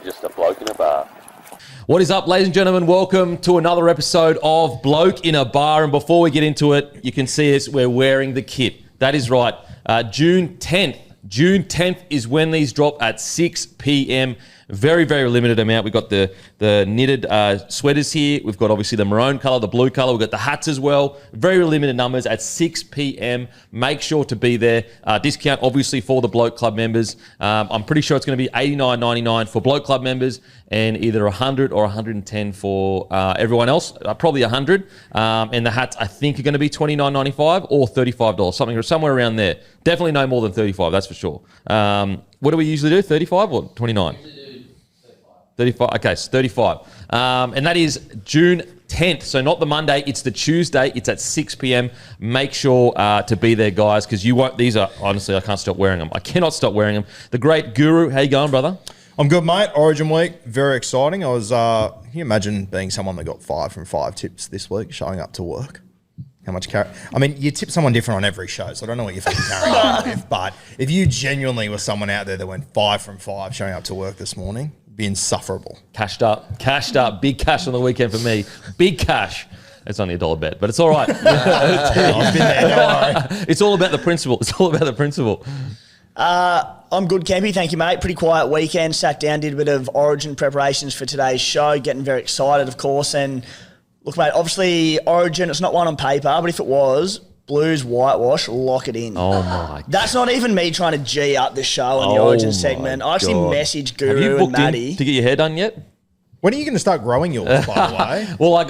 just a bloke in a bar. What is up, ladies and gentlemen? Welcome to another episode of Bloke in a Bar. And before we get into it, you can see us, we're wearing the kit. That is right. June 10th. June 10th is when these drop at 6 p.m. Very, very limited amount. We've got the knitted sweaters here. We've got obviously the maroon colour, the blue colour. We've got the hats as well. Very limited numbers at 6 p.m. Make sure to be there. Discount obviously for the Bloke Club members. I'm pretty sure it's going to be $89.99 for Bloke Club members and either $100 or $110 for everyone else. Probably $100. And the hats I think are going to be $29.95 or $35, something somewhere around there. Definitely no more than $35, that's for sure. What do we usually do? $35 or $29? 35. Okay, so 35. And that is June 10th. So not the Monday, it's the Tuesday. It's at 6 p.m. Make sure to be there, guys, because you won't. These are, honestly, I can't stop wearing them. I cannot stop wearing them. The great Guru, how you going, brother? I'm good, mate. Origin week, very exciting. I was, can you imagine being someone that got 5 from 5 tips this week, showing up to work? How much carry? I mean, you tip someone different on every show, so I don't know what you're fucking carrying on with. But if you genuinely were someone out there that went 5 from 5 showing up to work this morning, it'd be insufferable. Cashed up. Big cash on the weekend for me. Big cash. It's only $1 bet, but it's all right. I've been there, don't worry. It's all about the principle. I'm good, Campy. Thank you, mate. Pretty quiet weekend. Sat down, did a bit of Origin preparations for today's show. Getting very excited, of course. And look, mate, obviously Origin, it's not one on paper, but if it was, Blues whitewash, lock it in. Oh, my God. That's not even me trying to G up the show on the Origin segment. I actually messaged Guru Have you booked and Maddie. in to get your hair done yet? When are you going to start growing yours, by the way? Well, I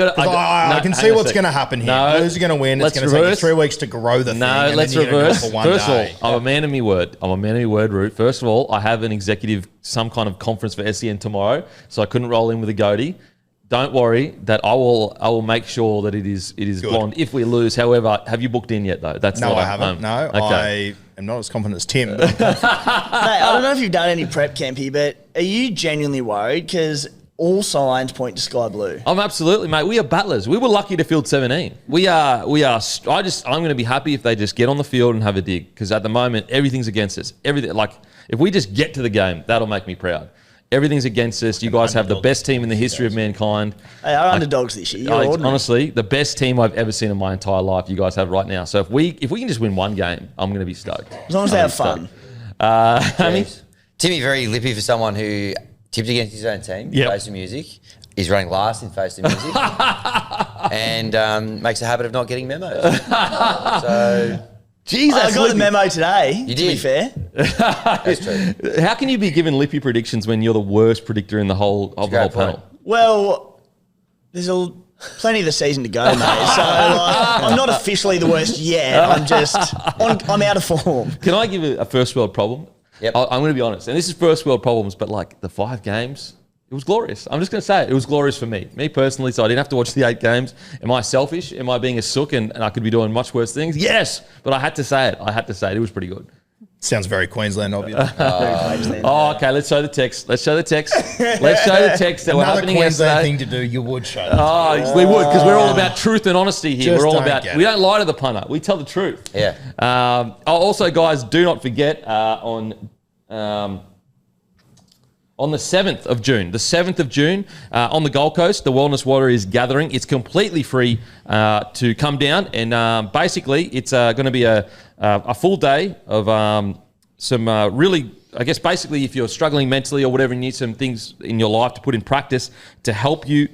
can see what's going to happen here. No, Blues are going to win. It's going to take you 3 weeks to grow the thing. No, and let's then you're gonna reverse. do it for one First day. of all, I'm a man of my word. Root. First of all, I have an executive, some kind of conference for SEN tomorrow, so I couldn't roll in with a goatee. Don't worry, that I will make sure that it is blonde if we lose. However, have you booked in yet though? No, I haven't. No, okay. I am not as confident as Tim. But Mate, I don't know if you've done any prep, Campy, but are you genuinely worried? Because all signs point to sky blue. I'm absolutely, mate. We are battlers. We were lucky to field 17. We are. I'm going to be happy if they just get on the field and have a dig, because at the moment everything's against us. Everything, like if we just get to the game, that'll make me proud. Everything's against us. You guys have the best team in the history of mankind. Hey, our underdogs this year. Honestly, the best team I've ever seen in my entire life. You guys have right now. So if we can just win one game, I'm going to be stoked. As long as they have fun. Hammy? Timmy, very lippy for someone who tipped against his own team, Face of Music. He's running last in Face of Music. And makes a habit of not getting memos. So... Jesus, I got the memo today, you did. to be fair. That's true. How can you be given lippy predictions when you're the worst predictor in the whole panel? Well, there's plenty of the season to go, mate. So I'm not officially the worst yet. I'm out of form. Can I give a first world problem? Yep. I'm going to be honest, and this is first world problems, but like the 5 games, it was glorious. I'm just going to say it was glorious for me personally, so I didn't have to watch the 8 games. Am I selfish? Am I being a sook and I could be doing much worse things? Yes, but I had to say it. It was pretty good. Sounds very Queensland, obviously. Okay, let's show the text. Let's show the text that were happening Queensland yesterday. thing to do, you would show the text. We would, because we're all about truth and honesty here. Just We're all don't about, get we it. don't lie to the punter. We tell the truth. Yeah. Also, guys, do not forget on the 7th of June, on the Gold Coast, the Wellness Warriors gathering. It's completely free to come down, and basically it's going to be a full day of some really, I guess, basically if you're struggling mentally or whatever, you need some things in your life to put in practice to help you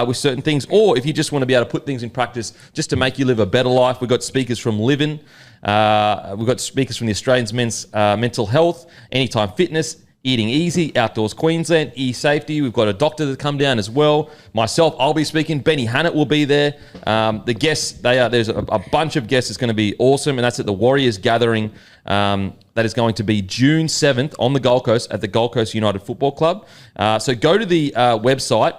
with certain things, or if you just want to be able to put things in practice just to make you live a better life. We've got speakers from Livin', we've got speakers from the Australians Men's Mental Health, Anytime Fitness, Eating Easy, Outdoors Queensland, E-Safety. We've got a doctor to come down as well. Myself, I'll be speaking. Benny Hannett will be there. The guests, there's a bunch of guests. It's going to be awesome, and that's at the Warriors Gathering. That is going to be June 7th on the Gold Coast at the Gold Coast United Football Club. So go to the website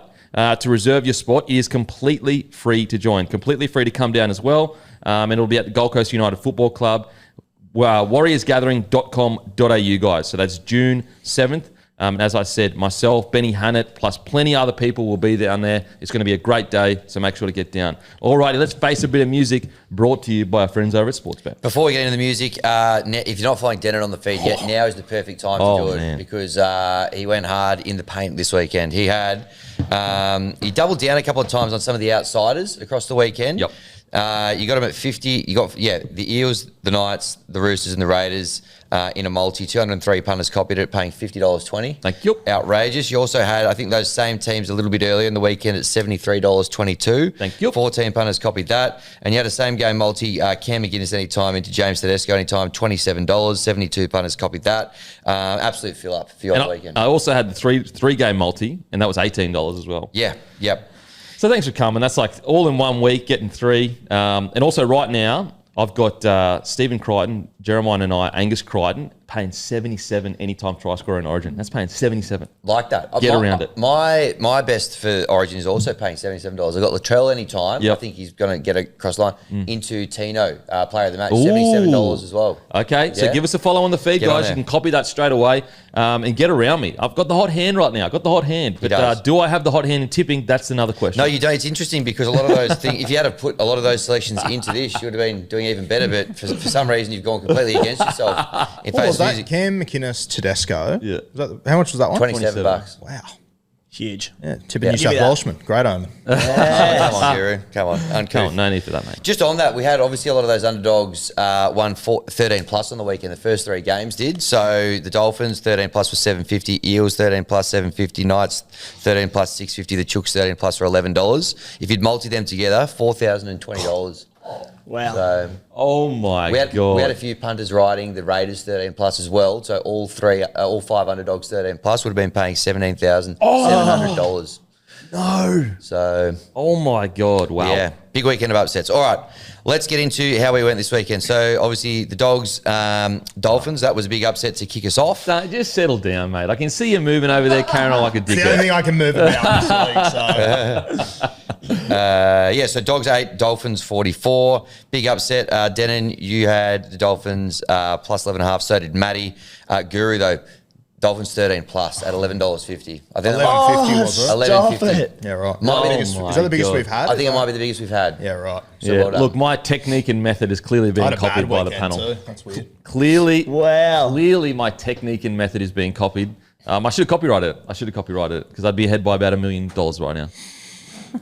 to reserve your spot. It is completely free to join, completely free to come down as well. And it'll be at the Gold Coast United Football Club. warriorsgathering.com.au, guys. So that's June 7th. And as I said, myself, Benny Hannett, plus plenty of other people will be down there. It's going to be a great day, so make sure to get down. All righty, let's face a bit of music brought to you by our friends over at Sportsbet. Before we get into the music, if you're not following Dennett on the feed yet, now is the perfect time to do it because he went hard in the paint this weekend. He had he doubled down a couple of times on some of the outsiders across the weekend. Yep. You got him at 50. You got the Eels, the Knights, the Roosters, and the Raiders in a multi. 203 punters copied it, paying $50.20. Thank you. Outrageous. You also had, I think, those same teams a little bit earlier in the weekend at $73.22. Thank you. 14 punters copied that, and you had a same game multi. Cam McGuinness anytime into James Tedesco anytime, $27. 72 punters copied that. Absolute fill up for your weekend. I also had the three game multi, and that was $18 as well. Yeah. Yep. So thanks for coming. That's like all in 1 week, getting 3. And also right now, I've got Stephen Crichton, Jeremiah and I, Angus Crichton, paying 77 anytime try scorer in Origin. That's paying 77. Like that. Get around it. My best for Origin is also paying $77. I've got Latrell anytime. Yep. I think he's going to get across the line. Into Tino, player of the match, $77 as well. Okay, so give us a follow on the feed, guys. You can copy that straight away and get around me. I've got the hot hand right now. I've got the hot hand. But do I have the hot hand in tipping? That's another question. No, you don't. It's interesting because a lot of those things, if you had to put a lot of those selections into this, you would have been doing even better. But for some reason, you've gone completely against yourself in What face was that? music. Cam McInnes Tedesco. Yeah. How much was that one? $27. Wow. Huge. Yeah, tipping New South Welshman. Great omen. Come on, Guru. Come on. Uncouth. Come on, no need for that, mate. Just on that, we had obviously a lot of those underdogs won 13 plus on the weekend. The first 3 games did. So the Dolphins 13 plus was $7.50, Eels 13 plus $7.50, Knights 13 plus $6.50, the Chooks 13 plus for $11. If you'd multi them together, $4,020. Wow. So Oh my God. we had a few punters riding the Raiders 13 plus as well. So all 5 underdogs 13 plus would have been paying $17,700. No. So Oh my God. Wow. yeah, big weekend of upsets. All right, let's get into how we went this weekend. So obviously the Dogs, Dolphins, that was a big upset to kick us off. No, just settle down, mate. I can see you moving over there, carrying on like a It's the only dickhead. thing I can move about this week. So So Dogs 8, Dolphins 44. Big upset. Denon, you had the Dolphins plus 11.5. So did Matty. Guru, though, Dolphins 13 plus at $11.50. I think $11.50 was it? Stop $11.50. it. Yeah, right. Might be the Is biggest- that the biggest God. we've had? I think it might be the biggest we've had. Yeah, right. So Yeah. well done. Look, my technique and method is clearly I being had a bad copied by the weekend panel. too. That's weird. Clearly, Wow. Clearly, my technique and method is being copied. I should have copyrighted it. I should have copyrighted it because I'd be ahead by about $1 million right now.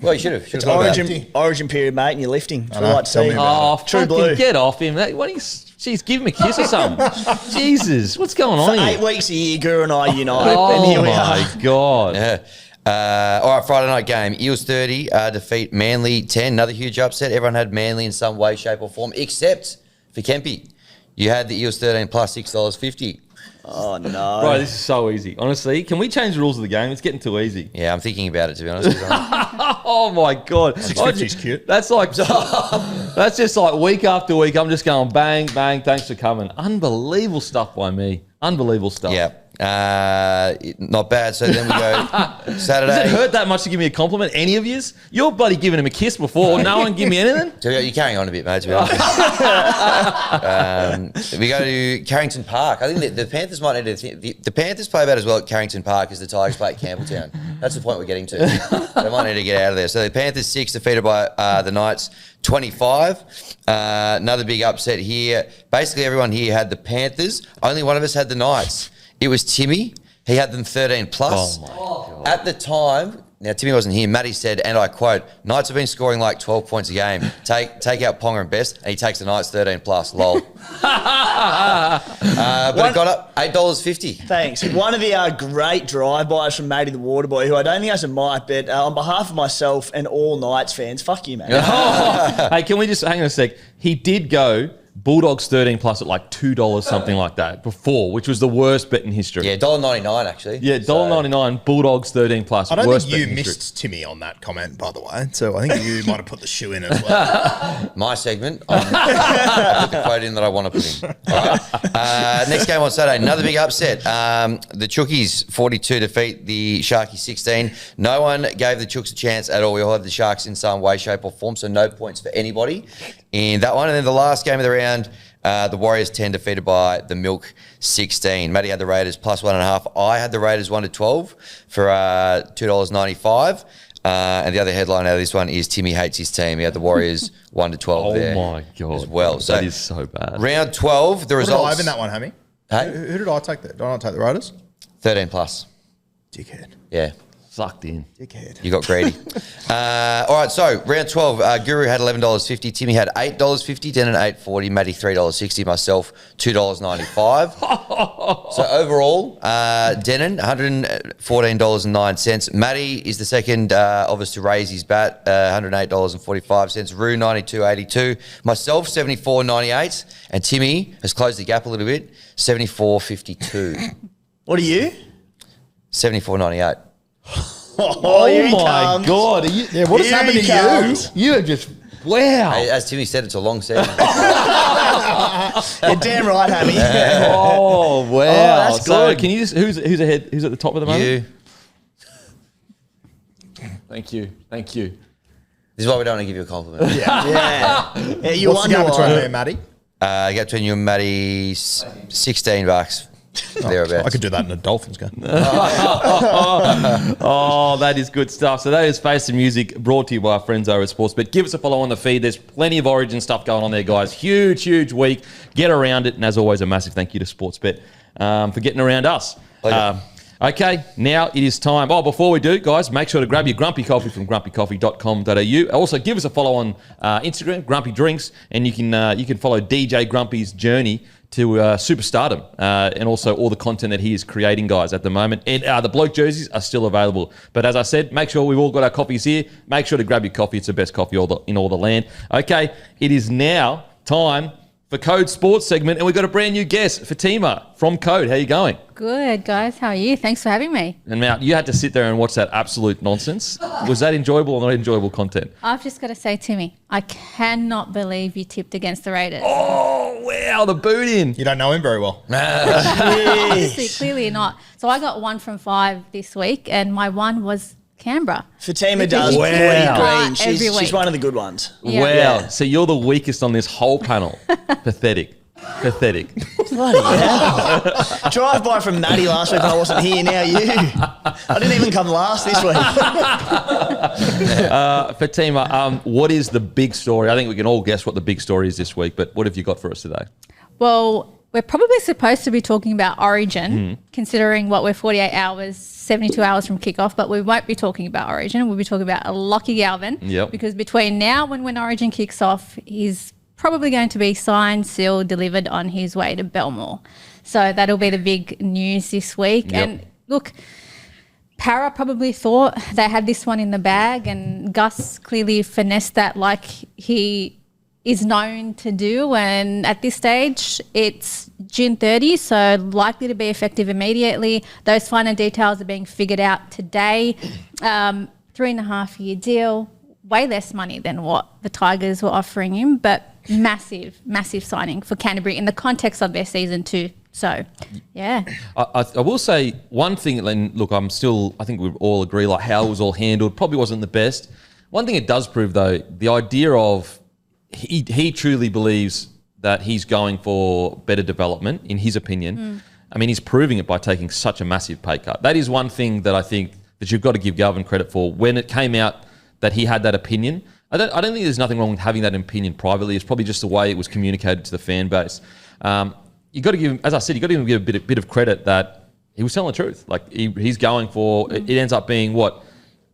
Well, you should have. It's origin. Origin period, mate, and you're lifting. That's know. what I like to Tell me see. about Oh, True fucking blue. get off him. Why don't you, jeez, give him a kiss or something. Jesus, what's going on For here? 8 weeks a year, Guru and I unite, and Oh here we my are. God. Yeah. All right, Friday night game. Eels 30 defeat Manly 10. Another huge upset. Everyone had Manly in some way, shape or form, except for Kempy. You had the Eels 13 plus $6.50. Oh, no. Bro, this is so easy. Honestly, can we change the rules of the game? It's getting too easy. Yeah, I'm thinking about it, to be honest. Oh my God. 650 is cute. That's like, that's just like week after week. I'm just going bang, bang. Thanks for coming. Unbelievable stuff by me. Unbelievable stuff. Yeah. Not bad. So then we go Saturday. Does it hurt that much to give me a compliment? Any of yous? You're bloody giving him a kiss before. No one give me anything? You're carrying on a bit, mate, to be honest. We go to Carrington Park. I think the Panthers might need to the Panthers play about as well at Carrington Park as the Tigers play at Campbelltown. That's the point we're getting to. They might need to get out of there. So the Panthers 6 defeated by the Knights 25. Another big upset here. Basically everyone here had the Panthers. Only one of us had the Knights. It was Timmy. He had them 13 plus. Oh my God. At the time, now Timmy wasn't here, Matty said, and I quote, Knights have been scoring like 12 points a game. Take out Ponga and Best, and he takes the Knights 13 plus. Lol. But it got up $8.50. Thanks. One of the great drive-bys from Matty the Waterboy, who I don't think has a mic, but on behalf of myself and all Knights fans, fuck you, man. Hey, can we just hang on a sec? He did go Bulldogs 13 plus at like $2, something like that before, which was the worst bet in history. Yeah, $1.99 actually. Yeah, $1.99, Bulldogs 13 plus. I don't worst think you bet in history. missed Timmy on that comment, by the way. So I think you might have put the shoe in as well. My segment, I put the quote in that I want to put in. All right. Next game on Saturday, another big upset. The Chookies 42 defeat the Sharkies 16. No one gave the Chooks a chance at all. We all had the Sharks in some way, shape or form, so no points for anybody in that one. And then the last game of the round, The Warriors 10 defeated by the Milk 16. Matty had the Raiders plus 1.5. I had the Raiders 1 to 12 for $2.95. And the other headline out of this one is Timmy hates his team. He had the Warriors 1 to 12 there. Oh my God. As well. That is so bad. Round 12, the What results. did I have in that one, Hammy? Hey? Who did I take there? Did I not take the Raiders? 13 plus. Dickhead. Yeah. Sucked in. Dickhead. You got greedy. All right, so round 12, Guru had $11.50, Timmy had $8.50, Denon $8.40, Matty $3.60, myself $2.95. So overall, Denon $114.09. Matty is the second of us to raise his bat, $108.45. Rue $92.82. Myself $74.98, and Timmy has closed the gap a little bit, $74.52. What are you? $74.98. Here he my comes. God. What has Here happened he to comes. you? You have just, wow. Hey, as Timmy said, it's a long season. You're damn right, Hammy. Oh, wow. that's So good. can you just, who's ahead? Who's at the top of the moment? You. Thank you. Thank you. This is why we don't want to give you a compliment. Yeah. You What's the wonder gap between me why. and Matty? Gap between you and Matty, $16. Thereabouts. I could do that in a Dolphins game. Oh, that is good stuff. So that is Face the Music, brought to you by our friends over at Sportsbet. Give us a follow on the feed. There's plenty of Origin stuff going on there, guys. Huge, huge week. Get around it. And as always, a massive thank you to Sportsbet for getting around us. Okay, now it is time. Oh, before we do, guys, make sure to grab your Grumpy Coffee from grumpycoffee.com.au. Also, give us a follow on Instagram, Grumpy Drinks, and you can follow DJ Grumpy's journey to superstardom and also all the content that he is creating, guys, at the moment. And the Bloke jerseys are still available. But as I said, make sure we've all got our coffees here. Make sure to grab your coffee. It's the best coffee in all the land. Okay, it is now time for Code Sports segment, and we've got a brand new guest, Fatima from Code. How you going? Good, guys. How are you? Thanks for having me. And Mount, you had to sit there and watch that absolute nonsense. Was that enjoyable or not enjoyable content? I've just got to say, Timmy, I cannot believe you tipped against the Raiders. Oh, wow, the boot in. You don't know him very well. Honestly, clearly not. So I got 1 from 5 this week, and my one was Canberra. Fatima does Wow. green. Every She's week. one of the good ones. Yeah. Wow. Yeah. So you're the weakest on this whole panel. Pathetic. Pathetic. Bloody hell. Drive by from Matty last week when I wasn't here. Now you. I didn't even come last this week. Fatima, what is the big story? I think we can all guess what the big story is this week, but what have you got for us today? Well, we're probably supposed to be talking about Origin, considering what we're 48 hours, 72 hours from kickoff, but we won't be talking about Origin. We'll be talking about Lachlan Galvin. Yep. Because between now and when Origin kicks off, he's probably going to be signed, sealed, delivered on his way to Belmore. So that'll be the big news this week. Yep. And look, Para probably thought they had this one in the bag, and Gus clearly finessed that like he is known to do. And at this stage, it's June 30, so likely to be effective immediately. Those final details are being figured out today. 3.5-year deal, way less money than what the Tigers were offering him, but massive, massive signing for Canterbury in the context of their season too. So, yeah. I will say one thing, and look, I think we all agree, like how it was all handled probably wasn't the best. One thing it does prove, though, the idea of he truly believes that he's going for better development, in his opinion. I mean, he's proving it by taking such a massive pay cut. That is one thing that I think that you've got to give Galvin credit for. When it came out that he had that opinion, I don't think there's nothing wrong with having that opinion privately. It's probably just the way it was communicated to the fan base. You got to give him, as I said, you got to give him a bit of credit that he was telling the truth. Like he's going for, it ends up being what,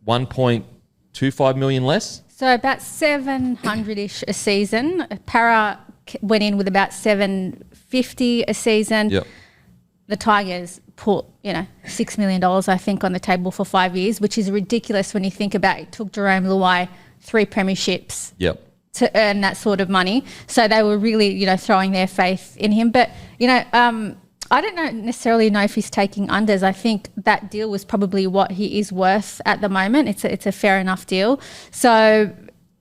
1.25 million less? So about 700-ish a season. Para went in with about 750 a season. Yep. The Tigers put, $6 million, I think, on the table for 5 years, which is ridiculous when you think about it. Took Jerome Luai 3 premierships to earn that sort of money. So they were really, throwing their faith in him. But, I don't necessarily know if he's taking unders. I think that deal was probably what he is worth at the moment. It's a fair enough deal. So,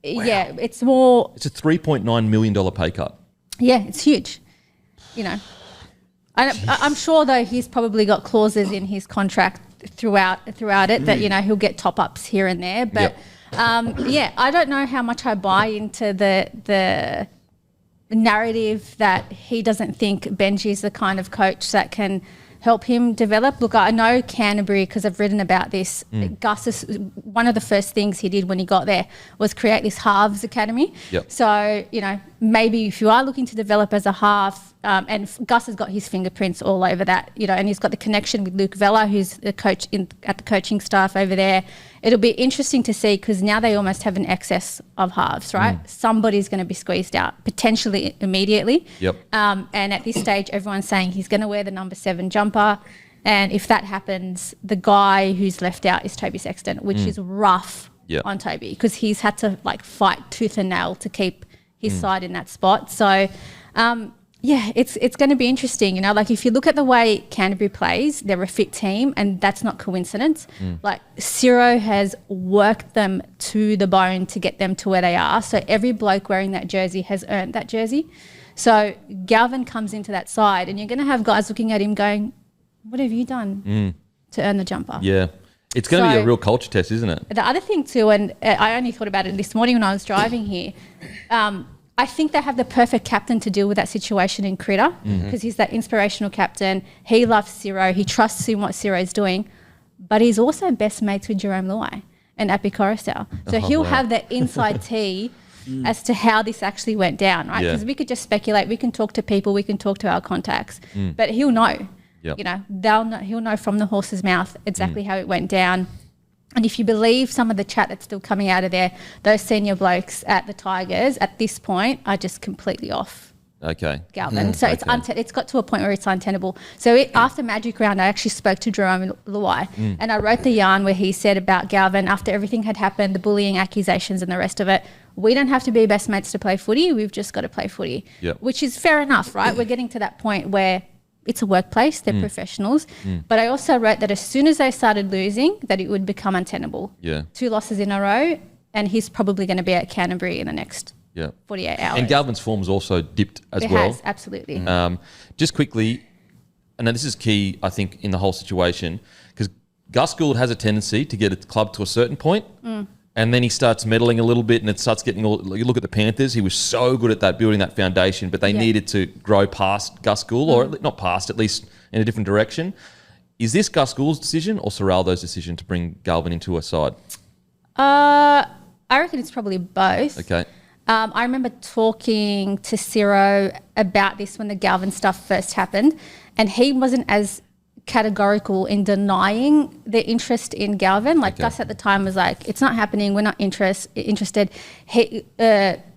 yeah, it's more... It's a $3.9 million pay cut. Yeah, it's huge, I'm sure, though, he's probably got clauses in his contract throughout it that, he'll get top-ups here and there. But, I don't know how much I buy into the narrative that he doesn't think Benji's the kind of coach that can help him develop. Look, I know Canterbury, because I've written about this. Gus, one of the first things he did when he got there was create this halves academy. Yep. So, maybe if you are looking to develop as a half, and Gus has got his fingerprints all over that, and he's got the connection with Luke Vella, who's the coach at the coaching staff over there. It'll be interesting to see, because now they almost have an excess of halves, right? Somebody's going to be squeezed out, potentially immediately. Yep. And at this stage, everyone's saying he's going to wear the number 7 jumper. And if that happens, the guy who's left out is Toby Sexton, which is rough on Toby, because he's had to fight tooth and nail to keep his side in that spot. So, it's going to be interesting. If you look at the way Canterbury plays, they're a fit team, and that's not coincidence. Ciro has worked them to the bone to get them to where they are. So every bloke wearing that jersey has earned that jersey. So Galvin comes into that side, and you're going to have guys looking at him going, what have you done to earn the jumper? Yeah. It's going to be a real culture test, isn't it? The other thing too, and I only thought about it this morning when I was driving here, I think they have the perfect captain to deal with that situation in Critter, because he's that inspirational captain. He loves Ciro. He trusts in what Ciro's doing, but he's also best mates with Jerome Luai and Api Coruscant. So he'll have the inside tea as to how this actually went down, right? Because we could just speculate. We can talk to people. We can talk to our contacts, but he'll know. Yep. He'll know from the horse's mouth exactly how it went down. And if you believe some of the chat that's still coming out of there, those senior blokes at the Tigers at this point are just completely off. Okay. Galvin. So it's got to a point where it's untenable. So after Magic Round, I actually spoke to Jerome Luai, and I wrote the yarn where he said about Galvin, after everything had happened, the bullying accusations and the rest of it, we don't have to be best mates to play footy. We've just got to play footy, which is fair enough, right? We're getting to that point where it's a workplace, they're professionals. But I also wrote that as soon as they started losing, that it would become untenable. 2 losses in a row, and he's probably going to be at Canterbury in the next 48 hours. And Galvin's form's also dipped as it well. It has, absolutely. Just quickly, and this is key, I think, in the whole situation, because Gus Gould has a tendency to get a club to a certain point, and then he starts meddling a little bit, and it starts getting all. You look at the Panthers; he was so good at that, building that foundation, but they needed to grow past Gus Gould, or not past, at least in a different direction. Is this Gus Gould's decision or Serraldo's decision to bring Galvin into a side? I reckon it's probably both. Okay. I remember talking to Ciro about this when the Galvin stuff first happened, and he wasn't as categorical in denying the interest in Galvin. Gus at the time was like, it's not happening, we're not interested.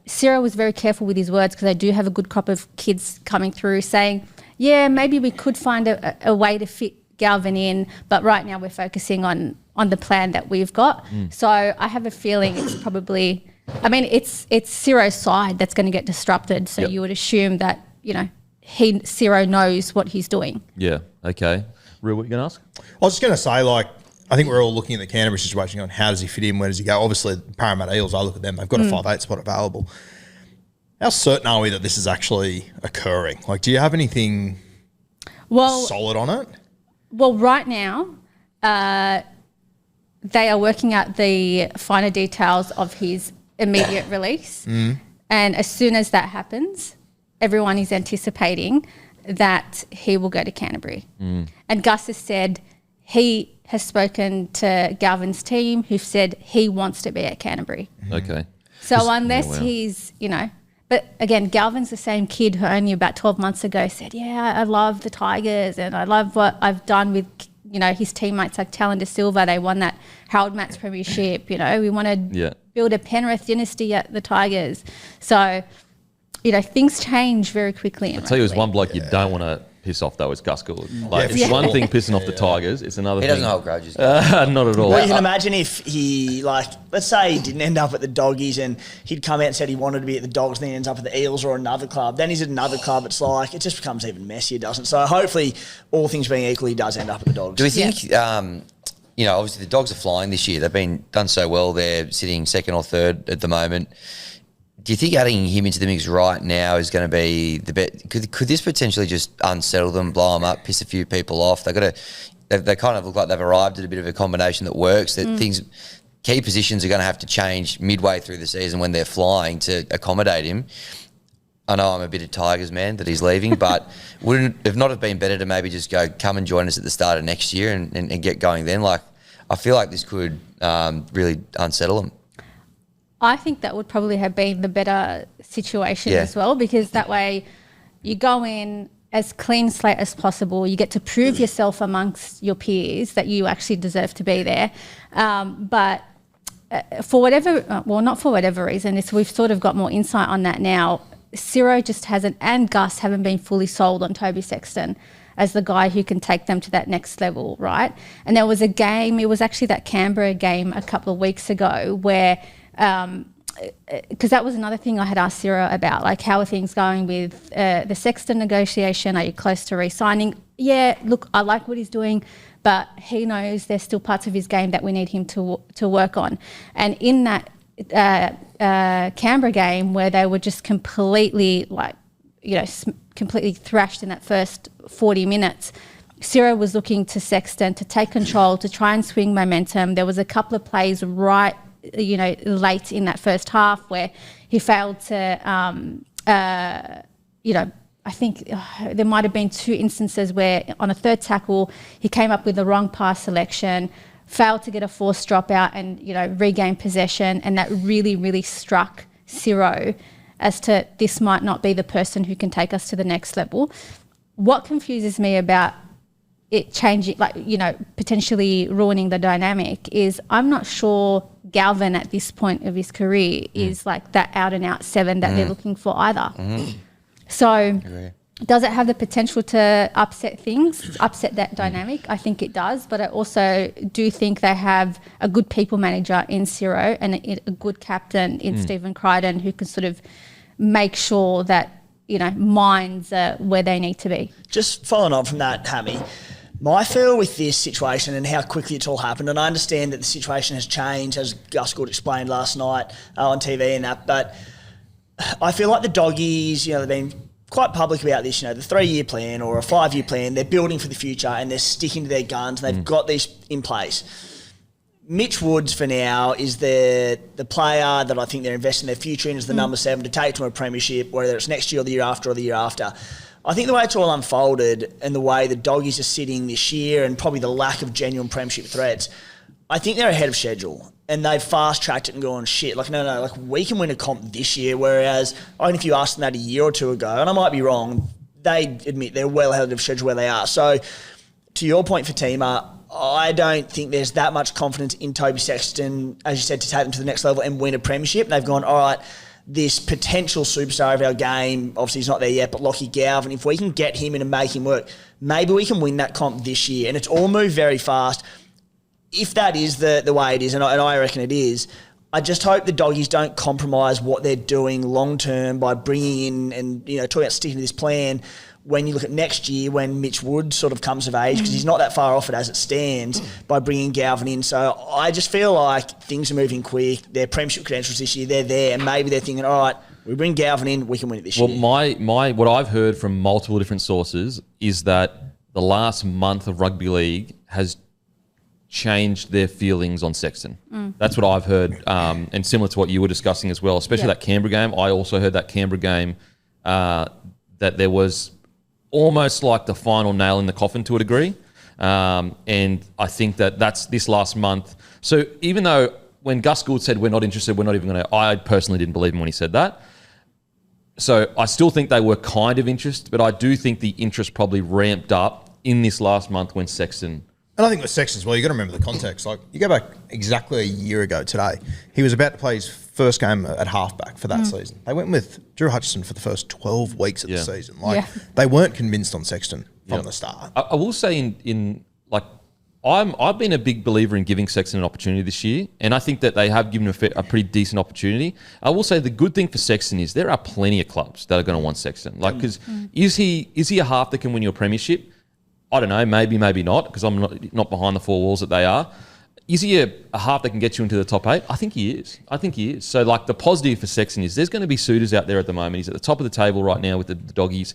Ciro was very careful with his words, because they do have a good crop of kids coming through, saying, maybe we could find a way to fit Galvin in, but right now we're focusing on the plan that we've got. So I have a feeling it's probably, it's Ciro's side that's going to get disrupted, so you would assume that, Ciro knows what he's doing. Yeah, okay. Real, what you going to ask? I was just going to say, I think we're all looking at the Canterbury situation on how does he fit in, where does he go? Obviously, Parramatta Eels, I look at them, they've got a 5'8" spot available. How certain are we that this is actually occurring? Do you have anything solid on it? Well, right now, they are working out the finer details of his immediate release. And as soon as that happens, everyone is anticipating that he will go to Canterbury. And Gus has said he has spoken to Galvin's team, who said he wants to be at Canterbury. Okay. So unless he's, but again, Galvin's the same kid who only about 12 months ago said, I love the Tigers and I love what I've done with, his teammates like Talon Silva. They won that Harold Matts premiership. We want to build a Penrith dynasty at the Tigers. So, things change very quickly. I'll tell you, there's one bloke you don't want to piss off, though, is Gus Gould. It's one thing pissing off the Tigers, it's another thing. He doesn't hold grudges. Not at all. Well, you can imagine if he, let's say he didn't end up at the Doggies and he'd come out and said he wanted to be at the Dogs, and then he ends up at the Eels or another club. Then he's at another club. It's it just becomes even messier, doesn't it? So hopefully, all things being equal, he does end up at the Dogs. Do we think, obviously the Dogs are flying this year. They've done so well. They're sitting second or third at the moment. Do you think adding him into the mix right now is going to be the best? Could this potentially just unsettle them, blow them up, piss a few people off? They kind of look like they've arrived at a bit of a combination that works. That key positions are going to have to change midway through the season when they're flying to accommodate him. I know I'm a bit of Tigers man that he's leaving, but wouldn't it not have been better to maybe just come and join us at the start of next year and get going then? Like, I feel like this could really unsettle him. I think that would probably have been the better situation as well, because that way you go in as clean slate as possible. You get to prove yourself amongst your peers that you actually deserve to be there. But for whatever, not for whatever reason, we've sort of got more insight on that now. Ciro just hasn't, and Gus haven't been fully sold on Toby Sexton as the guy who can take them to that next level, right? And there was a game, it was actually that Canberra game a couple of weeks ago where, because that was another thing I had asked Ciro about, like, how are things going with the Sexton negotiation? Are you close to re-signing? Yeah, look, I like what he's doing, but he knows there's still parts of his game that we need him to work on. And in that Canberra game where they were just completely completely thrashed in that first 40 minutes, Ciro was looking to Sexton to take control, to try and swing momentum. There was a couple of plays late in that first half where he failed to, I think there might have been 2 instances where on a third tackle he came up with the wrong pass selection, failed to get a forced dropout and, regain possession, and that really, really struck Ciro as to this might not be the person who can take us to the next level. What confuses me about it changing, potentially ruining the dynamic, is I'm not sure Galvin at this point of his career is like that out-and-out 7 that they're looking for either. So does it have the potential to upset that dynamic? I think it does, but I also do think they have a good people manager in Ciro and a good captain in Stephen Crichton who can sort of make sure that, minds are where they need to be. Just following on from that, Hammy, my feel with this situation and how quickly it's all happened, and I understand that the situation has changed, as Gus Gould explained last night on TV and that, but I feel like the doggies, they've been quite public about this, the 3-year plan or a 5-year plan. They're building for the future and they're sticking to their guns and they've got these in place. Mitch Woods for now is the player that I think they're investing their future in as the number 7 to take to a premiership, whether it's next year or the year after or the year after. I think the way it's all unfolded and the way the doggies are sitting this year and probably the lack of genuine premiership threats, I think they're ahead of schedule and they've fast-tracked it and gone, shit, no, we can win a comp this year, whereas I think if you asked them that a year or two ago, and I might be wrong, they admit they're well ahead of schedule where they are. So to your point, Fatima, I don't think there's that much confidence in Toby Sexton, as you said, to take them to the next level and win a premiership. They've gone, all right, this potential superstar of our game, obviously he's not there yet, but Lachlan Galvin, if we can get him in and make him work, maybe we can win that comp this year. And it's all moved very fast. If that is the way it is, and I reckon it is, I just hope the doggies don't compromise what they're doing long term by bringing in and talking about sticking to this plan when you look at next year when Mitch Wood sort of comes of age, because he's not that far off it as it stands, by bringing Galvin in. So I just feel like things are moving quick. Their premiership credentials this year, they're there, and maybe they're thinking, all right, we bring Galvin in, we can win it this year. Well, what I've heard from multiple different sources is that the last month of rugby league has changed their feelings on Sexton. That's what I've heard, and similar to what you were discussing as well, especially that Canberra game. I also heard that Canberra game that there was almost like the final nail in the coffin to a degree. And I think that's this last month. So even though when Gus Gould said we're not interested, we're not even going to, I personally didn't believe him when he said that. So I still think they were kind of interested, but I do think the interest probably ramped up in this last month when Sexton. And I think with Sexton as well, you got to remember the context. Like, you go back exactly a year ago today, he was about to play his first game at halfback for that season. They went with Drew Hutchison for the first 12 weeks of the season. They weren't convinced on Sexton from the start. I will say I've been a big believer in giving Sexton an opportunity this year, and I think that they have given him a pretty decent opportunity. I will say the good thing for Sexton is there are plenty of clubs that are going to want Sexton. Like, because is he a half that can win you a premiership? I don't know, maybe not, because I'm not behind the four walls that they are. Is he a half that can get you into the top 8? I think he is. So, like, the positive for Sexton is there's going to be suitors out there at the moment. He's at the top of the table right now with the doggies.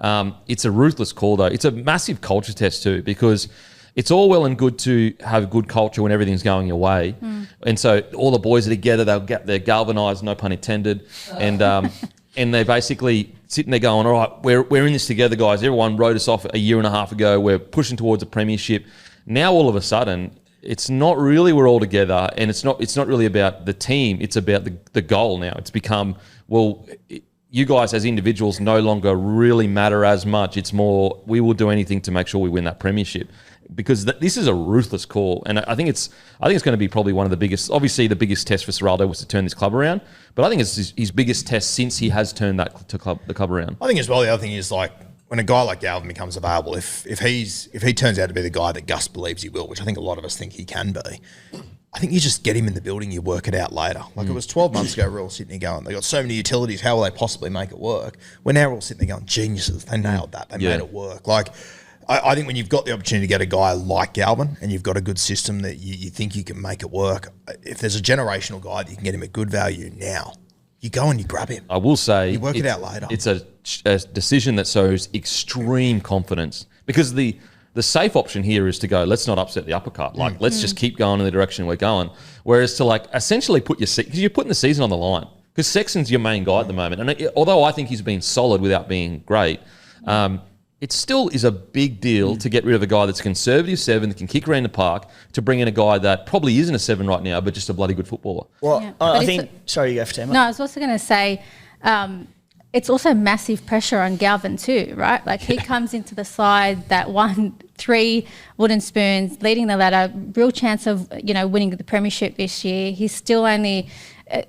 It's a ruthless call, though. It's a massive culture test, too, because it's all well and good to have good culture when everything's going your way. And so all the boys are together, they're galvanised, no pun intended. And and they're basically sitting there going, all right, we're in this together, guys. Everyone wrote us off a year and a half ago. We're pushing towards a premiership. Now all of a sudden, it's not really we're all together, and it's not really about the team. It's about the goal now. It's become, you guys as individuals no longer really matter as much. It's more, we will do anything to make sure we win that premiership. Because this is a ruthless call, and I think it's going to be probably one of the biggest. Obviously, the biggest test for Serraldo was to turn this club around, but I think it's his biggest test since he has turned the club around. I think as well. The other thing is like when a guy like Galvin becomes available, if he turns out to be the guy that Gus believes he will, which I think a lot of us think he can be, I think you just get him in the building, you work it out later. Like it was 12 months ago, we're all sitting there going, they got so many utilities, how will they possibly make it work? We're now all sitting there going, geniuses, they nailed that, they made it work. Like. I think when you've got the opportunity to get a guy like Galvin and you've got a good system that you think you can make it work, if there's a generational guy that you can get him at good value now, you go and you grab him. I will say... You work it out later. It's a decision that shows extreme confidence because the safe option here is to go, let's not upset the uppercut. Like, let's just keep going in the direction we're going. Whereas to like essentially put because you're putting the season on the line because Sexton's your main guy at the moment. And although I think he's been solid without being great, it still is a big deal to get rid of a guy that's a conservative 7 that can kick around the park to bring in a guy that probably isn't a 7 right now, but just a bloody good footballer. Well, I think... Sorry, you go for 10. No, I was also going to say it's also massive pressure on Galvin too, right? Like he comes into the side that won 3 wooden spoons, leading the ladder, real chance of, winning the premiership this year. He's still only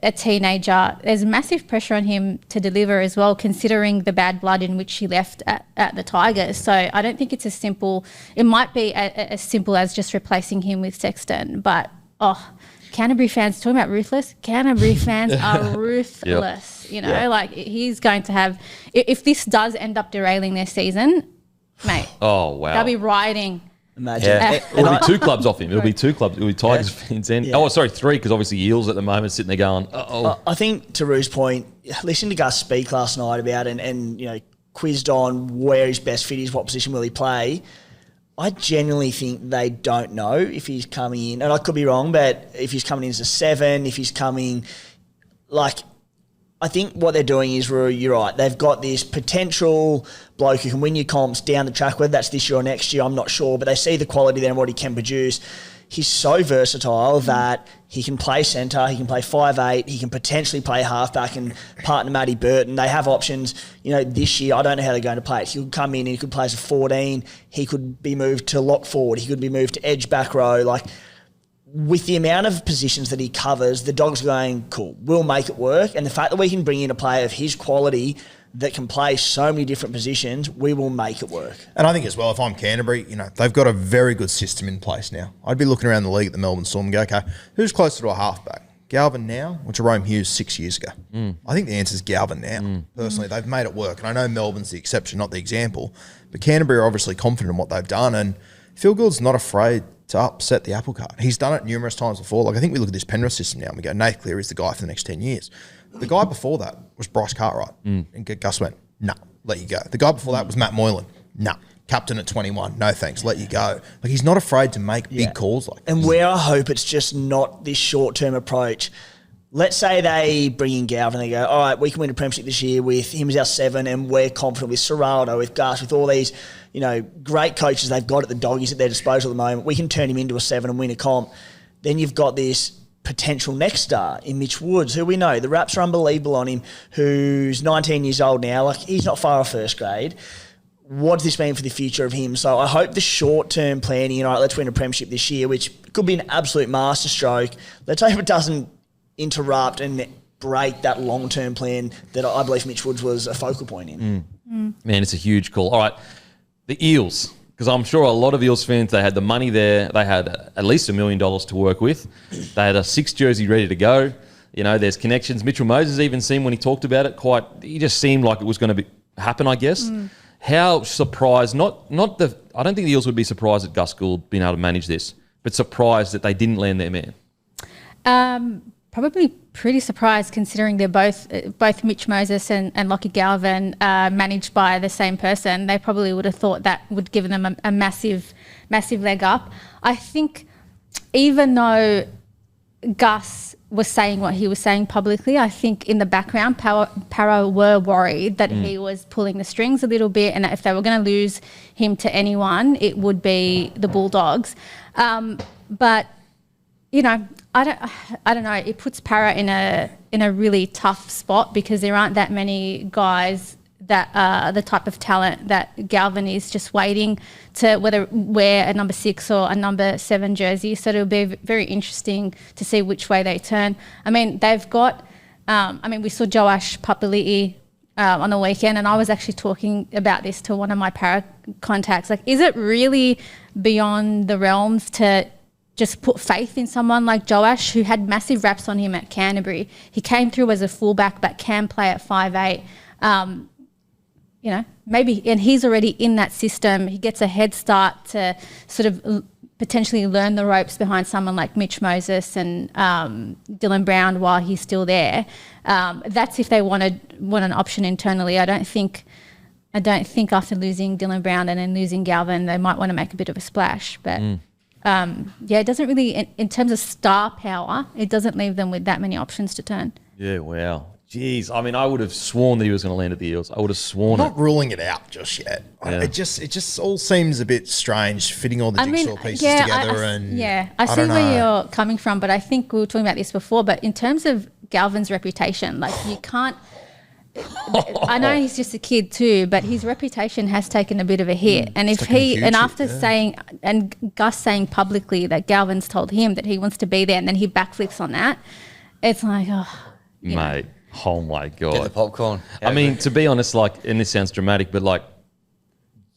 a teenager. There's massive pressure on him to deliver as well, considering the bad blood in which he left at the Tigers. So I don't think it's as simple. It might be as simple as just replacing him with Sexton. But, Canterbury fans, talking about ruthless, Canterbury fans are ruthless. Like he's going to have, if this does end up derailing their season, mate. Oh, wow. They'll be rioting. Imagine. Yeah. It'll be 2 clubs off him. It'll be 2 clubs. It'll be Tigers fans and... Yeah. 3 because obviously Eels at the moment sitting there going, I think to Rue's point, listening to Gus speak last night about it and quizzed on where his best fit is, what position will he play, I genuinely think they don't know if he's coming in, and I could be wrong, but if he's coming in as a 7, if he's coming... I think what they're doing is, you're right, they've got this potential bloke who can win your comps down the track, whether that's this year or next year, I'm not sure, but they see the quality there and what he can produce. He's so versatile that he can play centre, he can play 5'8", he can potentially play halfback and partner Matty Burton. They have options. This year, I don't know how they're going to play it. He could come in and he could play as a 14, he could be moved to lock forward, he could be moved to edge back row, with the amount of positions that he covers, the Dogs are going, cool, we'll make it work. And the fact that we can bring in a player of his quality that can play so many different positions, we will make it work. And I think as well, if I'm Canterbury, they've got a very good system in place now. I'd be looking around the league at the Melbourne Storm and go, okay, who's closer to a halfback? Galvin now or Jerome Hughes 6 years ago? I think the answer is Galvin now. Personally, they've made it work. And I know Melbourne's the exception, not the example. But Canterbury are obviously confident in what they've done. And Phil Gould's not afraid to upset the apple cart. He's done it numerous times before. I think we look at this Penrith system now and we go, Nath Cleary is the guy for the next 10 years. The guy before that was Bryce Cartwright. And Gus went, no, let you go. The guy before that was Matt Moylan. No, captain at 21. No thanks, let you go. He's not afraid to make big calls like this. And where I hope it's just not this short-term approach. Let's say they bring in Galvin and they go, all right, we can win a premiership this year with him as our 7 and we're confident with Serraldo, with Gus, with all these, great coaches they've got at the Doggies at their disposal at the moment. We can turn him into a 7 and win a comp. Then you've got this potential next star in Mitch Woods, who we know, the raps are unbelievable on him, who's 19 years old now. He's not far off first grade. What does this mean for the future of him? So I hope the short-term planning, let's win a premiership this year, which could be an absolute masterstroke. Let's hope it doesn't interrupt and break that long-term plan that I believe Mitch Woods was a focal point in. Man, it's a huge call. All right, the Eels, because I'm sure a lot of Eels fans, they had the money there. They had at least $1 million to work with. They had a 6 jersey ready to go. There's connections. Mitchell Moses even seemed, when he talked about it, he just seemed like it was going to happen, I guess. How surprised, I don't think the Eels would be surprised at Gus Gould being able to manage this, but surprised that they didn't land their man. Probably pretty surprised considering they're both Mitch Moses and Lachlan Galvin managed by the same person. They probably would have thought that would give them a massive leg up. I think even though Gus was saying what he was saying publicly. I think in the background, Para were worried that he was pulling the strings a little bit, and that if they were going to lose him to anyone, it would be the Bulldogs. But you know, I don't know. It puts Para in a really tough spot because there aren't that many guys that are the type of talent that Galvin is just waiting to whether wear a number 6 or a number 7 jersey. So it'll be very interesting to see which way they turn. I mean, they've got, we saw Joash Papali'i on the weekend, and I was actually talking about this to one of my Para contacts. Like, is it really beyond the realms to just put faith in someone like Joash, who had massive raps on him at Canterbury? He came through as a fullback but can play at 5'8". You know, maybe, and he's already in that system. He gets a head start to sort of potentially learn the ropes behind someone like Mitch Moses and Dylan Brown while he's still there. That's if they want an option internally. I don't think after losing Dylan Brown and then losing Galvin, they might want to make a bit of a splash. But it doesn't really, in terms of star power, it doesn't leave them with that many options to turn. Yeah, wow. Jeez, I mean, I would have sworn that he was going to land at the Eels. I would have sworn Not ruling it out just yet. Yeah. It just all seems a bit strange, fitting all the jigsaw pieces together. I see where you're coming from, but I think we were talking about this before. But in terms of Galvin's reputation, like, you can't. I know he's just a kid too, but his reputation has taken a bit of a hit. And if saying, and Gus saying publicly that Galvin's told him that he wants to be there, and then he backflips on that, it's like, mate. Oh my God. Get the popcorn. I mean, to be honest, like, and this sounds dramatic, but like,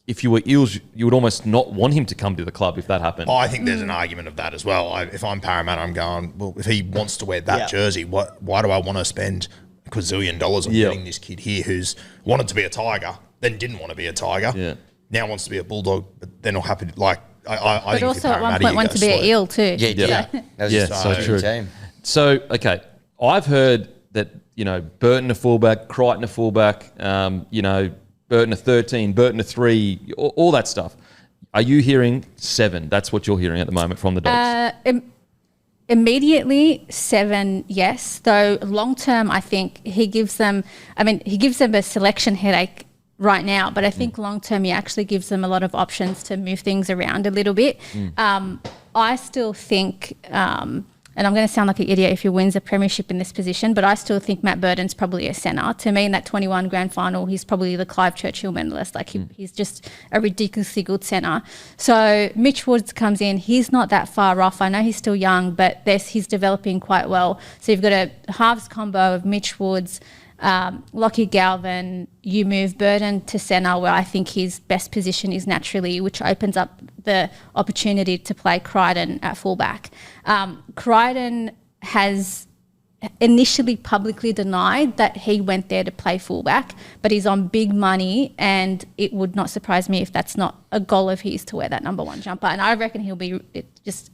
if you were Eels, you would almost not want him to come to the club if that happened. I think there's an argument of that as well. If I'm Parramatta, I'm going, well, if he wants to wear that jersey, why do I want to spend a quazillion dollars on getting this kid here who's wanted to be a Tiger, then didn't want to be a Tiger, now wants to be a Bulldog, but then not happy to, like, I think also at one point wanted to be an Eel too. Yeah. That was so true. Team. So, okay, I've heard that, you know, Burton a fullback, Crichton a fullback, you know, Burton a 13, Burton a 3, all that stuff. Are you hearing 7? That's what you're hearing at the moment from the Dogs. Immediately 7, yes. Though long term, I think he gives them a selection headache right now, but I think long term he actually gives them a lot of options to move things around a little bit. I still think, and I'm going to sound like an idiot if he wins a premiership in this position, but I still think Matt Burton's probably a centre. To me, in that 21 grand final, he's probably the Clive Churchill medalist. Like, he's just a ridiculously good centre. So Mitch Woods comes in. He's not that far off. I know he's still young, but he's developing quite well. So you've got a halves combo of Mitch Woods, Lachie Galvin. You move Burton to centre, where I think his best position is naturally, which opens up the opportunity to play Crichton at fullback. Crichton has initially publicly denied that he went there to play fullback, but he's on big money, and it would not surprise me if that's not a goal of his to wear that number 1 jumper. And I reckon he'll be just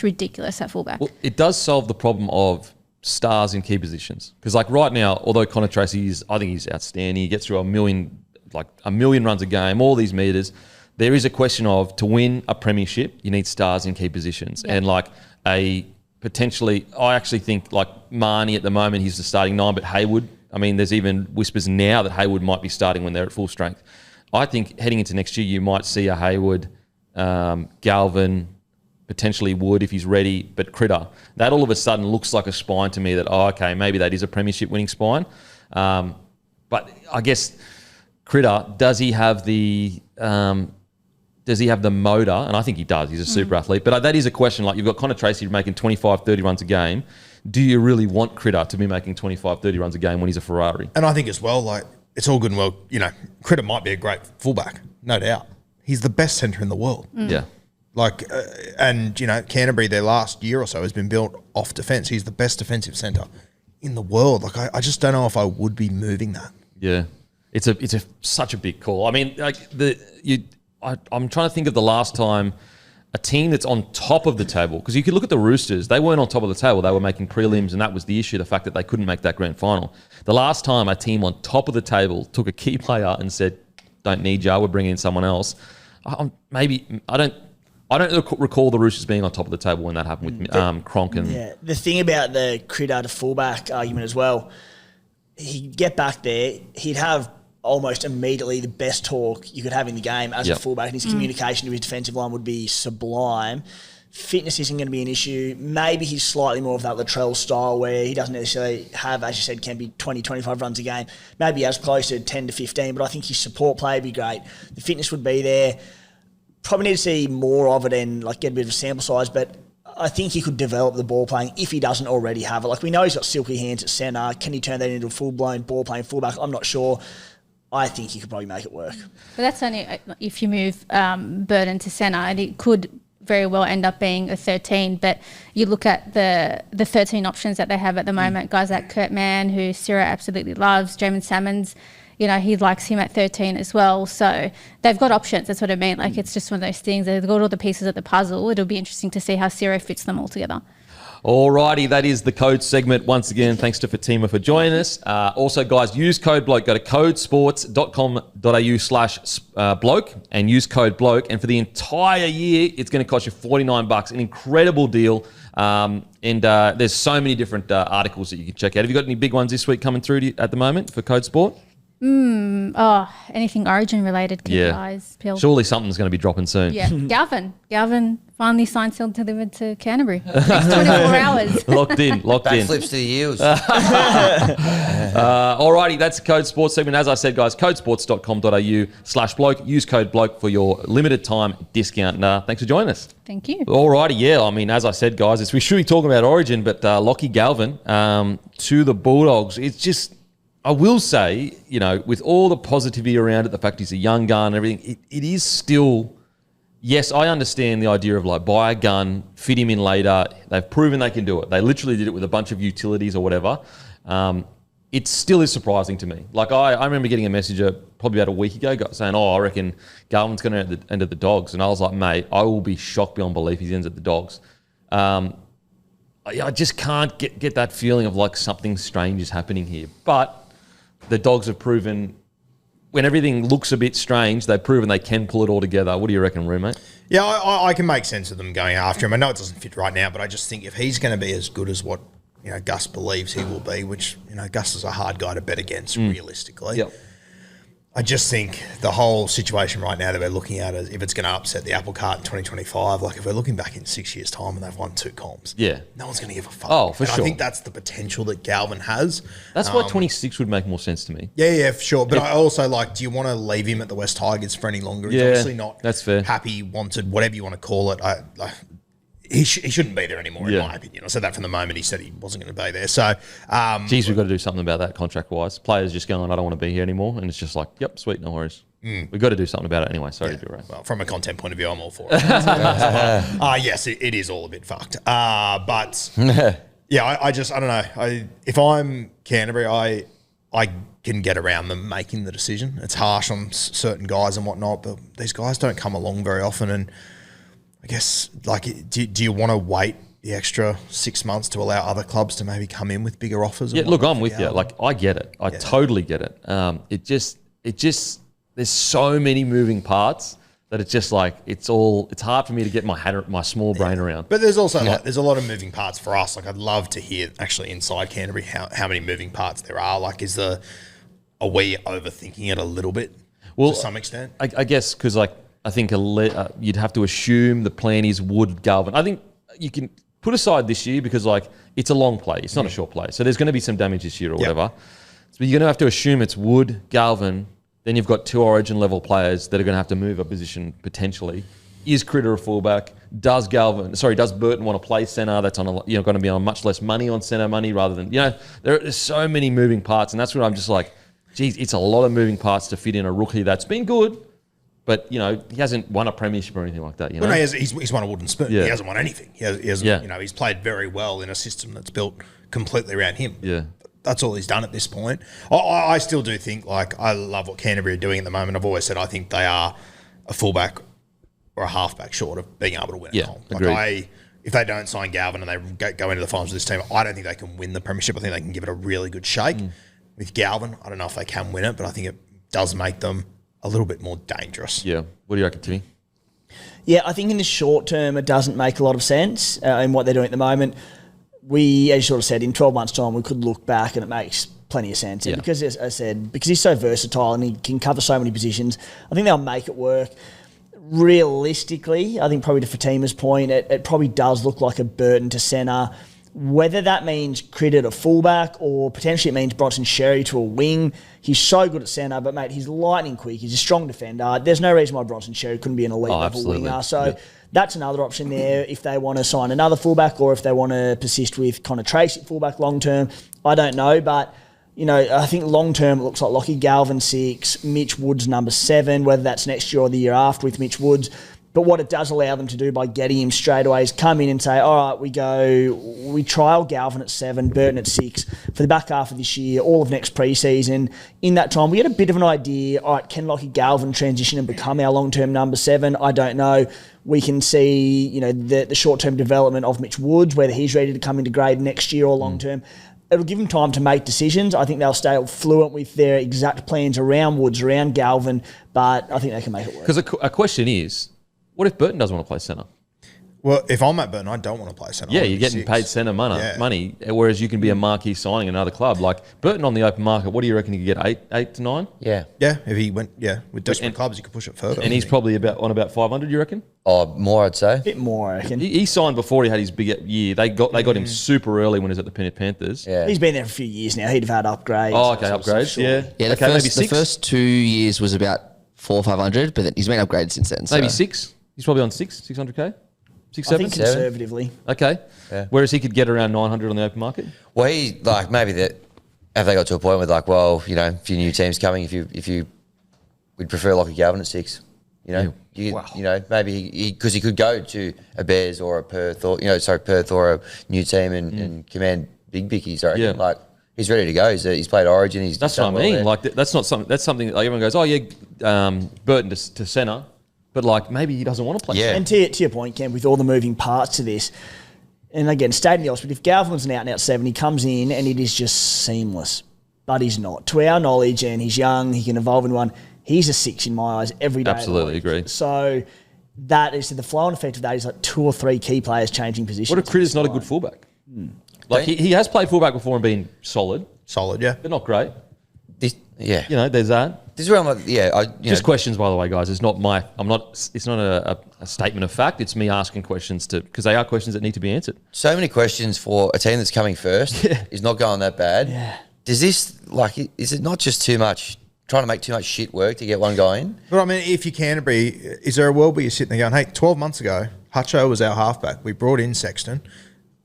ridiculous at fullback. Well, it does solve the problem of stars in key positions, because like right now, although Connor Tracy I think he's outstanding, he gets through a million runs a game, all these meters. There is a question of, to win a premiership, you need stars in key positions. And like I actually think like Marnie at the moment, he's the starting 9, but Hayward, I mean, there's even whispers now that Hayward might be starting when they're at full strength. I think heading into next year, you might see a Hayward, Galvin, potentially Wood if he's ready, but Critter. That all of a sudden looks like a spine to me that, okay, maybe that is a premiership winning spine. But I guess Critter, does he have the motor? And I think he does. He's a super athlete. But that is a question. Like, you've got Connor Tracy making 25, 30 runs a game. Do you really want Critter to be making 25, 30 runs a game when he's a Ferrari? And I think as well, like, it's all good and well, you know, Critter might be a great fullback, no doubt. He's the best centre in the world. Yeah. Like, and, you know, Canterbury, their last year or so has been built off defence. He's the best defensive centre in the world. Like, I just don't know if I would be moving that. Yeah. It's such a big call. I mean, like, I'm trying to think of the last time a team that's on top of the table, because you could look at the Roosters, they weren't on top of the table, they were making prelims, and that was the issue, the fact that they couldn't make that grand final. The last time a team on top of the table took a key player and said, don't need you, we're bringing in someone else, I don't recall the Roosters being on top of the table when that happened with Cronk and... Yeah, the thing about the Critter to fullback argument as well, he'd get back there, he'd have almost immediately the best talk you could have in the game as a fullback, and his communication to his defensive line would be sublime. Fitness isn't going to be an issue. Maybe he's slightly more of that Latrell style where he doesn't necessarily have, as you said, can be 20, 25 runs a game. Maybe as close to 10 to 15, but I think his support play would be great. The fitness would be there. Probably need to see more of it and like get a bit of a sample size, but I think he could develop the ball playing if he doesn't already have it. Like we know he's got silky hands at centre. Can he turn that into a full-blown ball playing fullback? I'm not sure. I think he could probably make it work. But that's only if you move Burton to centre, and it could very well end up being a 13. But you look at the 13 options that they have at the moment, guys like Kurt Mann, who Sarah absolutely loves, Jamin Salmons, you know, he likes him at 13 as well. So they've got options. That's what I mean. Like it's just one of those things. They've got all the pieces of the puzzle. It'll be interesting to see how Sarah fits them all together. Alrighty, that is the code segment. Once again, thanks to Fatima for joining us. Also, guys, use code BLOKE. Go to codesports.com.au/bloke and use code BLOKE. And for the entire year, it's going to cost you $49. An incredible deal. And there's so many different articles that you can check out. Have you got any big ones this week coming through at the moment for Code Sport? Anything Origin related, keep your eyes peeled. Surely something's going to be dropping soon. Yeah, Galvin finally signed, sealed, delivered to Canterbury. Next 24 hours. Locked in. Backflips to the Eels. Alrighty, that's the Code Sports segment. As I said, guys, codesports.com.au/bloke. Use code BLOKE for your limited time discount. Thanks for joining us. Thank you. Alrighty, yeah. I mean, as I said, guys, we should be talking about Origin, but Lachlan Galvin to the Bulldogs. It's just... I will say, you know, with all the positivity around it, the fact he's a young gun and everything, it is still, yes, I understand the idea of like buy a gun, fit him in later. They've proven they can do it. They literally did it with a bunch of utilities or whatever. It still is surprising to me. Like I remember getting a message probably about a week ago saying, I reckon Galvin's going to end at the Dogs. And I was like, mate, I will be shocked beyond belief he ends at the Dogs. I just can't get that feeling of like something strange is happening here. But the Dogs have proven, when everything looks a bit strange, they've proven they can pull it all together. What do you reckon, roommate? Yeah, I can make sense of them going after him. I know it doesn't fit right now, but I just think if he's going to be as good as what Gus believes he will be, which Gus is a hard guy to bet against realistically. Yep. I just think the whole situation right now that we're looking at is if it's going to upset the apple cart in 2025, like if we're looking back in 6 years' time and they've won 2 comps, no one's going to give a fuck. Oh, for sure. I think that's the potential that Galvin has. That's why 26 would make more sense to me. Yeah, for sure. But I also do you want to leave him at the West Tigers for any longer? He's obviously not that's fair. Happy, wanted, whatever you want to call it. He shouldn't be there anymore, in my opinion. I said that from the moment he said he wasn't going to be there. So, we've got to do something about that contract-wise. Players just going, I don't want to be here anymore. And it's just like, yep, sweet, no worries. We've got to do something about it anyway. Sorry to do right. Well, from a content point of view, I'm all for it. Yes, it is all a bit fucked. But, yeah, I don't know. If I'm Canterbury, I can get around them making the decision. It's harsh on certain guys and whatnot, but these guys don't come along very often. And I guess, do you want to wait the extra 6 months to allow other clubs to maybe come in with bigger offers? Yeah, look, I'm with you. Like, I get it. I totally get it. It just, there's so many moving parts that it's just like, it's hard for me to get my small brain around. But there's also, there's a lot of moving parts for us. Like, I'd love to hear actually inside Canterbury how many moving parts there are. Like, are we overthinking it a little bit to some extent? I guess because, I think you'd have to assume the plan is Wood, Galvin. I think you can put aside this year because it's a long play. It's not a short play. So there's going to be some damage this year or whatever. So you're going to have to assume it's Wood, Galvin. Then you've got 2 Origin level players that are going to have to move a position potentially. Is Critter a fullback? Does Burton want to play centre? That's on going to be on much less money on centre money rather than there's so many moving parts, and that's where I'm just like, geez, it's a lot of moving parts to fit in a rookie that's been good. But, he hasn't won a premiership or anything like that, Well, no, he's won a wooden spoon. Yeah. He hasn't won anything. He hasn't, he's played very well in a system that's built completely around him. Yeah. That's all he's done at this point. I still do think, I love what Canterbury are doing at the moment. I've always said I think they are a fullback or a halfback short of being able to win a comp. If they don't sign Galvin and they go into the finals with this team, I don't think they can win the premiership. I think they can give it a really good shake. With Galvin, I don't know if they can win it, but I think it does make them a little bit more dangerous. Yeah. What do you reckon, Timmy? Yeah, I think in the short term it doesn't make a lot of sense in what they're doing at the moment. We, as you sort of said, in 12 months' time we could look back and it makes plenty of sense. Yeah. Because, as I said, because he's so versatile and he can cover so many positions, I think they'll make it work. Realistically, I think probably to Fatima's point, it probably does look like a Burton to centre. Whether that means Critter to fullback or potentially it means Bronson Sherry to a wing. He's so good at centre, but mate, he's lightning quick. He's a strong defender. There's no reason why Bronson Sherry couldn't be an elite level winger. So that's another option there if they want to sign another fullback or if they want to persist with Connor Tracy at fullback long term. I don't know, but you know, I think long term it looks like Lachlan Galvin 6, Mitch Woods number 7, whether that's next year or the year after with Mitch Woods. But what it does allow them to do by getting him straight away is come in and say, all right, we trial Galvin at 7, Burton at 6 for the back half of this year, all of next pre-season. In that time, we had a bit of an idea, all right, can Lachie Galvin transition and become our long-term number 7? I don't know. We can see, you know, the short-term development of Mitch Woods, whether he's ready to come into grade next year or long-term. It'll give them time to make decisions. I think they'll stay fluent with their exact plans around Woods, around Galvin, but I think they can make it work. Because a question is, what if Burton doesn't want to play centre? Well, if I'm at Burton, I don't want to play centre. Yeah, you're getting paid centre money, whereas you can be a marquee signing in another club. Like Burton on the open market, what do you reckon he could get, 8 to 9? Yeah. Yeah, if he went, with desperate clubs, he could push it further. And he's probably about 500, you reckon? Oh, more, I'd say. A bit more, I reckon. He signed before he had his big year. They got him super early when he was at the Penrith Panthers. Yeah. He's been there for a few years now. He'd have had upgrades. Oh, okay, upgrades, yeah. Yeah, okay, maybe 6. The first 2 years was about 400 or 500, but then he's been upgraded since then. Maybe 6. He's probably on 600k? 6, 7? I think conservatively. Okay. Yeah. Whereas he could get around 900 on the open market? Well, he, like, maybe that, have they got to a point where, like, well, you know, a few new teams coming, we'd prefer Lachie Galvin at 6, you know? Yeah. You know, maybe because he could go to a Bears or a Perth or, Perth or a new team and command big bickies, I reckon. Yeah. Like, he's ready to go. He's played Origin. That's what I mean. Well, like, that's something like everyone goes, oh, yeah, Burton to centre. But, like, maybe he doesn't want to play. Yeah. And to your point, Ken, with all the moving parts to this, and again, stating the obvious, but if Galvin's an out-and-out 7, he comes in and it is just seamless. But he's not. To our knowledge, and he's young, he can evolve in one, he's a 6 in my eyes every day. Absolutely agree. So that is the flow and effect of that is like 2 or 3 key players changing positions. What if Critter's not a good fullback? Like, he has played fullback before and been solid. Solid, yeah. But not great. Yeah. You know, there's that. This is where I'm like, Just questions, by the way, guys. It's not it's not a statement of fact. It's me asking questions because they are questions that need to be answered. so many questions for a team that's coming first is not going that bad. Yeah. Does this, like, is it not just too much, trying to make too much shit work to get one going? But I mean, if you're Canterbury, is there a world where you're sitting there going, hey, 12 months ago, Hutcho was our halfback. We brought in Sexton.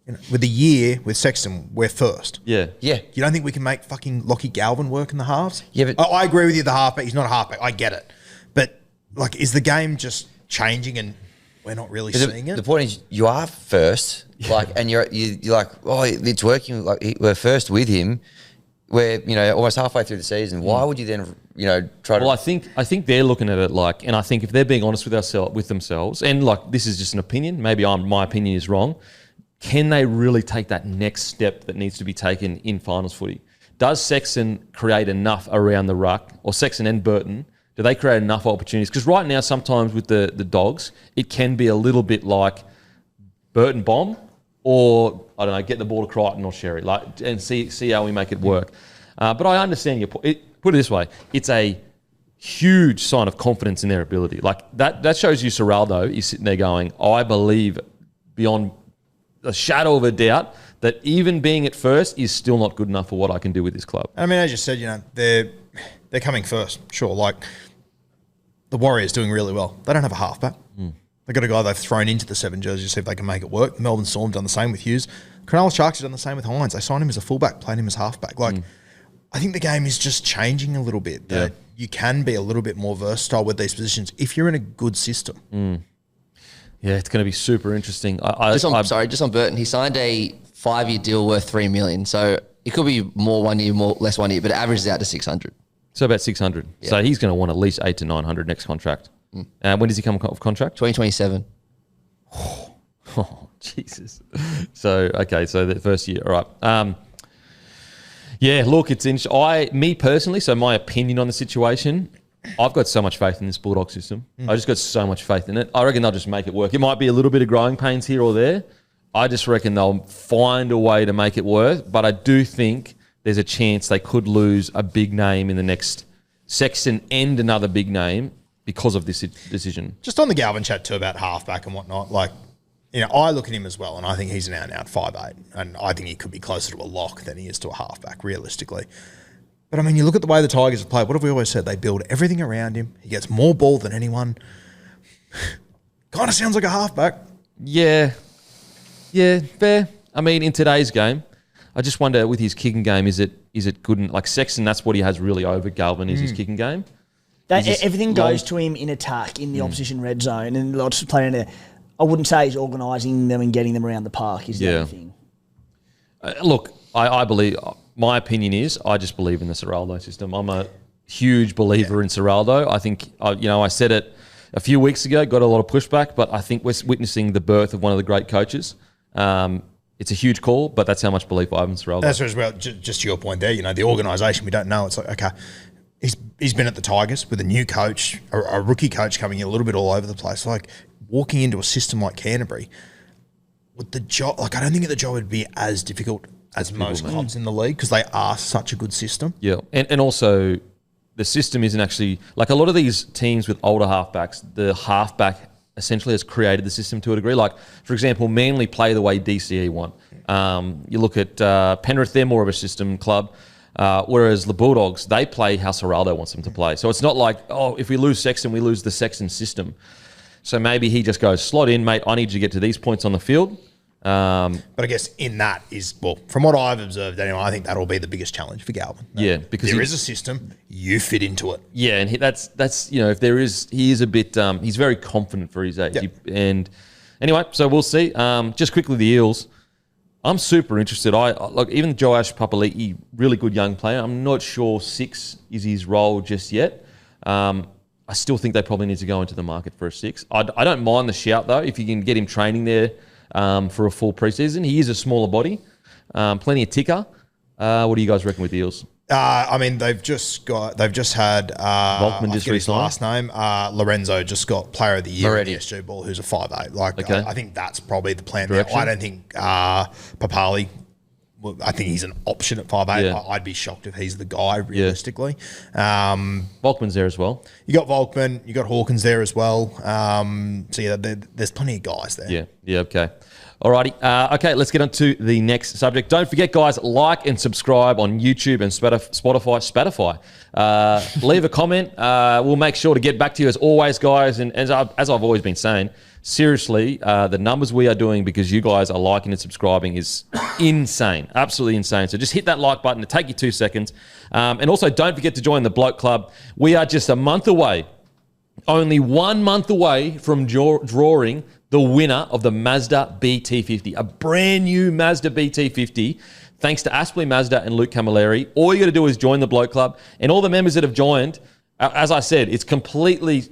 You know, with a year with Sexton, we're first. Yeah. Yeah. You don't think we can make fucking Lachie Galvin work in the halves? Yeah, but I agree with you, the halfback. He's not a halfback. I get it. But, like, is the game just changing and we're not really seeing it? The point is, you are first, like, and you're like, oh, it's working. Like, we're first with him. We're, almost halfway through the season. Why would you then, try to? Well, I think they're looking at it like, and I think if they're being honest with themselves, and like this is just an opinion. Maybe my opinion is wrong. Can they really take that next step that needs to be taken in finals footy? Does Sexton create enough around the ruck, or Sexton and Burton? Do they create enough opportunities? Because right now, sometimes with the Dogs, it can be a little bit like Burton bomb, or I don't know, get the ball to Crichton or Sherry, like, and see how we make it work. But I understand your point. Put it this way: it's a huge sign of confidence in their ability. Like that shows you Serraldo is sitting there going, I believe beyond a shadow of a doubt that even being at first is still not good enough for what I can do with this club. I mean, as you said, they're coming first, sure. Like, the Warriors doing really well. They don't have a halfback. They've got a guy they've thrown into the 7 jersey to see if they can make it work. Melbourne Storm done the same with Hughes. Cronulla Sharks have done the same with Hines. They signed him as a fullback, played him as halfback. Like, I think the game is just changing a little bit. That you can be a little bit more versatile with these positions if you're in a good system. Yeah, it's going to be super interesting. Just on Burton, he signed a 5-year deal worth $3 million. So it could be more 1 year, less 1 year, but it averages out to 600. So about 600. Yeah. So he's going to want at least 800 to 900 next contract. When does he come off contract? 2027. Oh, Jesus. So, okay, so the first year. All right. Yeah, look, it's interesting. Me personally, so my opinion on the situation, I've got so much faith in this Bulldog system. I just got so much faith in it. I reckon they'll just make it work. It might be a little bit of growing pains here or there. I just reckon they'll find a way to make it work. But I do think there's a chance they could lose a big name in the next section and another big name because of this decision. Just on the Galvin chat too about halfback and whatnot, like, you know, I look at him as well and I think he's an out-and-out 5'8", and I think he could be closer to a lock than he is to a halfback, realistically. But, I mean, you look at the way the Tigers have played. What have we always said? They build everything around him. He gets more ball than anyone. Kind of sounds like a halfback. Yeah, fair. I mean, in today's game, I just wonder with his kicking game, is it good? Like Sexton, that's what he has really over Galvin is his kicking game. Everything goes to him in attack in the opposition red zone, and lots of playing there. I wouldn't say he's organising them and getting them around the park is the only thing. Look, I believe, my opinion is, I just believe in the Ciraldo system. I'm a huge believer in Ciraldo. I think, I said it a few weeks ago, got a lot of pushback, but I think we're witnessing the birth of one of the great coaches. It's a huge call, but that's how much belief I have in Ciraldo. That's as well, just to your point there, the organisation, we don't know. It's like, okay, he's been at the Tigers with a new coach, a rookie coach coming in a little bit all over the place. Like, walking into a system like Canterbury, with the job, like, I don't think the job would be as difficult as most clubs in the league because they are such a good system. Yeah, and also the system isn't actually, like a lot of these teams with older halfbacks, the halfback essentially has created the system to a degree. Like, for example, Manly play the way DCE want. You look at Penrith, they're more of a system club, whereas the Bulldogs, they play how Ciraldo wants them to play. So it's not like, if we lose Sexton, we lose the Sexton system. So maybe he just goes, slot in, mate, I need you to get to these points on the field. But I guess in that is, well, from what I've observed anyway, I think that'll be the biggest challenge for Galvin. Yeah, because there is a system, you fit into it. Yeah, and that's if there is, he is a bit, he's very confident for his age. Yep. And anyway, so we'll see. Just quickly, the Eels. I'm super interested. Look, even Joash Papali'i, really good young player. I'm not sure 6 is his role just yet. I still think they probably need to go into the market for a 6. I don't mind the shout, though, if you can get him training there for a full preseason. He is a smaller body, plenty of ticker. What do you guys reckon with the Eels? I mean, they've just had Volkman just his last name. Lorenzo just got Player of the Year in the SG Ball, who's a 5'8". Like, Okay. I think that's probably the plan Direction? there. I don't think Papali. Well, I think he's an option at 5'8". Yeah. I'd be shocked if he's the guy, realistically. Volkman's there as well. You got Volkman, you got Hawkins there as well. So yeah, there's plenty of guys there. Yeah, okay. Alrighty. Okay, let's get on to the next subject. Don't forget, guys, like and subscribe on YouTube and Spotify. Leave a comment. We'll make sure to get back to you as always, guys. And as I've always been saying, seriously, the numbers we are doing because you guys are liking and subscribing is insane, absolutely insane. So just hit that like button. It'll take you 2 seconds. And also don't forget to join the Bloke Club. We are just a month away, only 1 month away from drawing the winner of the Mazda BT50, a brand new Mazda BT50. Thanks to Aspley Mazda and Luke Camilleri. All you got to do is join the Bloke Club. And all the members that have joined, as I said, it's completely...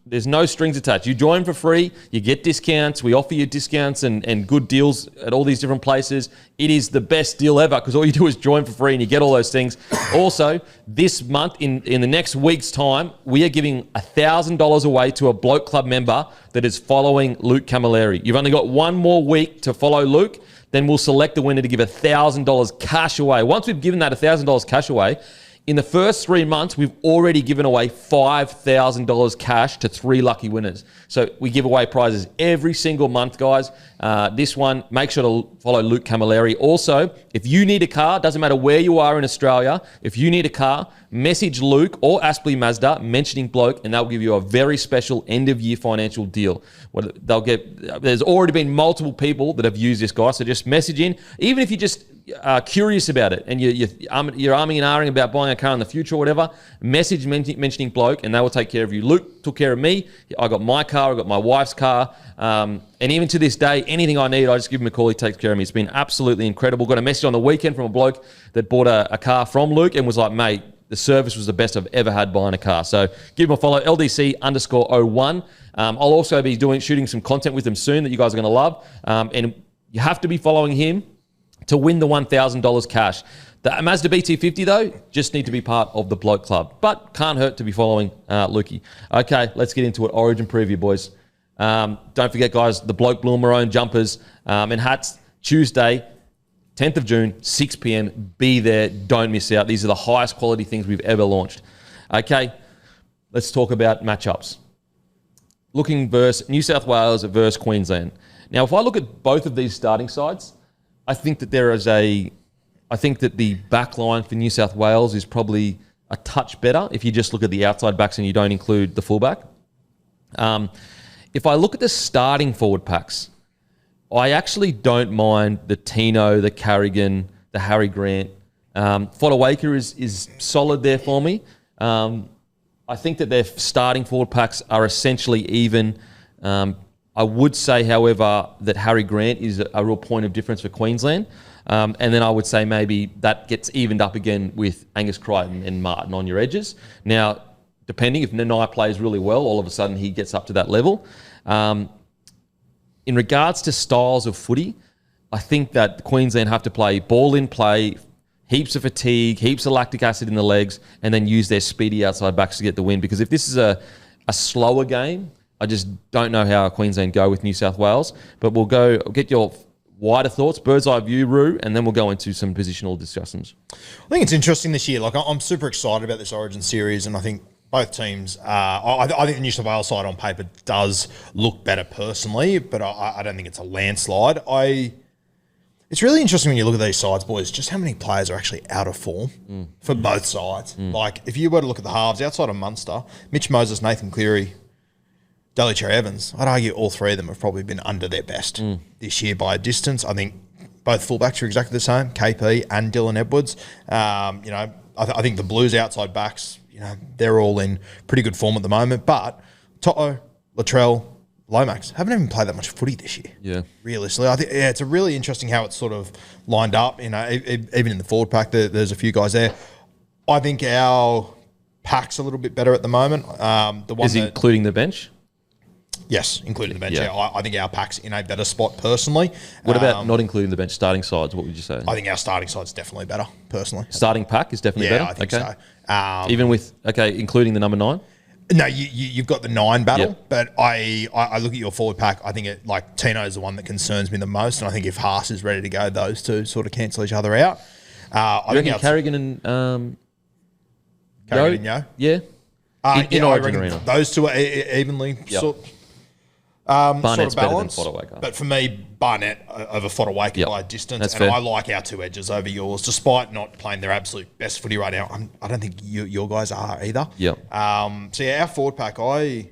There's no strings attached. You join for free, you get discounts. We offer you discounts and good deals at all these different places. It is the best deal ever because all you do is join for free and you get all those things. Also, this month, in the next week's time, we are giving $1,000 away to a Bloke Club member that is following Luke Camilleri. You've only got 1 more week to follow Luke. Then we'll select the winner to give $1,000 cash away. Once we've given that $1,000 cash away, in the first 3 months, we've already given away $5,000 cash to 3 lucky winners. So we give away prizes every single month, guys. This one, make sure to follow Luke Camilleri. Also, if you need a car, doesn't matter where you are in Australia, if you need a car, message Luke or Aspley Mazda mentioning Bloke, and they'll give you a very special end-of-year financial deal. There's already been multiple people that have used this, guy, so just message in. Even if you just curious about it and you're arming and ahhing about buying a car in the future or whatever, message mentioning Bloke and they will take care of you. Luke took care of me. I got my car, I got my wife's car, and even to this day, anything I need, I just give him a call, he takes care of me. It's been absolutely incredible. Got a message on the weekend from a bloke that bought a car from Luke and was like, mate, the service was the best I've ever had buying a car. So give him a follow, LDC_01. I'll also be shooting some content with him soon that you guys are going to love. And you have to be following him to win the $1,000 cash. The Mazda BT50, though, just need to be part of the Bloke Club. But can't hurt to be following Lukey. Okay, let's get into it. Origin preview, boys. Don't forget, guys, the Bloke Blue Maroon jumpers and hats, Tuesday, 10th of June, 6 p.m. Be there. Don't miss out. These are the highest quality things we've ever launched. Okay, let's talk about matchups. Looking versus New South Wales versus Queensland. Now, if I look at both of these starting sides, I think that the back line for New South Wales is probably a touch better if you just look at the outside backs and you don't include the fullback. If I look at the starting forward packs, I actually don't mind the Tino, the Carrigan, the Harry Grant. Fodawaker is solid there for me. I think that their starting forward packs are essentially even. I would say, however, that Harry Grant is a real point of difference for Queensland. And then I would say maybe that gets evened up again with Angus Crichton and Martin on your edges. Now, depending if Nanai plays really well, all of a sudden he gets up to that level. In regards to styles of footy, I think that Queensland have to play ball in play, heaps of fatigue, heaps of lactic acid in the legs, and then use their speedy outside backs to get the win. Because if this is a slower game, I just don't know how Queensland go with New South Wales. But we'll get your wider thoughts, bird's eye view, Roo, and then we'll go into some positional discussions. I think it's interesting this year. Like, I'm super excited about this Origin series, and I think both teams, I think the New South Wales side on paper does look better personally, but I don't think it's a landslide. It's really interesting when you look at these sides, boys, just how many players are actually out of form for both sides. Like, if you were to look at the halves, outside of Munster, Mitch Moses, Nathan Cleary, Daly Cherry Evans, I'd argue all three of them have probably been under their best this year by a distance. I think both fullbacks are exactly the same, KP and Dylan Edwards. I think the Blues outside backs, they're all in pretty good form at the moment. But Toto, Latrell, Lomax haven't even played that much footy this year. Yeah. Realistically, I think it's a really interesting how it's sort of lined up. Even in the forward pack, there's a few guys there. I think our pack's a little bit better at the moment. Including the bench? Yes, including the bench. Yeah. I think our pack's in a better spot personally. What about not including the bench, starting sides? What would you say? I think our starting side's definitely better, personally. Starting pack is definitely better? Yeah, I think so. Even with, including the number 9? No, you've got the 9 battle, Yep. but I look at your forward pack. I think Tino's the one that concerns me the most, and I think if Haas is ready to go, those two sort of cancel each other out. I think Carrigan and Carrigan and Yo? Yeah. In Origin Arena. Those two are evenly sort Barnett's of better than balanced. Fodawaker. But for me, Barnett over Fodawaker by a distance. That's and fair. I like our two edges over yours, despite not playing their absolute best footy right now. I don't think your guys are either. Yep. Our forward pack, I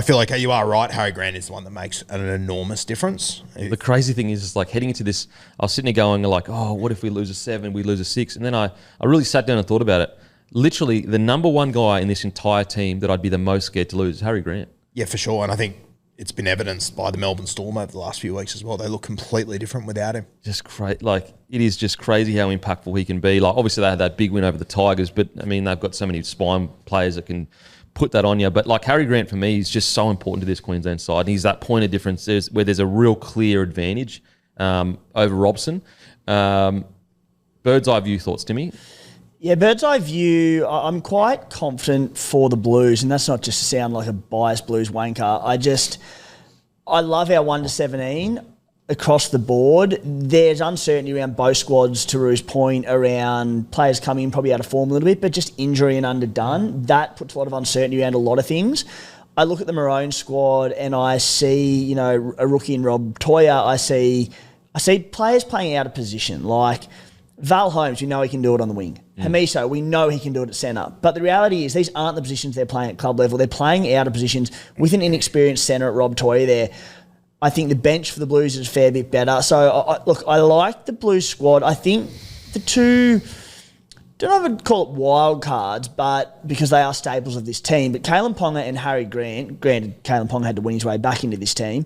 feel like you are right. Harry Grant is the one that makes an enormous difference. The crazy thing is like heading into this, I was sitting there going like, oh, what if we lose a 7, we lose a 6? And then I really sat down and thought about it. Literally, the number one guy in this entire team that I'd be the most scared to lose is Harry Grant. Yeah, for sure. And I think it's been evidenced by the Melbourne Storm over the last few weeks as well. They look completely different without him. Just great. Like, it is just crazy how impactful he can be. Like, obviously they had that big win over the Tigers, but I mean, they've got so many spine players that can put that on you. But like Harry Grant for me is just so important to this Queensland side. And he's that point of difference where there's a real clear advantage over Robson. Bird's eye view thoughts, Timmy? Yeah, bird's eye view, I'm quite confident for the Blues, and that's not just to sound like a biased Blues wanker. I love our 1-17 across the board. There's uncertainty around both squads, to Roo's point, around players coming in probably out of form a little bit, but just injury and underdone. That puts a lot of uncertainty around a lot of things. I look at the Maroon squad and I see, a rookie in Rob Toya. I see players playing out of position, like Val Holmes, we know he can do it on the wing. Hamiso, we know he can do it at centre. But the reality is these aren't the positions they're playing at club level. They're playing out of positions with an inexperienced centre at Rob Toya there. I think the bench for the Blues is a fair bit better. So, I like the Blues squad. I think the two, don't know if I'd call it wild cards, but because they are staples of this team, but Kalen Ponga and Harry Grant, granted Kalen Ponga had to win his way back into this team,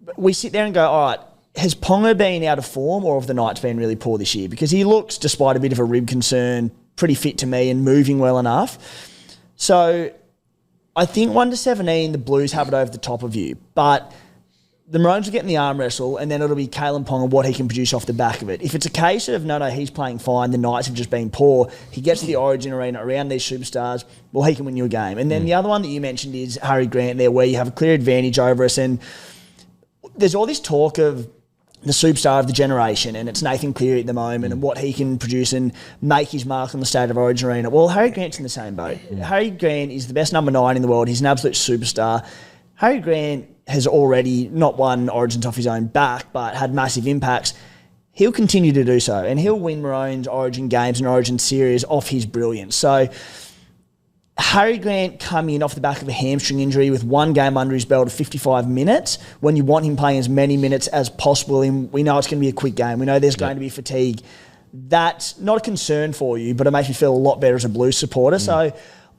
but we sit there and go, all right, has Ponga been out of form or have the Knights been really poor this year? Because he looks, despite a bit of a rib concern, pretty fit to me and moving well enough. So I think 1-17, the Blues have it over the top of you. But the Maroons will get in the arm wrestle, and then it'll be Kalen Ponga what he can produce off the back of it. If it's a case of, no, he's playing fine, the Knights have just been poor, he gets to the Origin arena around these superstars, well, he can win you a game. And then the other one that you mentioned is Harry Grant there, where you have a clear advantage over us. And there's all this talk of the superstar of the generation, and it's Nathan Cleary at the moment and what he can produce and make his mark on the State of Origin arena. Well, Harry Grant's in the same boat. Harry Grant is the best number 9 in the world. He's an absolute superstar. Harry Grant has already not won Origins off his own back, but had massive impacts. He'll continue to do so, and he'll win Maroons Origin games and Origin series off his brilliance. So Harry Grant coming in off the back of a hamstring injury with one game under his belt of 55 minutes, when you want him playing as many minutes as possible, and we know it's going to be a quick game. We know there's going to be fatigue. That's not a concern for you, but it makes me feel a lot better as a Blues supporter. So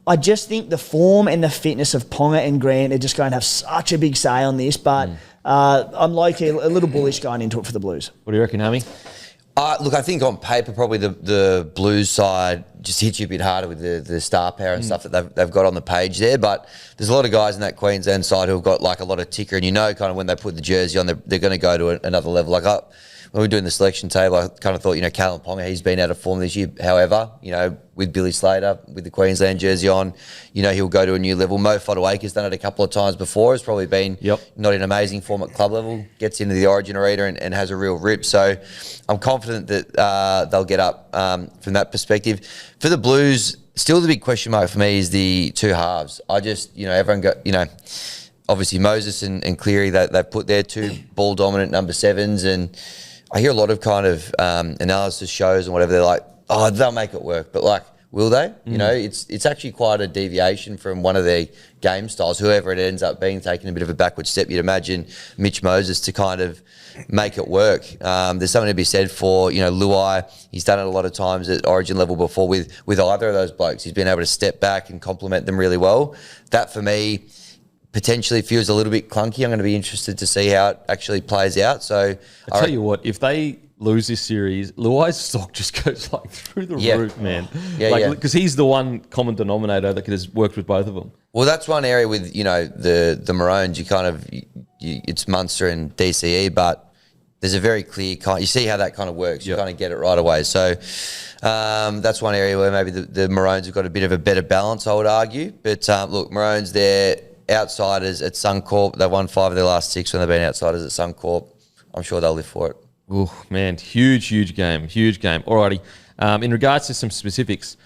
I just think the form and the fitness of Ponga and Grant are just going to have such a big say on this, but I'm likely a little bullish going into it for the Blues. What do you reckon, Hammy? Look, I think on paper, probably the Blues side just hits you a bit harder with the star power and stuff that they've got on the page there. But there's a lot of guys in that Queensland side who've got like a lot of ticker, and you know, kind of when they put the jersey on, they're going to go to another level. Like when we were doing the selection table, I kind of thought, Kalen Ponga, he's been out of form this year. However, with Billy Slater, with the Queensland jersey on, he'll go to a new level. Mo Fotuaike's done it a couple of times before. Has probably been not in amazing form at club level. Gets into the Origin arena and has a real rip. So I'm confident that they'll get up from that perspective. For the Blues, still the big question mark for me is the two halves. I just, everyone got, obviously Moses and Cleary, they've put their two ball dominant number 7s, and I hear a lot of kind of analysis shows and whatever. They're like, oh, they'll make it work. But like, will they? It's actually quite a deviation from one of their game styles. Whoever it ends up being, taking a bit of a backward step, you'd imagine Mitch Moses to kind of make it work. There's something to be said for, Luai. He's done it a lot of times at Origin level before with either of those blokes. He's been able to step back and complement them really well. That for me potentially feels a little bit clunky. I'm going to be interested to see how it actually plays out. So I tell you what, if they lose this series, Luai's stock just goes like through the roof, man. Because he's the one common denominator that has worked with both of them. Well, that's one area with the Maroons. You kind of it's Munster and DCE, but there's a very clear you see how that kind of works. You kind of get it right away. So that's one area where maybe the Maroons have got a bit of a better balance, I would argue. But look, Maroons, they're outsiders at Suncorp. They've won 5 of their last 6 when they've been outsiders at Suncorp. I'm sure they'll live for it. Oh, man, huge game. Alrighty. In regards to some specifics,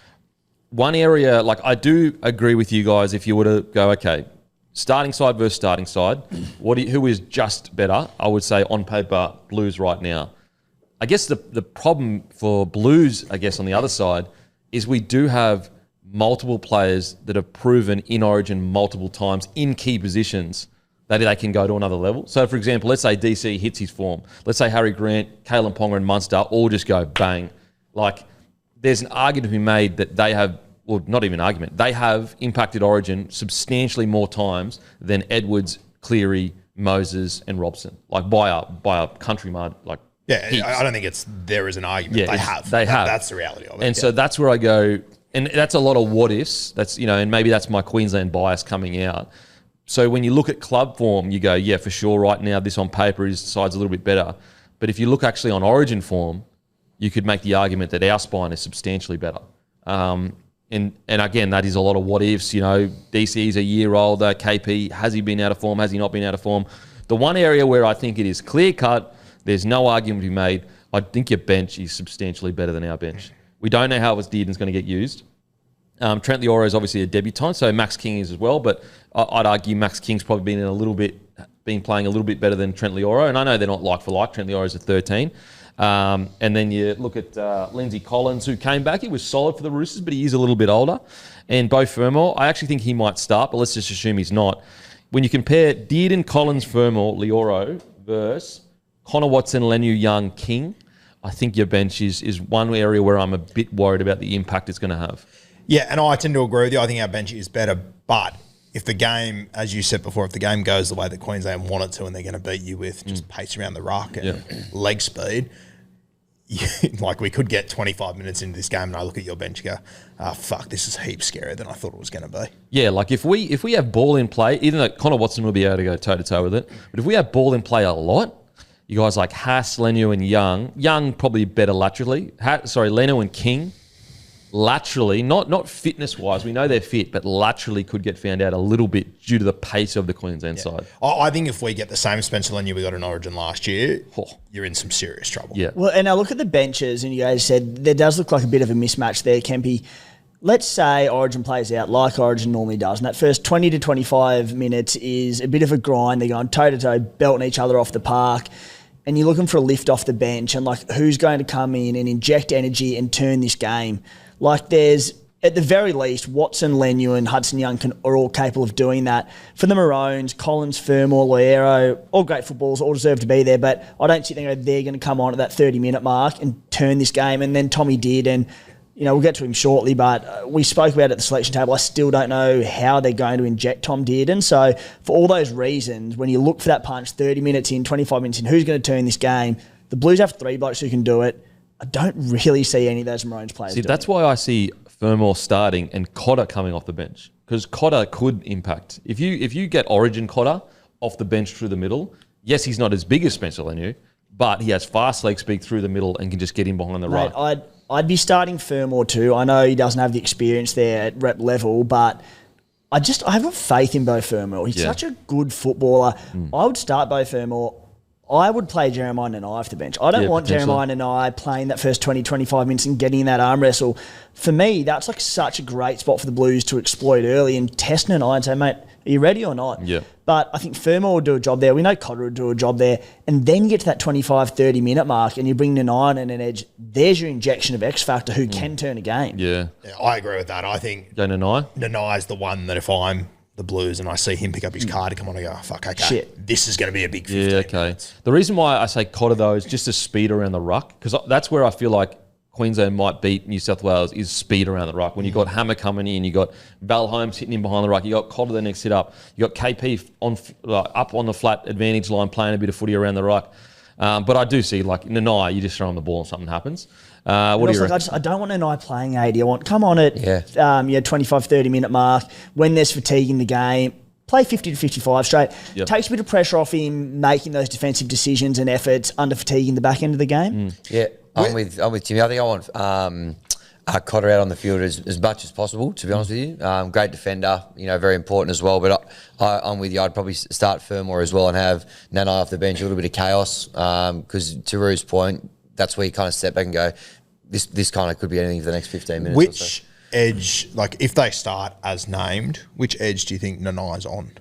one area, like I do agree with you guys, if you were to go, okay, starting side versus starting side, who is just better? I would say on paper, Blues right now. I guess the problem for Blues, I guess on the other side, is we do have multiple players that have proven in Origin multiple times in key positions that they can go to another level. So, for example, let's say DC hits his form. Let's say Harry Grant, Kalen Ponga and Munster all just go bang. Like, there's an argument to be made that they have, well, not even an argument, they have impacted Origin substantially more times than Edwards, Cleary, Moses and Robson. Like, by a country mile, like, heaps. I don't think there is an argument. Yeah, they have. That's the reality of it. And so that's where I go, and that's a lot of what ifs. That's, and maybe that's my Queensland bias coming out. So when you look at club form, you go, yeah, for sure, right now, this on paper is side's a little bit better. But if you look actually on Origin form, you could make the argument that our spine is substantially better. And again, that is a lot of what ifs. DC's a year older. KP, has he been out of form? Has he not been out of form? The one area where I think it is clear cut, there's no argument to be made. I think your bench is substantially better than our bench. We don't know how Dearden's going to get used. Trent Leora is obviously a debutant, so Max King is as well. But I'd argue Max King's probably been playing a little bit better than Trent Leora. And I know they're not like for like. Trent Leora is a 13. And then you look at Lindsay Collins, who came back. He was solid for the Roosters, but he is a little bit older. And Beau Fermor, I actually think he might start, but let's just assume he's not. When you compare Dearden, Collins, Fermor, Leoro versus Connor Watson, Lenu, Young, King, I think your bench is one area where I'm a bit worried about the impact it's going to have. Yeah, and I tend to agree with you. I think our bench is better, but if the game, as you said before, if the game goes the way that Queensland want it to and they're going to beat you with just pace around the ruck and leg speed, like we could get 25 minutes into this game and I look at your bench and go, fuck, this is heaps scarier than I thought it was going to be. Yeah, like if we have ball in play, even though Connor Watson will be able to go toe-to-toe with it, but if we have ball in play a lot, you guys like Haas, Lenu and Young probably better laterally. Lenu and King, laterally, not fitness-wise, we know they're fit, but laterally could get found out a little bit due to the pace of the Queensland side. I think if we get the same Spencer Leniu we got in Origin last year, you're in some serious trouble. Yeah. Well, and I look at the benches, and you guys said there does look like a bit of a mismatch there, Kempy. Let's say Origin plays out like Origin normally does, and that first 20 to 25 minutes is a bit of a grind. They're going toe-to-toe, belting each other off the park, and you're looking for a lift off the bench, and like who's going to come in and inject energy and turn this game. Like there's, at the very least, Watson, Leniu and Hudson Young are all capable of doing that. For the Maroons, Collins, Fermor, Loiero, all great footballers, all deserve to be there, but I don't sit there and go, they're going to come on at that 30-minute mark and turn this game. And then Tommy did, and we'll get to him shortly, but we spoke about it at the selection table. I still don't know how they're going to inject Tom Dearden. So for all those reasons, when you look for that punch 30 minutes in, 25 minutes in, who's going to turn this game? The Blues have 3 blokes who can do it. I don't really see any of those Maroons players doing that's why I see Fermor starting and Cotter coming off the bench, because Cotter could impact. If you get Origin Cotter off the bench through the middle, yes, he's not as big as Spencer Leniu, but he has fast leg speed through the middle and can just get in behind the ruck. I'd be starting Fermor too. I know he doesn't have the experience there at rep level, but I have got faith in Bo Fermor. He's such a good footballer. I would start Bo Fermor. I would play Jeremiah Nanai off the bench. I don't want Jeremiah Nanai playing that first 20, 25 minutes and getting in that arm wrestle. For me, that's like such a great spot for the Blues to exploit early and test Nanai and say, mate, are you ready or not? Yeah. But I think Fermor will do a job there. We know Cotter will do a job there. And then you get to that 25, 30-minute mark and you bring Nanai on an edge. There's your injection of X Factor who can turn a game. Yeah. I agree with that. I think Nanai is the one that if I'm the Blues and I see him pick up his car to come on and go, fuck, okay, shit, this is going to be a big 15 okay. minutes. The reason why I say Cotter, though, is just the speed around the ruck, because that's where I feel like Queensland might beat New South Wales is speed around the ruck. When you got Hammer coming in, you got Val Holmes hitting in behind the ruck, you got Cotter the next hit up, you got KP up on the flat advantage line playing a bit of footy around the ruck. But I do see, like, Nanai, you just throw him the ball and something happens. What do you reckon? I don't want Nanai playing 80. I want, come on at 25, 30-minute mark when there's fatigue in the game. Play 50 to 55 straight. Yep. Takes a bit of pressure off him making those defensive decisions and efforts under fatigue in the back end of the game. Yeah, I'm with Timmy. I think I want Cotter out on the field as much as possible, to be honest with you. Great defender, very important as well. But I'm with you. I'd probably start Fermor as well and have Nanai off the bench, a little bit of chaos. Because to Rue's point, that's where you kind of step back and go, this kind of could be anything for the next 15 minutes. Which edge, like if they start as named, which edge do you think Nanai's on?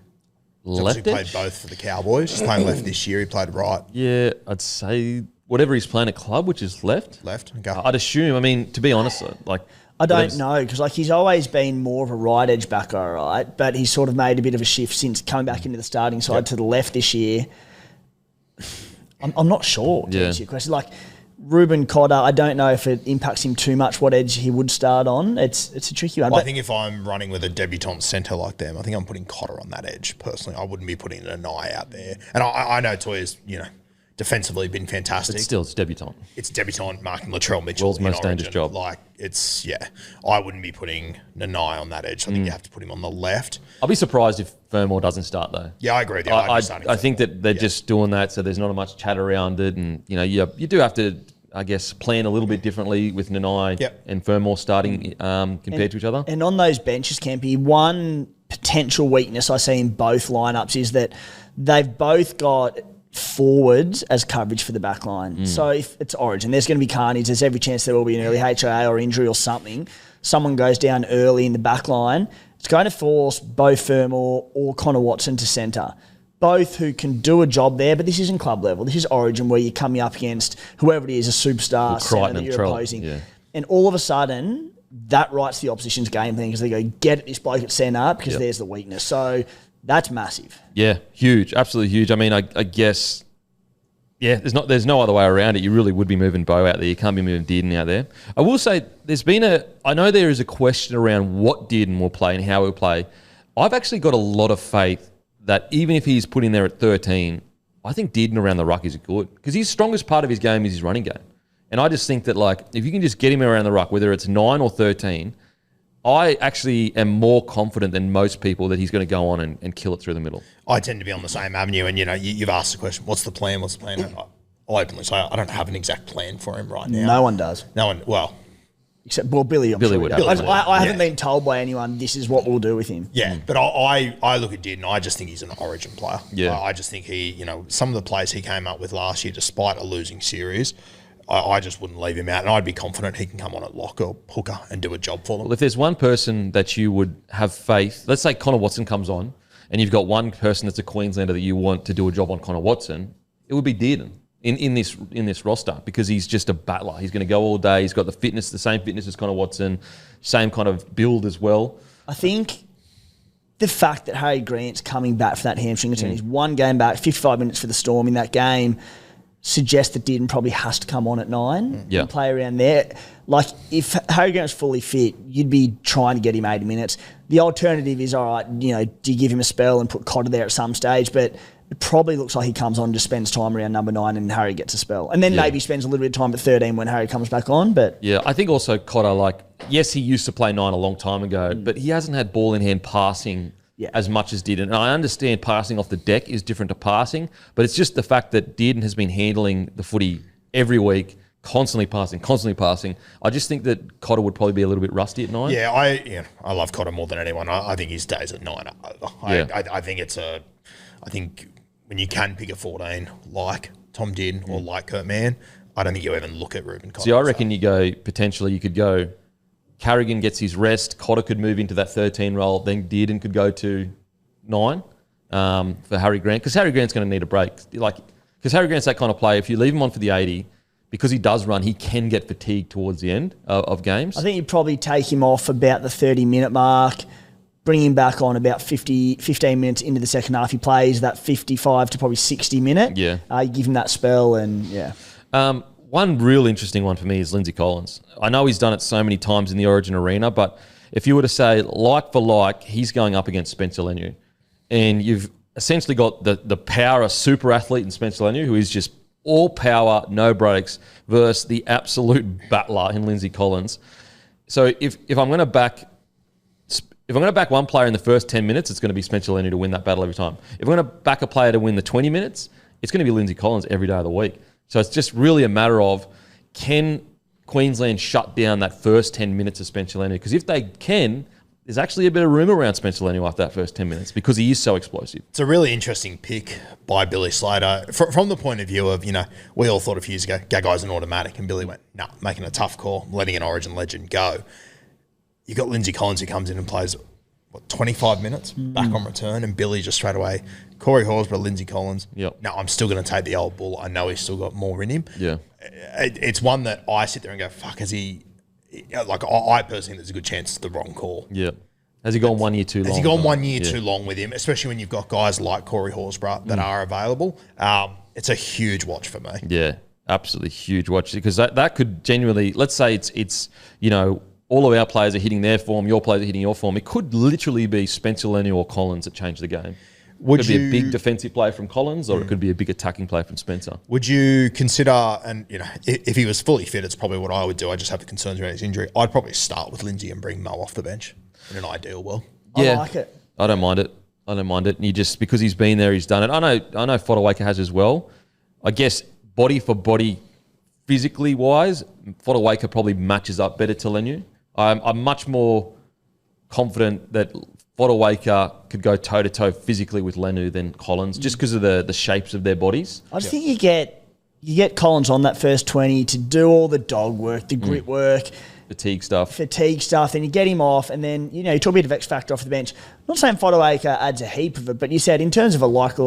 Left edge? He played both for the Cowboys. He's playing left this year. He played right. Yeah, I'd say whatever he's playing at club, which is left. Left. Okay. I'd assume. I mean, to be honest, I don't know because he's always been more of a right edge backer, right? But he's sort of made a bit of a shift since coming back into the starting side to the left this year. I'm not sure to answer your question. Like Ruben Cotter, I don't know if it impacts him too much what edge he would start on. It's a tricky one. I think if I'm running with a debutant centre like them, I think I'm putting Cotter on that edge personally. I wouldn't be putting Nanai out there. And I know Toya's, defensively been fantastic. But still, it's debutant. It's debutant marking Latrell Mitchell. World's most dangerous job. I wouldn't be putting Nanai on that edge. I think you have to put him on the left. I'll be surprised if Fermor doesn't start, though. Yeah, I agree with you. I think that they're just doing that so there's not much chat around it. And, you do have to, I guess, plan a little bit differently with Nanai and Fermor starting compared to each other. And on those benches, Campy, one potential weakness I see in both lineups is that they've both got forwards as coverage for the back line. So if it's Origin, there's going to be carnage. There's every chance there will be an early HIA or injury or something. Someone goes down early in the back line. It's going to force both Fermor or Connor Watson to centre. Both who can do a job there, but this isn't club level. This is Origin where you're coming up against whoever it is, a superstar centre that you're opposing. Yeah. And all of a sudden, that writes the opposition's game plan because they go, get at this bloke at centre because there's the weakness. So that's massive. Yeah, huge, absolutely huge. I mean, I guess, there's no other way around it. You really would be moving Bo out there. You can't be moving Dearden out there. I will say, I know there is a question around what Dearden will play and how he'll play. I've actually got a lot of faith that even if he's put in there at 13, I think Dearden around the ruck is good because his strongest part of his game is his running game. And I just think that, like, if you can just get him around the ruck, whether it's 9 or 13, I actually am more confident than most people that he's going to go on and kill it through the middle. I tend to be on the same avenue, and you've asked the question, what's the plan? I'll openly say I don't have an exact plan for him right now. No one does. No one. Well, except Billy. Billy would. I haven't been told by anyone this is what we'll do with him. Yeah, but I look at Dearden, I just think he's an Origin player. Yeah, I just think he, some of the plays he came up with last year, despite a losing series, I just wouldn't leave him out, and I'd be confident he can come on at lock or hooker and do a job for them. Well, if there's one person that you would have faith, let's say Connor Watson comes on, and you've got one person that's a Queenslander that you want to do a job on Connor Watson, it would be Dearden in this roster, because he's just a battler. He's going to go all day. He's got the fitness, the same fitness as Connor Watson, same kind of build as well. I think the fact that Harry Grant's coming back for that hamstring return, he's one game back, 55 minutes for the Storm in that game, suggests that Dearden probably has to come on at 9 and play around there. Like, if Harry Grant's fully fit, you'd be trying to get him 80 minutes. The alternative is, all right, do you give him a spell and put Cotter there at some stage? But it probably looks like he comes on and just spends time around number 9 and Harry gets a spell. And then maybe spends a little bit of time at 13 when Harry comes back on. But yeah, I think also Cotter, yes, he used to play 9 a long time ago, but he hasn't had ball in hand passing as much as Dearden. And I understand passing off the deck is different to passing, but it's just the fact that Dearden has been handling the footy every week, constantly passing. I just think that Cotter would probably be a little bit rusty at 9. Yeah, I love Cotter more than anyone. I think his days at 9 are over. I think when you can pick a 14 like Tom Dearden or like Kurt Mann, I don't think you even look at Ruben Cotter. See, I reckon you could go Carrigan gets his rest, Cotter could move into that 13 role, then Dearden could go to 9 for Harry Grant, because Harry Grant's going to need a break. Because Harry Grant's that kind of player, if you leave him on for the 80, because he does run, he can get fatigued towards the end of games. I think you'd probably take him off about the 30-minute mark, bring him back on about 15 minutes into the second half. He plays that 55 to probably 60 minute. Yeah. You give him that spell and, one real interesting one for me is Lindsay Collins. I know he's done it so many times in the Origin arena, but if you were to say like for like, he's going up against Spencer Leniu. And you've essentially got the power super athlete in Spencer Leniu, who is just all power, no breaks, versus the absolute battler in Lindsay Collins. So if I'm going to back one player in the first 10 minutes, it's going to be Spencer Leniu to win that battle every time. If I'm going to back a player to win the 20 minutes, it's going to be Lindsay Collins every day of the week. So it's just really a matter of, can Queensland shut down that first 10 minutes of Spencer Leniu? Because if they can, there's actually a bit of room around Spencer Leniu after that first 10 minutes because he is so explosive. It's a really interesting pick by Billy Slater from the point of view of, we all thought a few years ago, Gaggai's an automatic, and Billy went, making a tough call, letting an Origin legend go. You've got Lindsay Collins who comes in and plays, 25 minutes back on return, and Billy just straight away, Corey Horsburgh, Lindsay Collins. Yep. No, I'm still going to take the old bull. I know he's still got more in him. Yeah. It's one that I sit there and go, fuck, has he... I personally think there's a good chance it's the wrong call. Yeah. Has he gone 1 year too long? Has he gone 1 year too long with him, especially when you've got guys like Corey Horsburgh that are available? It's a huge watch for me. Yeah, absolutely huge watch, because that could genuinely, let's say it's all of our players are hitting their form, your players are hitting your form. It could literally be Spencer Leniu or Collins that change the game. It could be a big defensive play from Collins, or it could be a big attacking play from Spencer. Would you consider, and if he was fully fit, it's probably what I would do. I just have the concerns around his injury. I'd probably start with Lindsay and bring Mo off the bench in an ideal world. Yeah, I like it. I don't mind it. And you just, because he's been there, he's done it. I know Fodawaker has as well. I guess body for body, physically wise, Fodawaker probably matches up better to Leniu. I'm much more confident that Fodawaker could go toe-to-toe physically with Leniu than Collins, just because of the shapes of their bodies. I just think you get Collins on that first 20 to do all the dog work, the grit work, fatigue stuff, then you get him off, and then you talk a bit of X factor off the bench. I'm not saying Fodawaker adds a heap of it, but you said in terms of a like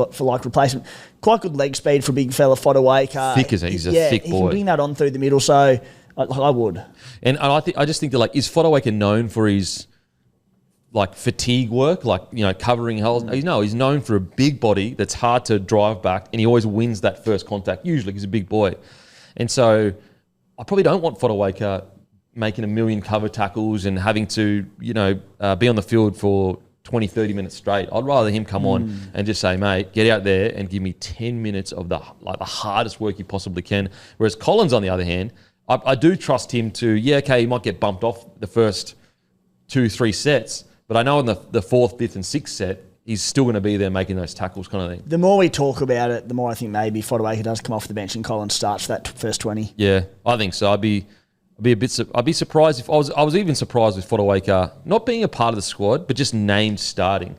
replacement, quite good leg speed for a big fella. Fodawaker, thick as he's a thick boy. He can bring that on through the middle, so I would. And I just think that, is Fodawaker known for his fatigue work, covering holes? No, he's known for a big body that's hard to drive back, and he always wins that first contact, usually because he's a big boy. And so I probably don't want Fodawaker making a million cover tackles and having to, be on the field for 20, 30 minutes straight. I'd rather him come on and just say, mate, get out there and give me 10 minutes of the hardest work you possibly can. Whereas Collins, on the other hand, I do trust him to, he might get bumped off the first 2-3 sets, but I know in the fourth, fifth and sixth set, he's still going to be there making those tackles kind of thing. The more we talk about it, the more I think maybe Fodawaker does come off the bench and Collins starts for that first 20. Yeah, I think so. I'd be surprised if I was even surprised with Fodawaker not being a part of the squad, but just named starting.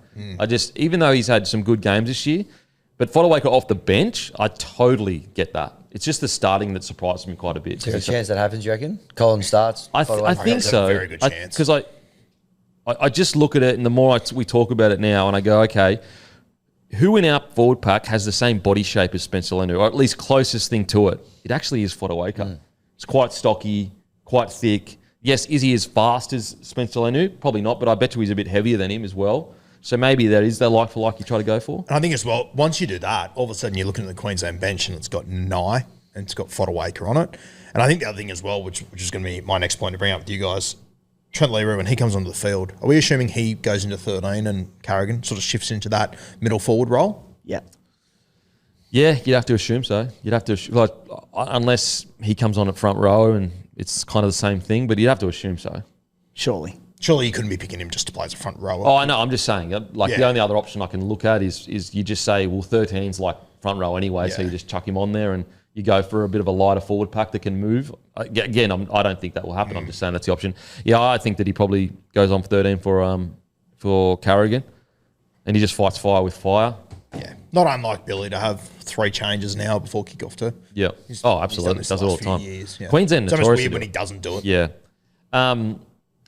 Even though he's had some good games this year, but Fodawaker off the bench, I totally get that. It's just the starting that surprised me quite a bit. Is there a chance that happens, you reckon? Collins starts? I think so. Very good chance. Because I just look at it, and the more we talk about it now, and I go, okay, who in our forward pack has the same body shape as Spencer Lenu, or at least closest thing to it? It actually is Fodawaker. It's quite stocky, quite thick. Yes, is he as fast as Spencer Lenu? Probably not, but I bet you he's a bit heavier than him as well. So maybe that is the like for like you try to go for. And I think as well, once you do that, all of a sudden you're looking at the Queensland bench and it's got Nye and it's got Fodawaker on it. And I think the other thing as well, which is going to be my next point to bring up with you guys, Trent Leroux, when he comes onto the field, are we assuming he goes into 13 and Carrigan sort of shifts into that middle forward role? Yeah. Yeah, you'd have to assume so. You'd have to, unless he comes on at front row and it's kind of the same thing, but you'd have to assume so. Surely you couldn't be picking him just to play as a front rower. Oh, I know. I'm just saying. The only other option I can look at is you just say, well, 13's like front row anyway, so you just chuck him on there and you go for a bit of a lighter forward pack that can move. Again, I don't think that will happen. I'm just saying that's the option. Yeah, I think that he probably goes on for 13 for Carrigan, and he just fights fire with fire. Yeah, not unlike Billy to have 3 changes now before kickoff too. Yeah. Absolutely. Does it all the time. Years, yeah. Queensland it's almost notorious weird when he doesn't do it. Yeah.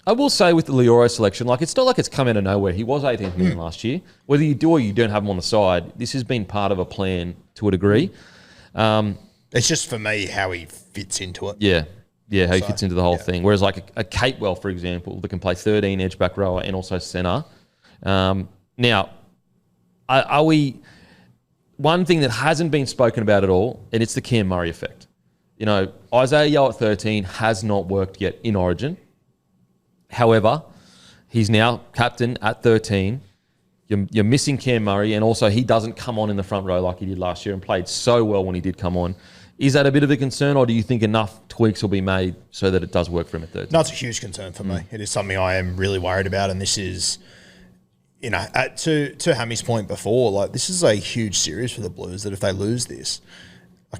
I will say with the Leoro selection, it's not like it's come out of nowhere. He was 18th million last year. Whether you do or you don't have him on the side, this has been part of a plan to a degree. It's just for me how he fits into it. Yeah, how he fits into the whole thing. Whereas like a Capewell, for example, that can play 13 edge back rower and also centre. Now, are we... One thing that hasn't been spoken about at all, and it's the Cam Murray effect. Isaiah Yeo at 13 has not worked yet in Origin. However, he's now captain at 13. You're missing Cam Murray, and also he doesn't come on in the front row like he did last year and played so well when he did come on. Is that a bit of a concern, or do you think enough tweaks will be made so that it does work for him at 13? No, it's a huge concern for me. It is something I am really worried about, and this is, to Hammy's point before, this is a huge series for the Blues that if they lose this,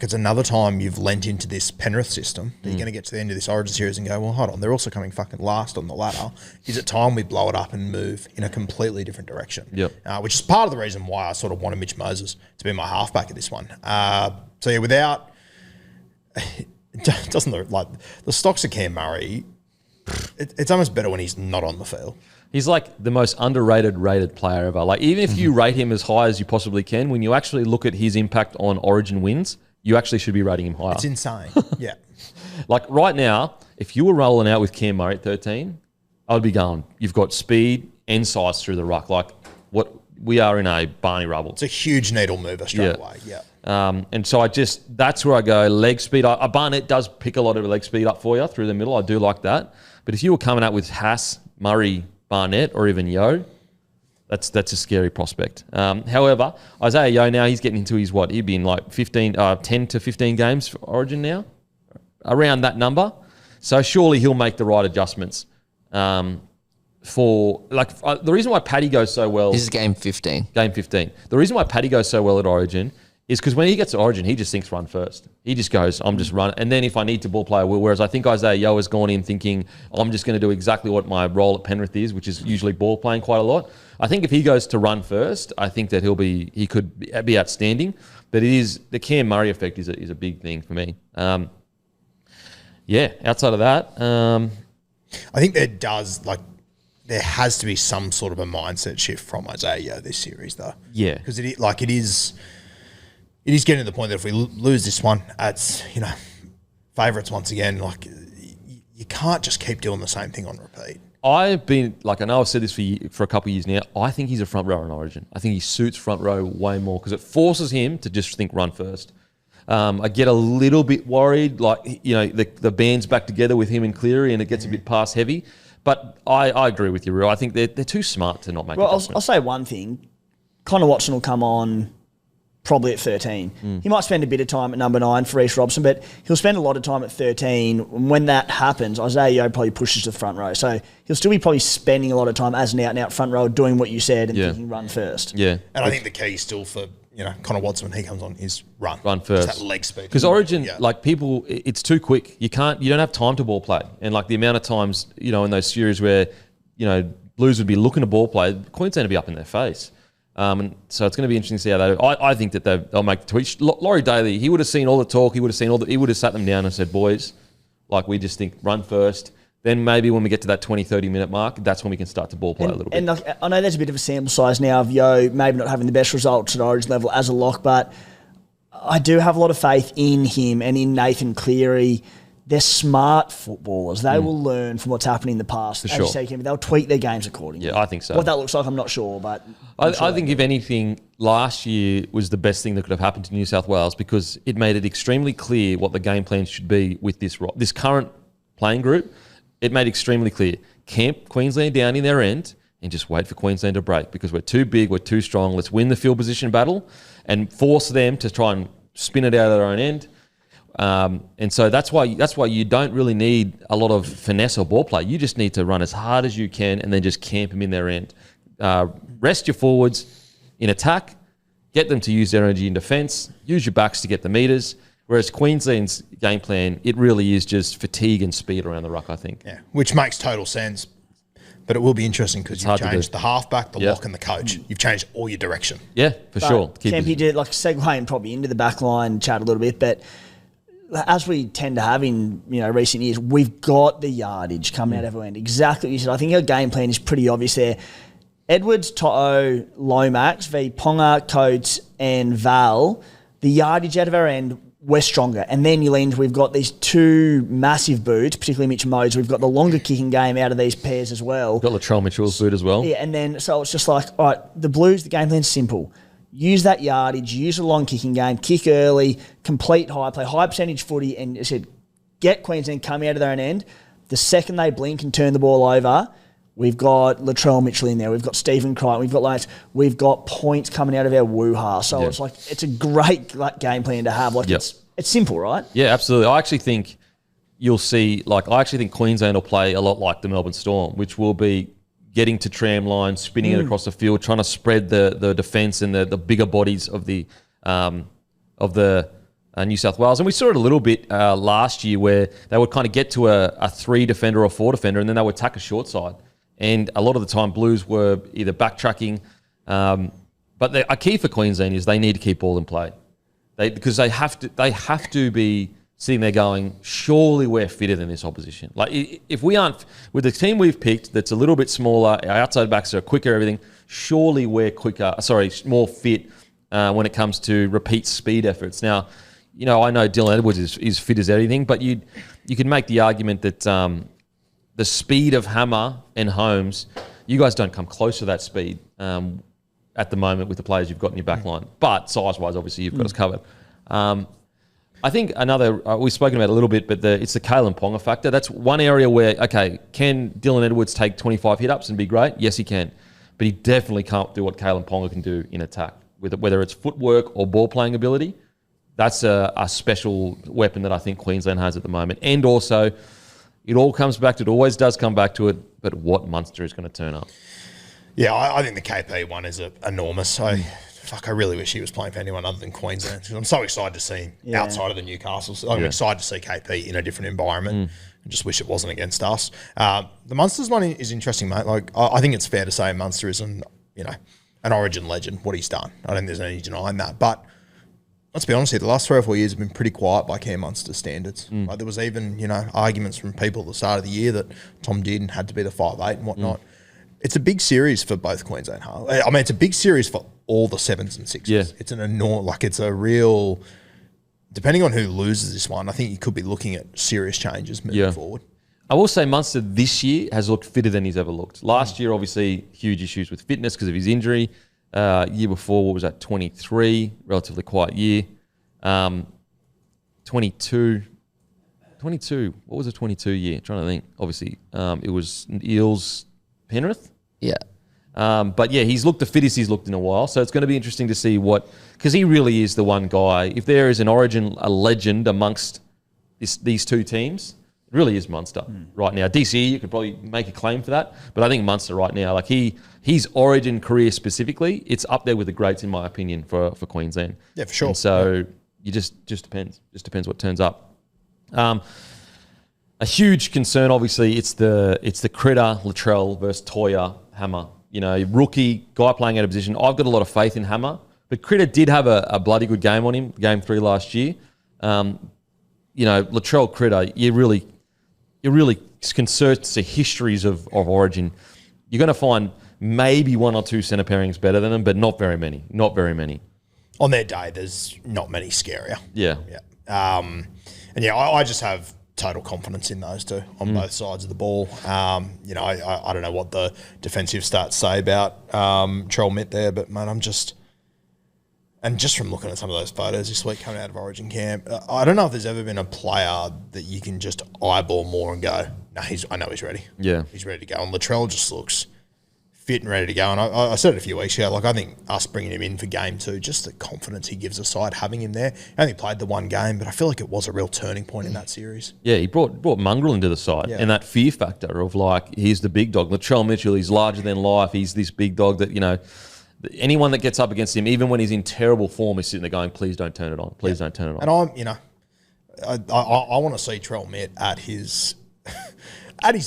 it's another time you've lent into this Penrith system that you're going to get to the end of this Origin series and go, well, hold on, they're also coming fucking last on the ladder. Is it time we blow it up and move in a completely different direction? Yep. Which is part of the reason why I sort of wanted Mitch Moses to be my halfback at this one. Without... It doesn't look like... The stocks of Cam Murray, it's almost better when he's not on the field. He's like the most rated player ever. Even if you rate him as high as you possibly can, when you actually look at his impact on Origin wins, you actually should be rating him higher. It's insane. Yeah. Right now, if you were rolling out with Cam Murray at 13, I'd be going, you've got speed and size through the ruck. We are in a Barney rubble. It's a huge needle mover straight away. Yeah. And so that's where I go, leg speed. Barnett does pick a lot of leg speed up for you through the middle. I do like that. But if you were coming out with Haas, Murray, Barnett, or even Yeo, that's a scary prospect. However, Isaiah Yeo now, he's getting into his he'd be in 10 to 15 games for Origin now, around that number. So surely he'll make the right adjustments. The reason why Paddy goes so well... This is game 15. Game 15. The reason why Paddy goes so well at Origin is because when he gets to Origin, he just thinks run first. He just goes, I'm just running. And then if I need to ball play, I will. Whereas I think Isaiah Yeo has gone in thinking, I'm just going to do exactly what my role at Penrith is, which is usually ball playing quite a lot. I think if he goes to run first, I think that he could be outstanding. But the Cam Murray effect is a big thing for me. Outside of that... I think there has to be some sort of a mindset shift from Isaiah Yeo this series, though. Yeah. Because it is getting to the point that if we lose this one, it's, favourites once again, you can't just keep doing the same thing on repeat. I've been, I know I've said this for a couple of years now, I think he's a front rower in Origin. I think he suits front row way more because it forces him to just think run first. I get a little bit worried, the band's back together with him and Cleary and it gets a bit pass heavy. But I agree with you, Real. I think they're too smart to not make adjustments. I'll say one thing. Connor Watson will come on probably at 13. He might spend a bit of time at number 9 for Reece Robson, but he'll spend a lot of time at 13. When that happens, Isaiah Yeo probably pushes to the front row. So he'll still be probably spending a lot of time as an out-and-out front row doing what you said and thinking run first. Yeah. And I think the key still for, Connor Watson when he comes on is run. Run first. Just that leg speed. Because Origin, people, it's too quick. You don't have time to ball play. And the amount of times, in those series where, Blues would be looking to ball play, Queensland would be up in their face. And so it's going to be interesting to see how they do. I think that they'll make the tweet. Laurie Daly, he would have seen all the talk. He would have sat them down and said, boys, we just think run first. Then maybe when we get to that 20, 30-minute mark, that's when we can start to ball play a little bit. And I know there's a bit of a sample size now of Yo maybe not having the best results at Origin level as a lock, but I do have a lot of faith in him and in Nathan Cleary. They're smart footballers. They will learn from what's happened in the past. For sure. They'll tweak their games accordingly. Yeah, I think so. What that looks like, I'm not sure, but I think if anything, last year was the best thing that could have happened to New South Wales because it made it extremely clear what the game plan should be with this current playing group. It made extremely clear. Camp Queensland down in their end and just wait for Queensland to break because we're too big, we're too strong. Let's win the field position battle and force them to try and spin it out of their own end. And so that's why you don't really need a lot of finesse or ball play. You just need to run as hard as you can and then just camp them in their end. Rest your forwards in attack, get them to use their energy in defence, use your backs to get the meters. Whereas Queensland's game plan, it really is just fatigue and speed around the ruck, I think. Yeah, which makes total sense. But it will be interesting because you've changed the halfback, the lock and the coach. You've changed all your direction. Yeah, for sure. Kempy did segue probably into the back line, chat a little bit, but as we tend to have in recent years, we've got the yardage coming out everywhere. Exactly what you said. I think our game plan is pretty obvious there. Edwards, To'o, Lomax, v Ponga, Coates and Val, the yardage out of our end, we're stronger. And then you lean into, we've got these two massive boots, particularly Mitch Modes. We've got the longer kicking game out of these pairs as well. Got Latrell Mitchell's boot as well. Yeah, and then so it's just all right, the Blues, the game plan's simple. Use that yardage, use a long kicking game, kick early, complete high play, high percentage footy, and I said, get Queensland coming out of their own end. The second they blink and turn the ball over, we've got Latrell Mitchell in there. We've got Stephen Crichton. We've got Lance. We've got points coming out of our woo-ha. So it's it's a great game plan to have. It's simple, right? Yeah, absolutely. I actually think you'll see, Queensland will play a lot like the Melbourne Storm, which will be getting to tram line, spinning it across the field, trying to spread the defence and the bigger bodies of the New South Wales. And we saw it a little bit last year where they would kind of get to a 3 defender or 4 defender and then they would attack a short side. And a lot of the time, Blues were either backtracking. But a key for Queensland is they need to keep ball in play, because they have to be sitting there going, surely we're fitter than this opposition. If we aren't with the team we've picked, that's a little bit smaller, our outside backs are quicker, everything. Surely we're more fit when it comes to repeat speed efforts. Now, I know Dylan Edwards is fit as anything, but you could make the argument that. The speed of Hammer and Holmes, you guys don't come close to that speed at the moment with the players you've got in your back line. But size-wise, obviously, you've got us covered. I think another, we've spoken about it a little bit, but it's the Kalen Ponga factor. That's one area where, can Dylan Edwards take 25 hit-ups and be great? Yes, he can. But he definitely can't do what Kalen Ponga can do in attack, whether it's footwork or ball-playing ability. That's a special weapon that I think Queensland has at the moment. And also, it all comes back to it. Always does come back to it. But what Munster is going to turn up? Yeah, I think the KP one is enormous. I really wish he was playing for anyone other than Queensland. I'm so excited to see him outside of the Newcastle. So I'm excited to see KP in a different environment. I just wish it wasn't against us. The Munsters one is interesting, mate. I think it's fair to say Munster is an Origin legend. What he's done, I don't think there's any denying that. But let's be honest here, the last 3 or 4 years have been pretty quiet by Cam Munster standards. There was even, arguments from people at the start of the year that Tom Dearden had to be the 5'8" and whatnot. It's a big series for both Queensland. I mean, it's a big series for all the 7s and 6s. Yeah. It's an enormous, it's a real, depending on who loses this one, I think you could be looking at serious changes moving forward. I will say Munster this year has looked fitter than he's ever looked. Last year, obviously, huge issues with fitness because of his injury. Year before, what was that, 23, relatively quiet year. 22, what was the 22 year? I'm trying to think. Obviously, it was Eels, Penrith. Yeah. But yeah, he's looked the fittest he's looked in a while. So it's going to be interesting to see because he really is the one guy. If there is an Origin, a legend amongst these two teams, it really is Munster right now. DCE, you could probably make a claim for that, but I think Munster right now, like his Origin career specifically, it's up there with the greats in my opinion for Queensland. Yeah, for sure. And so you just depends. Just depends what turns up. A huge concern, obviously, it's the Critter, Latrell versus Toya, Hammer. You know, rookie guy playing out of position. I've got a lot of faith in Hammer, but Critter did have a bloody good game on him, game 3 last year. You know, Latrell Critter, you really can search the histories of Origin. You're going to find maybe 1 or 2 centre pairings better than them, but not very many. Not very many. On their day, there's not many scarier. Yeah. Yeah. And yeah, I just have total confidence in those two on both sides of the ball. You know, I don't know what the defensive stats say about Trell Mitt there, but man, and just from looking at some of those photos this week coming out of Origin camp, I don't know if there's ever been a player that you can just eyeball more and go, no, I know he's ready. Yeah. He's ready to go. And Latrell just looks fit and ready to go. And I said it a few weeks ago, like I think us bringing him in for game 2, just the confidence he gives the side, having him there. He only played the 1 game, but I feel like it was a real turning point in that series. Yeah, he brought Mongrel into the side, and that fear factor of like, he's the big dog. Latrell Mitchell, he's larger than life. He's this big dog that, you know, anyone that gets up against him, even when he's in terrible form, is sitting there going, please don't turn it on. Please don't turn it on. And I'm, you know, I want to see Trell Mitt at his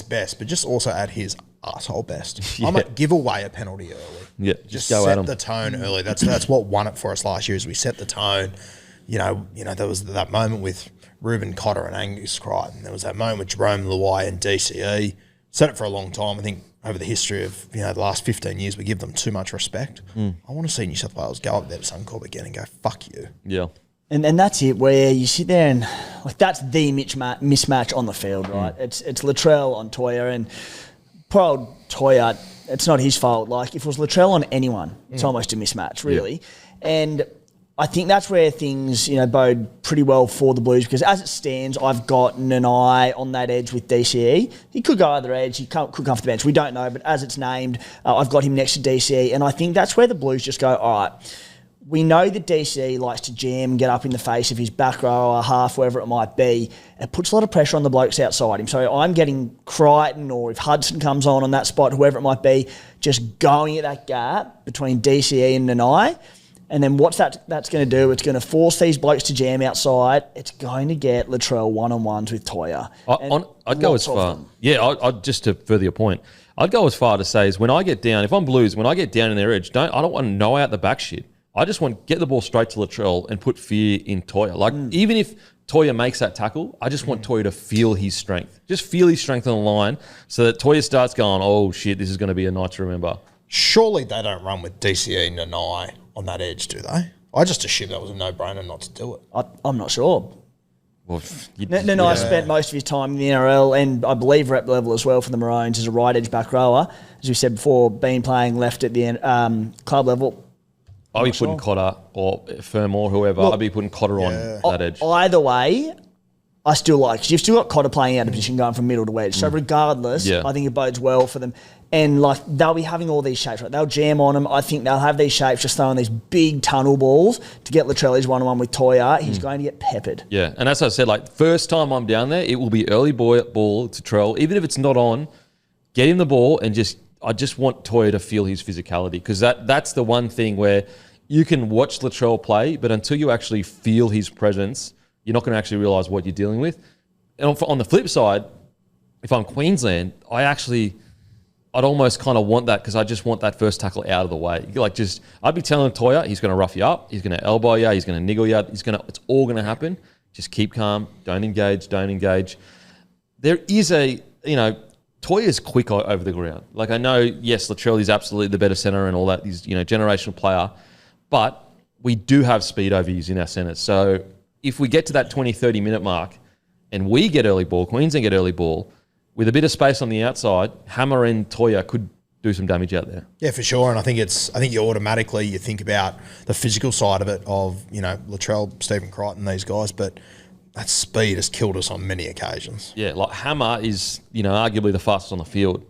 best, but just also at his arsehole best. Yeah. I might give away a penalty early. Yeah, just go at him. set the tone early. That's what won it for us last year. Is we set the tone. You know, there was that moment with Reuben Cotter and Angus Crichton. There was that moment with Jerome Luai and DCE. Said it for a long time. I think over the history of the last 15 years, we give them too much respect. I want to see New South Wales go up there to Suncorp again and go, fuck you. Yeah. And that's it, where you sit there and like that's the mismatch on the field, right? It's Latrell on Toya, and poor old Toya, it's not his fault. Like if it was Latrell on anyone, it's almost a mismatch, really. Yeah. And I think that's where things, bode pretty well for the Blues, because as it stands, I've got Nanai on that edge with DCE. He could go either edge. He could come off the bench. We don't know, but as it's named, I've got him next to DCE, and I think that's where the Blues just go, all right, we know that DCE likes to jam and get up in the face of his back row or half, wherever it might be. It puts a lot of pressure on the blokes outside him. So I'm getting Crichton, or if Hudson comes on that spot, whoever it might be, just going at that gap between DCE and Nanai. And then what's that's going to do? It's going to force these blokes to jam outside. It's going to get Latrell one-on-ones with Toya. I'd go as far. Yeah, I'd just to further your point, I'd go as far to say is when I get down, if I'm Blues, when I get down in their edge, I don't want to know out the back shit. I just want to get the ball straight to Latrell and put fear in Toya. Like, even if Toya makes that tackle, I just want Toya to feel his strength. Just feel his strength on the line so that Toya starts going, oh, shit, this is going to be a night to remember. Surely they don't run with DCE and Nanai on that edge, do they? I just assumed that was a no-brainer not to do it. I'm not sure. Well, Nanai spent most of his time in the NRL, and I believe rep level as well for the Maroons as a right edge back rower. As we said before, been playing left at the club level. I'd be putting Cotter or Firm or whoever. I'd be putting Cotter on that edge. Either way, I still like, because you've still got Cotter playing out of position going from middle to wedge. So regardless, I think it bodes well for them. And like they'll be having all these shapes, right? They'll jam on them. I think they'll have these shapes just throwing these big tunnel balls to get Latrell one-on-one with Toya. He's going to get peppered. Yeah, and as I said, like first time I'm down there, it will be early ball to Trell. Even if it's not on, get him the ball and I just want Toya to feel his physicality, because that's the one thing where you can watch Latrell play, but until you actually feel his presence, you're not going to actually realise what you're dealing with. And on the flip side, if I'm Queensland, I'd almost kind of want that, because I just want that first tackle out of the way. I'd be telling Toya, he's going to rough you up, he's going to elbow you, he's going to niggle you, it's all going to happen. Just keep calm, don't engage. There is Toya's quick over the ground. Like I know, yes, Latrell is absolutely the better centre and all that, he's generational player, but we do have speed overuse in our centres. So if we get to that 20, 30 minute mark and we get early ball, Queensland get early ball, with a bit of space on the outside, Hammer and Toya could do some damage out there. Yeah, for sure. And I think you think about the physical side of it of, Latrell, Stephen Crichton, these guys, but that speed has killed us on many occasions. Yeah, like Hammer is, arguably the fastest on the field.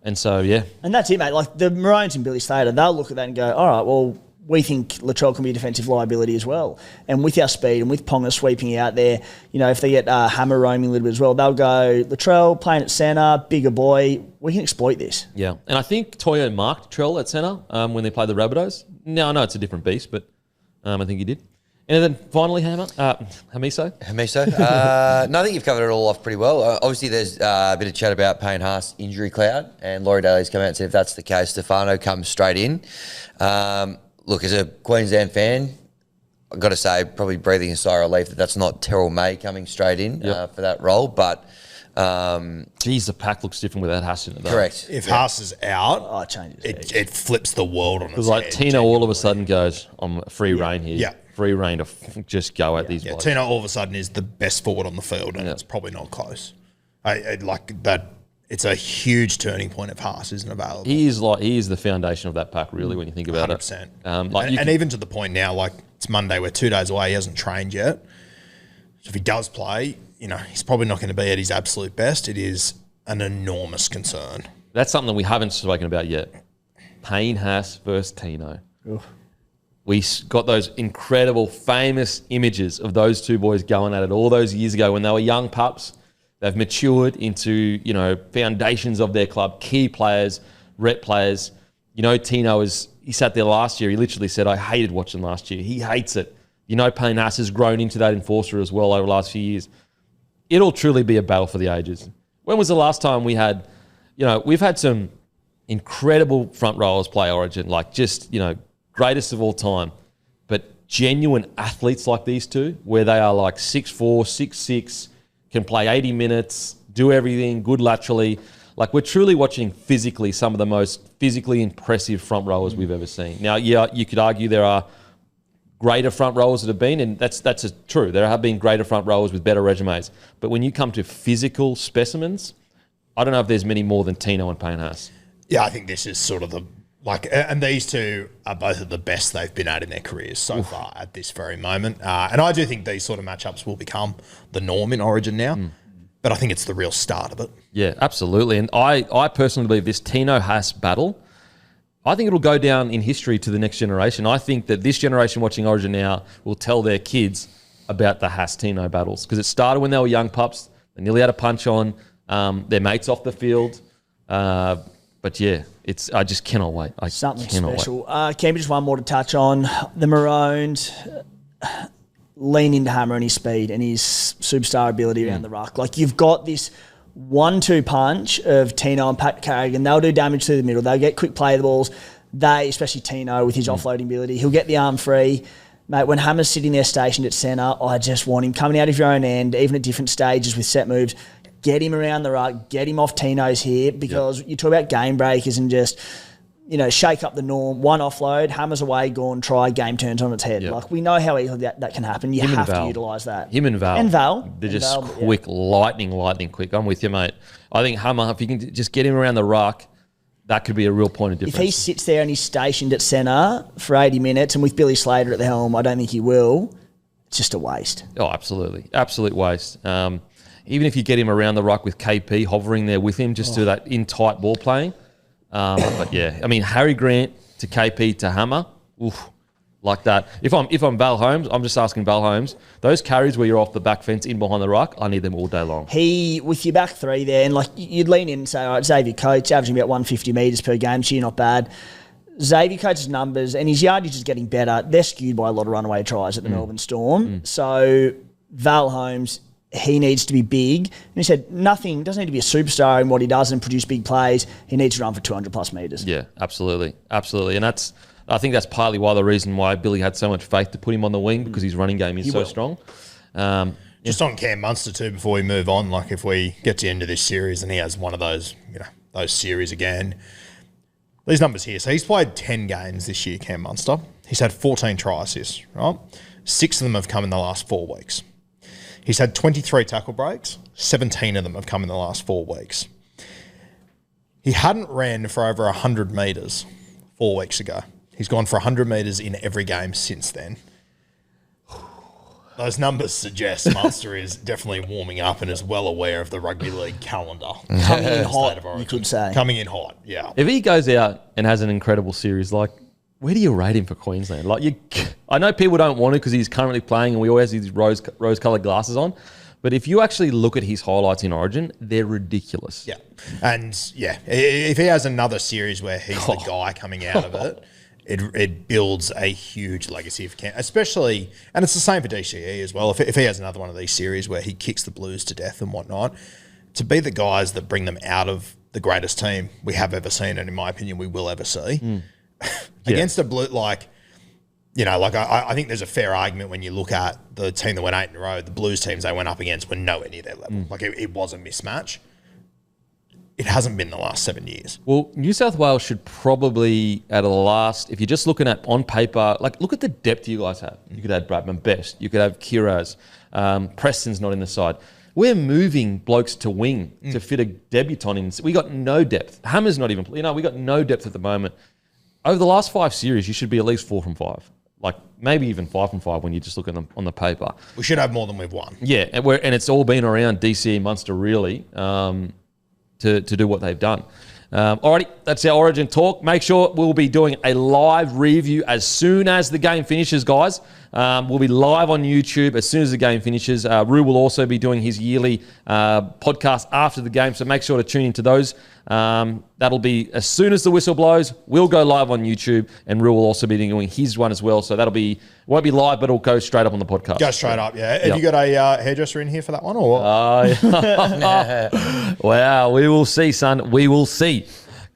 And so, yeah. And that's it, mate. Like the Maroons and Billy Slater, they'll look at that and go, all right, well, we think Latrell can be a defensive liability as well. And with our speed and with Ponga sweeping out there, you know, if they get Hammer roaming a little bit as well, they'll go, Latrell playing at centre, bigger boy, we can exploit this. Yeah. And I think Toyo marked Trell at centre when they played the Rabbitohs. Now, I know it's a different beast, but I think he did. And then finally, Hamiso? No, I think you've covered it all off pretty well. Obviously, there's a bit of chat about Payne Haas injury cloud, and Laurie Daly's come out and said if that's the case, Stefano comes straight in. Look, as a Queensland fan, I've got to say, probably breathing a sigh of relief that that's not Terrell May coming straight in for that role. But geez, the pack looks different without Haas in it, though. Correct. If Haas is out, it changes. It flips the world on its Because like head, Tino all of a sudden goes, I'm free reign here. Yeah. Free reign to just go at these Yeah, blokes. Tino all of a sudden is the best forward on the field, and it's probably not close. I like that. It's a huge turning point if Haas isn't available. He is the foundation of that pack, really, when you think about 100%. it. And even to the point now, like it's Monday, we're 2 days away. He hasn't trained yet. So if he does play, you know, he's probably not going to be at his absolute best. It is an enormous concern. That's something that we haven't spoken about yet. Payne Haas versus Tino. We got those incredible, famous images of those two boys going at it all those years ago when they were young pups. They've matured into, you know, foundations of their club, key players, rep players. You know, Tino he sat there last year. He literally said, I hated watching last year. He hates it. You know, Payne Haas has grown into that enforcer as well over the last few years. It'll truly be a battle for the ages. When was the last time we had, you know, we've had some incredible front rowers play Origin, like just, you know, greatest of all time. But genuine athletes like these two, where they are like 6'4", 6'6", can play 80 minutes, do everything, good laterally. Like we're truly watching physically some of the most physically impressive front rowers we've ever seen. Now, yeah, you could argue there are greater front rowers that have been, and that's true. There have been greater front rowers with better resumes. But when you come to physical specimens, I don't know if there's many more than Tino and Payne Haas. Yeah, I think this is sort of and these two are both of the best they've been at in their careers so far at this very moment. And I do think these sort of matchups will become the norm in Origin now. But I think it's the real start of it. Yeah, absolutely. And I personally believe this Tino-Haas battle, I think it'll go down in history to the next generation. I think that this generation watching Origin now will tell their kids about the Haas-Tino battles because it started when they were young pups. They nearly had a punch on their mates off the field. But yeah, I just cannot wait. Something special. Maybe just one more to touch on. The Maroons lean into Hammer and his speed and his superstar ability around the ruck. Like you've got this 1-2 punch of Tino and Pat Carrigan. They'll do damage to the middle. They'll get quick play of the balls. Especially Tino with his offloading ability, he'll get the arm free. Mate, when Hammer's sitting there stationed at centre, I just want him coming out of your own end, even at different stages with set moves. Get him around the ruck, get him off Tino's here because you talk about game breakers and just, you know, shake up the norm. One offload, Hammer's away, gone, try, game turns on its head. Yep. Like, we know how easily that can happen. You have to utilise that. Him and Val. And Val. They're just quick, lightning quick. I'm with you, mate. I think Hammer, if you can just get him around the ruck, that could be a real point of difference. If he sits there and he's stationed at centre for 80 minutes and with Billy Slater at the helm, I don't think he will. It's just a waste. Oh, absolutely. Absolute waste. Even if you get him around the ruck with KP hovering there with him, just to that in-tight ball playing. But yeah, I mean, Harry Grant to KP to Hammer, like that. If I'm Val Holmes, I'm just asking Val Holmes, those carries where you're off the back fence in behind the ruck, I need them all day long. With your back three there, and like you'd lean in and say, all right, Xavier Coates averaging about 150 metres per game, so you're not bad. Xavier Coates' numbers and his yardage is getting better. They're skewed by a lot of runaway tries at the Melbourne Storm. So Val Holmes, he needs to be big. And he said doesn't need to be a superstar in what he does and produce big plays. He needs to run for 200 plus metres. Yeah, absolutely. Absolutely. And I think that's partly the reason why Billy had so much faith to put him on the wing because his running game is so strong. Just on Cam Munster too, before we move on, like if we get to the end of this series and he has one of those, those series again, these numbers here. So he's played 10 games this year, Cam Munster. He's had 14 try assists, right? 6 of them have come in the last 4 weeks. He's had 23 tackle breaks. 17 of them have come in the last 4 weeks. He hadn't ran for over 100 metres 4 weeks ago. He's gone for 100 metres in every game since then. those numbers suggest Munster is definitely warming up and is well aware of the rugby league calendar. Coming in State hot, of origin. you could say. Coming in hot, yeah. If he goes out and has an incredible series, like, where do you rate him for Queensland? Like, I know people don't want to because he's currently playing and we always have these rose-coloured glasses on. But if you actually look at his highlights in Origin, they're ridiculous. Yeah. And, yeah, if he has another series where he's the guy coming out of it, it builds a huge legacy for Canberra, especially, and it's the same for DCE as well. If he has another one of these series where he kicks the Blues to death and whatnot, to be the guys that bring them out of the greatest team we have ever seen, and in my opinion, we will ever see, against a Blue, like, you know, like I think there's a fair argument when you look at the team that went 8 in a row, the Blues teams they went up against were nowhere near their level. Like, it was a mismatch. It hasn't been the last 7 years. Well, New South Wales should probably, out of the last, if you're just looking at on paper, like, look at the depth you guys have. You could have Bradman Best. You could have Kiraz. Preston's not in the side. We're moving blokes to wing to fit a debutant in. We got no depth. Hammer's not even, we got no depth at the moment. Over the last 5 series, you should be at least 4 from 5. Like, maybe even 5 from 5 when you just look at them on the paper. We should have more than we've won. Yeah, and it's all been around DCE Munster, really. To do what they've done. Alrighty, that's our Origin talk. Make sure we'll be doing a live review as soon as the game finishes, guys. We'll be live on YouTube as soon as the game finishes. Rue will also be doing his yearly podcast after the game, so make sure to tune into those. That'll be as soon as the whistle blows. We'll go live on YouTube, and Rue will also be doing his one as well. So won't be live, but it'll go straight up on the podcast. Go straight up, yeah. Have you got a hairdresser in here for that one, or? Wow, we will see, son. We will see.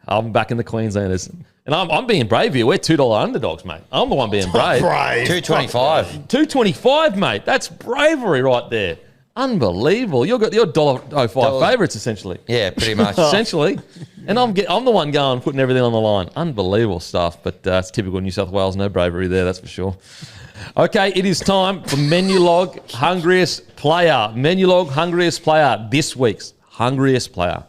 I'm back in the Queenslanders. And I'm being brave here. We're $2 underdogs, mate. I'm the one being brave. Brave. 225. 225, mate. That's bravery right there. Unbelievable. You're $1.05 favourites, essentially. Yeah, pretty much. Essentially. And I'm the one going, putting everything on the line. Unbelievable stuff. But it's typical New South Wales. No bravery there, that's for sure. Okay, it is time for Menulog Hungriest Player. Menulog Hungriest Player. This week's Hungriest Player.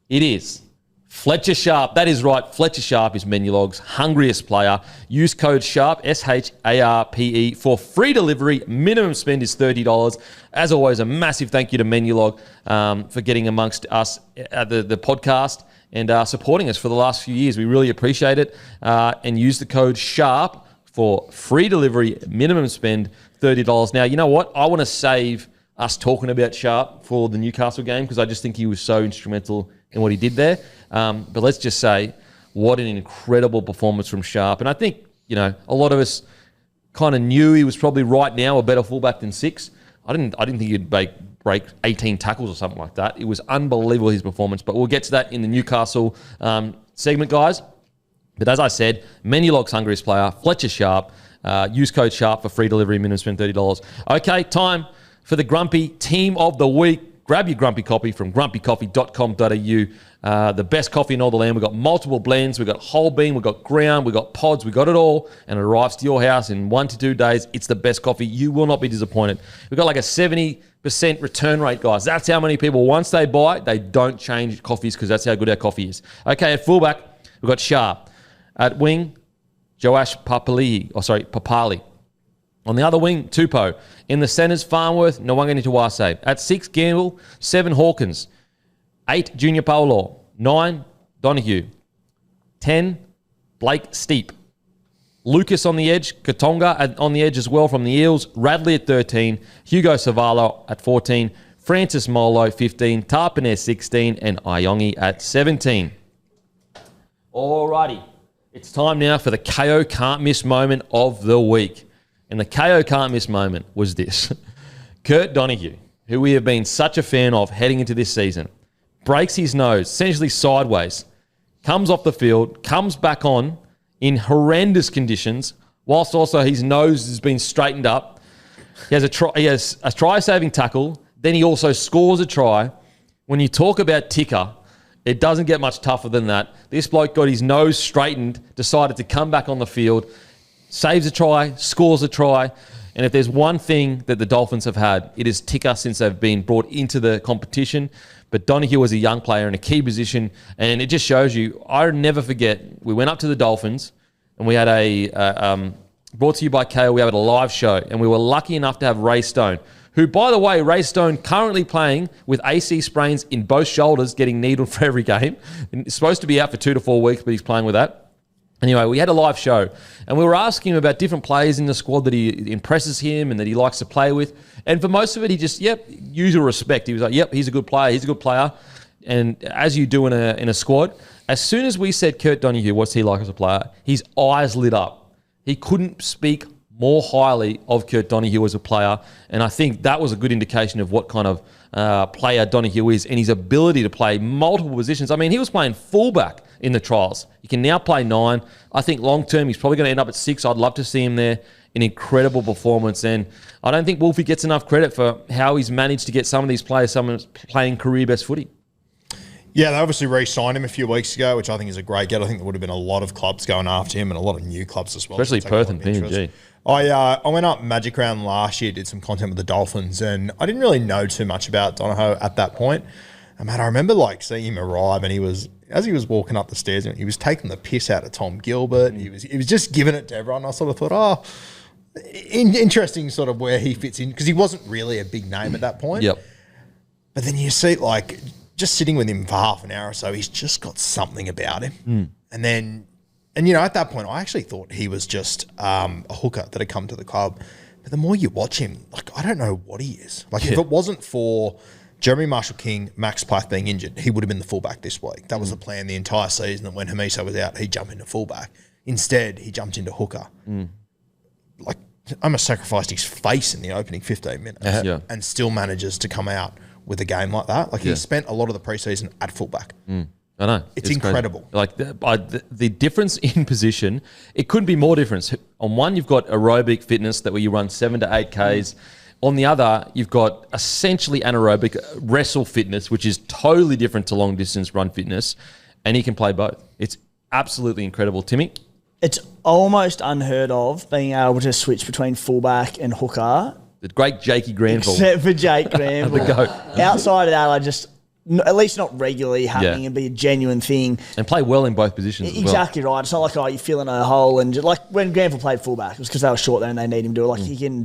It is Fletcher Sharp. That is right. Fletcher Sharp is Menulog's Hungriest Player. Use code SHARP, SHARPE, for free delivery. Minimum spend is $30. As always, a massive thank you to Menulog for getting amongst us at the podcast and supporting us for the last few years. We really appreciate it. And use the code SHARP for free delivery, minimum spend $30. Now, you know what? I want to save us talking about Sharp for the Newcastle game because I just think he was so instrumental in what he did there. But let's just say what an incredible performance from Sharp. And I think, a lot of us kind of knew he was probably right now a better fullback than 6. I didn't think he'd break 18 tackles or something like that. It was unbelievable, his performance. But we'll get to that in the Newcastle segment, guys. But as I said, Menulog's Hungriest Player, Fletcher Sharp. Use code SHARP for free delivery, minimum spend $30. Okay, time for the Grumpy Team of the Week. Grab your Grumpy copy from grumpycoffee.com.au. The best coffee in all the land. We've got multiple blends. We've got whole bean. We've got ground. We've got pods. We've got it all. And it arrives to your house in 1 to 2 days. It's the best coffee. You will not be disappointed. We've got like a 70% return rate, guys. That's how many people, once they buy, they don't change coffees because that's how good our coffee is. Okay, at fullback, we've got Sharp. At wing, Joash Papali. On the other wing, Tupou. In the centres, Farnworth, Nwanga Nitawase. At 6, Gamble. 7, Hawkins. 8, Junior Paulo. 9, Donahue. 10, Blake Steep. Lucas on the edge, Katonga on the edge as well from the Eels. Radley at 13, Hugo Savala at 14, Francis Molo 15, Tarpaner 16, and Iongi at 17. Alrighty. It's time now for the Kayo can't miss moment of the week. And the Kayo can't miss moment was this. Kurt Donahue, who we have been such a fan of heading into this season, breaks his nose, essentially sideways, comes off the field, comes back on in horrendous conditions, whilst also his nose has been straightened up. He has a try-saving tackle, then he also scores a try. When you talk about ticker, it doesn't get much tougher than that. This bloke got his nose straightened, decided to come back on the field, saves a try, scores a try. And if there's one thing that the Dolphins have had, it is ticker since they've been brought into the competition. But Donahue was a young player in a key position. And it just shows you, I never forget, we went up to the Dolphins and we had brought to you by Kayo. We had a live show, and we were lucky enough to have Ray Stone, who, by the way, Ray Stone currently playing with AC sprains in both shoulders, getting needled for every game. He's supposed to be out for 2 to 4 weeks, but he's playing with that. Anyway, we had a live show, and we were asking him about different players in the squad that he impresses him and that he likes to play with. And for most of it, he just, usual respect. He was like, yep, he's a good player. And as you do in a squad, as soon as we said Kurt Donahue, what's he like as a player, his eyes lit up. He couldn't speak more highly of Kurt Donahue as a player, and I think that was a good indication of what kind of player Donahue is and his ability to play multiple positions. I mean, he was playing fullback in the trials. He can now play 9. I think long-term he's probably going to end up at 6. I'd love to see him there. An incredible performance, and I don't think Wolfie gets enough credit for how he's managed to get some of these players, someone playing career best footy. Yeah, they obviously re-signed him a few weeks ago, which I think is a great get. I think there would have been a lot of clubs going after him and a lot of new clubs as well. Especially Perth and PNG. I went up Magic Round last year, did some content with the Dolphins, and I didn't really know too much about Donohoe at that point. And man, I remember seeing him arrive, and as he was walking up the stairs, he was taking the piss out of Tom Gilbert. He was just giving it to everyone. I sort of thought, interesting sort of where he fits in, because he wasn't really a big name at that point. Yep. But then you see, just sitting with him for half an hour or so, he's just got something about him. And then, at that point, I actually thought he was just a hooker that had come to the club. But the more you watch him, I don't know what he is. If it wasn't for Jeremy Marshall-King, Max Plath being injured, he would have been the fullback this week. That was the plan the entire season, that when Hamiso was out, he'd jump into fullback. Instead, he jumped into hooker. Almost sacrificed his face in the opening 15 minutes and still manages to come out with a game like that. He spent a lot of the preseason at fullback. I know. It's incredible. The difference in position, it couldn't be more different. On one, you've got aerobic fitness that where you run 7 to 8 Ks. On the other, you've got essentially anaerobic wrestle fitness, which is totally different to long distance run fitness, and he can play both. It's absolutely incredible. Timmy? It's almost unheard of being able to switch between fullback and hooker. The great Jakey Granville. Except for Jake Granville. The goat. Outside of that, I just, at least not regularly happening and be a genuine thing. And play well in both positions as well. Exactly right. It's not like, you're filling a hole. And just when Granville played fullback, it was because they were short there and they need him to do it. He can,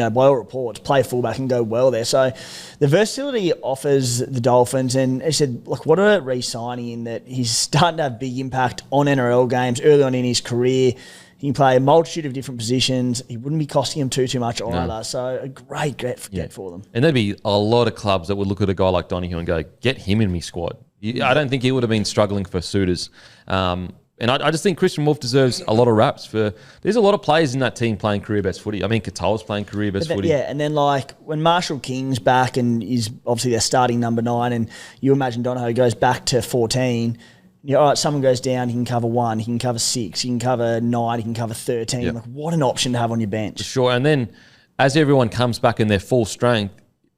by all reports, play fullback and go well there. So the versatility offers the Dolphins. And he said, what a re-signing in that he's starting to have big impact on NRL games early on in his career. He can play a multitude of different positions. He wouldn't be costing him too much either. No. So a great get for them. And there'd be a lot of clubs that would look at a guy like Donahue and go, get him in my squad. I don't think he would have been struggling for suitors. And I just think Christian Wolf deserves a lot of raps for. There's a lot of players in that team playing career best footy. I mean, Katoa's playing career best footy. Yeah, and then when Marshall King's back and is obviously their starting number 9, and you imagine Donohoe goes back to 14. All right, someone goes down, he can cover 1, he can cover 6, he can cover 9, he can cover 13. Yep. What an option to have on your bench. For sure. And then as everyone comes back in their full strength,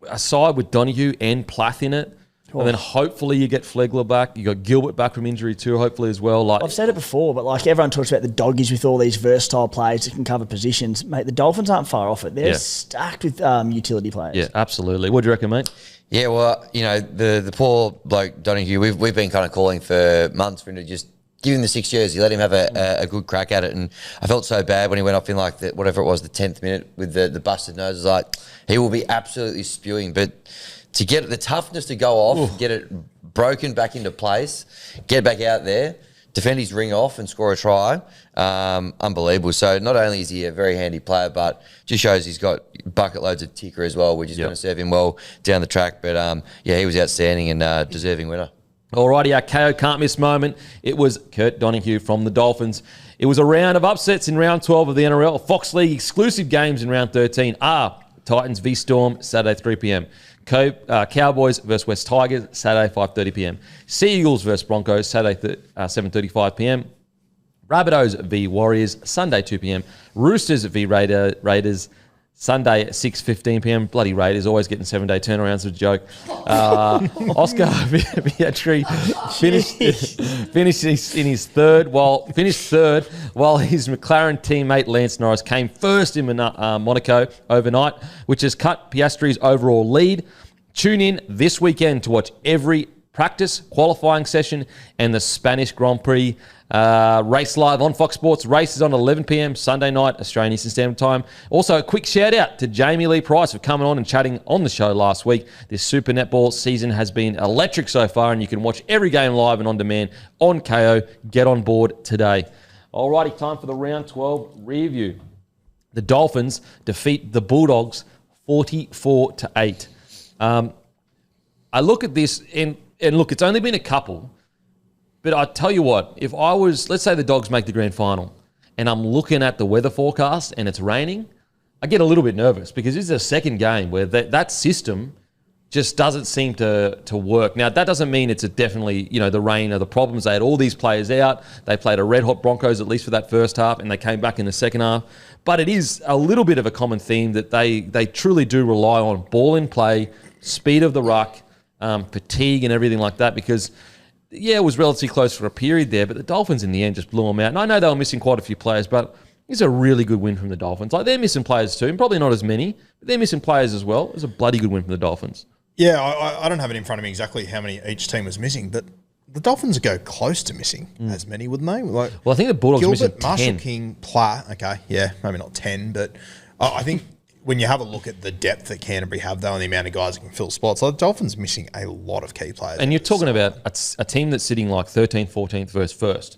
aside with Donahue and Plath in it, and then hopefully you get Flegler back. You got Gilbert back from injury too, hopefully as well. I've said it before, but everyone talks about the doggies with all these versatile players that can cover positions. Mate, the Dolphins aren't far off it. They're stacked with utility players. Yeah, absolutely. What do you reckon, mate? Yeah, well, the poor bloke Donahue, we've been kind of calling for months for him to just give him the 6 years. You let him have a good crack at it, and I felt so bad when he went off in the 10th minute with the busted nose. He will be absolutely spewing, but to get the toughness to go off, get it broken back into place, get back out there, defend his ring off and score a try, unbelievable. So not only is he a very handy player, but just shows he's got bucket loads of ticker as well, which is going to serve him well down the track. But he was outstanding and deserving winner. Alrighty, our KO can't miss moment. It was Kurt Donahue from the Dolphins. It was a round of upsets in round 12 of the NRL. Fox League exclusive games in round 13 are Titans v Storm, Saturday 3 p.m. Cowboys versus West Tigers, Saturday 5:30 p.m. Sea Eagles versus Broncos, Saturday 7:35 p.m. Rabbitohs v Warriors, Sunday 2 p.m. Roosters v Raiders, Sunday 6:15 p.m. Bloody Raiders, always getting 7-day turnarounds, a joke. Oscar Vietri finished third, while his McLaren teammate Lance Norris came first in Monaco overnight, which has cut Piastri's overall lead. Tune in this weekend to watch every practice, qualifying session, and the Spanish Grand Prix. Race live on Fox Sports. Race is on 11 p.m. Sunday night, Australian Eastern Standard Time. Also, a quick shout out to Jamie Lee Price for coming on and chatting on the show last week. This Super Netball season has been electric so far, and you can watch every game live and on demand on Kayo. Get on board today. Alrighty, time for the round 12 review. The Dolphins defeat the Bulldogs 44-8. I look at this, and look, it's only been a couple. But I tell you what, if I was, let's say the Dogs make the grand final, and I'm looking at the weather forecast and it's raining, I get a little bit nervous because this is a second game where that system just doesn't seem to work. Now, that doesn't mean it's definitely, the rain are the problems. They had all these players out. They played a red-hot Broncos, at least for that first half, and they came back in the second half. But it is a little bit of a common theme that they truly do rely on ball in play, speed of the ruck, fatigue and everything like that because... Yeah, it was relatively close for a period there, but the Dolphins in the end just blew them out. And I know they were missing quite a few players, but it's a really good win from the Dolphins. Like, they're missing players too, and probably not as many, but they're missing players as well. It was a bloody good win from the Dolphins. Yeah, I don't have it in front of me exactly how many each team was missing, but the Dolphins go close to missing as many, wouldn't they? Like, well, I think the Bulldogs missing 10. Marshall King, Platt, okay, yeah, maybe not 10, but I think... When you have a look at the depth that Canterbury have, though, and the amount of guys that can fill spots, like the Dolphins missing a lot of key players. And you're talking about a team that's sitting like 13th, 14th versus first.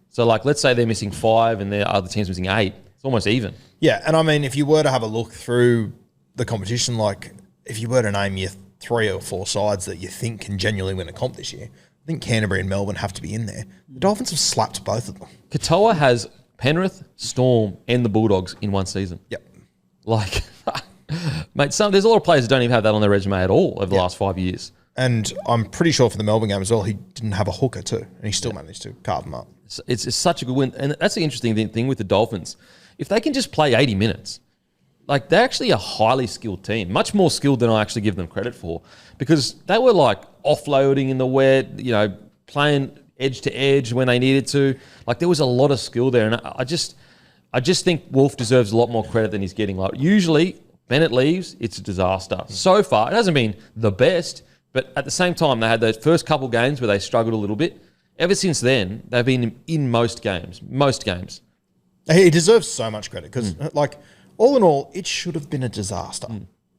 So, like, let's say they're missing 5 and their other team's missing 8. It's almost even. Yeah, and I mean, if you were to have a look through the competition, like, if you were to name your 3 or 4 sides that you think can genuinely win a comp this year, I think Canterbury and Melbourne have to be in there. The Dolphins have slapped both of them. Katoa has Penrith, Storm, and the Bulldogs in one season. Yep. Like... Mate, there's a lot of players that don't even have that on their resume at all over the last 5 years. And I'm pretty sure for the Melbourne game as well, he didn't have a hooker too, and he still managed to carve them up. It's such a good win. And that's the interesting thing with the Dolphins. If they can just play 80 minutes, like they're actually a highly skilled team, much more skilled than I actually give them credit for, because they were like offloading in the wet, playing edge to edge when they needed to. Like there was a lot of skill there. And I just think Wolf deserves a lot more credit than he's getting. Like usually... Bennett leaves, it's a disaster. So far, it hasn't been the best, but at the same time, they had those first couple games where they struggled a little bit. Ever since then, they've been in most games. He deserves so much credit because, all in all, it should have been a disaster.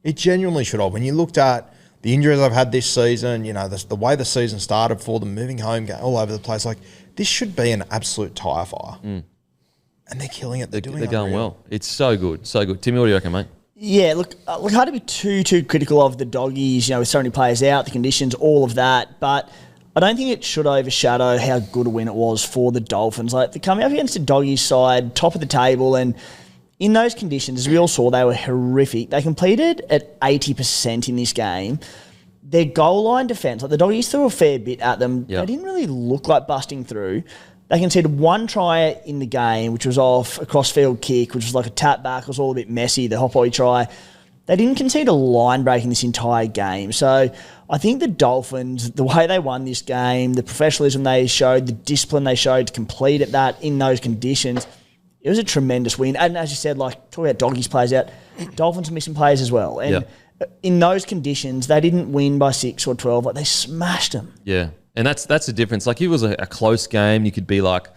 It genuinely should have. When you looked at the injuries I've had this season, the way the season started for them, moving home, all over the place, like this should be an absolute tyre fire. And they're killing it. They're going well. It's so good, so good. Timmy, what do you reckon, mate? Yeah, look, hard to be too critical of the Doggies, with so many players out, the conditions, all of that. But I don't think it should overshadow how good a win it was for the Dolphins. Like, they're coming up against the Doggies side, top of the table, and in those conditions, as we all saw, they were horrific. They completed at 80% in this game. Their goal line defence, like the Doggies threw a fair bit at them. Yep. They didn't really look like busting through. They conceded 1 try in the game, which was off a cross-field kick, which was like a tap back. It was all a bit messy, the Hopoy try. They didn't concede a line break in this entire game. So I think the Dolphins, the way they won this game, the professionalism they showed, the discipline they showed to complete at that in those conditions, it was a tremendous win. And as you said, talk about Doggies players out, Dolphins are missing players as well. And in those conditions, they didn't win by 6 or 12. They smashed them. Yeah. And that's the difference. Like, if it was a close game, you could be like,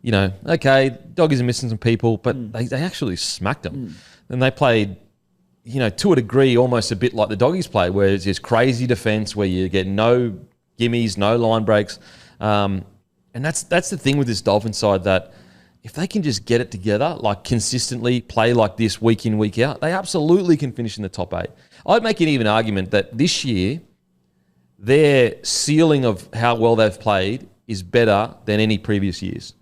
okay, Doggies are missing some people, but they actually smacked them. And they played, to a degree, almost a bit like the Doggies play, where it's just crazy defence, where you get no gimmies, no line breaks. And that's the thing with this Dolphin side, that if they can just get it together, like consistently play like this week in, week out, they absolutely can finish in the top 8. I'd make an even argument that this year, their ceiling of how well they've played is better than any previous years.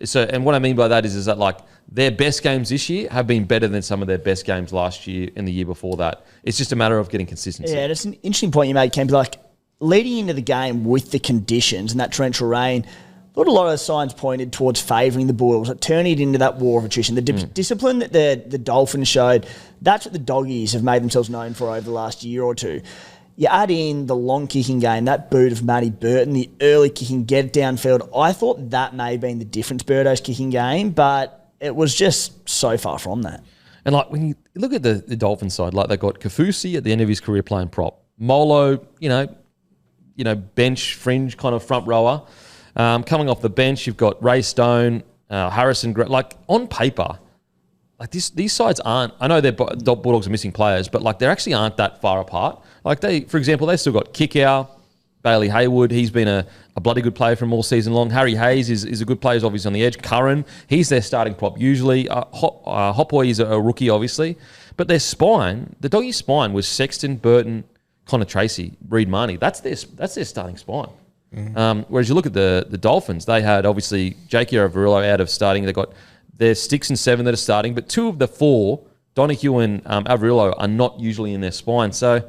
So, and what I mean by that is that their best games this year have been better than some of their best games last year and the year before that. It's just a matter of getting consistency. Yeah, that's an interesting point you made, Kemp. Leading into the game with the conditions and that torrential rain, I thought a lot of the signs pointed towards favouring the Bulldogs, turning it into that war of attrition. The discipline that the Dolphins showed, that's what the Doggies have made themselves known for over the last year or two. You add in the long kicking game, that boot of Matty Burton, the early kicking, get it downfield. I thought that may have been the difference, Birdo's kicking game, but it was just so far from that. And when you look at the Dolphins side, they got Kafusi at the end of his career playing prop. Molo, bench fringe kind of front rower. Coming off the bench, you've got Ray Stone, Harrison. Like on paper, like these sides aren't. I know the Bulldogs are missing players, but they actually aren't that far apart. Like for example, they still got Kickow, Bailey Haywood. He's been a bloody good player from all season long. Harry Hayes is a good player. He's obviously on the edge. Curran, he's their starting prop usually. Hopboy is a rookie, obviously. But their spine, the Doggies' spine was Sexton, Burton, Connor Tracy, Reed Marnie. That's their starting spine. Whereas you look at the Dolphins, they had obviously Jakey Averillo out of starting. They've got their 6 and 7 that are starting, but 2 of the 4, Donahue and Averillo, are not usually in their spine. So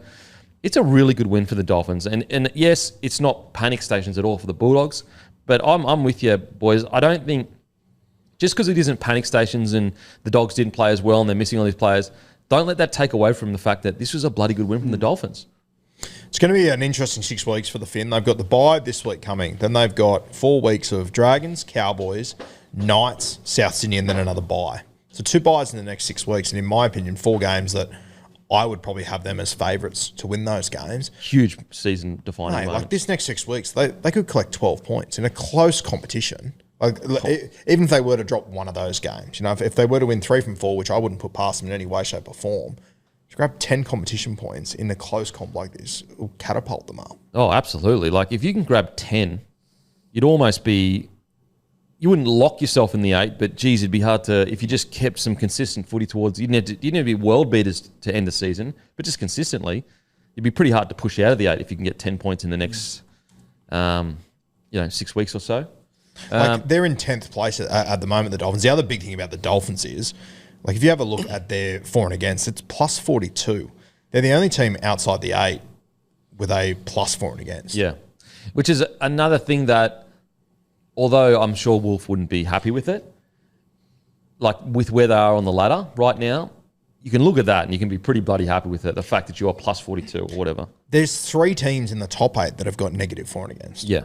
it's a really good win for the Dolphins. And yes, it's not panic stations at all for the Bulldogs, but I'm with you, boys. I don't think just because it isn't panic stations and the Dogs didn't play as well and they're missing all these players, don't let that take away from the fact that this was a bloody good win from the Dolphins. It's going to be an interesting 6 weeks for the Finn. They've got the bye this week coming. Then they've got 4 weeks of Dragons, Cowboys, Knights, South Sydney, and then another bye. So 2 byes in the next 6 weeks. And in my opinion, 4 games that I would probably have them as favourites to win those games. Huge season defining moment. Like this next 6 weeks, they could collect 12 points in a close competition. Even if they were to drop one of those games, if they were to win 3 from 4, which I wouldn't put past them in any way, shape, or form, to grab 10 competition points in a close comp like this, it will catapult them up. Oh, absolutely. Like if you can grab 10, you'd almost be, you wouldn't lock yourself in the 8, but geez, it'd be hard to, if you just kept some consistent footy towards, you didn't have to be world beaters to end the season, but just consistently, it'd be pretty hard to push you out of the 8 if you can get 10 points in the next, 6 weeks or so. They're in 10th place at the moment, the Dolphins. The other big thing about the Dolphins is, if you have a look at their for and against, it's plus 42. They're the only team outside the 8 with a plus for and against. Yeah, which is another thing that, although I'm sure Wolf wouldn't be happy with it, like with where they are on the ladder right now, you can look at that and you can be pretty bloody happy with it, the fact that you are plus 42 or whatever. There's 3 teams in the top 8 that have got negative for and against. Yeah.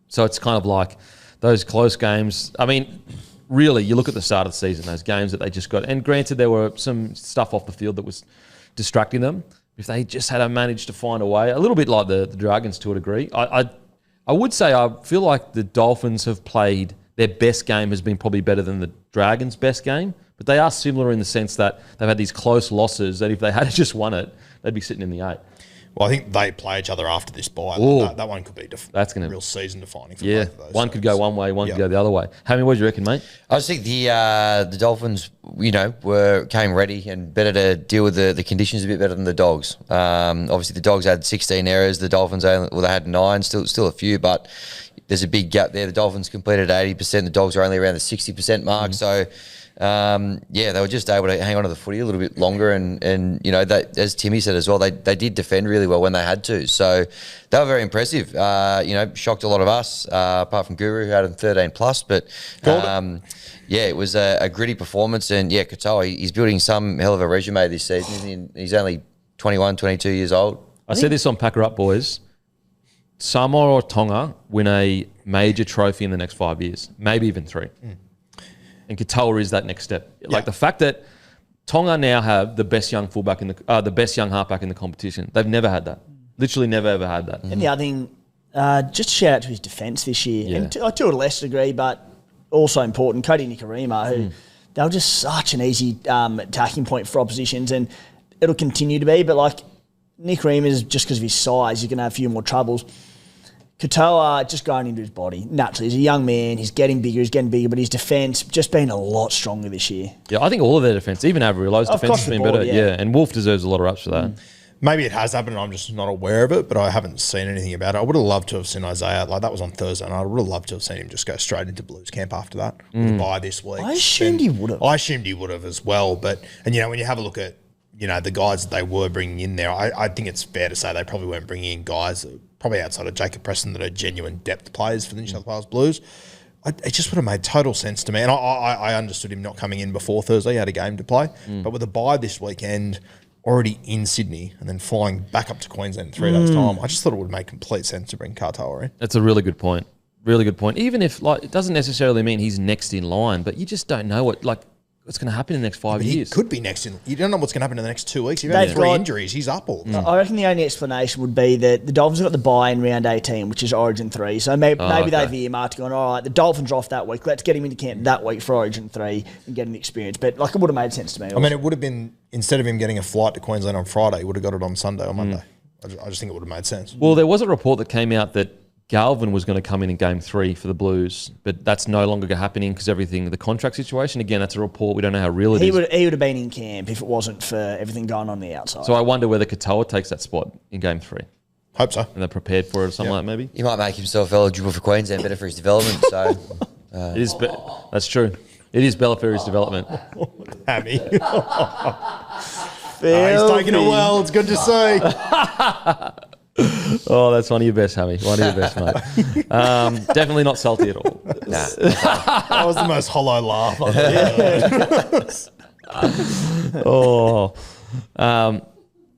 So it's kind of like those close games. I mean, really, you look at the start of the season, those games that they just got, and granted there were some stuff off the field that was distracting them. If they just had managed to find a way, a little bit like the Dragons to a degree, I would say I feel like the Dolphins have played, their best game has been probably better than the Dragons' best game, but they are similar in the sense that they've had these close losses that if they had just won it, they'd be sitting in the 8. Well, I think they play each other after this bye. That one could be that's gonna, real season defining for both of those. One could go one way, one could go the other way. Hammy, what do you reckon, mate? I just think the Dolphins, came ready and better to deal with the conditions a bit better than the Dogs. Obviously, the Dogs had 16 errors. The Dolphins they had 9, still a few, but there's a big gap there. The Dolphins completed 80%. The Dogs are only around the 60% mark. So, they were just able to hang on to the footy a little bit longer. And that, as Timmy said as well, they did defend really well when they had to. So they were very impressive. Shocked a lot of us, apart from Guru, who had them 13 plus. But it was a gritty performance. And Katoa, he's building some hell of a resume this season. He's only 21, 22 years old. I said this on Packer Up, boys. Samoa or Tonga win a major trophy in the next 5 years, maybe even 3. And Katoa is that next step. Like the fact that Tonga now have the best young fullback in the best young halfback in the competition. They've never had that. Literally never ever had that. And the other thing, just shout out to his defence this year, and to a lesser degree, but also important. Cody Nikorima, who they were just such an easy attacking point for oppositions, and it'll continue to be. But like Nick Ream just because of his size, you're going to have a few more troubles. Katoa just going into his body naturally. He's a young man. He's getting bigger, but his defence just been a lot stronger this year. Yeah, I think all of their defence, even Averillo's defence has been better. Yeah, and Wolf deserves a lot of raps for that. Maybe it has happened and I'm just not aware of it, but I haven't seen anything about it. I would have loved to have seen Isaiah, that was on Thursday, and I would have loved to have seen him just go straight into Blues camp after that, with a bye this week. I assumed he would have. I assumed he would have as well, but when you have a look at the guys that they were bringing in there, I think it's fair to say they probably weren't bringing in guys that probably outside of Jacob Preston that are genuine depth players for the New South Wales Blues. It just would have made total sense to me. And I understood him not coming in before Thursday. He had a game to play. But with a bye this weekend, already in Sydney, and then flying back up to Queensland in 3 days' time, I just thought it would make complete sense to bring Katoa in. That's a really good point. Really good point. Even if, it doesn't necessarily mean he's next in line, but you just don't know what, what's going to happen in the next 5 He years. could be next in. You don't know what's going to happen in the next 2 weeks. You've They've had 3 got- injuries. He's up all. I reckon the only explanation would be that the Dolphins have got the bye in round 18, which is Origin 3. So maybe okay. they've earmarked going, all right, the Dolphins are off that week. Let's get him into camp that week for Origin 3 and get an experience. But like, it would have made sense to me. I mean, it would have been, instead of him getting a flight to Queensland on Friday, he would have got it on Sunday or Monday. I just think it would have made sense. Well, there was a report that came out that Galvin was going to come in Game 3 for the Blues, but that's no longer happening because the contract situation. Again, that's a report. We don't know how real it is. He would have been in camp if it wasn't for everything going on the outside. So I wonder whether Katoa takes that spot in Game 3. Hope so. And they're prepared for it or something like that, maybe? He might make himself eligible for Queensland, better for his development. So It is. That's true. It is Bella for his development. Hammy. He's taking it well. It's good to see. Oh, that's one of your best, Hammy. One of your best, mate. Definitely not salty at all. nah. That was the most hollow laugh I've ever heard. Oh, I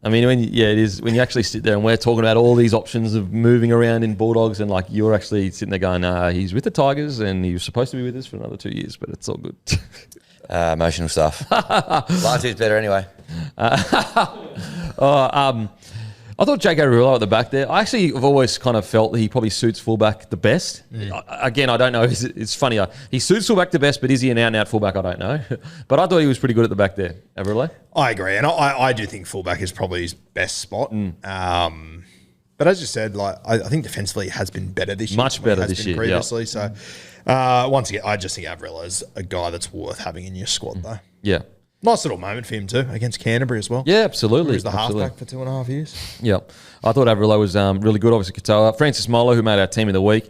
mean, it is when you actually sit there and we're talking about all these options of moving around in Bulldogs, and like you're actually sitting there going, he's with the Tigers and he was supposed to be with us for another 2 years, but it's all good. Emotional stuff. Last year's better anyway. I thought Jake Arriola at the back there. I actually have always kind of felt that he probably suits fullback the best. Again, I don't know. It's funny. He suits fullback the best, but is he an out-and-out fullback? I don't know. But I thought he was pretty good at the back there. Arriola? I agree. And I do think fullback is probably his best spot. But as you said, like I think defensively he has been better this year. Much better than he has this been year, previously. So once again, I just think Avril is a guy that's worth having in your squad, though. Yeah. Nice little moment for him too against Canterbury as well. Yeah, absolutely. He was the Absolutely. halfback for 2.5 years. Yeah. I thought Avrilo was really good. Obviously, Katoa. Francis Molo, who made our team of the week.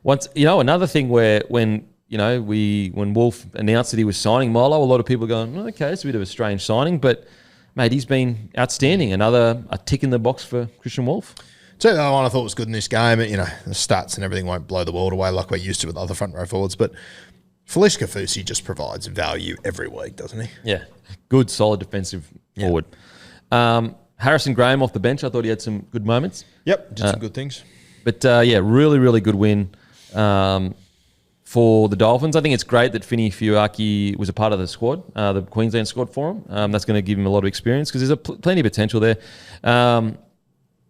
Another thing where when Wolf announced that he was signing Molo, a lot of people are going, okay, it's a bit of a strange signing, but mate, he's been outstanding. A tick in the box for Christian Wolf. So the other one I thought was good in this game. The stats and everything won't blow the world away like we're used to with other front row forwards, but Felice Kafusi just provides value every week, doesn't he? Yeah. Good, solid defensive forward. Harrison Graham off the bench. I thought he had some good moments. Yep, did some good things. But really, really good win for the Dolphins. I think it's great that Finney Fuaki was a part of the squad, the Queensland squad for him. That's going to give him a lot of experience because there's plenty of potential there.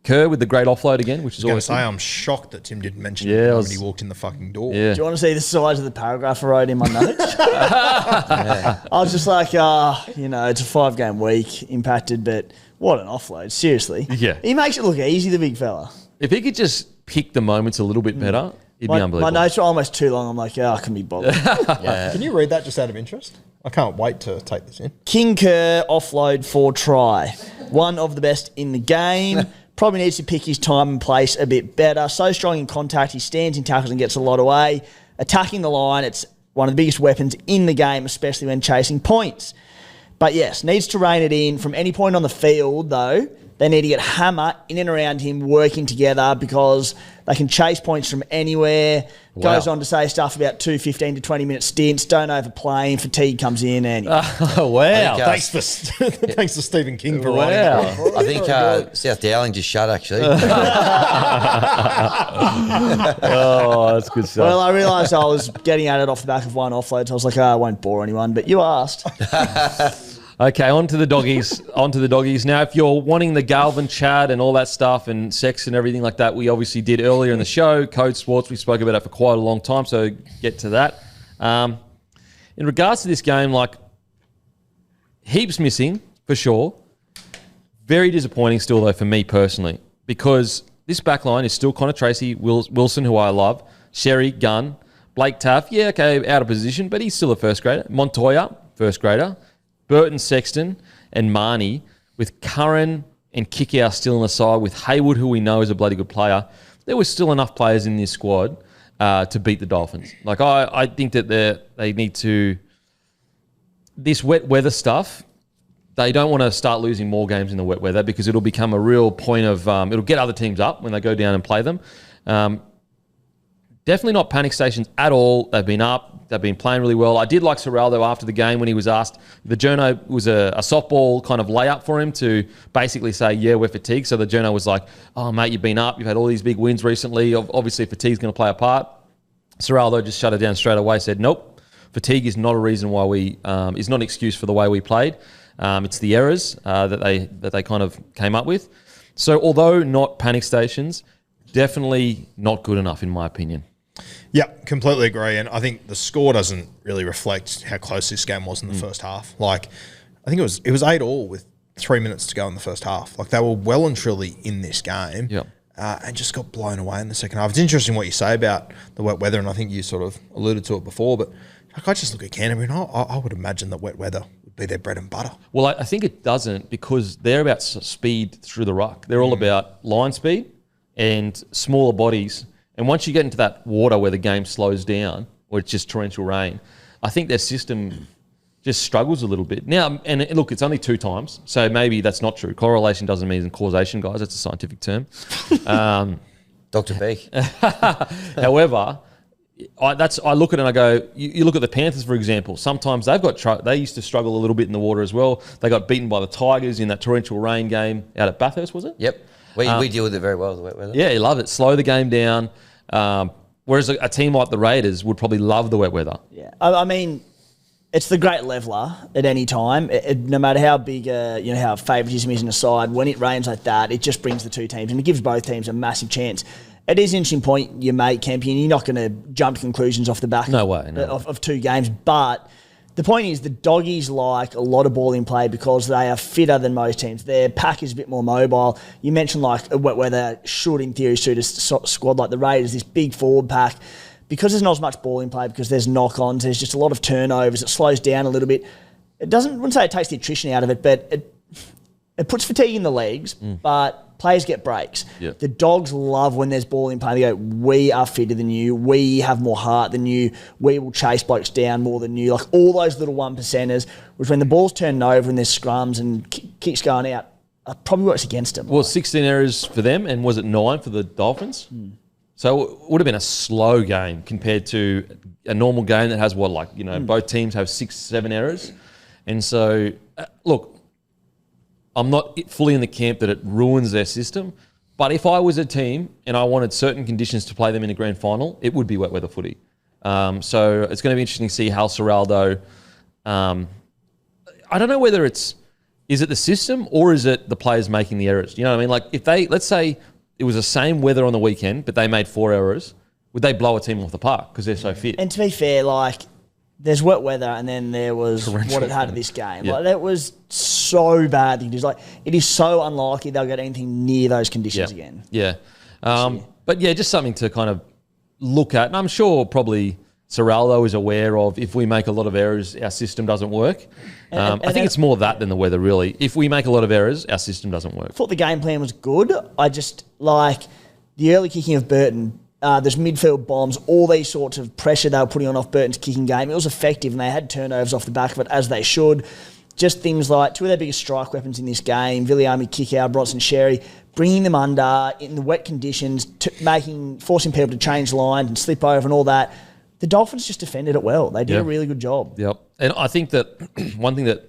Kerr with the great offload again, which is always good. I'm shocked that Tim didn't mention Yeah, it I when was- he walked in the fucking door. Yeah. Do you want to see the size of the paragraph I wrote in my notes? I was just like, it's a 5-game week impacted, but what an offload. Seriously. Yeah. He makes it look easy, the big fella. If he could just pick the moments a little bit better, it'd be My unbelievable. notes are almost too long. I'm like, I can be bothered. Can you read that just out of interest? I can't wait to take this in. King Kerr offload for try. One of the best in the game. Probably needs to pick his time and place a bit better. So strong in contact, he stands in tackles and gets a lot away. Attacking the line, it's one of the biggest weapons in the game, especially when chasing points. But yes, needs to rein it in. From any point on the field, though, they need to get Hammer in and around him working together because they can chase points from anywhere. Wow. Goes on to say stuff about 2 15 to 20 minute stints. Don't overplay him. Fatigue comes in. And Oh, wow. Thanks to Stephen King for writing Wow. that. I think South Dowling just shut, actually. Oh, that's good stuff. well, I realised I was getting at it off the back of one offload, so I was like, I won't bore anyone. But you asked. Okay, on to the doggies. Now, if you're wanting the Galvin chat and all that stuff and sex and everything like that, we obviously did earlier in the show. Code Sports, we spoke about it for quite a long time, so get to that. In regards to this game, like, heaps missing, for sure. Very disappointing still, though, for me personally, because this back line is still Connor Tracy, Wilson, who I love, Sherry, Gunn, Blake Taff, out of position, but he's still a first grader. Montoya, first grader. Burton Sexton and Marnie, with Curran and Kickout still on the side, with Hayward, who we know is a bloody good player. There was still enough players in this squad to beat the Dolphins. Like, I think that they need to... This wet weather stuff, they don't want to start losing more games in the wet weather because it'll become a real point of... it'll get other teams up when they go down and play them. Definitely not panic stations at all. They've been up. They've been playing really well. I did like Sorrell, though, after the game when he was asked. The journo was a softball kind of layup for him to basically say, yeah, we're fatigued. So the journo was like, oh, mate, you've been up. You've had all these big wins recently. Obviously, fatigue's going to play a part. Sorrell, though, just shut it down straight away, said, nope, Fatigue is not a reason why is not an excuse for the way we played. It's the errors that they kind of came up with. So although not panic stations, definitely not good enough in my opinion. Yeah, completely agree. And I think the score doesn't really reflect how close this game was in the first half. Like, I think it was 8-8 with 3 minutes to go in the first half. Like, they were well and truly in this game. Yep. And just got blown away in the second half. It's interesting what you say about the wet weather, and I think you sort of alluded to it before, but like, I just look at Canterbury and I would imagine that wet weather would be their bread and butter. Well, I think it doesn't, because they're about speed through the ruck. They're all about line speed and smaller bodies. And once you get into that water where the game slows down, or it's just torrential rain, I think their system just struggles a little bit. Now, and look, it's only 2 times, so maybe that's not true. Correlation doesn't mean causation, guys. That's a scientific term. Dr. Beak. However, I look at it and I go, you look at the Panthers, for example. Sometimes they used to struggle a little bit in the water as well. They got beaten by the Tigers in that torrential rain game out at Bathurst, was it? Yep. We deal with it very well, the wet weather. Yeah, you love it. Slow the game down. Whereas a team like the Raiders would probably love the wet weather. Yeah, I mean, it's the great leveller at any time. No matter how big, how favouritism is in a side, when it rains like that, it just brings the two teams and it gives both teams a massive chance. It is an interesting point you make, Campy, and you're not going to jump to conclusions off the back of 2 games. But the point is the Doggies like a lot of ball in play because they are fitter than most teams. Their pack is a bit more mobile. You mentioned like wet weather should, in theory, suit a squad like the Raiders, this big forward pack. Because there's not as much ball in play, because there's knock-ons, there's just a lot of turnovers, it slows down a little bit. I wouldn't say it takes the attrition out of it, but it puts fatigue in the legs, but players get breaks. Yep. The Dogs love when there's ball in play. They go, we are fitter than you, we have more heart than you, we will chase blokes down more than you. Like all those little 1%ers, which when the ball's turning over and there's scrums and kicks going out, probably works against them. Well, 16 errors for them, and was it 9 for the Dolphins? So it would have been a slow game compared to a normal game that has both teams have 6-7 errors. And so, look, I'm not fully in the camp that it ruins their system, but if I was a team and I wanted certain conditions to play them in a grand final, it would be wet weather footy. So it's going to be interesting to see how Serraldo, I don't know whether is it the system or is it the players making the errors? You know what I mean? Like if let's say it was the same weather on the weekend, but they made 4 errors, would they blow a team off the park because they're so fit? And to be fair, like, there's wet weather and then there was torrential what it had at this game. Yeah. Like, that was so bad. It is so unlikely they'll get anything near those conditions again. Yeah. But yeah, just something to kind of look at. And I'm sure probably Serraldo is aware of if we make a lot of errors, our system doesn't work. I think it's more that than the weather, really. If we make a lot of errors, our system doesn't work. I thought the game plan was good. I just like the early kicking of Burton. There's midfield bombs, all these sorts of pressure they were putting on off Burton's kicking game. It was effective and they had turnovers off the back of it, as they should. Just things like 2 of their biggest strike weapons in this game, Viliami Kickout, Bronson Sherry, bringing them under in the wet conditions, forcing people to change lines and slip over and all that. The Dolphins just defended it well. They did a really good job. Yep. And I think that one thing that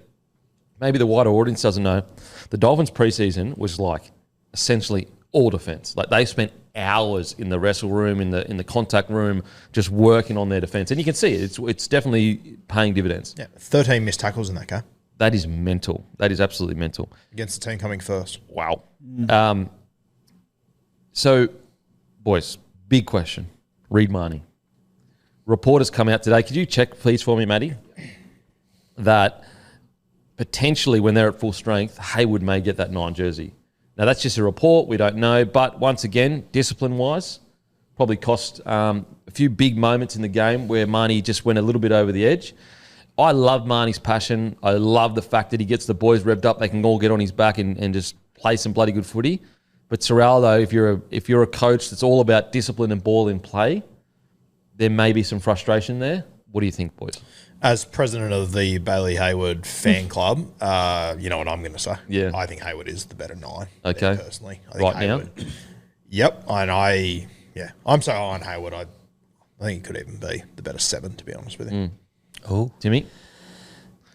maybe the wider audience doesn't know, the Dolphins preseason was like essentially all defence. Like they spent hours in the wrestle room, in the contact room, just working on their defence. And you can see it. It's definitely paying dividends. Yeah, 13 missed tackles in that game. That is mental. That is absolutely mental. Against the team coming first. Wow. So, boys, big question. Reed Marnie. Reporters come out today. Could you check, please, for me, Matty, that potentially when they're at full strength, Hayward may get that 9 jersey. Now, that's just a report. We don't know. But once again, discipline-wise, probably cost a few big moments in the game where Marnie just went a little bit over the edge. I love Marnie's passion. I love the fact that he gets the boys revved up. They can all get on his back and just play some bloody good footy. But Serraldo, if you're a coach that's all about discipline and ball in play, there may be some frustration there. What do you think, boys? As president of the Bailey Hayward fan club, you know what I'm going to say. Yeah. I think Hayward is the better 9. Okay. Personally. I think Right Hayward, now? Yep. And I'm so high on Hayward. I think he could even be the better 7, to be honest with you. Oh, Timmy?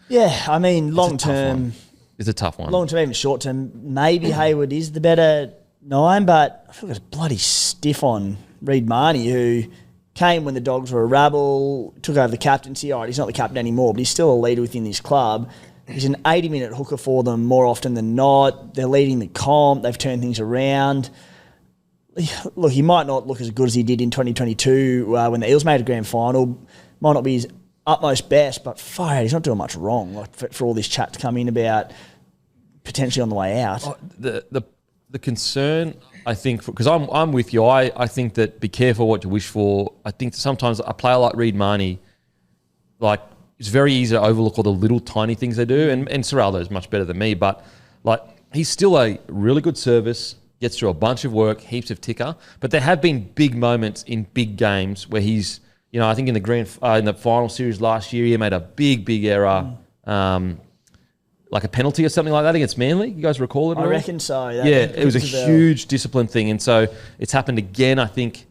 Yeah, I mean, long term, It's a tough one. long term, even short term, maybe Hayward is the better 9, but I feel like it's bloody stiff on Reed Marnie, who came when the Dogs were a rabble, took over the captaincy. All right, he's not the captain anymore, but he's still a leader within this club. He's an 80-minute hooker for them more often than not. They're leading the comp. They've turned things around. Look, he might not look as good as he did in 2022 when the Eels made a grand final. Might not be his utmost best, but fire, he's not doing much wrong. Like for all this chat to come in about potentially on the way out. The concern, I think, because I'm with you. I think that be careful what you wish for. I think sometimes a player like Reid Marnie, like, it's very easy to overlook all the little tiny things they do. And Serraldo is much better than me, but like he's still a really good service, gets through a bunch of work, heaps of ticker. But there have been big moments in big games where he's, you know, I think in the final series last year, he made a big error. Like a penalty or something like that against Manly. You guys recall it? I reckon so. It was a huge discipline thing. And so it's happened again, I think,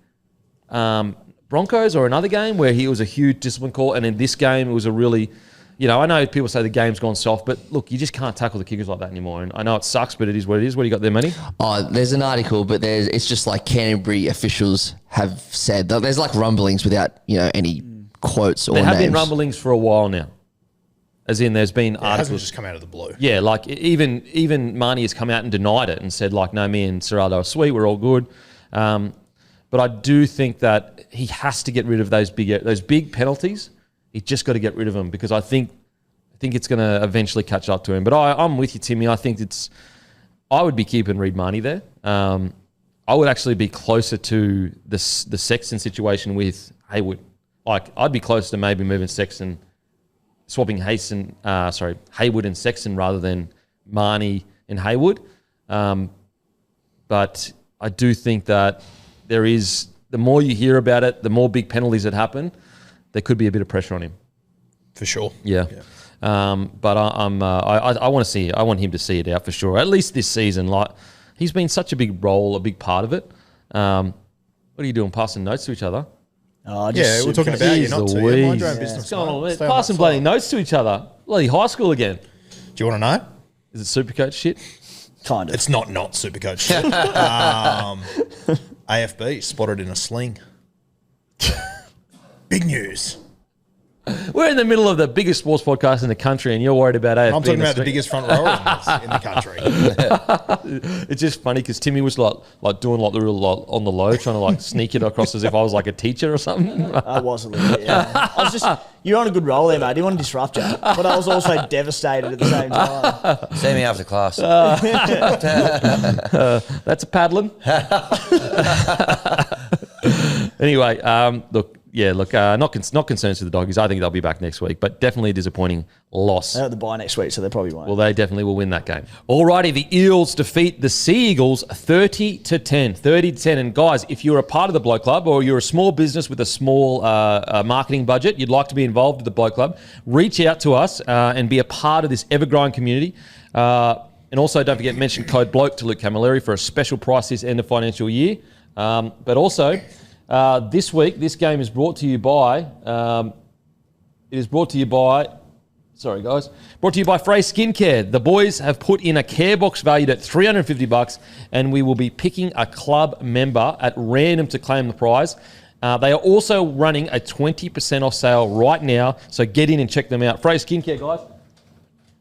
Broncos or another game where he was a huge discipline call. And in this game, it was a really, you know, I know people say the game's gone soft, but look, you just can't tackle the kickers like that anymore. And I know it sucks, but it is what it is. What do you got there, Manny? Oh, there's an article, but it's just like Canterbury officials have said. There's like rumblings without, you know, any quotes or names. There have been rumblings for a while now. As in, there's been articles. It hasn't just come out of the blue. Yeah, like even Marnie has come out and denied it and said, like, no, me and Serraldo are sweet, we're all good. But I do think that he has to get rid of those big penalties. He's just got to get rid of them because I think it's going to eventually catch up to him. But I'm with you, Timmy. I think I would be keeping Reid Marnie there. I would actually be closer to the Sexton situation with Haywood. Like, I'd be closer to maybe moving Sexton, swapping Haywood and Sexton rather than Marnie and Haywood. But I do think that the more you hear about it, the more big penalties that happen, there could be a bit of pressure on him. For sure. Yeah. But I want him to see it out for sure. At least this season, like he's been such a big part of it. What are you doing? Passing notes to each other? We're talking about you, not to you. Mind your own business. What's going on? Passing bloody notes to each other. Bloody high school again. Do you want to know? Is it Supercoach shit? Kind of. It's not Supercoach shit. AFB spotted in a sling. Big news. We're in the middle of the biggest sports podcast in the country and you're worried about AFB. I'm talking about the biggest front rower in the country. It's just funny because Timmy was like doing like the real on the low, trying to like sneak it across as if I was like a teacher or something. I was a little bit, yeah. I was just, you're on a good roll there, mate. I didn't want to disrupt you. But I was also devastated at the same time. See me after class. That's a paddling. Anyway, not concerns for the Doggies. I think they'll be back next week, but definitely a disappointing loss. They're at the bye next week, so they probably won't. Well, they definitely will win that game. Alrighty, the Eels defeat the Sea Eagles 30-10. And guys, if you're a part of the Bloke Club or you're a small business with a small marketing budget, you'd like to be involved with the Bloke Club, reach out to us and be a part of this ever-growing community. And also, don't forget, mention code Bloke to Luke Camilleri for a special price this end of financial year. But also, this week, this game is brought to you by, brought to you by Frey Skincare. The boys have put in a care box valued at $350 and we will be picking a club member at random to claim the prize. They are also running a 20% off sale right now, so get in and check them out. Frey Skincare, guys.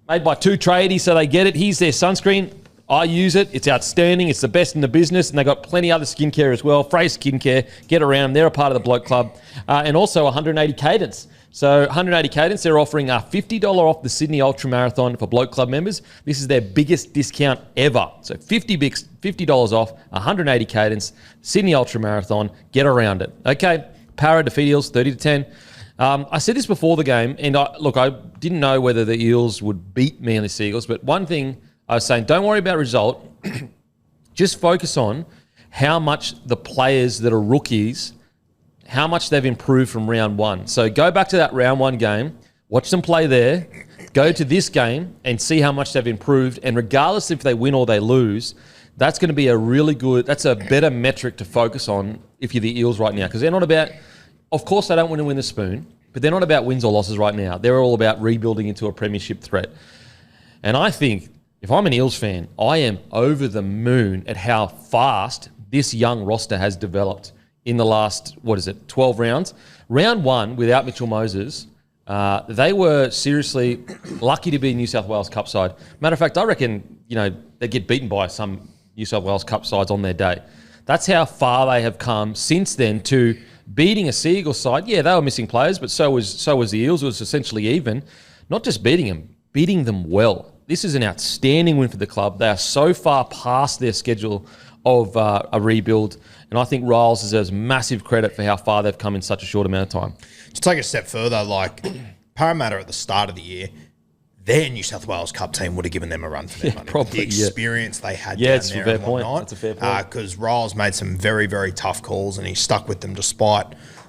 Made by two tradies, so they get it. Here's their sunscreen. I use it. It's outstanding. It's the best in the business, and they've got plenty other skincare as well. Frey Skincare, get around. They're a part of the Bloke Club. And also 180 Cadence. So 180 Cadence, they're offering a $50 off the Sydney Ultra Marathon for Bloke Club members. This is their biggest discount ever. So $50 off, 180 Cadence, Sydney Ultra Marathon. Get around it. Okay, Para defeat Eels 30-10. I said this before the game, and I didn't know whether the Eels would beat Manly Sea Eagles, but one thing I was saying, don't worry about result. Just focus on how much the players that are rookies, how much they've improved from round one. So go back to that round one game, watch them play there, go to this game and see how much they've improved. And regardless if they win or they lose, that's going to be that's a better metric to focus on if you're the Eels right now. Because they're not about, of course they don't want to win the spoon, but they're not about wins or losses right now. They're all about rebuilding into a premiership threat. And I think, if I'm an Eels fan, I am over the moon at how fast this young roster has developed in the last, 12 rounds. Round 1, without Mitchell Moses, they were seriously lucky to be New South Wales Cup side. Matter of fact, I reckon, they get beaten by some New South Wales Cup sides on their day. That's how far they have come since then to beating a Seagull side. Yeah, they were missing players, but so was the Eels. It was essentially even. Not just beating them, beating them well. This is an outstanding win for the club. They are so far past their schedule of a rebuild, and I think Riles deserves massive credit for how far they've come in such a short amount of time. To take a step further, like Parramatta at the start of the year, their New South Wales Cup team would have given them a run for their money. Probably, the experience they had Yeah, down it's a there fair and point. whatnot. That's a fair point. Because Riles made some very, very tough calls and he stuck with them despite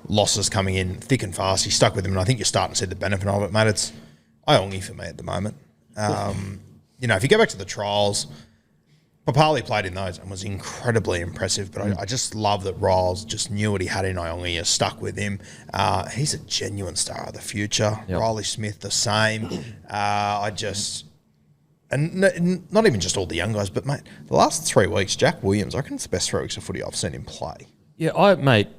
losses coming in thick and fast. He stuck with them, and I think you're starting to see the benefit of it, mate. It's Iongi for me at the moment. If you go back to the trials, Papali played in those and was incredibly impressive, but I just love that Riles just knew what he had in Iongi and stuck with him. He's a genuine star of the future. Yep. Riley Smith, the same. And not even just all the young guys, but, mate, the last 3 weeks, Jack Williams, I reckon it's the best 3 weeks of footy I've seen him play. Yeah, mate.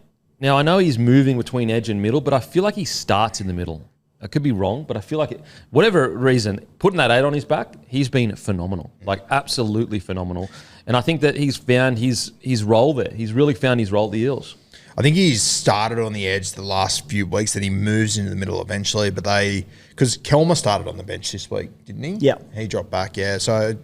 Now, I know he's moving between edge and middle, but I feel like he starts in the middle. I could be wrong, but I feel like, whatever reason, putting that 8 on his back, he's been phenomenal, like absolutely phenomenal. And I think that he's found his role there. He's really found his role at the Eels. I think he's started on the edge the last few weeks, then he moves into the middle eventually, but because Kelmer started on the bench this week, didn't he? Yeah. He dropped back, yeah. So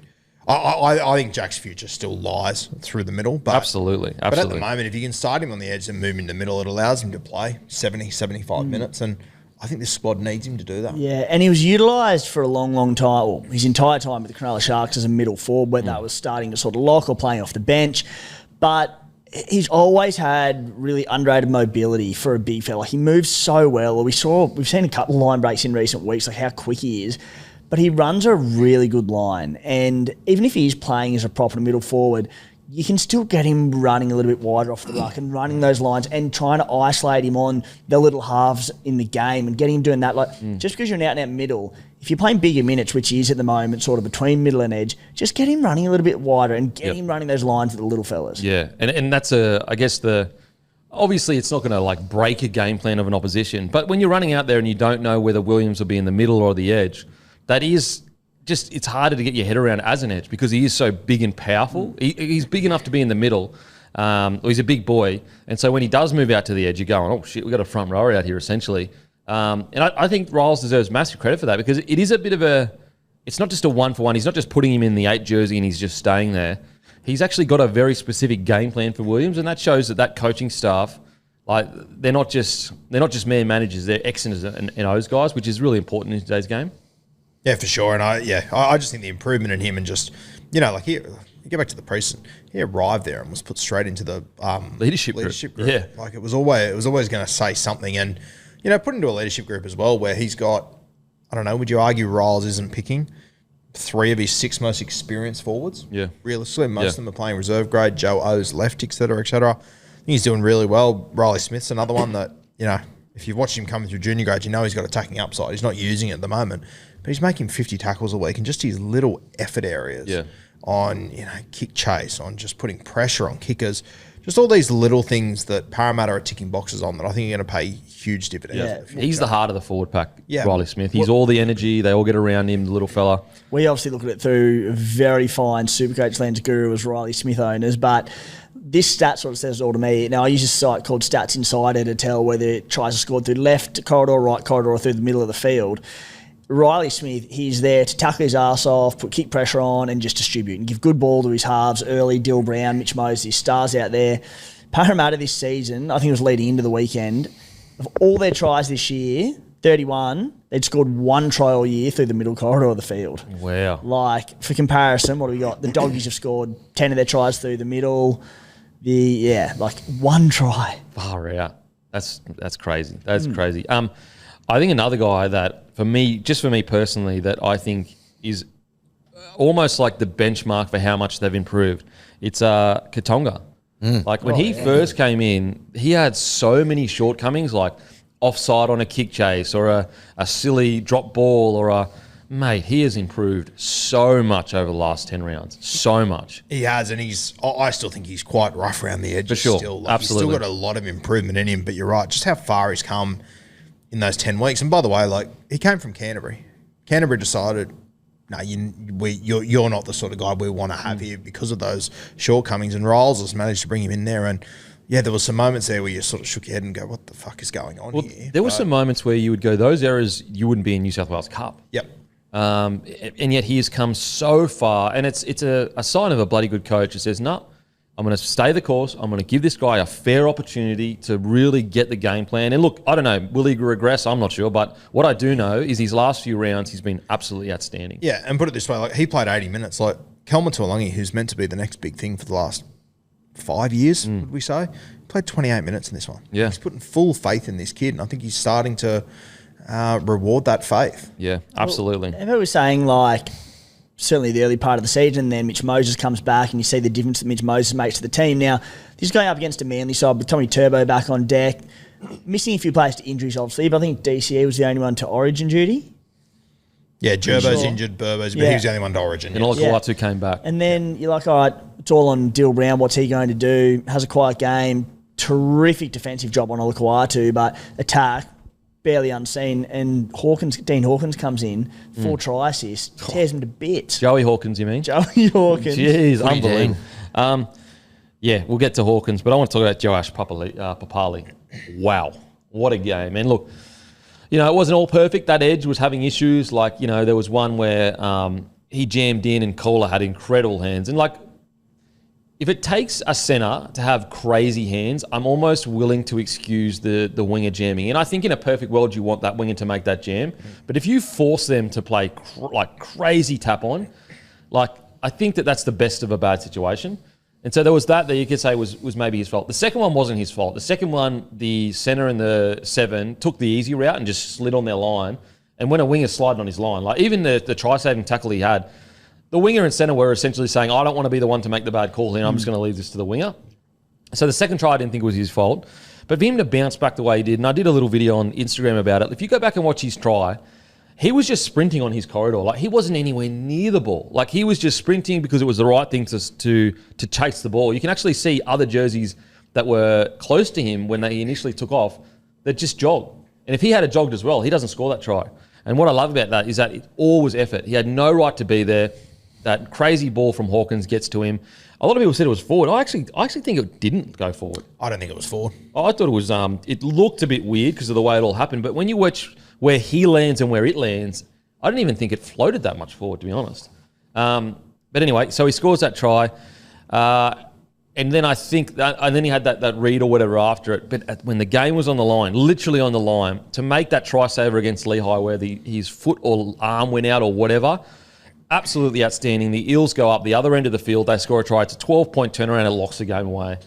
I think Jack's future still lies through the middle. But Absolutely. But at the moment, if you can start him on the edge and move him in the middle, it allows him to play 70, 75 minutes, and I think this squad needs him to do that. Yeah, and he was utilised for a long, long time, well, his entire time with the Cronulla Sharks as a middle forward, whether that was starting to sort of lock or playing off the bench. But he's always had really underrated mobility for a big fella. He moves so well. We've seen a couple of line breaks in recent weeks, like how quick he is. But he runs a really good line. And even if he is playing as a proper middle forward, you can still get him running a little bit wider off the ruck and running those lines and trying to isolate him on the little halves in the game and getting him doing that. Just because you're an out-and-out middle, if you're playing bigger minutes, which he is at the moment, sort of between middle and edge, just get him running a little bit wider and get him running those lines with the little fellas. Yeah, and that's obviously it's not going to break a game plan of an opposition, but when you're running out there and you don't know whether Williams will be in the middle or the edge, that is it's harder to get your head around as an edge because he is so big and powerful. He's big enough to be in the middle. He's a big boy. And so when he does move out to the edge, you're going, oh, shit, we've got a front rower out here, essentially. And I think Riles deserves massive credit for that because it is a bit of it's not just a one-for-one. He's not just putting him in the 8 jersey and he's just staying there. He's actually got a very specific game plan for Williams, and that shows that coaching staff, they're not just mere managers. They're X's and O's guys, which is really important in today's game. Yeah, for sure. And I just think the improvement in him and just, you go back to the preseason, he arrived there and was put straight into the leadership group. Yeah. It was always going to say something and, put into a leadership group as well where he's got, I don't know, would you argue Riles isn't picking 3 of his 6 most experienced forwards? Yeah. Realistically, most of them are playing reserve grade, Joe O's left, et cetera, et cetera. I think he's doing really well. Riley Smith's another one that, if you've watched him coming through junior grade, he's got attacking upside. He's not using it at the moment, but he's making 50 tackles a week and just his little effort areas on, kick chase, on just putting pressure on kickers, just all these little things that Parramatta are ticking boxes on that I think are going to pay huge dividends. Yeah. He's the heart of the forward pack, Riley Smith. He's all the energy. They all get around him, the little fella. We obviously look at it through a very fine Supercoach lens guru as Riley Smith owners, but this stat sort of says it all to me. Now, I use a site called Stats Insider to tell whether it tries to score through left corridor, right corridor, or through the middle of the field. Riley Smith, he's there to tackle his arse off, put kick pressure on, and just distribute and give good ball to his halves early. Dill Brown, Mitch Moses, stars out there. Parramatta this season, I think it was leading into the weekend, of all their tries this year, 31, they'd scored 1 try all year through the middle corridor of the field. Wow. For comparison, what do we got? The Doggies have scored 10 of their tries through the middle. 1 try. Far out. That's crazy. That's crazy. I think another guy that, for me personally, that I think is almost like the benchmark for how much they've improved, it's Katonga. When he first came in, he had so many shortcomings, like offside on a kick chase or a silly drop ball or mate, he has improved so much over the last 10 rounds. So much. He has, and I still think he's quite rough around the edges. For sure. Still. Absolutely. He's still got a lot of improvement in him, but you're right. Just how far he's come in those 10 weeks. And by the way, like, he came from Canterbury. Canterbury decided, no, you're not the sort of guy we want to have here because of those shortcomings. And Riles has managed to bring him in there. And yeah, there were some moments there where you sort of shook your head and go, what the fuck is going on here? There were some moments where you would go, those errors, you wouldn't be in New South Wales Cup. Yep. And yet he has come so far. And it's a sign of a bloody good coach who says, no, I'm going to stay the course. I'm going to give this guy a fair opportunity to really get the game plan. And look, I don't know, will he regress? I'm not sure. But what I do know is his last few rounds, he's been absolutely outstanding. Yeah, and put it this way, like, he played 80 minutes. Like, Kelma Tuolangi, who's meant to be the next big thing for the last 5 years, would we say, played 28 minutes in this one. Yeah. He's putting full faith in this kid, and I think he's starting to reward that faith. Yeah, absolutely. Well, Emma was saying, like, certainly the early part of the season, then Mitch Moses comes back and you see the difference that Mitch Moses makes to the team. Now, this is going up against a Manly side with Tommy Turbo back on deck, missing a few players to injuries, obviously, but I think DCE was the only one to origin duty. Yeah, Gerbo's injured, Burbo's, but he was the only one to origin. And Olakuatu came back. And then you're like, all right, it's all on Dill Brown. What's he going to do? Has a quiet game. Terrific defensive job on Olakuatu, but attack, barely unseen. And Dean Hawkins comes in, 4 try assists, tears him to bits. Joey Hawkins, you mean? Joey Hawkins. Jeez, unbelievable. Yeah, we'll get to Hawkins, but I want to talk about Joash Papali. Wow, what a game. And look, you know, it wasn't all perfect. That edge was having issues. Like, you know, there was one where he jammed in and Kohler had incredible hands. And, like, if it takes a centre to have crazy hands, I'm almost willing to excuse the winger jamming. And I think in a perfect world, you want that winger to make that jam. But if you force them to play crazy tap on, like, I think that's the best of a bad situation. And so there was that you could say was maybe his fault. The second one wasn't his fault. The second one, the centre and the 7 took the easy route and just slid on their line. And when a winger sliding on his line, like even the try-saving tackle he had, the winger and centre were essentially saying, I don't want to be the one to make the bad call here. I'm just going to leave this to the winger. So the second try I didn't think was his fault. But for him to bounce back the way he did, and I did a little video on Instagram about it, if you go back and watch his try, he was just sprinting on his corridor. Like, he wasn't anywhere near the ball. Like, he was just sprinting because it was the right thing to chase the ball. You can actually see other jerseys that were close to him when they initially took off that just jogged. And if he had jogged as well, he doesn't score that try. And what I love about that is that it all was effort. He had no right to be there. That crazy ball from Hawkins gets to him. A lot of people said it was forward. I actually think it didn't go forward. I don't think it was forward. I thought it was. It looked a bit weird because of the way it all happened. But when you watch where he lands and where it lands, I don't even think it floated that much forward, to be honest. But anyway, so he scores that try. And then I think that, and then he had that read or whatever after it. But when the game was on the line, literally on the line, to make that try saver against Lehigh where his foot or arm went out or whatever, absolutely outstanding. The Eels go up the other end of the field. They score a try. It's a 12-point turnaround. It locks the game away.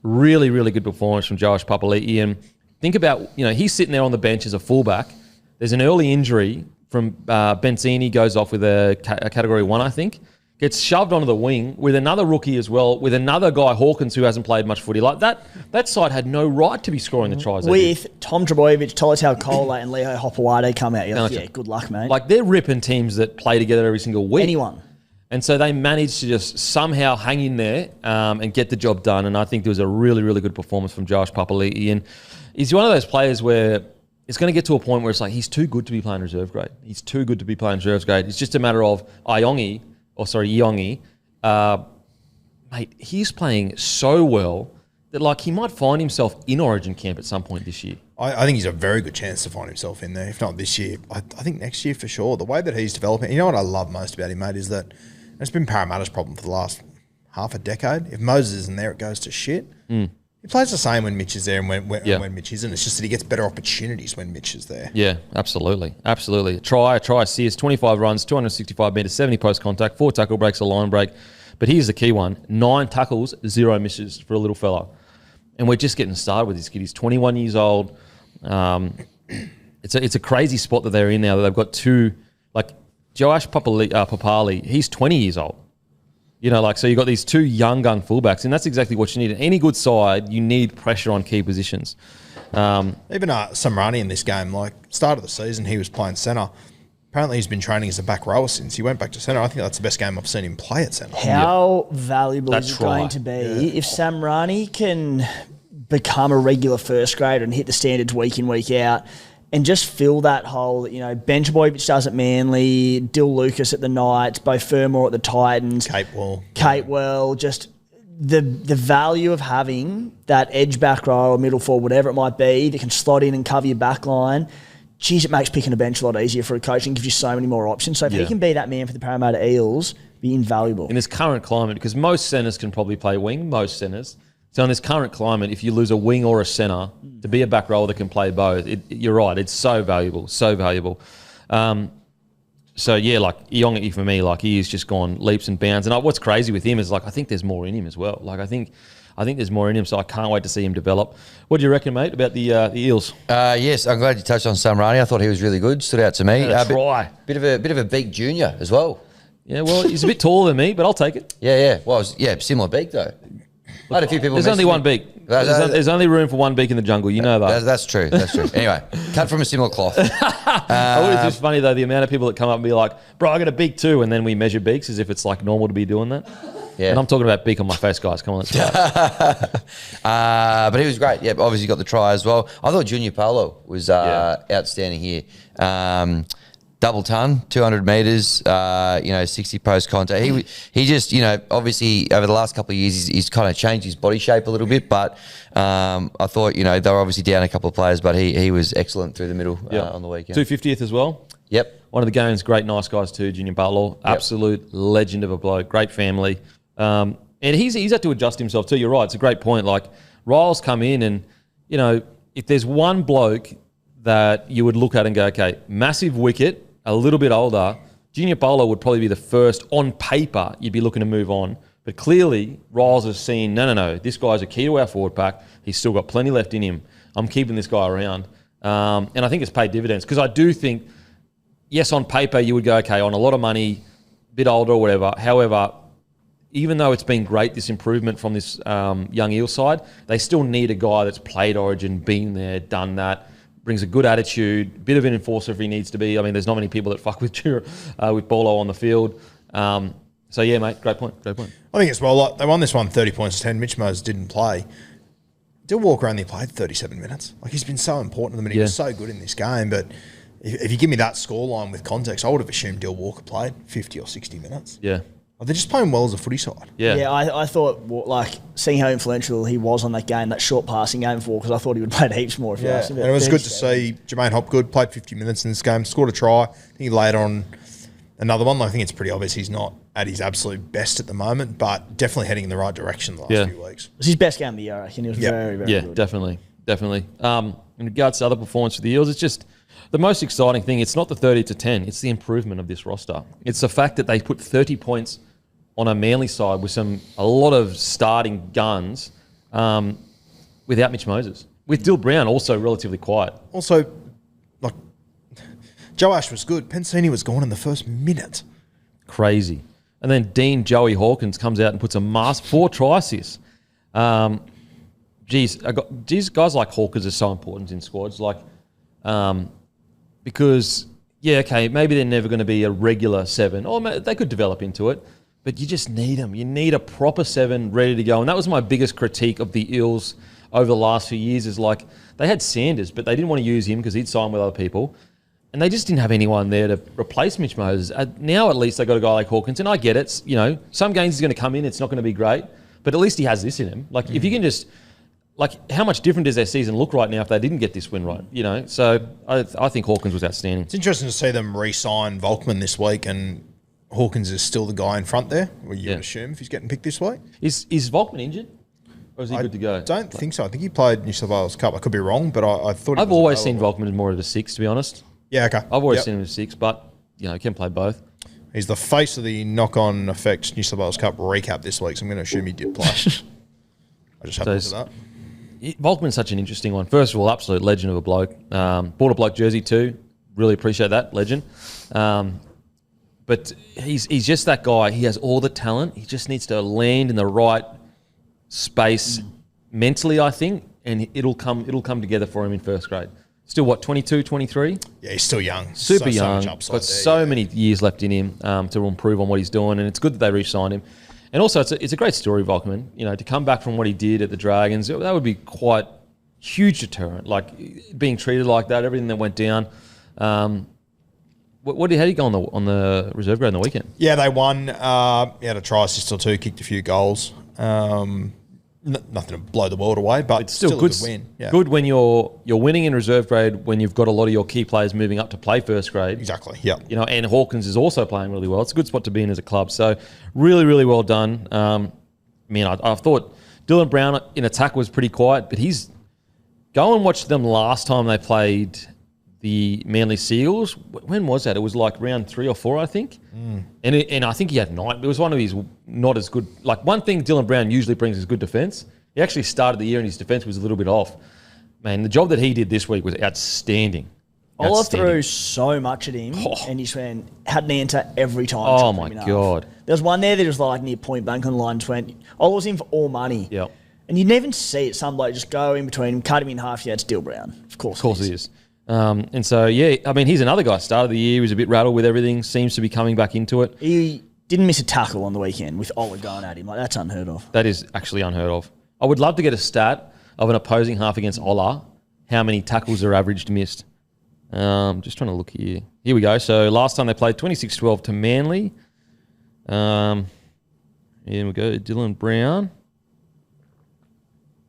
Really, really good performance from Joash Papali'i. And think about, you know, he's sitting there on the bench as a fullback. There's an early injury from Benzini, goes off with a Category 1, I think. Gets shoved onto the wing with another rookie as well, with another guy, Hawkins, who hasn't played much footy. Like that side had no right to be scoring the tries. With Tom Trebojevic, Tolotau Kola and Leo Hopewade come out. You're like, yeah, good luck, mate. Like, they're ripping teams that play together every single week. Anyone. And so they managed to just somehow hang in there and get the job done. And I think there was a really, really good performance from Joash Papali'i. And he's one of those players where it's going to get to a point where it's like he's too good to be playing reserve grade. He's too good to be playing reserve grade. It's just a matter of Iongi, mate, he's playing so well that, like, he might find himself in Origin camp at some point this year. I think he's a very good chance to find himself in there. If not this year, I think next year for sure. The way that he's developing, you know what I love most about him, mate, is that it's been Parramatta's problem for the last half a decade. If Moses isn't there, it goes to shit. He plays the same when Mitch is there and when Mitch isn't. It's just that he gets better opportunities when Mitch is there. Yeah, absolutely. Absolutely. Try assist, 25 runs, 265 metres, 70 post contact, 4 tackle breaks, a line break. But here's the key one. 9 tackles, 0 misses for a little fella. And we're just getting started with this kid. He's 21 years old. It's a crazy spot that they're in now. That they've got two, like Joash Papali, he's 20 years old. You know, like, so you've got these two young gun fullbacks, and that's exactly what you need. In any good side, you need pressure on key positions. Even Samrani in this game, like, start of the season, he was playing centre. Apparently he's been training as a back rower since he went back to centre. I think that's the best game I've seen him play at centre. How valuable That is it try. going to be if Samrani can become a regular first grader and hit the standards week in, week out and just fill that hole that, Ben Trbojevic does at Manly, Dill Lucas at the Knights, Bo Fermor at the Titans. Capewell, just the value of having that edge back row or middle forward, whatever it might be, that can slot in and cover your back line. Geez, it makes picking a bench a lot easier for a coach and gives you so many more options. So if he can be that man for the Parramatta Eels, be invaluable. In this current climate, because most centres can probably play wing, most centres. So in this current climate, if you lose a wing or a centre, to be a back rower that can play both, you're right, it's so valuable, so valuable. So yeah, like Iongi for me, like he has just gone leaps and bounds. And what's crazy with him is like I think there's more in him as well. Like I think there's more in him, so I can't wait to see him develop. What do you reckon, mate, about the Eels? Yes, I'm glad you touched on Sam Rani. I thought he was really good. Stood out to me. Try. Bit of a beak junior as well. Yeah, well, he's a bit taller than me, but I'll take it. Yeah. Well, similar beak though. I had a few people. There's only one beak. There's only room for one beak in the jungle. You know that. That's true. Anyway, cut from a similar cloth. It's just funny though, the amount of people that come up and be like, "Bro, I got a beak too," and then we measure beaks as if it's like normal to be doing that. Yeah. And I'm talking about beak on my face, guys. Come on, let's go. But he was great. Yeah, obviously got the try as well. I thought Junior Paulo was outstanding here. Double ton, 200 metres, 60 post contact. He just, obviously over the last couple of years, he's kind of changed his body shape a little bit. But I thought, they were obviously down a couple of players, but he was excellent through the middle on the weekend. 250th as well. Yep. One of the game's great, nice guys too, Junior Butler. Absolute legend of a bloke, great family. And he's had to adjust himself too. You're right. It's a great point. Like Ryle's come in and, if there's one bloke that you would look at and go, okay, massive wicket, a little bit older, Junior Bowler would probably be the first on paper you'd be looking to move on. But clearly, Riles has seen, no, this guy's a key to our forward pack. He's still got plenty left in him. I'm keeping this guy around. And I think it's paid dividends because I do think, yes, on paper you would go, okay, on a lot of money, bit older or whatever. However, even though it's been great, this improvement from this young Eel side, they still need a guy that's played Origin, been there, done that, brings a good attitude, bit of an enforcer if he needs to be. I mean, there's not many people that fuck with Bolo on the field. So, yeah, mate, great point. I think as well, like, they won this one 30 points to 10. Mitch Moses didn't play. Dill Walker only played 37 minutes. Like, he's been so important to them and he was so good in this game. But if you give me that scoreline with context, I would have assumed Dill Walker played 50 or 60 minutes. Yeah. They're just playing well as a footy side. Yeah, I thought, seeing how influential he was on that game, that short passing game for, because I thought he would play heaps more. And it was good to see Jermaine Hopgood played 50 minutes in this game, scored a try. I think he laid on another one. I think it's pretty obvious he's not at his absolute best at the moment, but definitely heading in the right direction the last few weeks. It was his best game of the year, I reckon. He was very, very good. Yeah, definitely. In regards to other performance for the Eels, it's just the most exciting thing. It's not the 30 to 10. It's the improvement of this roster. It's the fact that they put 30 points on a Manly side with a lot of starting guns without Mitch Moses. With Dill Brown also relatively quiet. Also, Joe Ash was good. Pensini was gone in the first minute. Crazy. And then Dean Joey Hawkins comes out and puts a 4 try assists. Guys like Hawkins are so important in squads. Because, maybe they're never going to be a regular 7. Or they could develop into it. But you just need them. You need a proper 7 ready to go. And that was my biggest critique of the Eels over the last few years is they had Sanders, but they didn't want to use him because he'd signed with other people. And they just didn't have anyone there to replace Mitch Moses. Now at least they got a guy like Hawkins. And I get it. Some games he's going to come in. It's not going to be great. But at least he has this in him. If you can just... how much different does their season look right now if they didn't get this win right? So I think Hawkins was outstanding. It's interesting to see them re-sign Volkman this week and... Hawkins is still the guy in front there, or you would assume if he's getting picked this week. Is Volkman injured? Or is he good to go? I don't think so. I think he played New South Wales Cup. I could be wrong, but I thought I've always seen Volkman as more of a 6, to be honest. Yeah, okay. I've always seen him as 6, but, he can play both. He's the face of the knock-on effect New South Wales Cup recap this week, so I'm going to assume he did play. I just have to look at that. Volkman's such an interesting one. First of all, absolute legend of a bloke. Bought a bloke jersey too. Really appreciate that, legend. But he's just that guy. He has all the talent. He just needs to land in the right space mentally, I think, and it'll come together for him in first grade. Still, what, 22, 23? Yeah, he's still young. Super so young. much Got upside so many years left in him to improve on what he's doing, and it's good that they re-signed him. And also, it's a great story, Volkman. You know, to come back from what he did at the Dragons, that would be quite huge deterrent. Like being treated like that, everything that went down. How did he go on the reserve grade on the weekend? Yeah, they won. He had a try assist or two, kicked a few goals. Nothing to blow the world away, but It's still a good. good win. Yeah. Good when you're winning in reserve grade when you've got a lot of your key players moving up to play first grade. Exactly. Yeah. You know, and Hawkins is also playing really well. It's a good spot to be in as a club. So really, really well done. I thought Dylan Brown in attack was pretty quiet, but go and watch them last time they played the Manly Seagulls. When was that? It was like round 3 or 4, I think. And I think he had 9. It was one of his not as good. Like one thing Dylan Brown usually brings is good defence. He actually started the year and his defence was a little bit off. Man, the job that he did this week was outstanding. Ola threw so much at him, and he had an answer every time. Oh my God! There was one there that was like near point blank on line 20. Ola was in for all money. Yep. And you never see it. Some bloke just go in between him, cut him in half. Yeah, it's Dill Brown. Of course he is. And so, yeah, I mean, he's another guy. Start of the year, he was a bit rattled with everything. Seems to be coming back into it. He didn't miss a tackle on the weekend with Ola going at him. Like, that's unheard of. That is actually unheard of. I would love to get a stat of an opposing half against Ola, how many tackles are averaged missed. Just trying to look here. Here we go. So last time they played 26-12 to Manly. Here we go. Dylan Brown.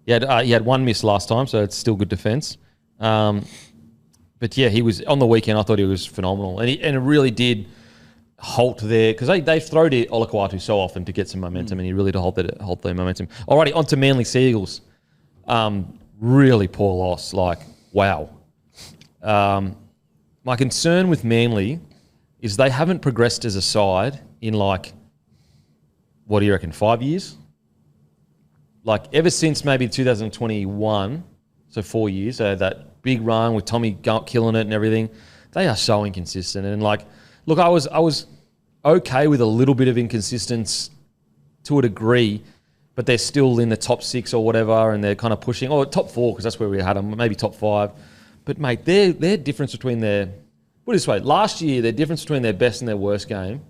He had one miss last time, so it's still good defence. But yeah, he was on the weekend. I thought he was phenomenal, and it really did halt there because they've thrown to Olakwatu so often to get some momentum, and he really did halt their momentum. Alrighty, on to Manly Seagulls. Really poor loss. Like wow. My concern with Manly is they haven't progressed as a side in like, what do you reckon, 5 years? Like ever since maybe 2021, so 4 years, they had that big run with Tommy killing it and everything. They are so inconsistent. And like, look, I was okay with a little bit of inconsistency to a degree, but they're still in the top 6 or whatever, and they're kind of pushing, or top 4 because that's where we had them, maybe top 5. But mate, their difference between put it this way, last year their difference between their best and their worst game,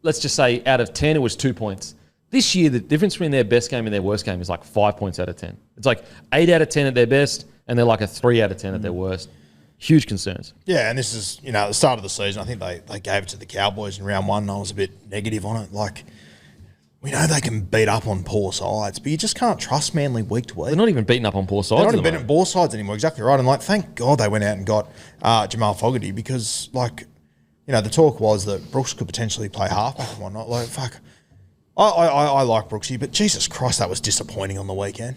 let's just say out of 10 it was 2 points. This year, the difference between their best game and their worst game is like 5 points out of 10. It's like 8 out of 10 at their best, and they're like a 3 out of 10 at their worst. Huge concerns. Yeah, and this is, at the start of the season, I think they gave it to the Cowboys in round 1, and I was a bit negative on it. Like, we know they can beat up on poor sides, but you just can't trust Manly week to week. They're not even beating up on poor sides. They're not even beating up poor sides anymore, exactly right. And, like, thank God they went out and got Jamal Fogarty because, like, the talk was that Brooks could potentially play halfback and whatnot. Like, fuck. I like Brooksy, but Jesus Christ, that was disappointing on the weekend.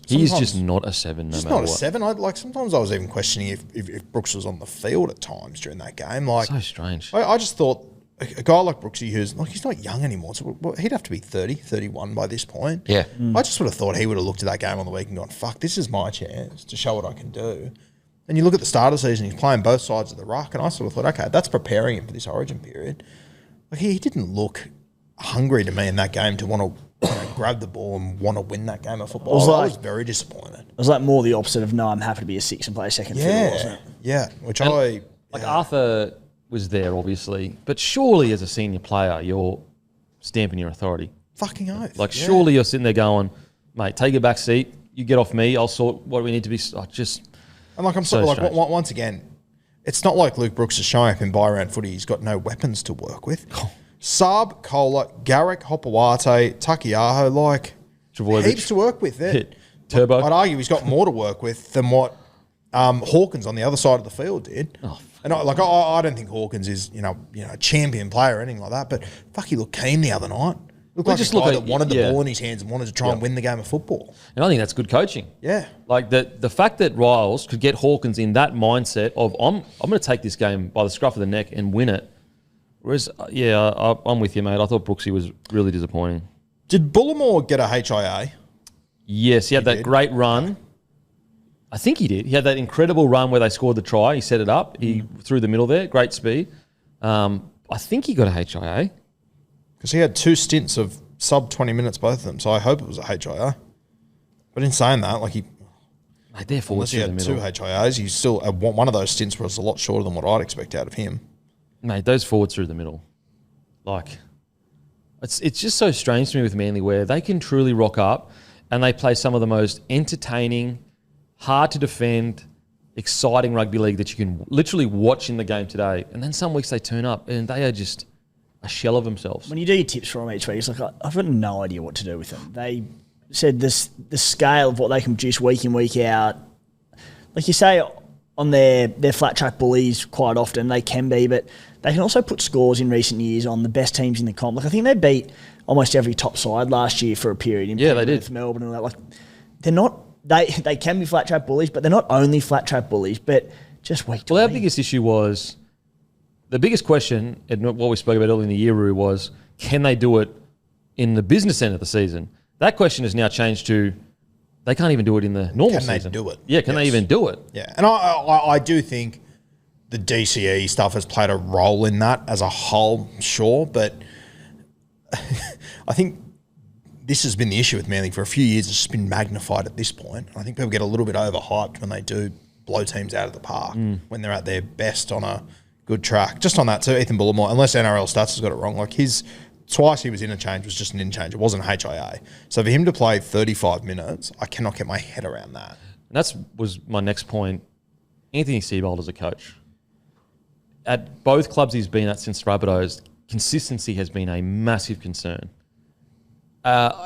He's just not a 7 no matter what. Just not a 7. Sometimes I was even questioning if Brooks was on the field at times during that game. Like, so strange. I just thought a guy like Brooksy, who's like, he's not young anymore, so he'd have to be 30, 31 by this point. Yeah. I just would have thought he would have looked at that game on the week and gone, fuck, this is my chance to show what I can do. And you look at the start of the season, he's playing both sides of the ruck, and I sort of thought, okay, that's preparing him for this origin period. Like, he didn't look hungry to me in that game to want to grab the ball and want to win that game of football. I was very disappointed. It was like more the opposite of, no, I'm happy to be a 6 and play second fiddle, wasn't it? Yeah, Arthur was there, obviously, but surely as a senior player, you're stamping your authority. Fucking oath. Like, surely you're sitting there going, mate, take a back seat, you get off me, I'll sort what we need to be. And like, I'm so like, once again, it's not like Luke Brooks is showing up in buy-round footy. He's got no weapons to work with. Saab, Kohler, Garrick, Hopawate, Takiaho, like, heaps to work with there. Turbo. I'd argue he's got more to work with than what Hawkins on the other side of the field did. And I don't think Hawkins is, a champion player or anything like that, but fuck, he looked keen the other night. Looked like a guy that wanted the ball in his hands and wanted to try and win the game of football. And I think that's good coaching. Yeah. Like, the fact that Riles could get Hawkins in that mindset of, I'm going to take this game by the scruff of the neck and win it. Whereas, I'm with you, mate. I thought Brooksy was really disappointing. Did Bullimore get a HIA? Yes, he had that great run. I think he did. He had that incredible run where they scored the try. He set it up. He threw the middle there. Great speed. I think he got a HIA. Because he had 2 stints of sub 20 minutes, both of them. So I hope it was a HIA. But in saying that, like, Mate, they're Unless forwards he through the had middle. two HIAs, he's still one of those stints was a lot shorter than what I'd expect out of him. Mate, those forwards through the middle. Like, it's just so strange to me with Manly where they can truly rock up and they play some of the most entertaining, hard to defend, exciting rugby league that you can literally watch in the game today. And then some weeks they turn up and they are just a shell of themselves. When you do your tips for them each week, it's like, I've got no idea what to do with them. They said the scale of what they can produce week in, week out. Like you say, on their flat track bullies quite often, they can be, but they can also put scores in recent years on the best teams in the comp. Like I think they beat almost every top side last year for a period. In they did. Melbourne and all that. Like they're not. They can be flat track bullies, but they're not only flat track bullies. But just week to Well, our week. biggest issue was the biggest question, and what we spoke about earlier in the year, Roo, was can they do it in the business end of the season? That question has now changed to they can't even do it in the normal season. Can they do it? Yeah, can they even do it? Yeah, and I do think the DCE stuff has played a role in that as a whole, sure, but I think this has been the issue with Manly for a few years. It's just been magnified at this point. I think people get a little bit overhyped when they do blow teams out of the park when they're at their best on a good track. Just on that too, Ethan Bullimore, unless NRL Stats has got it wrong, like twice he was interchange was just an interchange. It wasn't HIA. So for him to play 35 minutes, I cannot get my head around that. And that was my next point. Anthony Seibold as a coach. At both clubs he's been at since Rabbitohs, consistency has been a massive concern.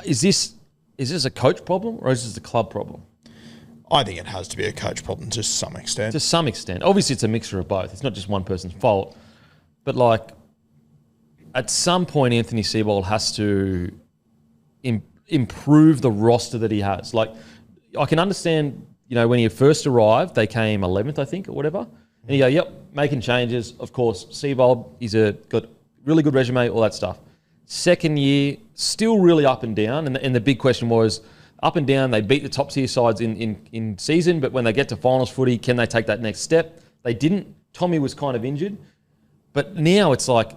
Is this a coach problem or is this a club problem? I think it has to be a coach problem to some extent. To some extent. Obviously, it's a mixture of both. It's not just one person's fault. But, like, at some point, Anthony Seibold has to improve the roster that he has. Like, I can understand, when he first arrived, they came 11th, I think, or whatever. And you go, yep, making changes. Of course, Seibold, got really good resume, all that stuff. Second year, still really up and down. And the big question was, up and down, they beat the top tier sides in season, but when they get to finals footy, can they take that next step? They didn't. Tommy was kind of injured. But now it's like,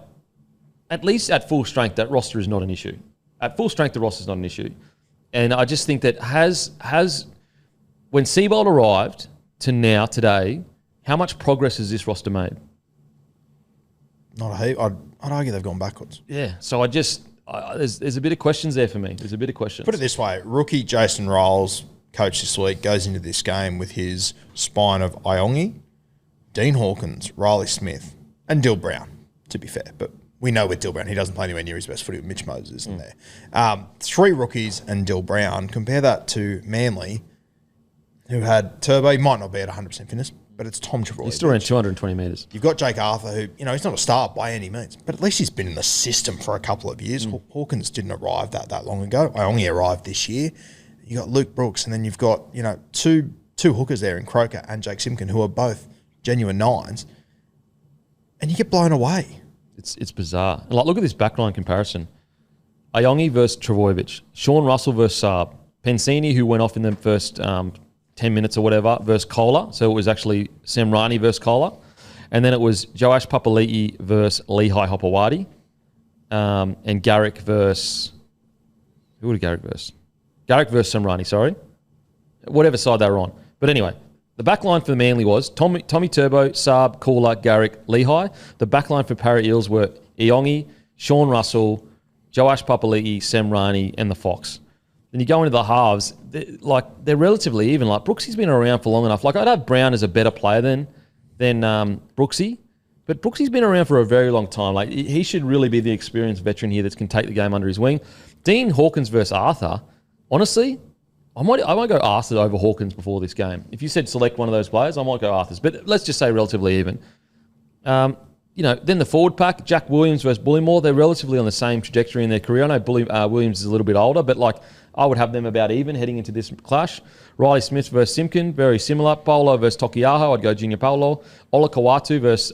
at least at full strength, that roster is not an issue. At full strength, the roster is not an issue. And I just think that when Seibold arrived to now, today, how much progress has this roster made? Not a heap. I'd argue they've gone backwards. Yeah. So there's a bit of questions there for me. There's a bit of questions. Put it this way, rookie Jason Rolls, coach this week, goes into this game with his spine of Iongi, Dean Hawkins, Riley Smith, and Dill Brown, to be fair. But we know with Dill Brown, he doesn't play anywhere near his best footy with Mitch Moses, isn't there? Three rookies and Dill Brown. Compare that to Manly, who had Turbo. He might not be at 100% fitness, but it's Tom Travoy. He's still around 220 metres. You've got Jake Arthur, who, he's not a star by any means, but at least he's been in the system for a couple of years. Hawkins didn't arrive that long ago. I only arrived this year. You got Luke Brooks, and then you've got, two hookers there in Croker and Jake Simkin, who are both genuine nines, and you get blown away. It's bizarre. And look at this backline comparison. Iongi versus Travojevic, Sean Russell versus Saab, Pensini, who went off in the first 10 minutes or whatever, versus Kohler. So it was actually Sam Rani versus Kohler. And then it was Joash Papali'i versus Lehigh Hopewadi. And Garrick versus... Who would Garrick versus? Garrick versus Sam Rani, sorry. Whatever side they were on. But anyway, the back line for the Manly was Tommy Turbo, Saab, Kohler, Garrick, Lehigh. The back line for Para Eels were Iongi, Sean Russell, Joash Papali'i, Sam Rani, and the Fox. Then you go into the halves, they're relatively even. Like, Brooksy's been around for long enough. Like, I'd have Brown as a better player than Brooksy, but Brooksy's been around for a very long time. Like, he should really be the experienced veteran here that can take the game under his wing. Dean Hawkins versus Arthur, honestly, I might go Arthur over Hawkins before this game. If you said select one of those players, I might go Arthur's. But let's just say relatively even. Then the forward pack, Jack Williams versus Bullimore, they're relatively on the same trajectory in their career. I know Williams is a little bit older, but I would have them about even heading into this clash. Riley Smith versus Simpkin, very similar. Paulo versus Tokiaho, I'd go Junior Paulo. Ola Kawatu versus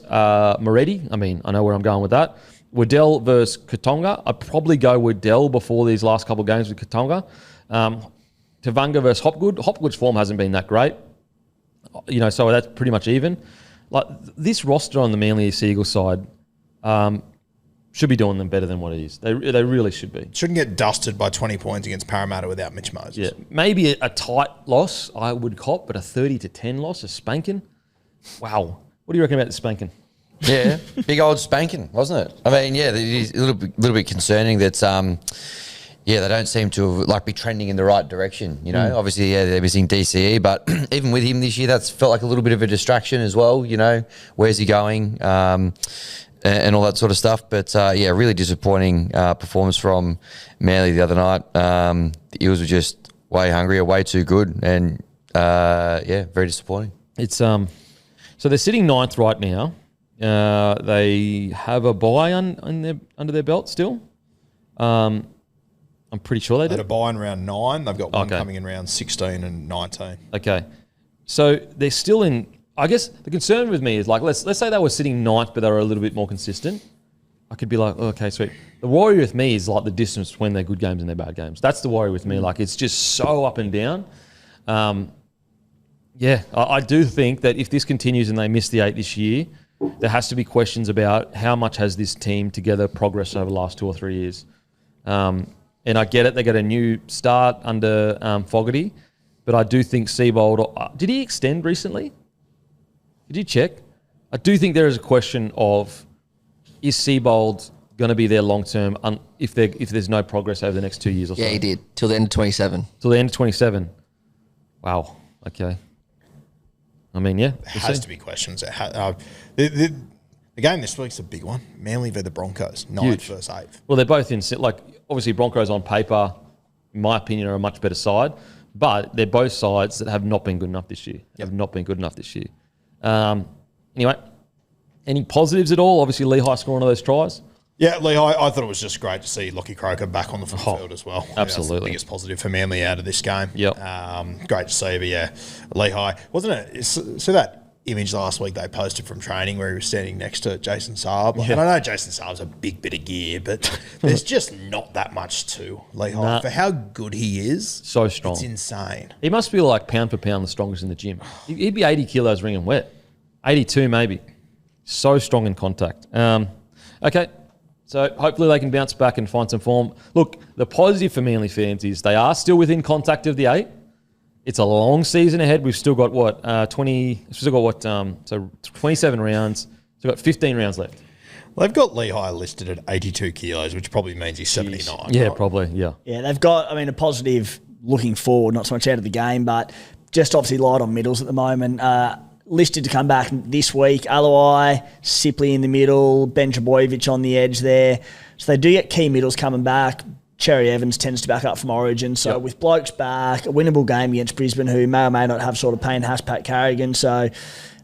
Moretti. I know where I'm going with that. Waddell versus Katonga. I'd probably go Waddell before these last couple of games with Katonga. Tavanga versus Hopgood. Hopgood's form hasn't been that great. So that's pretty much even. Like, this roster on the Manly East Eagles side, should be doing them better than what it is. They really should be. Shouldn't get dusted by 20 points against Parramatta without Mitch Moses. Yeah, maybe a tight loss I would cop, but a 30-10 loss, a spanking. Wow. What do you reckon about the spanking? Yeah, big old spanking, wasn't it? I mean, yeah, it is a little bit concerning that, they don't seem to be trending in the right direction. You know, obviously, yeah, they're missing DCE, but even with him this year, that's felt like a little bit of a distraction as well. You know, where's he going, and all that sort of stuff. But really disappointing performance from Manly the other night. The Eels were just way hungrier, way too good, and very disappointing. It's so they're sitting 9th right now. They have a bye under their belt still. I'm pretty sure they They had do. a bye in round 9. They've got one Okay. coming in round 16 and 19. Okay, so they're still in. I guess the concern with me is let's say they were sitting 9th, but they were a little bit more consistent. I could be like, oh, okay, sweet. The worry with me is the distance between their good games and their bad games. That's the worry with me. It's just so up and down. I do think that if this continues and they miss the 8 this year, there has to be questions about how much has this team together progressed over the last 2 or 3 years. And I get it, they got a new start under Fogarty, but I do think Seibold, did he extend recently? Did you check? I do think there is a question of, is Seibold going to be there long term if there's no progress over the next 2 years or so? Yeah, he did. Till the end of 27. Till the end of 27. Wow. Okay. I mean, yeah. There has to be questions. The game this week's a big one. Manly v the Broncos, 9th Huge. versus 8th. Well, they're both in, obviously Broncos on paper, in my opinion, are a much better side, but they're both sides that have not been good enough this year. Anyway, any positives at all? Obviously, Lehigh scoring all those tries. Yeah, Lee, I thought it was just great to see Lockie Croker back on the field as well. Absolutely. That's the biggest positive for Manly out of this game. Yep. Great to see, but yeah, Lehigh. Wasn't it? So that image last week they posted from training where he was standing next to Jason Saab. And I know Jason Saab's a big bit of gear, but there's just not that much to Lehigh. Nah. For how good he is, So strong. it's insane. He must be pound for pound the strongest in the gym. He'd be 80 kilos ringing wet. 82 maybe. So strong in contact. Okay. So hopefully they can bounce back and find some form. Look, the positive for Manly fans is they are still within contact of the 8. It's a long season ahead. We've still got 27 rounds. So we've got 15 rounds left. They've got Lehigh listed at 82 kilos, which probably means he's 79. Yeah, right? probably. Yeah. Yeah, they've got, a positive looking forward, not so much out of the game, but just obviously light on middles at the moment. Listed to come back this week. Aloi, Sipley in the middle, Ben Trbojevic on the edge there. So they do get key middles coming back. Cherry Evans tends to back up from Origin. So with Blokes back, a winnable game against Brisbane, who may or may not have sort of Payne Haas, Pat Carrigan. So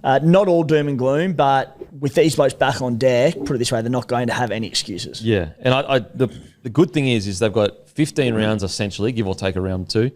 not all doom and gloom, but with these blokes back on deck, put it this way, they're not going to have any excuses. Yeah. And the good thing is they've got 15 rounds essentially, give or take a round 2.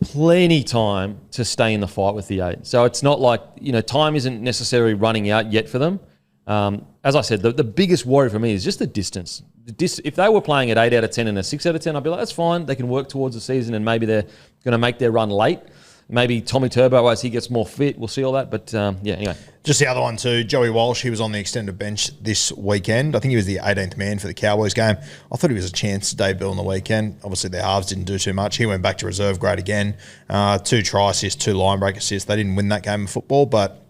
Plenty time to stay in the fight with the 8. So it's not like, time isn't necessarily running out yet for them. As I said, the biggest worry for me is just the distance. If they were playing at 8 out of 10 and a 6 out of 10, I'd be like, that's fine. They can work towards the season and maybe they're going to make their run late. Maybe Tommy Turbo, as he gets more fit, we'll see all that. But anyway. Just the other one too, Joey Walsh, he was on the extended bench this weekend. I think he was the 18th man for the Cowboys game. I thought he was a chance to debut on the weekend. Obviously, their halves didn't do too much. He went back to reserve grade again. 2 try assists, 2 line break assists. They didn't win that game of football, but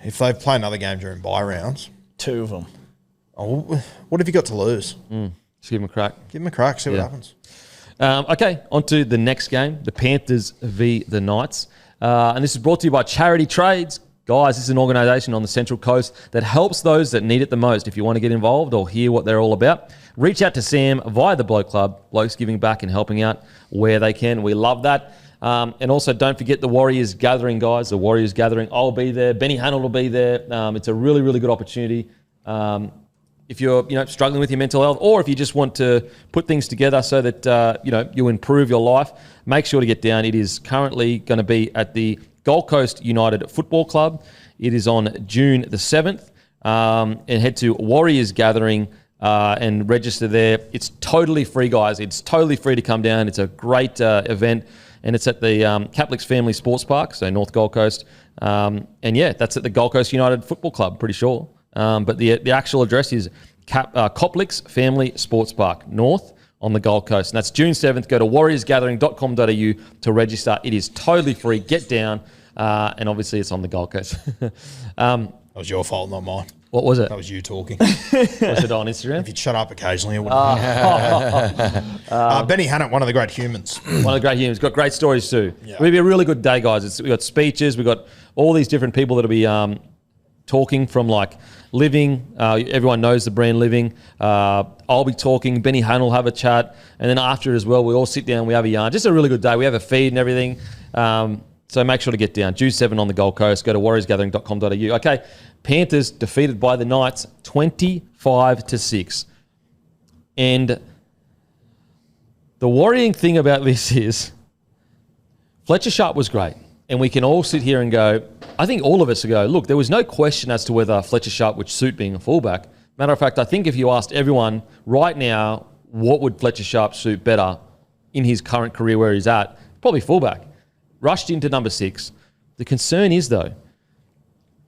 if they play another game during bye rounds. 2 of them. Oh, what have you got to lose? Just give him a crack. Give him a crack, see what happens. Okay, on to the next game, the Panthers v the Knights. And this is brought to you by Charity Trades. Guys, this is an organisation on the Central Coast that helps those that need it the most. If you want to get involved or hear what they're all about, reach out to Sam via the Bloke Club. Bloke's giving back and helping out where they can. We love that. And also don't forget the Warriors Gathering, guys. The Warriors Gathering, I'll be there. Benny Hannell will be there. It's a really, really good opportunity. If you're struggling with your mental health, or if you just want to put things together so that you improve your life, make sure to get down. It is currently going to be at the Gold Coast United Football Club. It is on June the 7th. And head to Warriors Gathering and register there. It's totally free, guys. It's totally free to come down. It's a great event. And it's at the Catholics Family Sports Park, so North Gold Coast. And yeah, that's at the Gold Coast United Football Club, pretty sure. But the actual address is Coplix Family Sports Park North on the Gold Coast. And that's June 7th. Go to warriorsgathering.com.au to register. It is totally free. Get down. And obviously it's on the Gold Coast. That was your fault, not mine. What was it? That was you talking. Was it on Instagram? If you'd shut up occasionally, it wouldn't. Benny Hannett, one of the great humans. One of the great humans. Got great stories too. Yeah. It'll be a really good day, guys. We've got speeches. We've got all these different people that'll be talking from like Living. Everyone knows the brand Living. I'll be talking. Benny Hannett will have a chat. And then after it as well, we all sit down. We have a yarn. Just a really good day. We have a feed and everything. So make sure to get down. June 7 on the Gold Coast. Go to warriorsgathering.com.au. Okay, Panthers defeated by the Knights 25-6. And the worrying thing about this is Fletcher Sharp was great. And we can all sit here and go, I think all of us go, look, there was no question as to whether Fletcher Sharp would suit being a fullback. Matter of fact, I think if you asked everyone right now, what would Fletcher Sharp suit better in his current career where he's at? Probably fullback. Rushed into number 6. The concern is, though,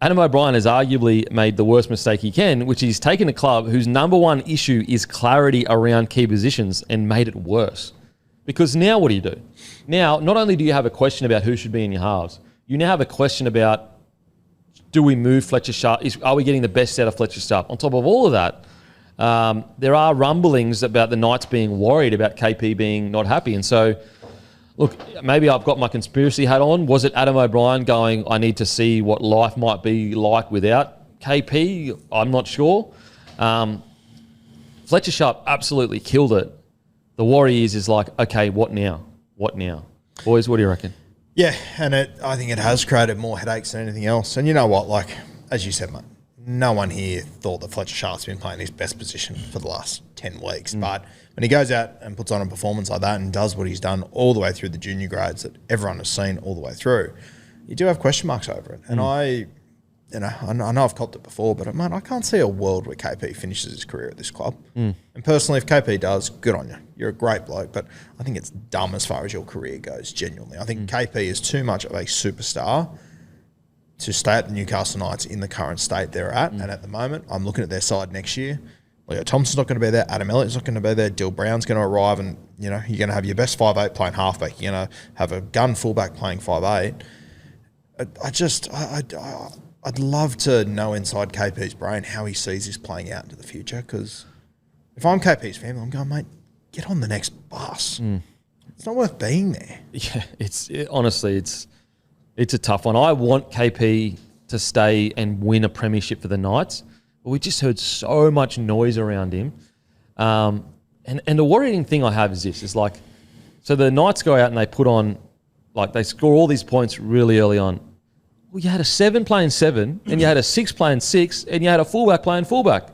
Adam O'Brien has arguably made the worst mistake he can, which is taken a club whose number one issue is clarity around key positions and made it worse. Because now what do? Now, not only do you have a question about who should be in your halves, you now have a question about, do we move Fletcher Sharp? Are we getting the best out of Fletcher Sharp? On top of all of that, there are rumblings about the Knights being worried about KP being not happy. And so, look, maybe I've got my conspiracy hat on. Was it Adam O'Brien going, I need to see what life might be like without KP? I'm not sure. Fletcher Sharp absolutely killed it. The worry is like, okay, what now? What now? Boys, what do you reckon? Yeah, and I think it has created more headaches than anything else. And you know what? Like, as you said, mate, no one here thought that Fletcher Sharp's been playing his best position for the last 10 weeks. But when he goes out and puts on a performance like that and does what he's done all the way through the junior grades that everyone has seen all the way through, you do have question marks over it. And I know I've copped it before, but man, I can't see a world where KP finishes his career at this club. And personally, if KP does, good on you. You're a great bloke, but I think it's dumb as far as your career goes, genuinely. I think KP is too much of a superstar to stay at the Newcastle Knights in the current state they're at. And at the moment, I'm looking at their side next year. Leo Thompson's not going to be there. Adam Elliott's not going to be there. Dill Brown's going to arrive, and you're going to have your best 5'8" playing halfback. You're going to have a gun fullback playing 5'8". I'd love to know inside KP's brain how he sees this playing out into the future, because if I'm KP's family, I'm going, mate, get on the next bus. It's not worth being there. Yeah, honestly, it's a tough one. I want KP to stay and win a premiership for the Knights, but we just heard so much noise around him. And the worrying thing I have is this, is like, so the Knights go out and they put on, like, they score all these points really early on. Well, you had a 7 playing 7, and you had a 6 playing 6, and you had a fullback playing fullback.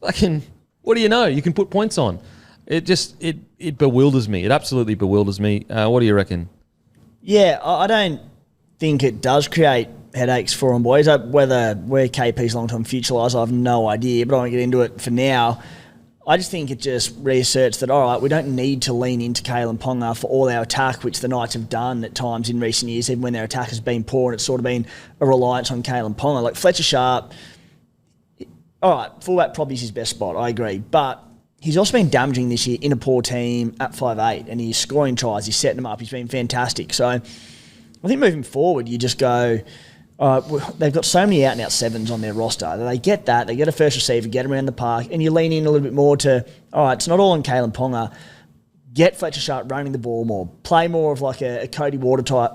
Like, what do you know? You can put points on. It bewilders me. It absolutely bewilders me. What do you reckon? Yeah, I don't think it does create headaches for them, boys. Where KP's long-term future lies, I have no idea, but I won't get into it for now. I just think it just reasserts that, all right, we don't need to lean into Kalen Ponga for all our attack, which the Knights have done at times in recent years, even when their attack has been poor and it's sort of been a reliance on Kalen Ponga. Like Fletcher Sharp, all right, fullback probably is his best spot, I agree, but he's also been damaging this year in a poor team at 5'8", and he's scoring tries, he's setting them up, he's been fantastic. So I think moving forward, you just go, they've got so many out-and-out 7s on their roster. They get that. They get a first receiver, get them around the park, and you lean in a little bit more to, all right, it's not all on Kalen Ponga. Get Fletcher Sharp running the ball more. Play more of like a Cody Walker-type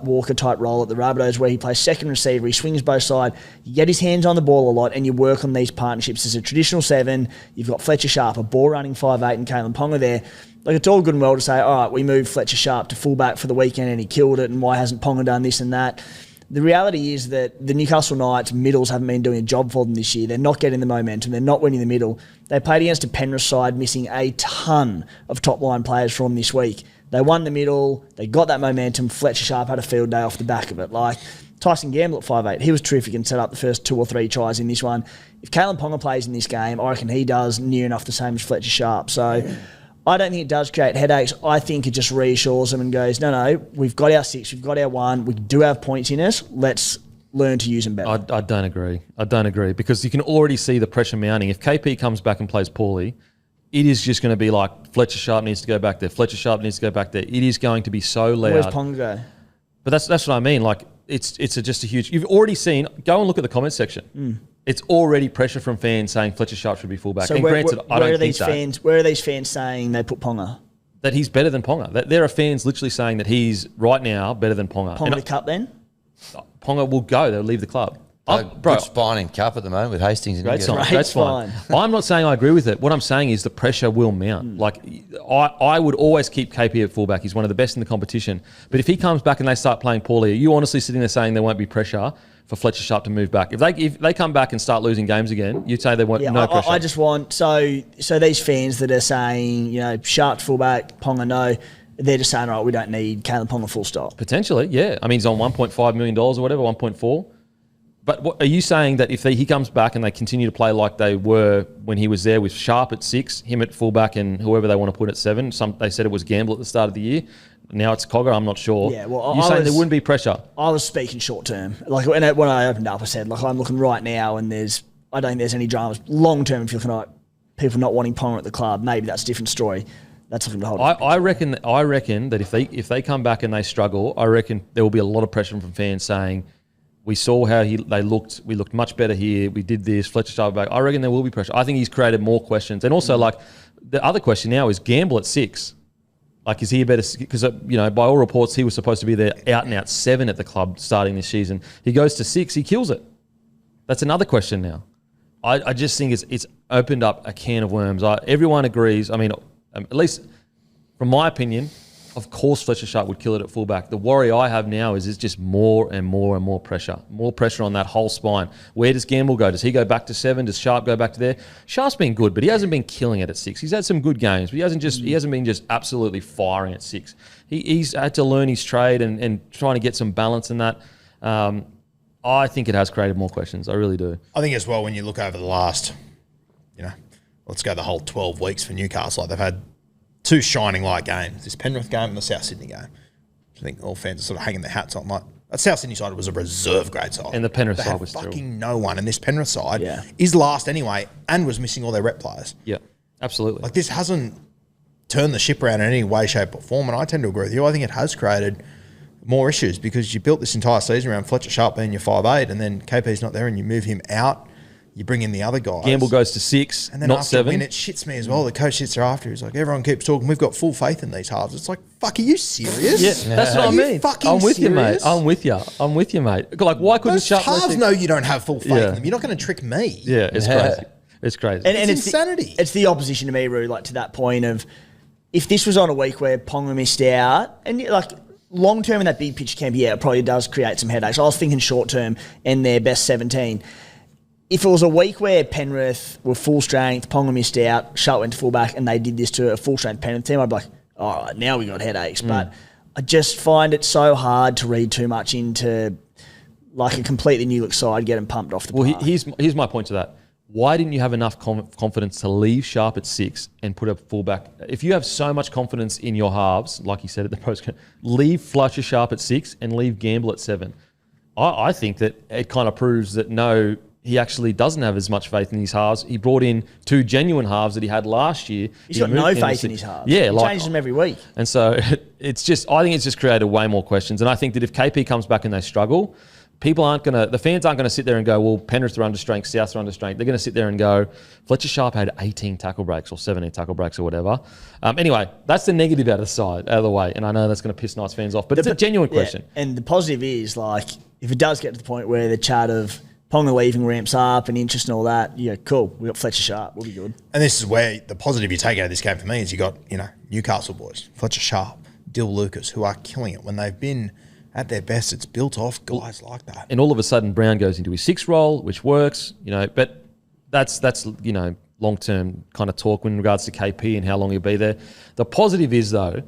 role at the Rabbitohs, where he plays second receiver, he swings both sides, you get his hands on the ball a lot, and you work on these partnerships. As a traditional 7, you've got Fletcher Sharp, a ball-running 5'8", and Kalen Ponga there. Like, it's all good and well to say, all right, we moved Fletcher Sharp to fullback for the weekend and he killed it, and why hasn't Ponga done this and that? The reality is that the Newcastle Knights middles haven't been doing a job for them this year. They're not getting the momentum. They're not winning the middle. They played against a Penrith side missing a ton of top-line players from this week. They won the middle. They got that momentum. Fletcher Sharp had a field day off the back of it. Like, Tyson Gamble at 5'8", he was terrific and set up the first 2 or 3 tries in this one. If Kalen Ponga plays in this game, I reckon he does near enough the same as Fletcher Sharp. So I don't think it does create headaches. I think it just reassures them and goes, no, we've got our 6, we've got our 1, we do have points in us. Let's learn to use them better. I don't agree because you can already see the pressure mounting. If KP comes back and plays poorly, it is just going to be like Fletcher Sharp needs to go back there. Fletcher Sharp needs to go back there. It is going to be so loud. Where's Ponga go? But that's what I mean. Like just a huge. You've already seen. Go and look at the comment section. It's already pressure from fans saying Fletcher Sharp should be fullback. So and granted, I don't think that. Where are these fans saying they put Ponga? That he's better than Ponga. There are fans literally saying that he's right now better than Ponga. Ponga the cup then? Ponga will go. They'll leave the club. Bro, good spine in cup at the moment with Hastings. And Great spine. I'm not saying I agree with it. What I'm saying is the pressure will mount. Like I would always keep KP at fullback. He's one of the best in the competition. But if he comes back and they start playing poorly, are you honestly sitting there saying there won't be pressure for Fletcher Sharp to move back? If they come back and start losing games again, you'd say they want no pressure. I just want so these fans that are saying Sharp fullback, Ponga no. They're just saying, right, we don't need Caleb Ponga full stop. Potentially, yeah. I mean, he's on $1.5 million or whatever, 1.4. But what, are you saying that if he comes back and they continue to play like they were when he was there with Sharp at 6, him at fullback and whoever they want to put at 7, they said it was Gamble at the start of the year. Now it's Cogger, I'm not sure. Yeah, well, you're saying there wouldn't be pressure? I was speaking short term. Like when I opened up, I said, like I'm looking right now and I don't think there's any dramas. Long term, if you're looking at people not wanting Ponga at the club, maybe that's a different story. That's something to hold. I reckon that if they come back and they struggle, I reckon there will be a lot of pressure from fans saying, we saw how they looked. We looked much better here. We did this. Fletcher Sharp back. I reckon there will be pressure. I think he's created more questions. And also, like, the other question now is Gamble at 6. Like, is he a better... Because, by all reports, he was supposed to be the out-and-out 7 at the club starting this season. He goes to 6. He kills it. That's another question now. I just think it's opened up a can of worms. Everyone agrees. I mean, at least from my opinion... Of course, Fletcher Sharp would kill it at fullback. The worry I have now is just more and more and more pressure. More pressure on that whole spine. Where does Gamble go? Does he go back to 7? Does Sharp go back to there? Sharp's been good, but he hasn't been killing it at 6. He's had some good games, but he hasn't been just absolutely firing at 6. He's had to learn his trade and trying to get some balance in that. I think it has created more questions. I really do. I think as well when you look over the last, let's go the whole 12 weeks for Newcastle. Like they've had 2 shining light games, this Penrith game and the South Sydney game. I think all fans are sort of hanging their hats on. Like that South Sydney side was a reserve grade side. And the Penrith they side had was fucking no one. And this Penrith side is last anyway and was missing all their rep players. Yeah, absolutely. Like this hasn't turned the ship around in any way, shape or form. And I tend to agree with you. I think it has created more issues because you built this entire season around Fletcher Sharp being your 5'8", and then KP's not there and you move him out. You bring in the other guys. Gamble goes to 6, and then not after 7. Win, it shits me as well. The coach sits there after. He's like, everyone keeps talking. We've got full faith in these halves. It's like, fuck, are you serious? Yeah, that's what I mean. I'm with you, mate. I'm with you, mate. Like, why couldn't those Sharp... halves know you don't have full faith in them. You're not going to trick me. Yeah, it's crazy. It's crazy. And it's insanity. It's the opposition to me, Roo, like to that point of if this was on a week where Ponga missed out, and like long term in that big pitch camp, it probably does create some headaches. I was thinking short term in their best 17. If it was a week where Penrith were full strength, Ponga missed out, Sharp went to fullback, and they did this to a full strength Penrith team, I'd be like, all right, now we got headaches. But I just find it so hard to read too much into like a completely new look side, get them pumped off the park. Well, here's my point to that. Why didn't you have enough confidence to leave Sharp at 6 and put a fullback? If you have so much confidence in your halves, like you said at the post, leave Fletcher Sharp at 6 and leave Gamble at 7. I think that it kind of proves that no... He actually doesn't have as much faith in his halves. He brought in 2 genuine halves that he had last year. He's got no faith in his halves. Yeah, he changes them every week. And so I think it's just created way more questions. And I think that if KP comes back and they struggle, the fans aren't going to sit there and go, well, Penrith are under strength, South are under strength. They're going to sit there and go, Fletcher Sharp had 18 tackle breaks or 17 tackle breaks or whatever. Anyway, that's the negative out of the way. And I know that's going to piss Knights fans off, but it's a genuine question. And the positive is, like, if it does get to the point where the chat of Ponga leaving ramps up and interest and all that, cool. We got Fletcher Sharp. We'll be good. And this is where the positive you take out of this game for me is you got, Newcastle boys, Fletcher Sharp, Dill Lucas, who are killing it. When they've been at their best, it's built off guys like that. And all of a sudden, Brown goes into his 6 role, which works, but that's long-term kind of talk in regards to KP and how long he'll be there. The positive is, though,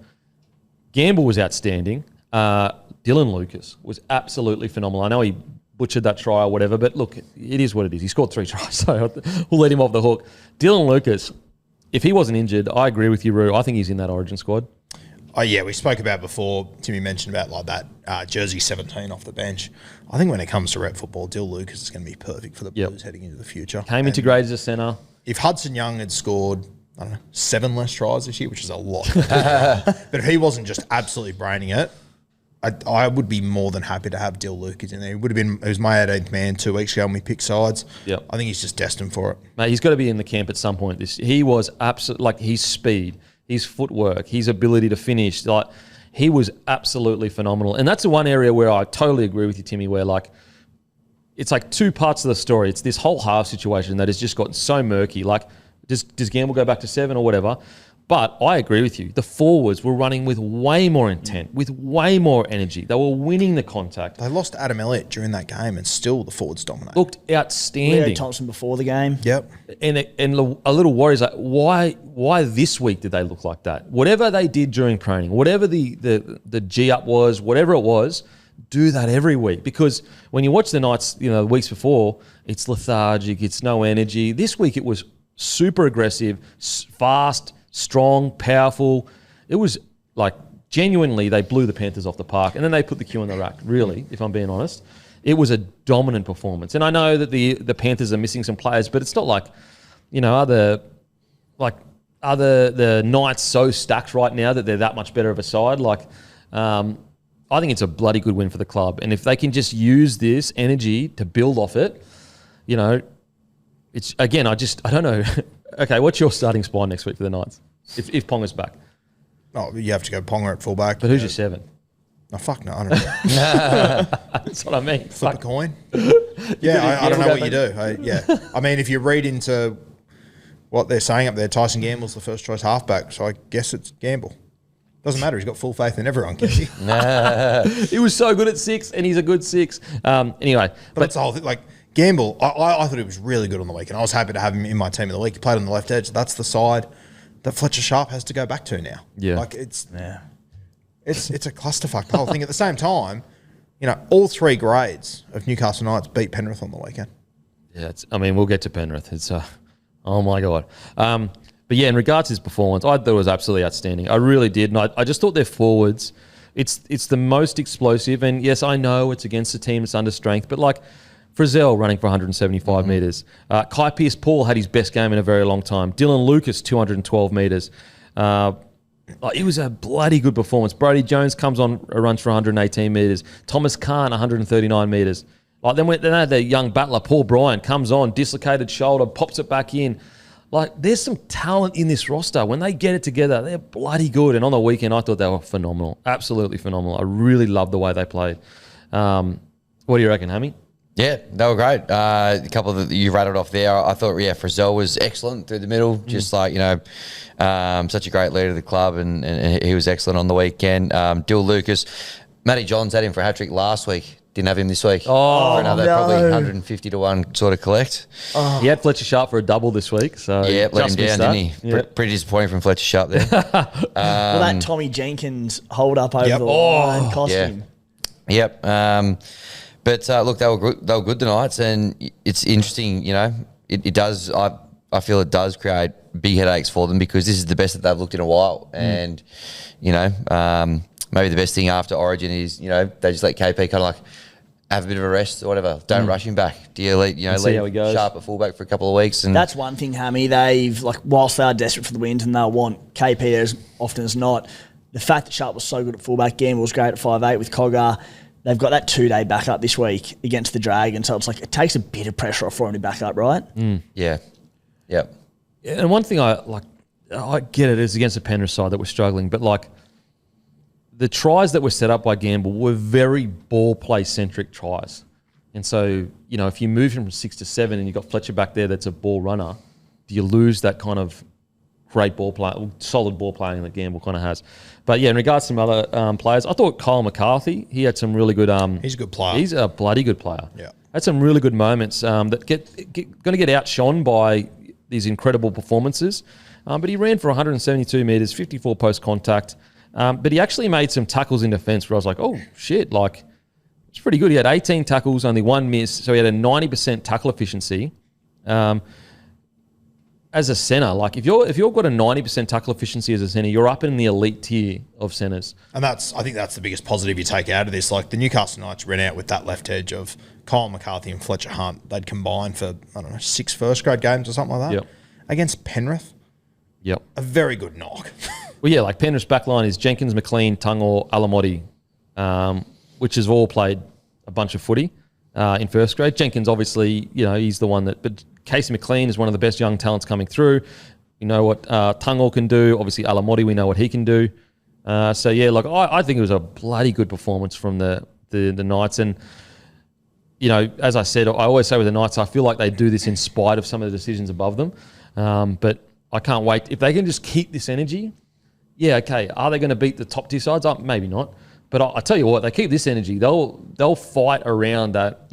Gamble was outstanding. Dylan Lucas was absolutely phenomenal. I know he butchered that try or whatever, but look, it is what it is. He scored 3 tries, so we'll let him off the hook. Dylan Lucas, if he wasn't injured, I agree with you, Roo. I think he's in that Origin squad. Oh, yeah, we spoke about before. Timmy mentioned about like that jersey 17 off the bench. I think when it comes to rep football, Dill Lucas is going to be perfect for the Blues heading into the future. Came integrated as a centre. If Hudson Young had scored, I don't know, 7 less tries this year, which is a lot. But if he wasn't just absolutely braining it, I would be more than happy to have Dill Lucas in there. It was my 18th man 2 weeks ago when we picked sides. Yep. I think he's just destined for it. Mate, he's got to be in the camp at some point. He was absolutely, like, his speed, his footwork, his ability to finish, like, he was absolutely phenomenal. And that's the one area where I totally agree with you, Timmy, where, like, it's like 2 parts of the story. It's this whole half situation that has just gotten so murky. Like, does Gamble go back to 7 or whatever? But I agree with you. The forwards were running with way more intent, with way more energy. They were winning the contact. They lost Adam Elliott during that game and still the forwards dominated. Looked outstanding. Leo Thompson before the game. Yep. And a little worry is like, why this week did they look like that? Whatever they did during training, whatever the G-up was, whatever it was, do that every week. Because when you watch the Knights, the weeks before, it's lethargic, it's no energy. This week it was super aggressive, fast, strong, powerful. It was like genuinely they blew the Panthers off the park, and then they put the Q in the rack, really, if I'm being honest. It was a dominant performance. And I know that the Panthers are missing some players, but it's not like, the Knights so stacked right now that they're that much better of a side. Like, I think it's a bloody good win for the club. And if they can just use this energy to build off it, it's, again, I don't know. Okay, what's your starting spine next week for the Knights? If Ponga's back. Oh, you have to go Ponga at fullback. But who's your 7? Oh, fuck no, I don't know. That's what I mean. Flip a coin. Yeah, I don't know what you do. I mean, if you read into what they're saying up there, Tyson Gamble's the first choice halfback, so I guess it's Gamble. Doesn't matter. He's got full faith in everyone, can he? He was so good at 6, and he's a good 6. Anyway. But it's the whole thing. Like, Gamble, I thought he was really good on the weekend. I was happy to have him in my team of the week. He played on the left edge. That's the side that Fletcher Sharp has to go back to now. Yeah. Like, it's a clusterfuck, the whole thing. At the same time, all 3 grades of Newcastle Knights beat Penrith on the weekend. Yeah, we'll get to Penrith. It's, oh my God. But yeah, in regards to his performance, I thought it was absolutely outstanding. I really did. And I just thought their forwards, it's the most explosive. And yes, I know it's against a team that's under strength, but like, Frizzell running for 175 metres. Kai Pearce-Paul had his best game in a very long time. Dylan Lucas, 212 metres. It was a bloody good performance. Brody Jones comes on, runs for 118 metres. Thomas Kahn, 139 metres. Then they had their young battler, Paul Bryan, comes on, dislocated shoulder, pops it back in. There's some talent in this roster. When they get it together, they're bloody good. And on the weekend, I thought they were phenomenal. Absolutely phenomenal. I really loved the way they played. What do you reckon, Hammy? Yeah, they were great. A couple that you rattled off there. I thought, Frizzell was excellent through the middle. Just such a great leader of the club, and he was excellent on the weekend. Dill Lucas. Matty Johns had him for a hat-trick last week. Didn't have him this week. Oh, for another probably 150 to 1 sort of collect. He had Fletcher Sharp for a double this week. So yeah, let him down, didn't he? Yeah. Pretty disappointing from Fletcher Sharp there. Well, that Tommy Jenkins hold up over the line cost him. Yep. But look, they were good tonight, and it's interesting. It does. I feel it does create big headaches for them because this is the best that they've looked in a while, and maybe the best thing after Origin is they just let KP kind of like have a bit of a rest or whatever. Don't rush him back. Do you leave Sharp at fullback for a couple of weeks? And that's one thing, Hammy. They've whilst they are desperate for the wins and they'll want KP there as often as not. The fact that Sharp was so good at fullback, Gamble was great at 5'8" with Cogger. They've got that 2-day backup this week against the Dragons, so it's like it takes a bit of pressure off for him to back up, right? Yeah. Yep. And one thing I get it is against the Penrith side that we're struggling, but the tries that were set up by Gamble were very ball play centric tries, and so if you move him from 6 to 7 and you've got Fletcher back there that's a ball runner, do you lose that kind of great ball play, solid ball playing that Gamble kind of has? But yeah, in regards to some other players, I thought Kyle McCarthy, he had some really good. He's a good player. He's a bloody good player. Yeah, had some really good moments that going to get outshone by these incredible performances. But he ran for 172 metres, 54 post contact. But he actually made some tackles in defence where I was like, oh shit, it's pretty good. He had 18 tackles, only 1 miss, so he had a 90% tackle efficiency. as a centre, like if you've got a 90% tackle efficiency as a centre, you're up in the elite tier of centres. And I think that's the biggest positive you take out of this. Like the Newcastle Knights ran out with that left edge of Kyle McCarthy and Fletcher Hunt. They'd combined for, 6 first grade games or something like that. Yep. Against Penrith. Yep. A very good knock. Well, yeah, like Penrith's backline is Jenkins, McLean, Tungor, Alamotti, which has all played a bunch of footy in first grade. Jenkins, obviously, he's the one but Casey McLean is one of the best young talents coming through. We know what Tungor can do. Obviously, Alamotti, we know what he can do. I think it was a bloody good performance from the Knights. And, as I said, I always say with the Knights, I feel like they do this in spite of some of the decisions above them. But I can't wait. If they can just keep this energy, yeah, okay. Are they going to beat the top tier sides? Maybe not. But I tell you what, they keep this energy, they'll fight around that,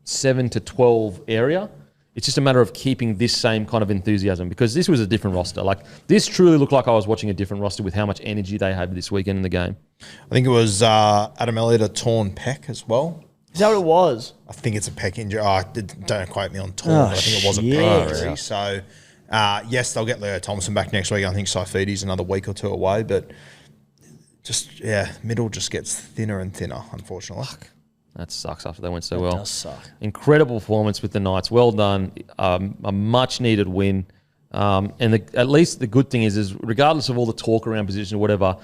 7 to 12 area. It's just a matter of keeping this same kind of enthusiasm, because this was a different roster. Like, this truly looked like I was watching a different roster with how much energy they had this weekend in the game. I think it was Adam Elliott, a torn pec as well. Is that what it was? I think it's a pec injury. Don't quote me on torn, but I think it was a pec injury. So, yes, they'll get Leo Thompson back next week. I think Saifiti's another week or two away, but middle just gets thinner and thinner, unfortunately. Fuck. That sucks after they went so well. That does suck. Incredible performance with the Knights. Well done. A much-needed win. At least the good thing is regardless of all the talk around position or whatever,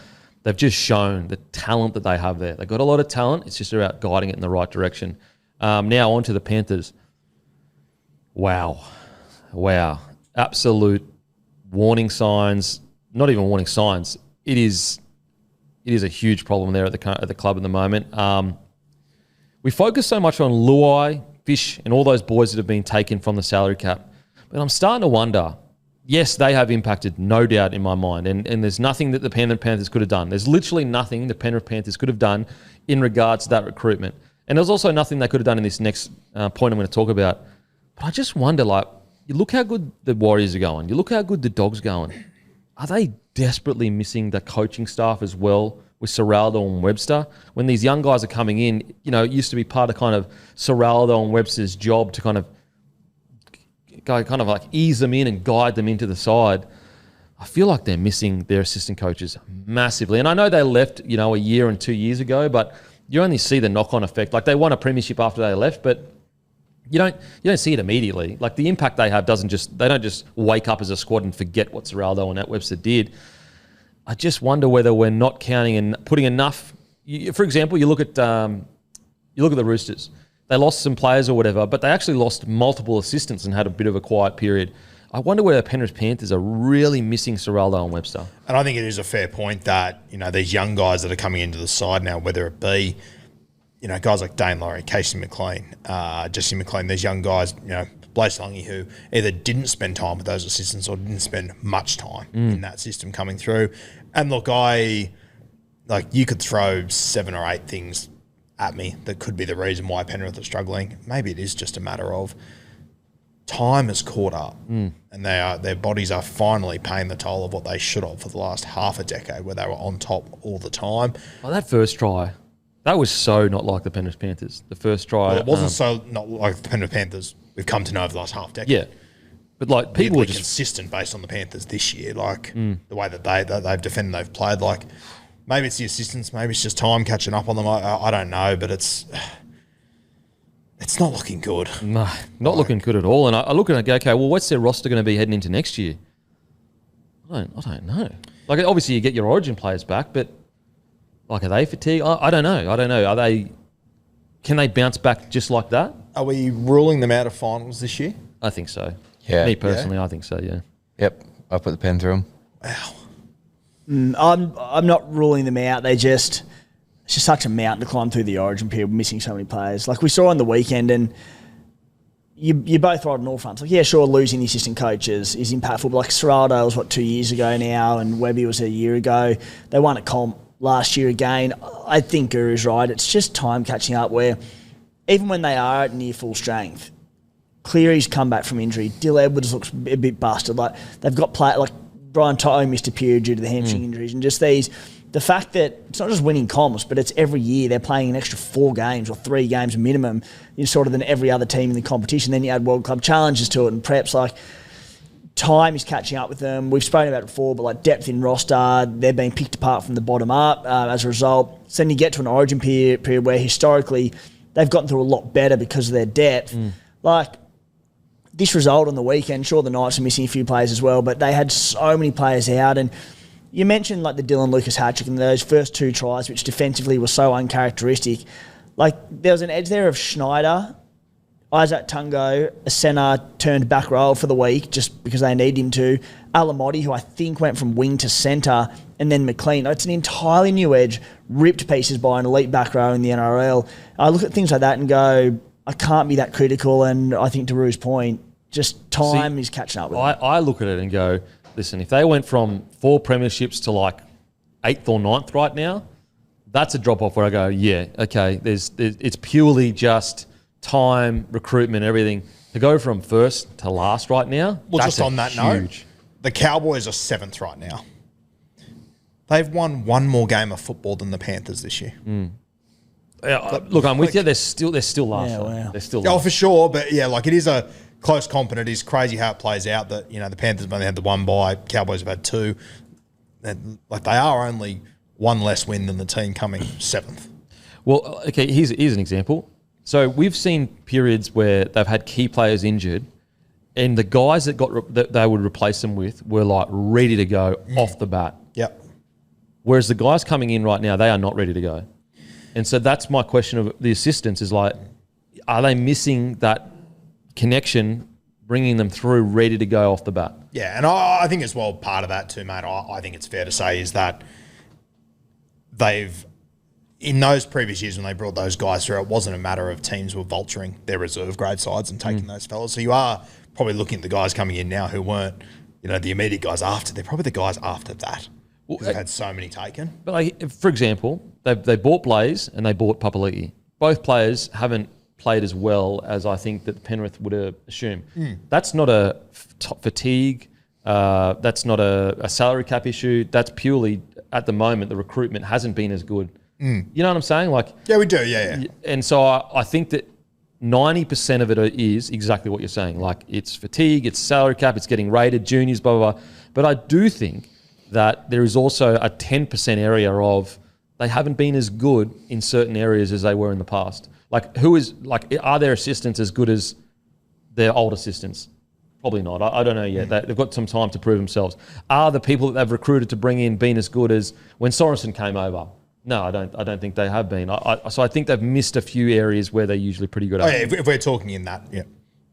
they've just shown the talent that they have there. They've got a lot of talent. It's just about guiding it in the right direction. Now on to the Panthers. Wow. Absolute warning signs. Not even warning signs. It is a huge problem there at the club at the moment. We focus so much on Luai, Fish, and all those boys that have been taken from the salary cap. But I'm starting to wonder, yes, they have impacted, no doubt, in my mind. And there's nothing that the Penrith Panthers could have done. There's literally nothing the Penrith Panthers could have done in regards to that recruitment. And there's also nothing they could have done in this next point I'm going to talk about. But I just wonder, you look how good the Warriors are going. You look how good the Dogs are going. Are they desperately missing the coaching staff as well with Serraldo and Webster? When these young guys are coming in, it used to be part of kind of Serraldo and Webster's job to kind of ease them in and guide them into the side. I feel like they're missing their assistant coaches massively. And I know they left, a year and 2 years ago, but you only see the knock-on effect. Like, they won a premiership after they left, but you don't see it immediately. Like, the impact they have they don't just wake up as a squad and forget what Serraldo and Nat Webster did. I just wonder whether we're not counting and putting enough. For example, you look at the Roosters. They lost some players or whatever, but they actually lost multiple assistants and had a bit of a quiet period. I wonder whether the Penrith Panthers are really missing Serraldo and Webster. And I think it is a fair point that these young guys that are coming into the side now, whether it be guys like Dane Laurie, Casey McLean, Jesse McLean, these young guys, Blaise Lange, who either didn't spend time with those assistants or didn't spend much time in that system coming through. And look, you could throw 7 or 8 things at me that could be the reason why Penrith are struggling. Maybe it is just a matter of time has caught up and their bodies are finally paying the toll of what they should have for the last half a decade, where they were on top all the time. Oh, that first try, that was so not like the Penrith Panthers. The first try. Well, it wasn't so not like the Penrith Panthers we've come to know over the last half decade. Yeah. But people were just consistent based on the Panthers this year, the way that they've defended, they've played. Maybe it's the assistants, maybe it's just time catching up on them. I don't know, but it's not looking good. No, not looking good at all. And I look at it and go, okay, well, what's their roster going to be heading into next year? I don't know. Obviously you get your Origin players back, but are they fatigued? I don't know. Can they bounce back just like that? Are we ruling them out of finals this year? I think so. Yeah. Me personally, I think so, yeah. Yep. I put the pen through them. Wow. I'm not ruling them out. It's just such a mountain to climb through the Origin period, missing so many players. Like we saw on the weekend, and you both right on all fronts. Losing the assistant coaches is impactful. But Serraldo was 2 years ago now, and Webby was a year ago. They won a comp last year again. I think Guru's right. It's just time catching up where even when they are at near full strength, Cleary's come back from injury. Dill Edwards looks a bit busted. They've got Brian Toto missed a period due to the hamstring injuries, and just the fact that it's not just winning comps, but it's every year they're playing an extra 4 games or 3 games minimum, than every other team in the competition. Then you add World Club challenges to it and preps. time is catching up with them. We've spoken about it before, but like depth in roster, they're being picked apart from the bottom up as a result. So then you get to an origin period where historically they've gotten through a lot better because of their depth. Like this result on the weekend, sure the Knights are missing a few players as well, but they had so many players out. And you mentioned like the Dylan Lucas hat-trick and those first 2 tries, which defensively were so uncharacteristic. Like there was an edge there of Schneider, Isaac Tungo, a centre turned back row for the week just because they need him to. Alamotti, who I think went from wing to centre, and then McLean. It's an entirely new edge, ripped to pieces by an elite back row in the NRL. I look at things like that and go, I can't be that critical. And I think to Rue's point, just time is catching up with them. I look at it and go, listen, if they went from 4 premierships to like 8th or 9th right now, that's a drop off where I go, yeah, okay, it's purely just time, recruitment, everything. To go from first to last right now, Well, that's just on that note, the Cowboys are 7th right now. They've won 1 more game of football than the Panthers this year. Look, I'm with you. They're still last. Yeah, though. wow. They're still Oh, last. for sure. But yeah, like it is a close comp, and it is crazy how it plays out that, the Panthers have only had the 1 bye, Cowboys have had 2. And, like they are only 1 less win than the team coming 7th. Well, okay, here's an example. So we've seen periods where they've had key players injured, and the guys that they would replace them with were like ready to go off the bat. Yep. Whereas the guys coming in right now, they are not ready to go. And so that's my question of the assistants is like, are they missing that connection, bringing them through ready to go off the bat? Yeah, and I think as well, part of that too, mate, I think it's fair to say is that they've, in those previous years when they brought those guys through, it wasn't a matter of teams were vulturing their reserve grade sides and taking those fellas. So you are probably looking at the guys coming in now who weren't, the immediate guys after. They're probably the guys after that. Because they've had so many taken. But like, for example, they bought Blaze and they bought Papali'i. Both players haven't played as well as I think that Penrith would assume. That's not a fatigue. That's not a salary cap issue. That's purely, at the moment, the recruitment hasn't been as good. You know what I'm saying? Like, yeah, we do. Yeah. And so I think that 90% of it is exactly what you're saying. Like, it's fatigue, it's salary cap, it's getting rated, juniors, blah, blah, blah. But I do think that there is also a 10% area of they haven't been as good in certain areas as they were in the past. Like, are their assistants as good as their old assistants? Probably not. I don't know yet. They've got some time to prove themselves. Are the people that they've recruited to bring in been as good as when Sorensen came over? No, I don't think they have been. So I think they've missed a few areas where they're usually pretty good at. Oh, yeah, if we're talking in that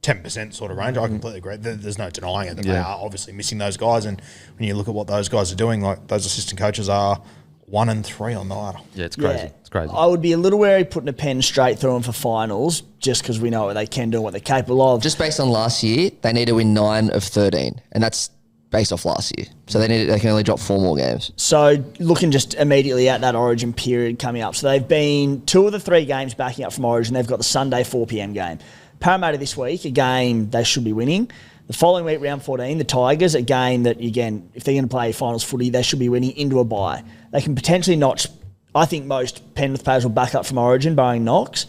10% sort of range, I completely agree. There's no denying it that they are obviously missing those guys. And when you look at what those guys are doing, like those assistant coaches are 1 and 3 on the ladder. Yeah, it's crazy. Yeah. It's crazy. I would be a little wary putting a pen straight through them for finals just because we know what they can do and what they're capable of. Just based on last year, they need to win 9 of 13, and that's based off last year. So they can only drop 4 more games. So looking just immediately at that Origin period coming up. So they've been 2 of the 3 games backing up from Origin. They've got the Sunday 4 p.m. game. Parramatta this week, a game they should be winning. The following week, round 14, the Tigers, a game that, again, if they're going to play finals footy, they should be winning into a bye. They can potentially notch, I think most Penrith players will back up from Origin, barring Knox.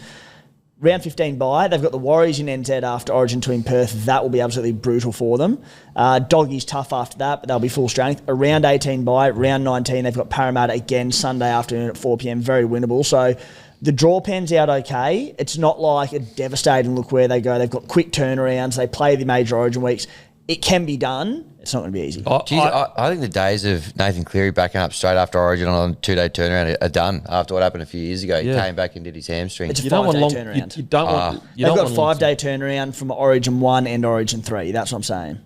Round 15 bye, they've got the Warriors in NZ after Origin 2 in Perth. That will be absolutely brutal for them. Doggies tough after that, but they'll be full strength. A round 18 bye, round 19, they've got Parramatta again Sunday afternoon at 4 p.m. Very winnable. So the draw pans out okay. It's not like a devastating look where they go. They've got quick turnarounds. They play the major Origin weeks. It can be done. It's not going to be easy. I think the days of Nathan Cleary backing up straight after Origin on a 2-day turnaround are done after what happened a few years ago. He came back and did his hamstring. It's a You don't want 5-day long. turnaround. You don't want. You They've don't got a want 5-day turnaround from Origin 1 and Origin 3. That's what I'm saying.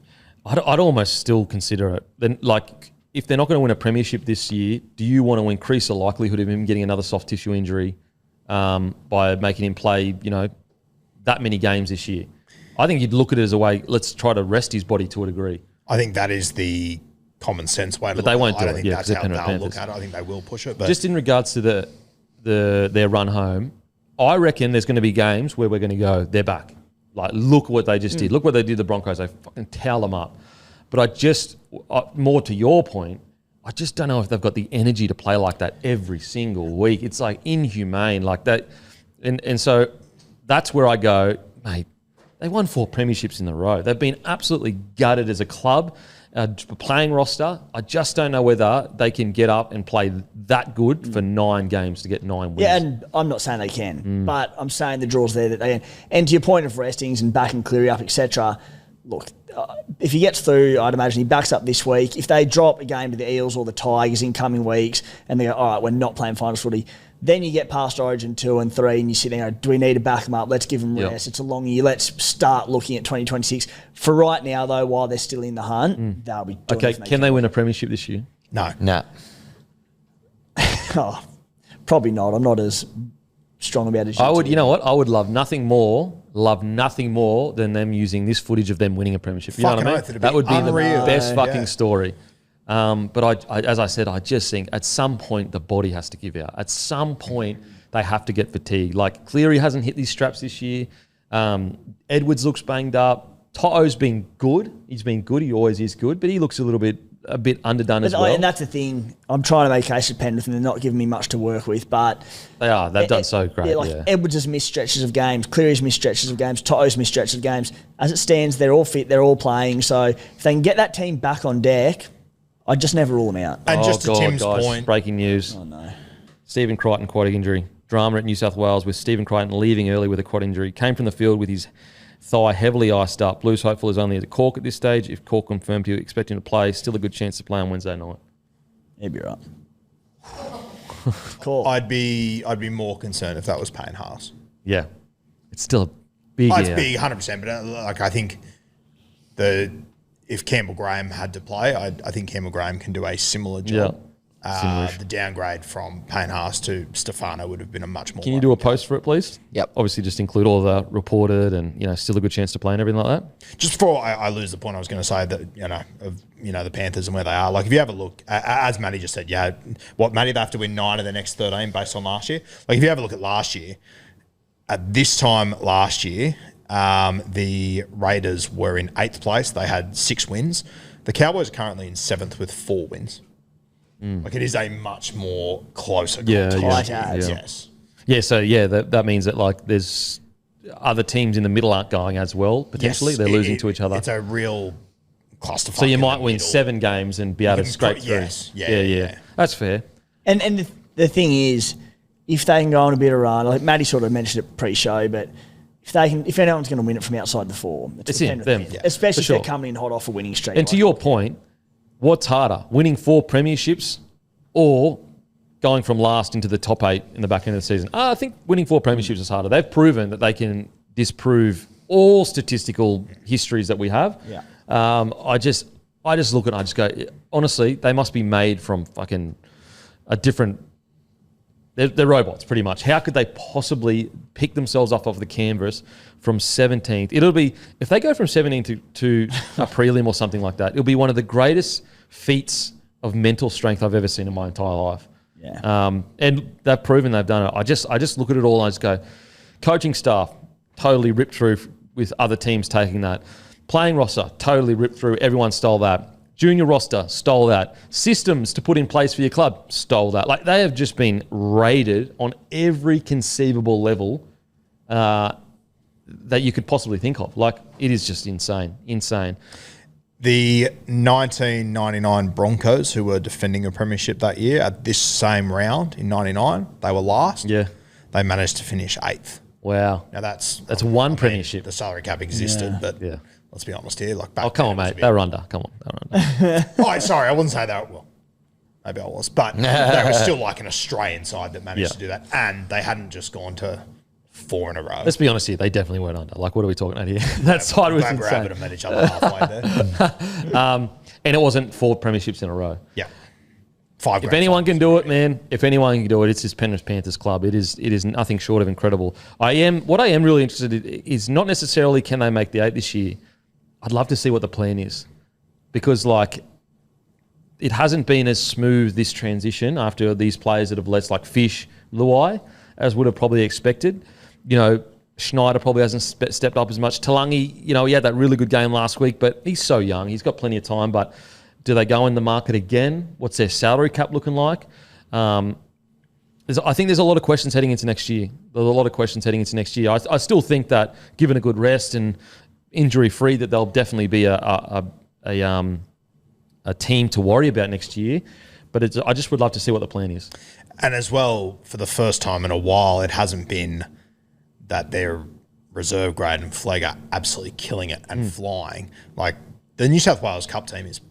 I'd almost still consider it. Then, like, if they're not going to win a premiership this year, do you want to increase the likelihood of him getting another soft tissue injury by making him play, that many games this year? I think you'd look at it as a way, let's try to rest his body to a degree. I think that is the common sense way to But look they won't at it. do I it, think yeah, that's 'cause how they're they'll Penrith look Panthers. at it. I think they will push it. But Just in regards to their run home, I reckon there's going to be games where we're going to go, they're back. Like, look what they just did. Look what they did to the Broncos. They fucking towel them up. But more to your point, I just don't know if they've got the energy to play like that every single week. It's like inhumane, like that. And so that's where I go, mate, They won 4 premierships in a row. They've been absolutely gutted as a club. Playing roster, I just don't know whether they can get up and play that good for 9 games to get 9 wins. Yeah, and I'm not saying they can, but I'm saying the draw's there that they can. And to your point of restings and backing Cleary up, etc., look, if he gets through, I'd imagine he backs up this week. If they drop a game to the Eels or the Tigers in coming weeks and they go, all right, we're not playing finals footy, then you get past Origin 2 and 3 and you sit there and go, do we need to back them up? Let's give them rest. It's a long year. Let's start looking at 2026. For right now, though, while they're still in the hunt, they'll be doing Okay, can they win a premiership this year? No. Nah. Oh, probably not. I'm not as strong about it as you. I would, you know what? I would love nothing more than them using this footage of them winning a premiership. You know what I mean? Fucking That would be unreal. the best fucking Yeah. story. But I, as I said, I just think at some point the body has to give out. At some point they have to get fatigued. Like Cleary hasn't hit these straps this year. Edwards looks banged up. To'o's been good. He's been good. He always is good, but he looks a bit underdone as well. And that's the thing. I'm trying to make a case of Penrith and they're not giving me much to work with, but They are. They've done so great. Yeah. Edwards has missed stretches of games, Cleary's missed stretches of games, To'o's missed stretches of games. As it stands, they're all fit, they're all playing. So if they can get that team back on deck, I'd just never rule them out. And just to Tim's guys, point, breaking news. Oh no. Stephen Crichton quad injury. Drama at New South Wales with Stephen Crichton leaving early with a quad injury. Came from the field with his thigh heavily iced up. Blues hopeful is only at Cork at this stage. If Cork confirmed you expect him to play, still a good chance to play on Wednesday night. He'd be right. Cool. I'd be more concerned if that was Payne Haas. Yeah. It's still a big It's year. big, 100%. But like I think if Campbell Graham had to play, I think Campbell Graham can do a similar job. The downgrade from Payne Haas to Stefano would have been a much more. Can you do a post for it, please? Yep. Obviously, just include all the reported and still a good chance to play and everything like that. Just before I lose the point, I was going to say that the Panthers and where they are. Like if you have a look, as Matty just said, Matty, they have to win 9 of the next 13 based on last year. Like if you have a look at last year, at this time last year, the Raiders were in 8th place. They had 6 wins. The Cowboys are currently in 7th with 4 wins. Like it is a much more closer competition. Yes. Yeah, so that means that like there's other teams in the middle aren't going as well, potentially. They're losing to each other. It's a real clusterfuck. So you in might the win middle. 7 games and be able to scrape through. Yes. Yeah. That's fair. And the thing is, if they can go on a bit of run, like Matty sort of mentioned it pre-show, but if anyone's going to win it from outside the form, It's the in Penrith them. Panthers. Yeah, Especially for if sure. they're coming in hot off a winning streak. And to your point, what's harder, winning 4 premierships or going from last into the top 8 in the back end of the season? I think winning 4 premierships is harder. They've proven that they can disprove all statistical histories that we have. Yeah. I just look at it and I just go, honestly, they must be made from fucking a different... They're robots, pretty much. How could they possibly pick themselves up off the canvas from 17th? It'll be... If they go from 17th to a prelim or something like that, it'll be one of the greatest feats of mental strength I've ever seen in my entire life. Yeah. And they've proven they've done it. I just look at it all and I just go, coaching staff totally ripped through with other teams taking that. Playing roster totally ripped through. Everyone stole that. Junior roster stole that. Systems to put in place for your club stole that. Like they have just been raided on every conceivable level that you could possibly think of. Like it is just insane. The 1999 Broncos, who were defending a premiership that year, at this same round in 99, they were last. Yeah. They managed to finish 8th. Wow. Now that's one premiership. The salary cap existed, but Yeah. let's be honest here. Like back Oh, come then on, it was a mate. bit- They were under. Come on. They were under. Oh, sorry, I wouldn't say that. Well, maybe I was, but they were still like an Australian side that managed Yeah. to do that, and they hadn't just gone to 4 in a row. Let's be honest here. They definitely weren't under. Like, what are we talking about here? That side was Glad we're able insane. to meet each other halfway there. And it wasn't 4 premierships in a row. Yeah, 5. If anyone can do it, man, it's this Penrith Panthers club. It is nothing short of incredible. What I am really interested in is not necessarily can they make the 8 this year. I'd love to see what the plan is, because like it hasn't been as smooth this transition after these players that have left, like Fish, Luai, as would have probably expected. Schneider probably hasn't stepped up as much. Talangi, he had that really good game last week, but he's so young. He's got plenty of time, but do they go in the market again? What's their salary cap looking like? I think there's a lot of questions heading into next year. I still think that given a good rest and injury-free, that they'll definitely be a team to worry about next year. But I just would love to see what the plan is. And as well, for the first time in a while, it hasn't been that their reserve grade and flag are absolutely killing it and flying. Like the New South Wales Cup team is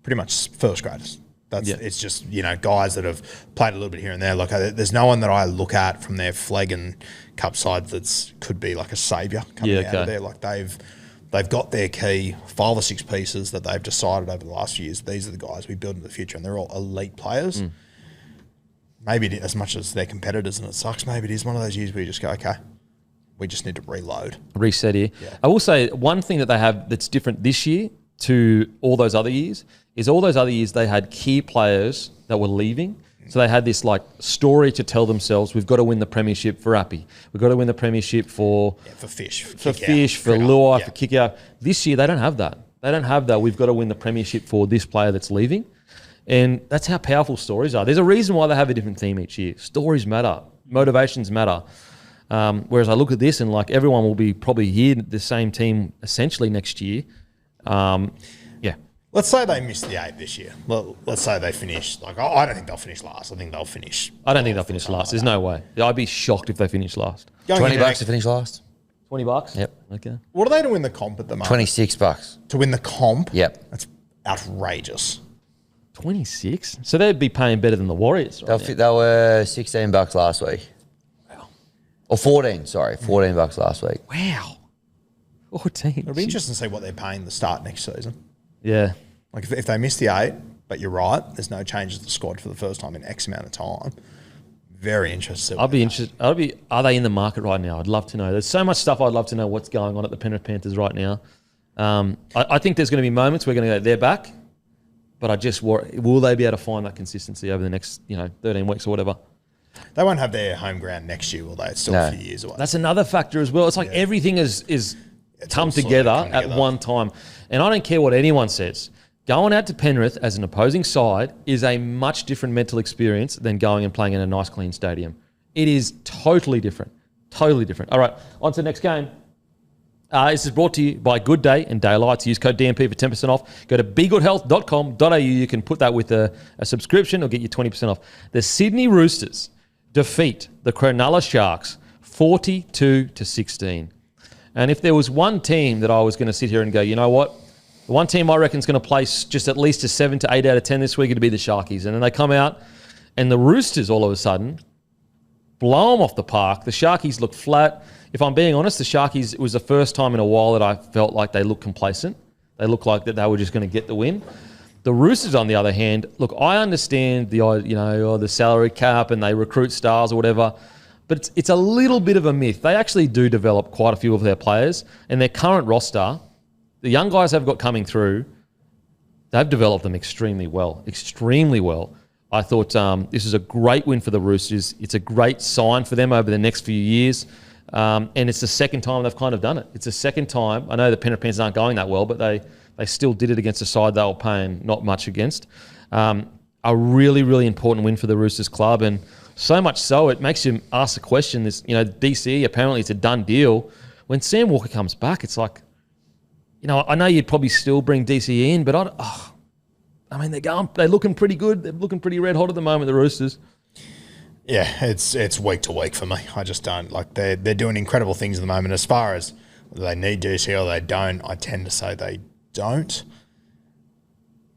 pretty much first graders. It's just, guys that have played a little bit here and there. Like there's no one that I look at from their flag and cup side that could be like a saviour coming out of there. Like they've got their key 5 or 6 pieces that they've decided over the last few years. These are the guys we build in the future, and they're all elite players. Maybe as much as their competitors, and it sucks, maybe it is one of those years where you just go, okay, we just need to reset here. Yeah. I will say one thing that they have that's different this year to all those other years is all those other years they had key players that were leaving. So they had this like story to tell themselves, we've got to win the premiership for Appy. We've got to win the premiership for Fish, for Luai, for kick out. This year they don't have that. We've got to win the premiership for this player that's leaving. And that's how powerful stories are. There's a reason why they have a different theme each year. Stories matter. Motivations matter. Whereas I look at this and like everyone will be probably here, the same team essentially next year. Let's say they missed the 8 this year. Let's say they finish. Like I don't think they'll finish last. I think they'll finish. I don't think they'll finish last. There's no way. I'd be shocked if they finish last. $20 to finish last. $20? Yep. Okay. What are they to win the comp at the moment? $26. To win the comp? Yep. That's outrageous. 26? So they'd be paying better than the Warriors. Right They were $16 last week. Wow. Or 14, sorry. $14 last week. Wow. 14. It'll be interesting to see what they're paying the start next season. Yeah. Like if they miss the 8, but you're right, there's no changes to the squad for the first time in X amount of time. Very interested. I'd be interested. Are they in the market right now? I'd love to know. There's so much stuff I'd love to know what's going on at the Penrith Panthers right now. I think there's going to be moments we're going to go, they're back, but I just worry, will they be able to find that consistency over the next 13 weeks or whatever? They won't have their home ground next year, will they? It's still a few years away. That's another factor as well. It's like everything is come together at one time. And I don't care what anyone says. Going out to Penrith as an opposing side is a much different mental experience than going and playing in a nice, clean stadium. It is totally different. Totally different. All right, on to the next game. This is brought to you by Good Day and Daylights. Use code DMP for 10% off. Go to begoodhealth.com.au. You can put that with a subscription or get you 20% off. The Sydney Roosters defeat the Cronulla Sharks 42-16. And if there was one team that I was going to sit here and go, you know what? The one team I reckon is going to place just at least a 7 to 8 out of 10 this week, it'd be the Sharkies. And then they come out and the Roosters all of a sudden blow them off the park. The Sharkies look flat. If I'm being honest, the Sharkies, it was the first time in a while that I felt like they looked complacent. They looked like that they were just going to get the win. The Roosters, on the other hand, look, I understand the salary cap and they recruit stars or whatever, but it's a little bit of a myth. They actually do develop quite a few of their players, and their current roster, the young guys they've got coming through, they've developed them extremely well. I thought this is a great win for the Roosters. It's a great sign for them over the next few years. And it's the second time they've kind of done it. It's the second time. I know the Penrith Panthers aren't going that well, but they still did it against a side they were paying not much against. A really, really important win for the Roosters club. And so much so, it makes you ask the question, DC, apparently it's a done deal. When Sam Walker comes back, it's like, I know you'd probably still bring DC in, but they're looking pretty good. They're looking pretty red hot at the moment, the Roosters. Yeah, it's week to week for me. I just don't they're doing incredible things at the moment. As far as whether they need DC or they don't, I tend to say they don't.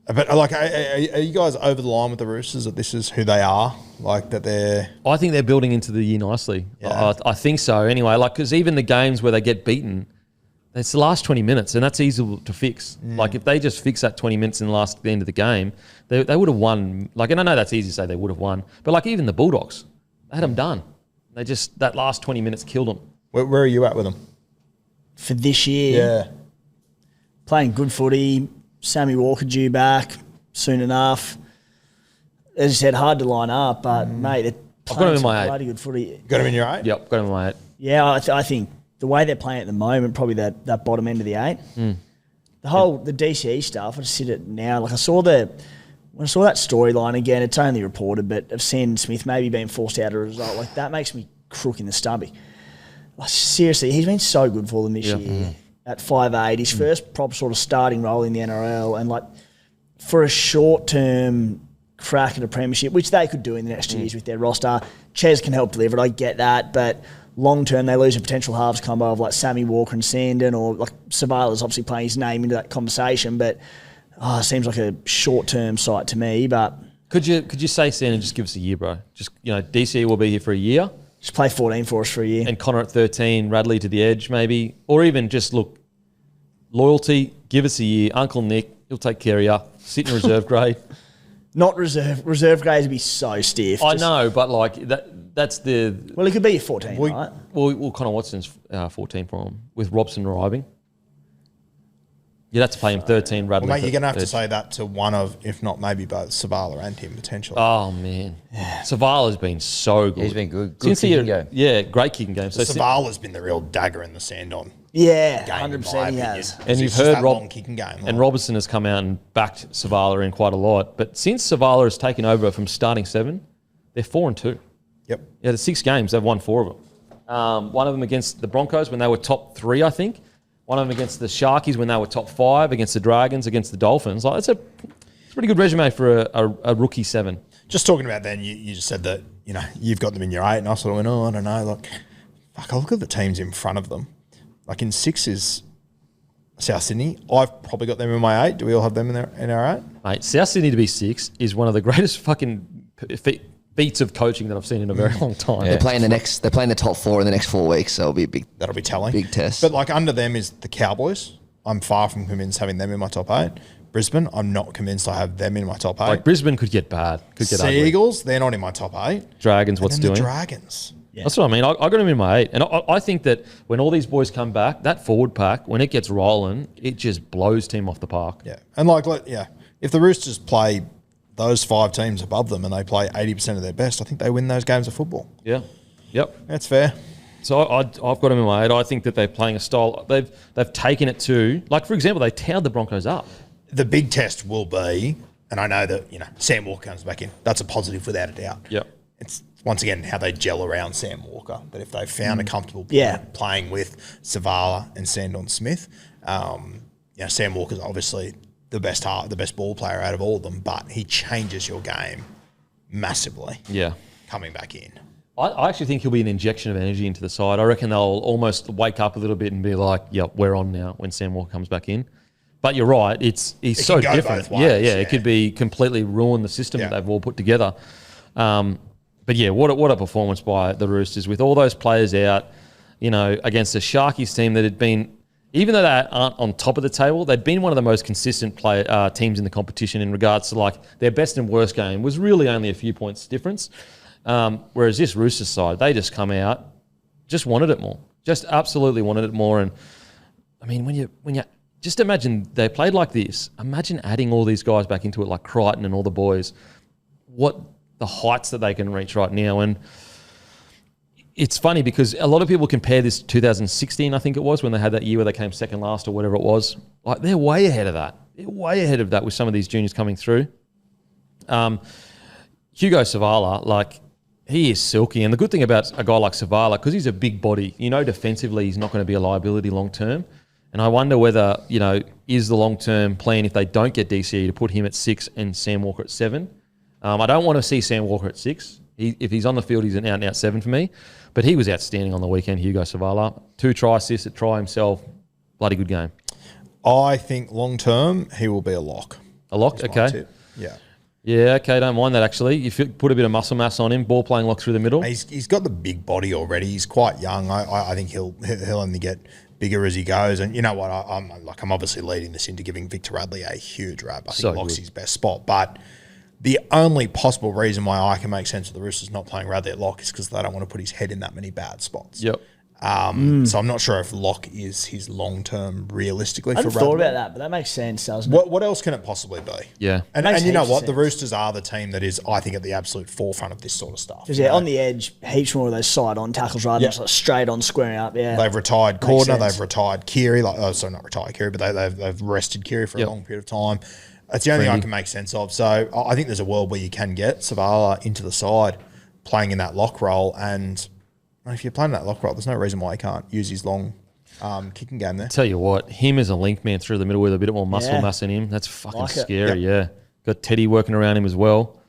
But are you guys over the line with the Roosters that this is who they are? Like that they're. I think they're building into the year nicely. Yeah. I think so. Anyway, because even the games where they get beaten, it's the last 20 minutes, and that's easy to fix. Like, if they just fix that 20 minutes in the end of the game, they would have won. And I know that's easy to say they would have won, but even the Bulldogs, they had them done. They just, that last 20 minutes killed them. Where are you at with them? For this year? Yeah. Playing good footy, Sammy Walker due back soon enough. As I said, hard to line up, but, mate, they're playing some bloody good footy. Got him in your 8? Yep, got him in my 8. Yeah, I think the way they're playing at the moment, probably that bottom end of the 8. The DCE stuff, I just sit it now. I saw when I saw that storyline again, it's only reported, but of Sandon Smith maybe being forced out of a result, like that makes me crook in the stomach. Like, seriously, he's been so good for them this year at 5'8", his first proper sort of starting role in the NRL, and like for a short-term crack at a premiership, which they could do in the next 2 years with their roster. Ches can help deliver it, I get that, but long-term they lose a potential halves combo of like Sammy Walker and Sandon, or like Savala's obviously playing his name into that conversation, but it seems like a short-term sight to me. But could you say Sandon just give us a year, bro? Just, DC will be here for a year. Just play 14 for us for a year. And Connor at 13, Radley to the edge maybe. Or even just, look, loyalty, give us a year. Uncle Nick, he'll take care of you. Sit in reserve grade. Not reserve. Reserve grades would be so stiff. I know, but like that's the... Well, it could be a 14, right? Well, Connor Watson's 14 for him, with Robson arriving. You'd have to play him 13, Radley. Well, mate, you're going to have to say that to one of, if not maybe both, Savala and him potentially. Oh, man. Savala's been so good. He's been good. Since Kicking game. Yeah, great kicking game. So Savala's been the real dagger in the sand on. Yeah, game, 100% he has. And you've heard kicking game, and Robertson has come out and backed Savala in quite a lot. But since Savala has taken over from starting 7, they're 4-2. Yep. Yeah, the 6 games, they've won 4 of them. One of them against the Broncos when they were top 3, I think. One of them against the Sharkies when they were top 5, against the Dragons, against the Dolphins. Like, it's a pretty good resume for a rookie 7. Just talking about then, you just said that, you've got them in your 8, and I sort of went, I don't know. Like, fuck, I look at the teams in front of them. Like in 6 is South Sydney. I've probably got them in my 8. Do we all have them in our 8? Mate, South Sydney to be 6 is one of the greatest fucking feats of coaching that I've seen in a very long time. Yeah. They're playing the top 4 in the next 4 weeks, so it'll be a big. That'll be telling. Big test. But like under them is the Cowboys. I'm far from convinced having them in my top 8. Brisbane, I'm not convinced I have them in my top 8. Like Brisbane could get bad, could get ugly. Eagles, they're not in my top 8. Dragons, what's doing? The Dragons. Yeah. That's what I mean. I got them in my 8. And I think that when all these boys come back, that forward pack, when it gets rolling, it just blows team off the park. Yeah. And if the Roosters play those 5 teams above them and they play 80% of their best, I think they win those games of football. Yeah. Yep. That's fair. So I've got them in my 8. I think that they're playing a style. They've taken it to, like, for example, they towed the Broncos up. The big test will be, and I know that, Sam Walker comes back in. That's a positive without a doubt. Yep. It's, once again, how they gel around Sam Walker. But if they've found a comfortable playing with Savala and Sandon Smith, Sam Walker's obviously the best ball player out of all of them, but he changes your game massively. Yeah. Coming back in. I actually think he'll be an injection of energy into the side. I reckon they'll almost wake up a little bit and be like, yep, we're on now when Sam Walker comes back in. But you're right, he's so different. Both ways, yeah, it could be completely ruin the system that they've all put together. But yeah, what a performance by the Roosters with all those players out, against a Sharkies team that had been, even though they aren't on top of the table, they'd been one of the most consistent teams in the competition in regards to like their best and worst game was really only a few points difference. Whereas this Roosters side, they just come out, just wanted it more, just absolutely wanted it more. And I mean, when you just imagine they played like this, imagine adding all these guys back into it like Crichton and all the boys, what the heights that they can reach right now. And it's funny because a lot of people compare this to 2016, I think it was, when they had that year where they came second last or whatever it was. Like, they're way ahead of that. They're way ahead of that with some of these juniors coming through. Hugo Savala, like, he is silky. And the good thing about a guy like Savala, because he's a big body, defensively he's not going to be a liability long term. And I wonder whether, is the long-term plan if they don't get DCE to put him at 6 and Sam Walker at 7. I don't want to see Sam Walker at 6. If he's on the field, he's an out-and-out 7 for me. But he was outstanding on the weekend, Hugo Savala. 2 try assists, a try himself. Bloody good game. I think long-term, he will be a lock. A lock? Okay. Yeah. Yeah, okay, don't mind that actually. You put a bit of muscle mass on him, ball playing lock through the middle. He's got the big body already. He's quite young. I think he'll only get bigger as he goes. And you know what? I'm obviously leading this into giving Victor Radley a huge rap. I think lock's his best spot. But the only possible reason why I can make sense of the Roosters not playing Radley at lock is because they don't want to put his head in that many bad spots. Yep. So I'm not sure if lock is his long-term realistically for Radley. I thought about that, but that makes sense, doesn't it? What else can it possibly be? Yeah. And you know what? The Roosters are the team that is, I think, at the absolute forefront of this sort of stuff. Because, on the edge, heaps more of those side-on tackles rather than just like straight on squaring up, They've retired Cordner, they've retired Keary, not retired Keary, but they've rested Keary for a long period of time. That's the only thing I can make sense of. So I think there's a world where you can get Savala into the side playing in that lock role. And if you're playing that lock role, there's no reason why he can't use his long kicking game there. Tell you what, him as a link man through the middle with a bit more muscle mass in him, that's fucking Like it. scary, yeah. Got Teddy working around him as well.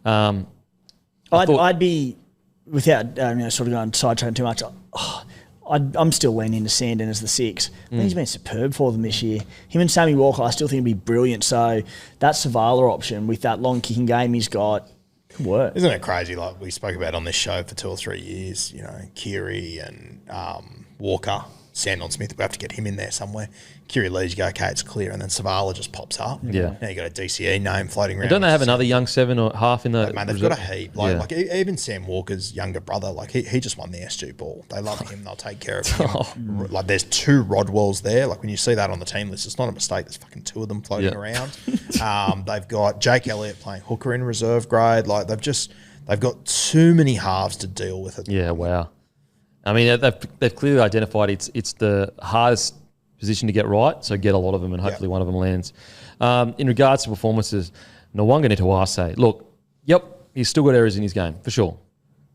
I'd be, without sort of going sidetrack too much, I'm still leaning into Sandon as the 6. I think he's been superb for them this year. Him and Sammy Walker, I still think would be brilliant. So that Savala option with that long kicking game he's got could work. Isn't it crazy? Like we spoke about on this show for 2 or 3 years, Kiri and Walker, Sandon Smith, we have to get him in there somewhere. Kiri leaves, you go, okay, it's clear, and then Savala just pops up. Yeah. Now you got a DCE name floating around. And don't they have another young 7 or half in the... Man, they've got a heap. Like even Sam Walker's younger brother, like he just won the SG ball. They love him. They'll take care of him. Like there's 2 Rodwells there. Like when you see that on the team list, it's not a mistake. There's fucking 2 of them floating around. They've got Jake Elliott playing hooker in reserve grade. Like they've got too many halves to deal with it. Yeah, wow. I mean, they've clearly identified it's the hardest position to get right, so get a lot of them and hopefully one of them lands. In regards to performances, Nwanga Netawase, look, he's still got errors in his game, for sure.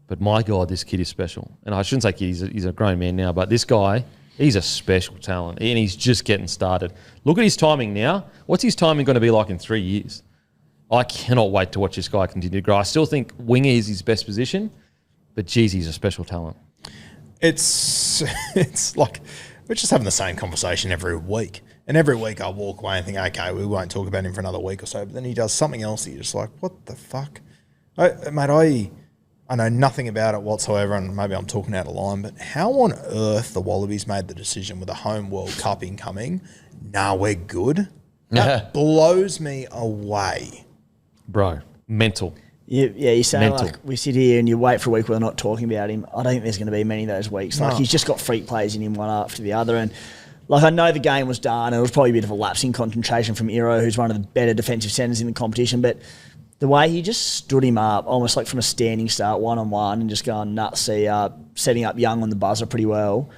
But my God, this kid is special. And I shouldn't say kid, he's a grown man now, but this guy, he's a special talent and he's just getting started. Look at his timing now. What's his timing going to be like in 3 years? I cannot wait to watch this guy continue to grow. I still think winger is his best position, but geez, he's a special talent. It's like we're just having the same conversation every week. And every week I walk away and think, okay, we won't talk about him for another week or so. But then he does something else that you're just like, what the fuck? Mate, I know nothing about it whatsoever, and maybe I'm talking out of line, but how on earth the Wallabies made the decision with a home World Cup incoming, we're good? That blows me away. Bro, mental. Yeah, you're saying Mental. like we sit here and you wait for a week where we're not talking about him. I don't think there's going to be many of those weeks. Like he's just got freak plays in him one after the other. And like I know the game was done and it was probably a bit of a lapse in concentration from Iro, who's one of the better defensive centres in the competition. But the way he just stood him up, almost like from a standing start, 1-on-1, and just going nuts, setting up Young on the buzzer pretty well.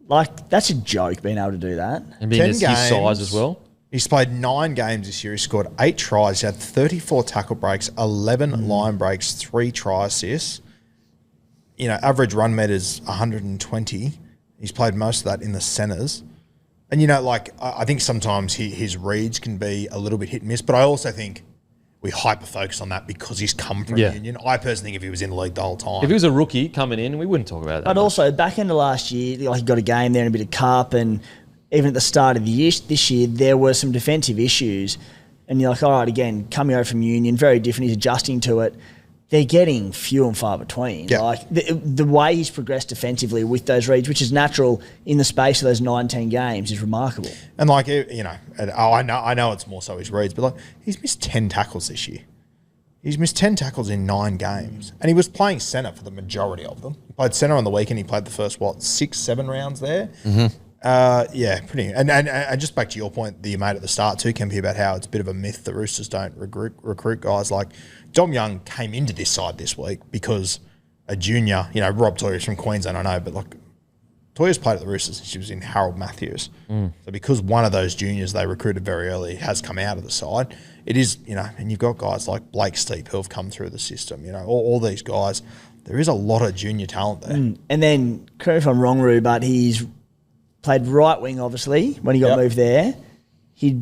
Like that's a joke being able to do that. And being his size as well. He's played 9 games this year. He scored 8 tries. He had 34 tackle breaks, 11 line breaks, 3 try assists. Average run meters 120. He's played most of that in the centres. And, I think sometimes his reads can be a little bit hit and miss, but I also think we hyper-focus on that because he's come from Union. I personally think if he was in the league the whole time. If he was a rookie coming in, we wouldn't talk about that. But also, back into last year, he got a game there and a bit of cup, and even at the start of the year, this year, there were some defensive issues. And you're like, all right, again, coming over from Union, very different. He's adjusting to it. They're getting few and far between. Yeah. Like the way he's progressed defensively with those reads, which is natural in the space of those 19 games, is remarkable. And I know it's more so his reads, but he's missed 10 tackles this year. He's missed 10 tackles in 9 games. And he was playing centre for the majority of them. He played centre on the weekend. He played the first, 6-7 rounds there. Mm-hmm. Pretty. And just back to your point that you made at the start too, Kempy, about how it's a bit of a myth that Roosters don't recruit guys. Like Dom Young came into this side this week because a junior, Rob Toya's from Queensland, I know, but Toya's played at the Roosters since she was in Harold Matthews. So because one of those juniors they recruited very early has come out of the side, it is, and you've got guys like Blake Steep who have come through the system, all these guys. There is a lot of junior talent there. And then, correct me if I'm wrong, Roo, but he's played right wing, obviously, when he got moved there. He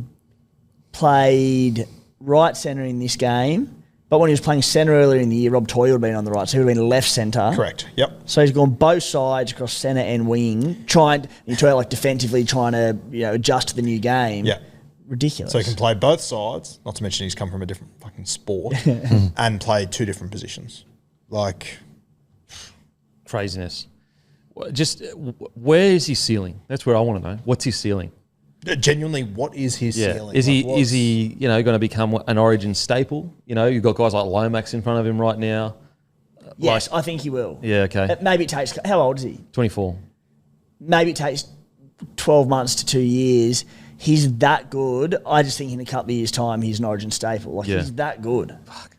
played right centre in this game, but when he was playing centre earlier in the year, Rob Toya would have been on the right, so he would have been left centre. Correct, yep. So he's gone both sides across centre and wing, defensively trying to adjust to the new game. Yeah. Ridiculous. So he can play both sides, not to mention he's come from a different fucking sport, and played 2 different positions. Craziness. Just where is his ceiling? That's where I want to know. What's his ceiling? Genuinely, what is his ceiling? Is he going to become an Origin staple? You've got guys like Lomax in front of him right now. Yes, I think he will. Yeah, okay. Maybe it takes. How old is he? 24. Maybe it takes 12 months to 2 years. He's that good. I just think in a couple of years' time, he's an Origin staple. He's that good. Fuck.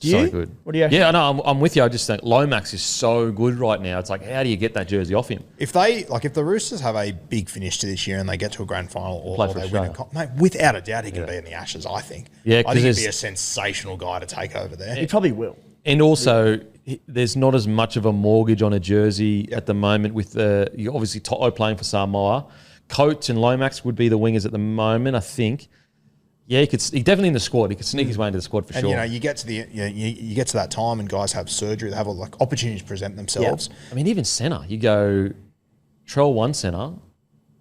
Do So you? good. What do you reckon? Yeah, I know. I'm with you. I just think Lomax is so good right now. It's like, how do you get that jersey off him? If the Roosters have a big finish to this year and they get to a grand final or Play for they win Australia. mate, without a doubt he can be in the Ashes, I think. Yeah, I 'cause think he'd be there's- a sensational guy to take over there. He probably will. And also, there's not as much of a mortgage on a jersey at the moment with you obviously Toto playing for Samoa. Coates and Lomax would be the wingers at the moment, I think. Yeah, he definitely in the squad. He could sneak his way into the squad for And sure. you get to you get to that time and guys have surgery, they have opportunities to present themselves. I mean, even centre. You go Trell one centre.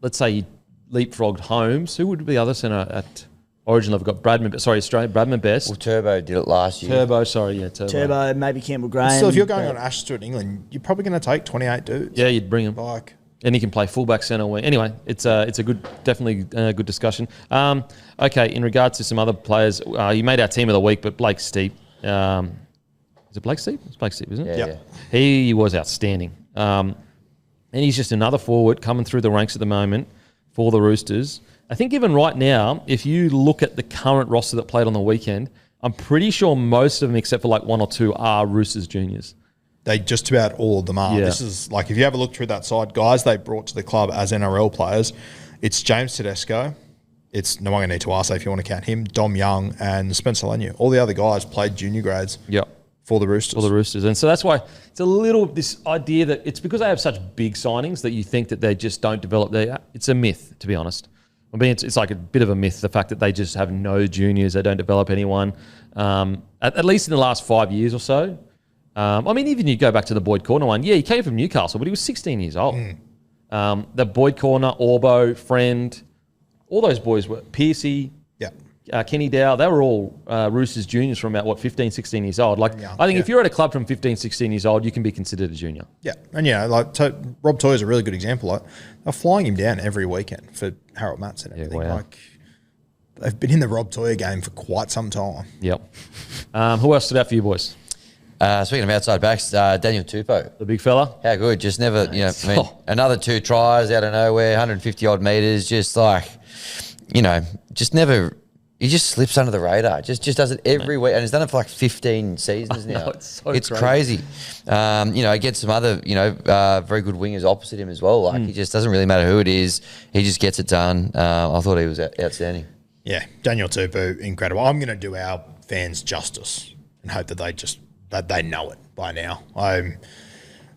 Let's say you leapfrogged Holmes. Who would be the other centre at Origin? I've got Australia, Bradman Best. Well, Turbo did it last year. Turbo. Turbo, maybe Campbell Graham. So if you're going on Ashes to England, you're probably going to take 28 dudes. Yeah, you'd bring him. Like, And he can play fullback, centre, wing. Anyway, it's a definitely good discussion. Okay, in regards to some other players, you made our team of the week, but Blake Steep. Is it Blake Steep? It's Blake Steep, isn't it? Yeah. He was outstanding. And he's just another forward coming through the ranks at the moment for the Roosters. I think even right now, if you look at the current roster that played on the weekend, I'm pretty sure most of them, except for like one or two, are Roosters juniors. they just about all of them are. Yeah. This is like, if you have a look through that side, guys they brought to the club as NRL players, it's James Tedesco, it's Nwanga Tuasa if you want to count him, Dom Young and Spencer Leniu. All the other guys played junior grades for the Roosters. And so that's why it's a little, this idea that it's because they have such big signings that you think that they just don't develop. It's a myth, to be honest. I mean, it's like a bit of a myth, the fact that they just have no juniors, they don't develop anyone, at least in the last 5 years or so. I mean, even you go back to the Boyd Corner one. Yeah, he came from Newcastle, but he was 16 years old. The Boyd Corner, Orbo, Friend, all those boys were Piercy, Kenny Dow, they were all Roosters juniors from about, 15, 16 years old. Like, I think if you're at a club from 15, 16 years old, you can be considered a junior. Yeah, and Rob Toy is a really good example. Like, they're flying him down every weekend for Harold Matts and everything. wow. Like, they've been in the Rob Toy game for quite some time. Yep. Who else stood out for you boys? Speaking of outside backs, Daniel Tupou. The big fella? How good. Just never, another 2 tries out of nowhere, 150 odd metres, just like, just never, he just slips under the radar. Just does it every week. And he's done it for like 15 seasons now. It's crazy. Against some other, very good wingers opposite him as well. Like, he just doesn't really matter who it is. He just gets it done. I thought he was outstanding. Yeah, Daniel Tupou, incredible. I'm going to do our fans justice and hope that they know it by now.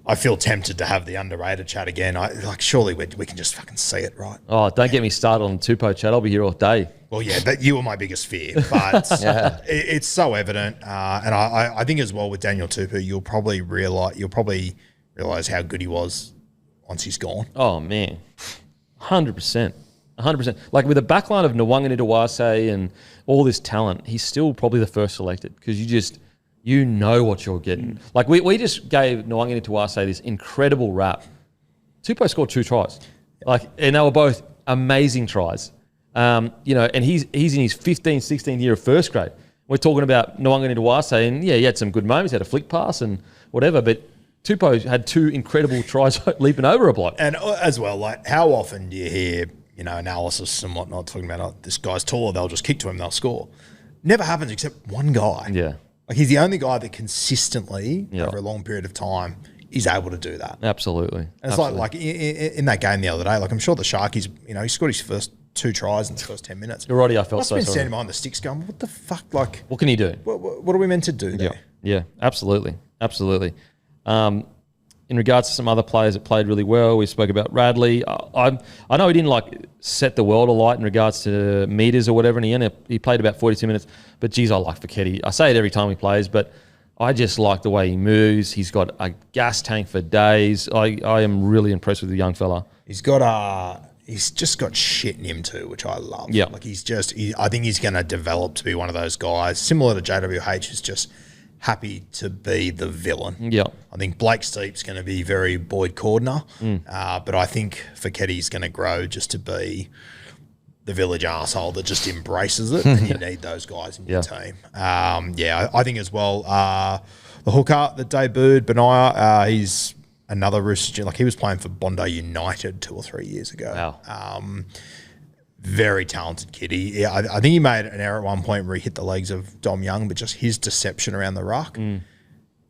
I feel tempted to have the underrated chat again. Surely we can just fucking see it, right? Oh, don't get me started on Tupou chat. I'll be here all day. Well, yeah, but you were my biggest fear. But it's so evident. And I think as well with Daniel Tupou, you'll probably realise how good he was once he's gone. Oh, man. 100%. 100%. Like, with a backline of Nwanga Tuasa and all this talent, he's still probably the first selected because you know what you're getting. Like, we just gave Nwanga Tuasa this incredible rap. Tupou scored 2 tries. And they were both amazing tries. And he's in his 15, 16 year of first grade. We're talking about Nwanga Tuasa, and he had some good moments, he had a flick pass and whatever, but Tupou had 2 incredible tries leaping over a bloke. And as well, like, how often do you hear, analysis and whatnot talking about, this guy's taller, they'll just kick to him, they'll score. Never happens except one guy. Yeah. Like, he's the only guy that consistently, over a long period of time, is able to do that. Absolutely. And it's like in that game the other day, like, I'm sure the Sharkies, he scored his first 2 tries in the first 10 minutes. Already, I felt Must so have been sorry. standing behind the sticks going, what the fuck? Like, What can he do? what are we meant to do there? Yeah, absolutely. In regards to some other players that played really well, we spoke about Radley. I know he didn't set the world alight in regards to meters or whatever, and he played about 42 minutes. But geez, I like Fiketti. I say it every time he plays, but I just like the way he moves. He's got a gas tank for days. I am really impressed with the young fella. He's just got shit in him too, which I love. Yeah. Like, I think he's going to develop to be one of those guys, similar to JWH, who's just happy to be the villain. Yeah. I think Blake Steep's going to be very Boyd Cordner, but I think Fiketti's going to grow just to be the village arsehole that just embraces it, and you need those guys in your team. I think as well, the hooker that debuted, Benaya, he's another Rooster. Like, he was playing for Bondi United 2 or 3 years ago. Wow. very talented kid. I think he made an error at one point where he hit the legs of Dom Young, but just his deception around the ruck.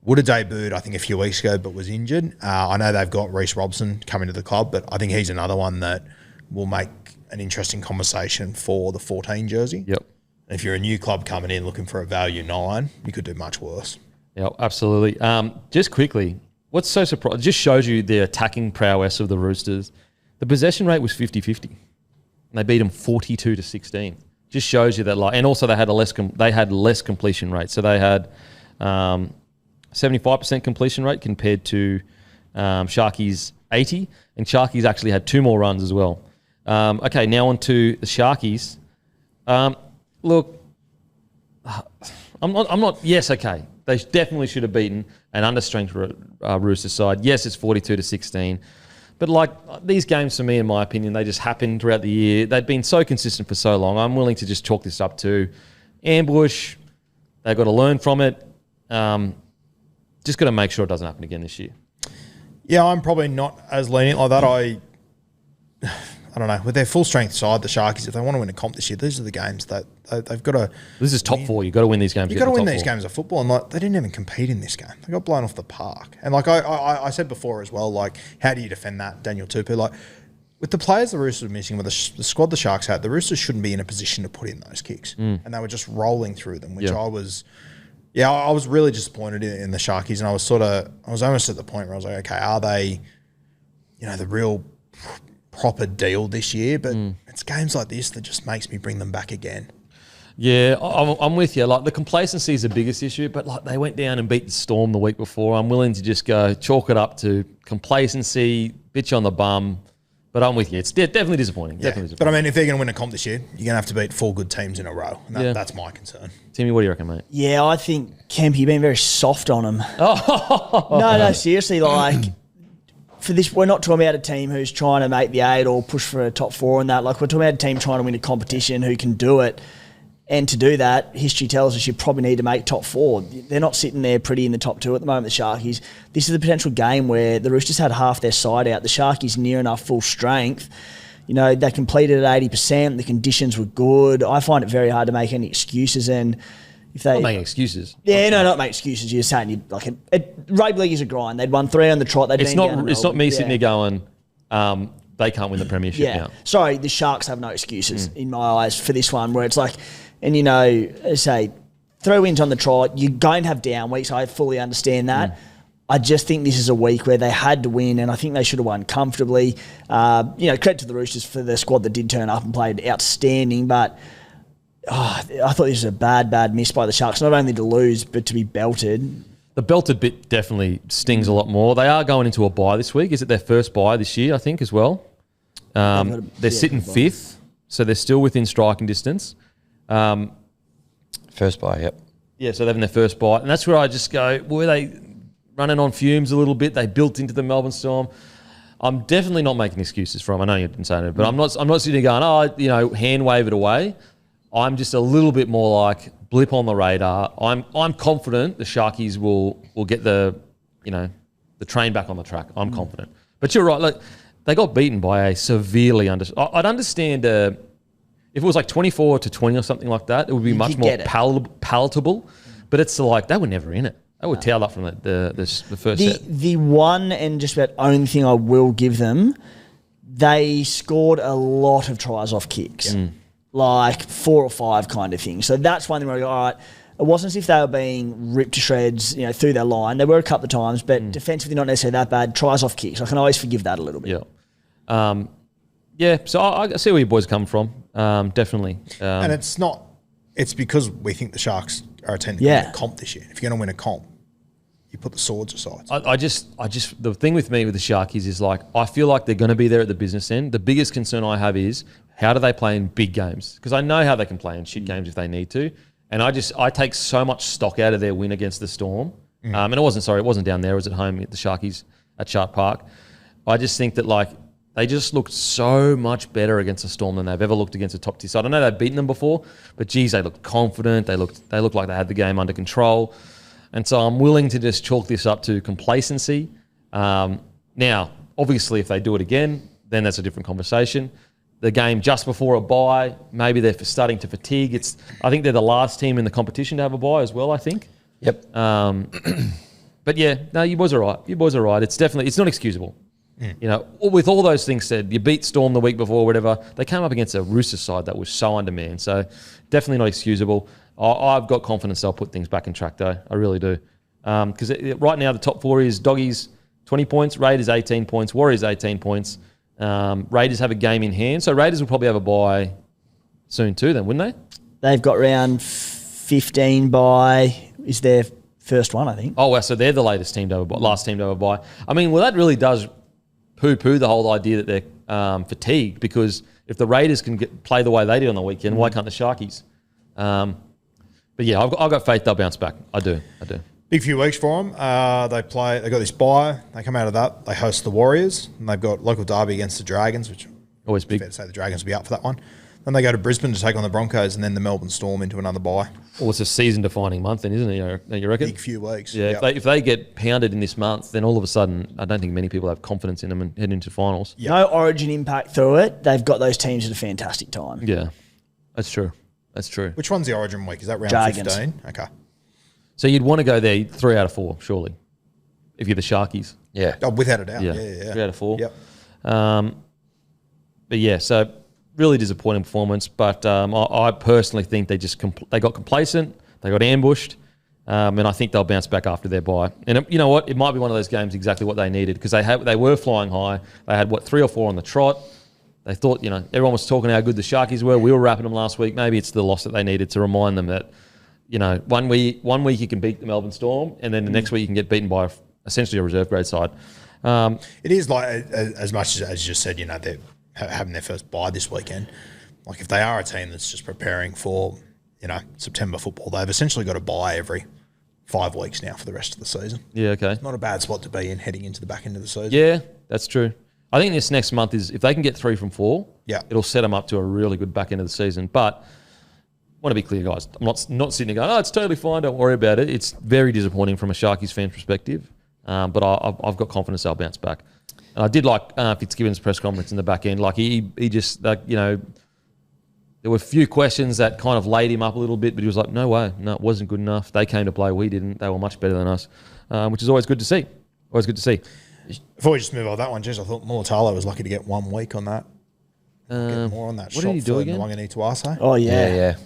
Would have debuted, I think, a few weeks ago, but was injured. I know they've got Reece Robson coming to the club, but I think he's another one that will make an interesting conversation for the 14 jersey. Yep. If you're a new club coming in looking for a value 9, you could do much worse. Yeah, absolutely. Just quickly, what's so surprising? It just shows you the attacking prowess of the Roosters. The possession rate was 50-50. And they beat them 42-16. Just shows you that, and also they had less completion rate. So they had 75% completion rate compared to Sharkies 80, and Sharkies actually had 2 more runs as well. Okay, now on to the Sharkies. Look, I'm not. Yes, okay. They definitely should have beaten an understrength Roosters side. Yes, it's 42-16. But these games, for me, in my opinion, they just happened throughout the year. They've been so consistent for so long. I'm willing to just chalk this up to ambush. They've got to learn from it. Just got to make sure it doesn't happen again this year. Yeah, I'm probably not as lenient like that. I don't know. With their full strength side, the Sharkies, if they want to win a comp this year, these are the games that they've got to. This is top 4. You've got to win these games. You've got to win these games of football, and they didn't even compete in this game. They got blown off the park. And I said before as well, how do you defend that, Daniel Tupou? With the players the Roosters are missing, with the squad the Sharks had, the Roosters shouldn't be in a position to put in those kicks, and they were just rolling through them, which I was really disappointed in the Sharkies, and I was almost at the point where I was like, okay, are they, the real proper deal this year? But it's games like this that just makes me bring them back again. Yeah, I'm with you. The complacency is the biggest issue, but they went down and beat the Storm the week before. I'm willing to just go chalk it up to complacency, bitch on the bum. But I'm with you. It's definitely disappointing. Yeah. But I mean, if they're going to win a comp this year, you're going to have to beat 4 good teams in a row. And that's my concern. Timmy, what do you reckon, mate? Yeah, I think, Kemp, you've been very soft on them. No, seriously, for this, we're not talking about a team who's trying to make the 8 or push for a top 4 and that. We're talking about a team trying to win a competition who can do it. And to do that, history tells us you probably need to make top 4. They're not sitting there pretty in the top 2 at the moment, the Sharkies. This is a potential game where the Roosters had half their side out. The Sharkies near enough full strength. They completed at 80%. The conditions were good. I find it very hard to make any excuses. And if they not making excuses. Yeah, no, not make excuses. You're saying rugby league is a grind. They'd won 3 on the trot. It's not me sitting there going, they can't win the premiership now. Sorry, the Sharks have no excuses in my eyes for this one, where it's say 3 wins on the trot. You're going to have down weeks. I fully understand that. I just think this is a week where they had to win, and I think they should have won comfortably. Credit to the Roosters for the squad that did turn up and played outstanding, but I thought this was a bad miss by the Sharks, not only to lose, but to be belted. The belted bit definitely stings a lot more. They are going into a bye this week. Is it their first bye this year, I think, as well? They're sitting 5th, so they're still within striking distance. First bye, yep. Yeah, so they're having their first bite. And that's where I just go, were they running on fumes a little bit? They built into the Melbourne Storm. I'm definitely not making excuses for them. I know you didn't say it, but I'm not sitting there going, hand wave it away. I'm just a little bit more blip on the radar. I'm confident the Sharkies will get the train back on the track. I'm confident. But you're right. Look, they got beaten by a severely I'd understand if it was 24-20 or something like that, it would be much more palatable. But it's they were never in it. They were tailed up from the first set. The one and just about only thing I will give them, they scored a lot of tries off kicks. 4 or 5 kind of thing. So that's one thing where I go, all right, it wasn't as if they were being ripped to shreds, through their line. They were a couple of times, but defensively not necessarily that bad. Tries off kicks. I can always forgive that a little bit. Yeah. Yeah, so I see where your boys come from, definitely. And it's because we think the Sharks are a team that can win a comp this year. If you're going to win a comp, you put the swords aside. I just the thing with me with the Sharkies is I feel like they're going to be there at the business end. The biggest concern I have is how do they play in big games? Because I know how they can play in shit games if they need to. And I take so much stock out of their win against the Storm. And it wasn't down there, it was at home at the Sharkies at Shark Park. I just think that they just looked so much better against the Storm than they've ever looked against a top tier side. I know they've beaten them before, but geez, they looked confident. They looked like they had the game under control. And so I'm willing to just chalk this up to complacency. Now, obviously, if they do it again, then that's a different conversation. the game just before a bye. Maybe they're starting to fatigue. I think they're the last team in the competition to have a bye as well, I think. Yep. But yeah, no, you boys are right. It's not excusable. You know, with all those things said, you beat Storm the week before, whatever. They came up against a Roosters side that was so undermanned. So definitely not excusable. I've got confidence they'll put things back in track, though. I really do. Because right now the top four is Doggies 20 points, Raiders 18 points, Warriors 18 points. Raiders have a game in hand. So Raiders will probably have a bye soon too then, wouldn't they? They've got round 15 bye. Is their first one, I think. Oh, well, so they're the last team to have a bye. I mean, well, that really does poo-poo the whole idea that they're fatigued, because if the Raiders can play the way they did on the weekend, why can't the Sharkies? But yeah, I've got faith they'll bounce back. I do. Big few weeks for them. They got this bye. They come out of that. They host the Warriors, and they've got local derby against the Dragons, which always big. Fair to say the Dragons will be up for that one. Then they go to Brisbane to take on the Broncos, and then the Melbourne Storm into another bye. Well, it's a season-defining month then, isn't it? You reckon? Big few weeks. Yeah, Yep. if they get pounded in this month, then all of a sudden, I don't think many people have confidence in them and head into finals. Yep. No Origin impact through it. They've got those teams at a fantastic time. Yeah, that's true. Which one's the Origin week? Is that round Dragons. 15? Okay. So you'd want to go there 3 out of 4, surely, if you're the Sharkies. Yeah. Oh, without a doubt. Yeah, Yeah. 3 out of 4. Yep. But yeah, so really disappointing performance. But I personally think they got complacent, they got ambushed, and I think they'll bounce back after their bye. And you know what? It might be one of those games exactly what they needed, because they were flying high. They had 3 or 4 on the trot. They thought, everyone was talking how good the Sharkies were. We were rapping them last week. Maybe it's the loss that they needed to remind them that, one week you can beat the Melbourne Storm, and then the next week you can get beaten by essentially a reserve grade side. It is like, as much as you just said, they're having their first bye this weekend. Like, if they are a team that's just preparing for, September football, they've essentially got a bye every 5 weeks now for the rest of the season. Yeah, okay. Not a bad spot to be in heading into the back end of the season. Yeah, that's true. I think this next month is, if they can get 3 from 4, it'll set them up to a really good back end of the season. But I want to be clear, guys. I'm not sitting there going, it's totally fine, don't worry about it. It's very disappointing from a Sharkies fan perspective. But I've got confidence they'll bounce back. And I did like Fitzgibbon's press conference in the back end. Like, he just, there were a few questions that kind of laid him up a little bit, but he was like, no way, no, it wasn't good enough. They came to play, we didn't. They were much better than us, which is always good to see. Always good to see. Before we just move on that one, I thought Mulatalo was lucky to get 1 week on that. Get more on that what shot did he do for again? Nwangani-Tuase. Oh, yeah.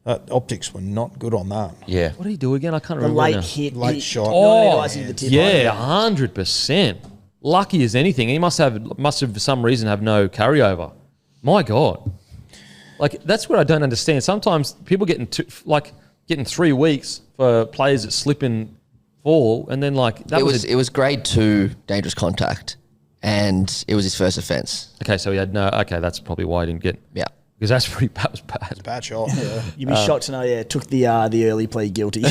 Yeah. Optics were not good on that. Yeah. What did he do again? I can't The remember. late now. hit. Late shot. Oh, into the tip. yeah, 100%. Lucky as anything. He must have for some reason have no carryover. My God. Like, that's what I don't understand. Sometimes people getting 3 weeks for players that slip and fall, and then It was grade 2 dangerous contact, and it was his first offence. okay. So he had no. Okay, that's probably why he didn't get. Yeah. Because that was bad. Bad shot. Yeah. You'd be shocked to know, took the early plea guilty.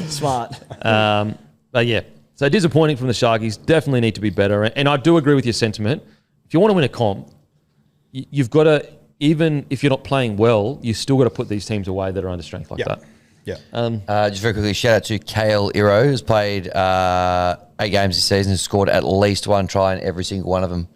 Smart. But yeah, so disappointing from the Sharkies. Definitely need to be better. And I do agree with your sentiment. If you want to win a comp, you've got to, even if you're not playing well, you still got to put these teams away that are under strength like that. Yeah. Just very quickly, shout out to Kayo Iro, who's played 8 games this season and scored at least 1 try in every single one of them.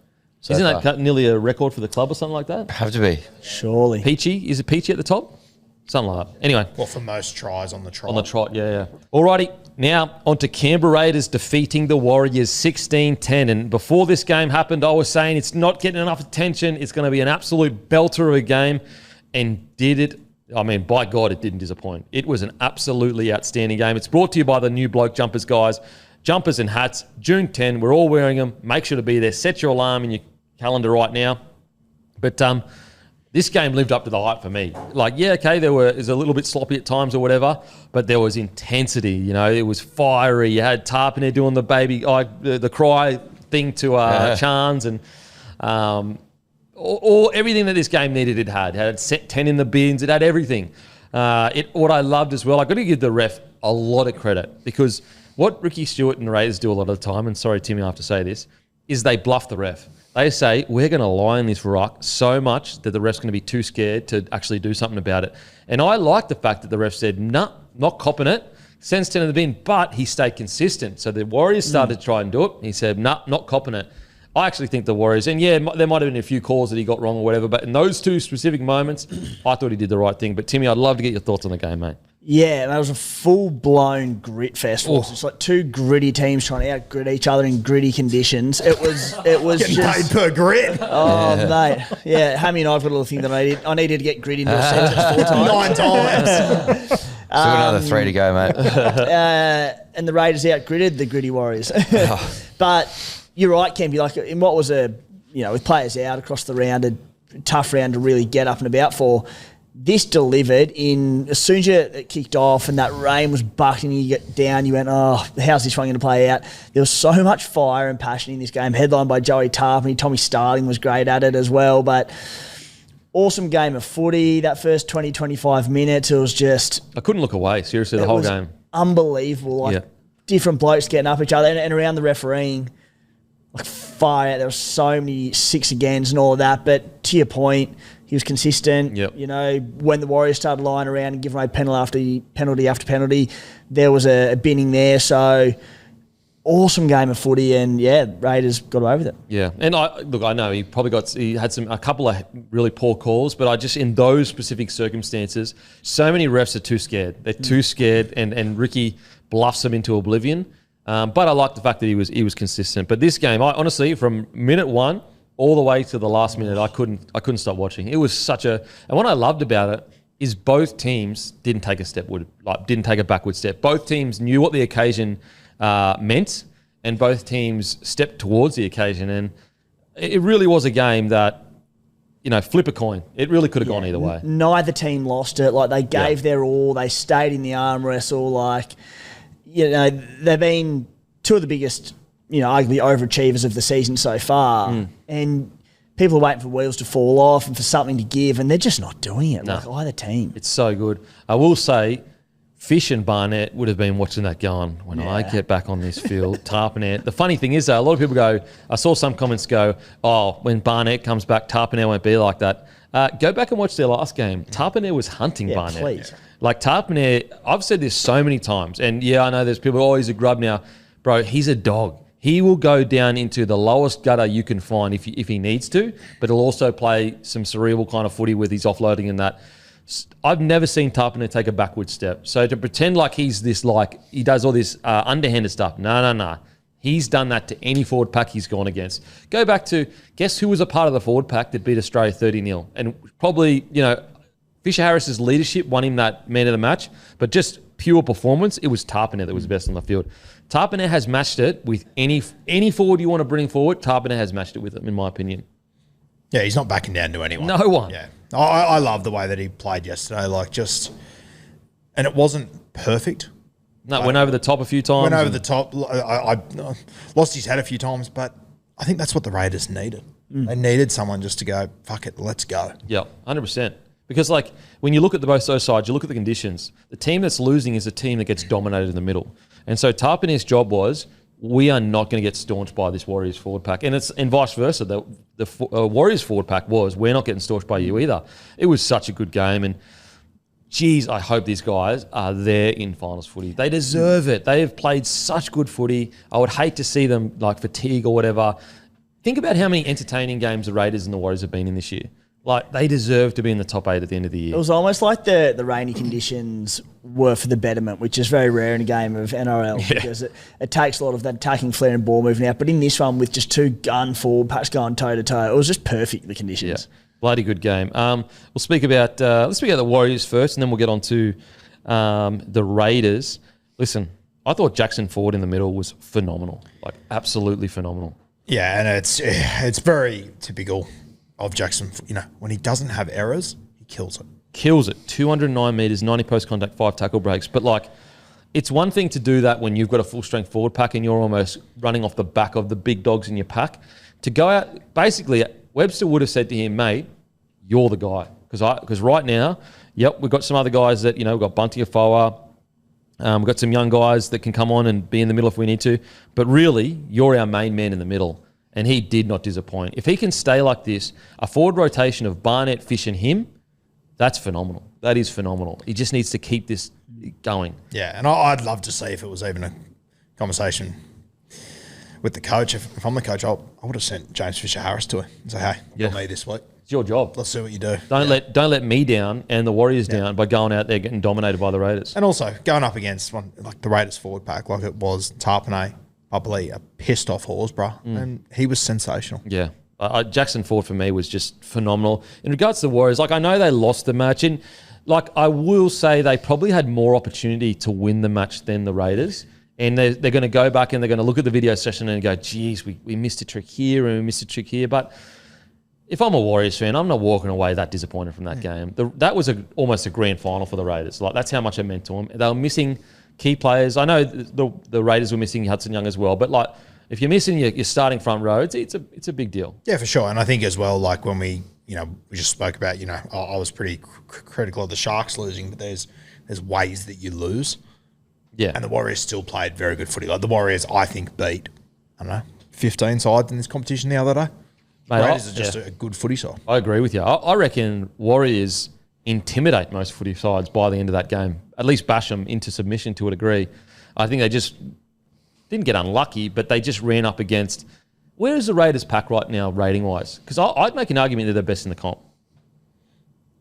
So Isn't that nearly a record for the club or something like that? have to be? Surely. Peachy? Is it Peachy at the top? Something like that. Anyway. Well, for most tries on the trot. On the trot, yeah. Alrighty, now on to Canberra Raiders defeating the Warriors 16-10. And before this game happened, I was saying it's not getting enough attention. It's going to be an absolute belter of a game. And did it? I mean, by God, it didn't disappoint. It was an absolutely outstanding game. It's brought to you by the new Bloke jumpers, guys. Jumpers and hats, June 10. We're all wearing them. Make sure to be there. Set your alarm in your calendar right now. But this game lived up to the hype for me. Like, yeah, okay, it was a little bit sloppy at times or whatever, but there was intensity. It was fiery. You had Tarpiner doing the baby, the cry thing to Chans, and everything that this game needed. It had set 10 in the bins. It had everything. What I loved as well, I've got to give the ref a lot of credit, because what Ricky Stewart and the Raiders do a lot of the time, and sorry, Timmy, I have to say this, is they bluff the ref. They say, we're going to lie in this ruck so much that the ref's going to be too scared to actually do something about it. And I like the fact that the ref said, nah, not copping it, sends 10 in the bin, but he stayed consistent. So the Warriors started to try and do it. He said, nah, not copping it. I actually think the Warriors, and yeah, there might have been a few calls that he got wrong or whatever, but in those two specific moments, I thought he did the right thing. But Timmy, I'd love to get your thoughts on the game, mate. Yeah, that was a full-blown grit fest. It's like two gritty teams trying to out-grit each other in gritty conditions. It was Getting just... paid per grit. Oh, mate. Yeah, Hammy and I've got a little thing that I needed to get grit into a sentence 4 times. 9 times. Still another 3 to go, mate. And the Raiders out-gritted the gritty Warriors. But you're right, Kempy. Like, in what was with players out across the round, a tough round to really get up and about for... This delivered as soon as it kicked off and that rain was bucking, you get down, you went, oh, how's this one going to play out? There was so much fire and passion in this game, headlined by Joey Tarpany. Tommy Starling was great at it as well, but awesome game of footy. That first 20, 25 minutes, it was just... I couldn't look away, seriously, the whole game. Unbelievable. Different blokes getting up each other and around the refereeing. Like fire, there were so many 6 agains and all of that, but to your point... He was consistent. Yep. When the Warriors started lying around and giving away penalty after penalty, there was a binning there. So, awesome game of footy, and Raiders got away with it. Yeah, and I know he had a couple of really poor calls, but I just in those specific circumstances, so many refs are too scared. They're too scared, and Ricky bluffs them into oblivion. But I like the fact that he was consistent. But this game, I honestly, from minute 1. All the way to the last minute, I couldn't stop watching. It was and what I loved about it is both teams didn't take a backward step. Both teams knew what the occasion meant, and both teams stepped towards the occasion. And it really was a game that, flip a coin. It really could have gone either way. Neither team lost it. Like, they gave their all. They stayed in the arm wrestle. Like, they've been two of the biggest, arguably overachievers of the season so far. And people are waiting for wheels to fall off and for something to give, and they're just not doing it, like either team. It's so good. I will say, Fish and Barnett would have been watching that going, when I get back on this field, Tarpanett. The funny thing is, though, a lot of people go, I saw some comments go, oh, when Barnett comes back, Tarpanett won't be like that. Go back and watch their last game. Tarpanett was hunting Barnett. Please. Like, Tarpanett, I've said this so many times, and I know there's people, oh, he's a grub now. Bro, he's a dog. He will go down into the lowest gutter you can find if he needs to, but he'll also play some cerebral kind of footy with his offloading and that. I've never seen Tarpany take a backward step. So to pretend like he's this, like he does all this underhanded stuff, no. He's done that to any forward pack he's gone against. Go back to, guess who was a part of the forward pack that beat Australia 30-0? And probably, Fisher Harris's leadership won him that man of the match, but just pure performance, it was Tarpany that was best on the field. Tarpany has matched it with any forward you want to bring forward. Tarpany has matched it with him, in my opinion. Yeah, he's not backing down to anyone. No one. Yeah, I love the way that he played yesterday. And it wasn't perfect. No, went over the top a few times. Went over the top. I lost his head a few times, but I think that's what the Raiders needed. They needed someone just to go, fuck it, let's go. Yeah, 100%. Because, when you look at both those sides, you look at the conditions. The team that's losing is a team that gets dominated in the middle. And so Tarpany's job was, we are not going to get staunched by this Warriors forward pack. And vice versa. The Warriors forward pack was, we're not getting staunched by you either. It was such a good game. And, geez, I hope these guys are there in finals footy. They deserve it. They have played such good footy. I would hate to see them, fatigue or whatever. Think about how many entertaining games the Raiders and the Warriors have been in this year. They deserve to be in the top 8 at the end of the year. It was almost like the rainy conditions were for the betterment, which is very rare in a game of NRL because it takes a lot of that attacking flair and ball moving out. But in this one, with just 2 gun forward packs going toe-to-toe, it was just perfect, the conditions. Yeah, bloody good game. We'll speak about let's speak about the Warriors first, and then we'll get on to the Raiders. Listen, I thought Jackson Ford in the middle was phenomenal, absolutely phenomenal. Yeah, and it's very typical of Jackson. When he doesn't have errors, he kills it. Kills it. 209 metres, 90 post contact, 5 tackle breaks. But it's one thing to do that when you've got a full strength forward pack and you're almost running off the back of the big dogs in your pack. To go out, basically, Webster would have said to him, mate, you're the guy. Because right now, we've got some other guys that, we've got Bunty Afoa. We've got some young guys that can come on and be in the middle if we need to. But really, you're our main man in the middle. And he did not disappoint. If he can stay like this, a forward rotation of Barnett, Fish and him, that's phenomenal. That is phenomenal. He just needs to keep this going. Yeah, and I'd love to see if it was even a conversation with the coach, if I'm the coach, I would have sent James Fisher-Harris to him and say, hey, you're me this week. It's your job. Let's see what you do. Don't let me down and the Warriors down by going out there getting dominated by the Raiders. And also going up against like the Raiders forward pack, like it was Tarpanay, probably a pissed off Horsburgh, and he was sensational. Yeah. Jackson Ford for me was just phenomenal. In regards to the Warriors, like I know they lost the match, and like I will say they probably had more opportunity to win the match than the Raiders. And they're going to go back and they're going to look at the video session and go, geez, we missed a trick here and we missed a trick here. But if I'm a Warriors fan, I'm not walking away that disappointed from that game. That was almost a grand final for the Raiders. Like that's how much it meant to them. They were missing key players. I know the Raiders were missing Hudson Young as well, but like if you're missing your starting front row, it's a big deal. Yeah, for sure. And I think as well, like when we just spoke about, I was pretty critical of the Sharks losing, but there's ways that you lose. Yeah. And the Warriors still played very good footy. Like the Warriors, I think, beat, 15 sides in this competition the other day. Mate, Raiders are just a good footy side. I agree with you. I reckon Warriors intimidate most footy sides by the end of that game. At least bash them into submission to a degree. I think they just didn't get unlucky, but they just ran up against... Where is the Raiders pack right now rating-wise? Because I'd make an argument they're the best in the comp.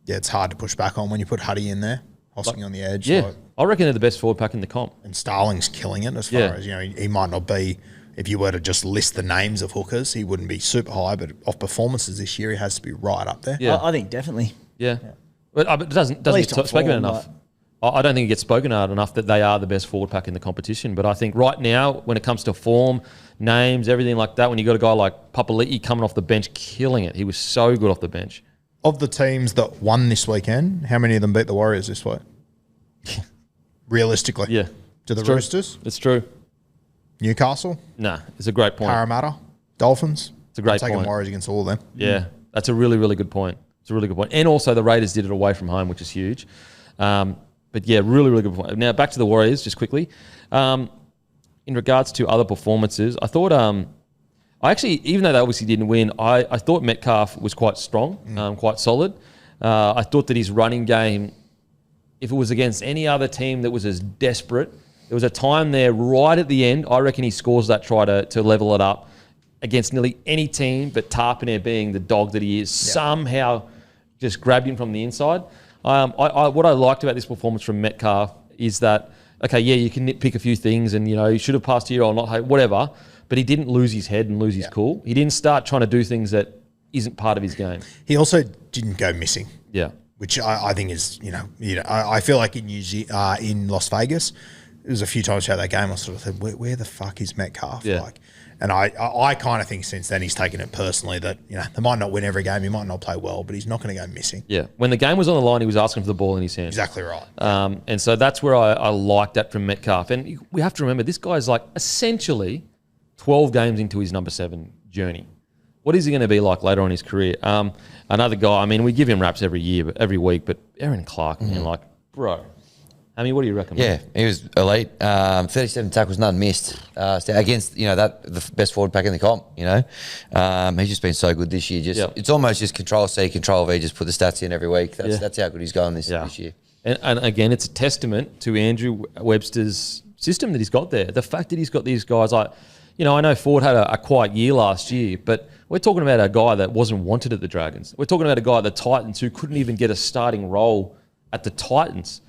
Yeah, it's hard to push back on when you put Huddy in there, Hosking on the edge. Yeah, I reckon they're the best forward pack in the comp. And Starling's killing it as far as, he might not be, if you were to just list the names of hookers, he wouldn't be super high, but off performances this year, he has to be right up there. Yeah. I think definitely. Yeah. But it doesn't get spoken enough. I don't think it gets spoken out enough that they are the best forward pack in the competition. But I think right now, when it comes to form, names, everything like that, when you got a guy like Papali'i coming off the bench, killing it. He was so good off the bench. Of the teams that won this weekend, how many of them beat the Warriors this week? Realistically. Yeah. To the Roosters? It's true. Newcastle? Nah, it's a great point. Parramatta? Dolphins? It's a great point. point. Warriors against all of them. Yeah, that's a really, really good point. It's a really good point. And also the Raiders did it away from home, which is huge. But yeah, really, really good point. Now back to the Warriors, just quickly. In regards to other performances, I thought I actually, even though they obviously didn't win, I thought Metcalf was quite strong, quite solid. I thought that his running game, if it was against any other team that was as desperate, there was a time there right at the end, I reckon he scores that try to level it up against nearly any team, but Tarpanay being the dog that he is, somehow just grabbed him from the inside. What I liked about this performance from Metcalf is that, okay, yeah, you can nitpick a few things and, you should have passed here or not, whatever, but he didn't lose his head and lose his cool. He didn't start trying to do things that isn't part of his game. He also didn't go missing. Yeah. Which I think is, I feel like in Las Vegas, there was a few times throughout that game I sort of said, where the fuck is Metcalf? Yeah. And I kind of think since then he's taken it personally that, they might not win every game, he might not play well, but he's not going to go missing. Yeah. When the game was on the line, he was asking for the ball in his hand. Exactly right. And so that's where I liked that from Metcalf. And we have to remember, this guy's like essentially 12 games into his number 7 journey. What is he going to be like later on in his career? Another guy, we give him raps every week, but Aaron Clark, man, bro. What do you reckon? Yeah, he was elite. 37 tackles, none missed against the best forward pack in the comp. He's just been so good this year. It's almost just Control C, Control V. Just put the stats in every week. That's how good he's going this year. And again, it's a testament to Andrew Webster's system that he's got there. The fact that he's got these guys I know Ford had a quiet year last year, but we're talking about a guy that wasn't wanted at the Dragons. We're talking about a guy at the Titans who couldn't even get a starting role at the Titans,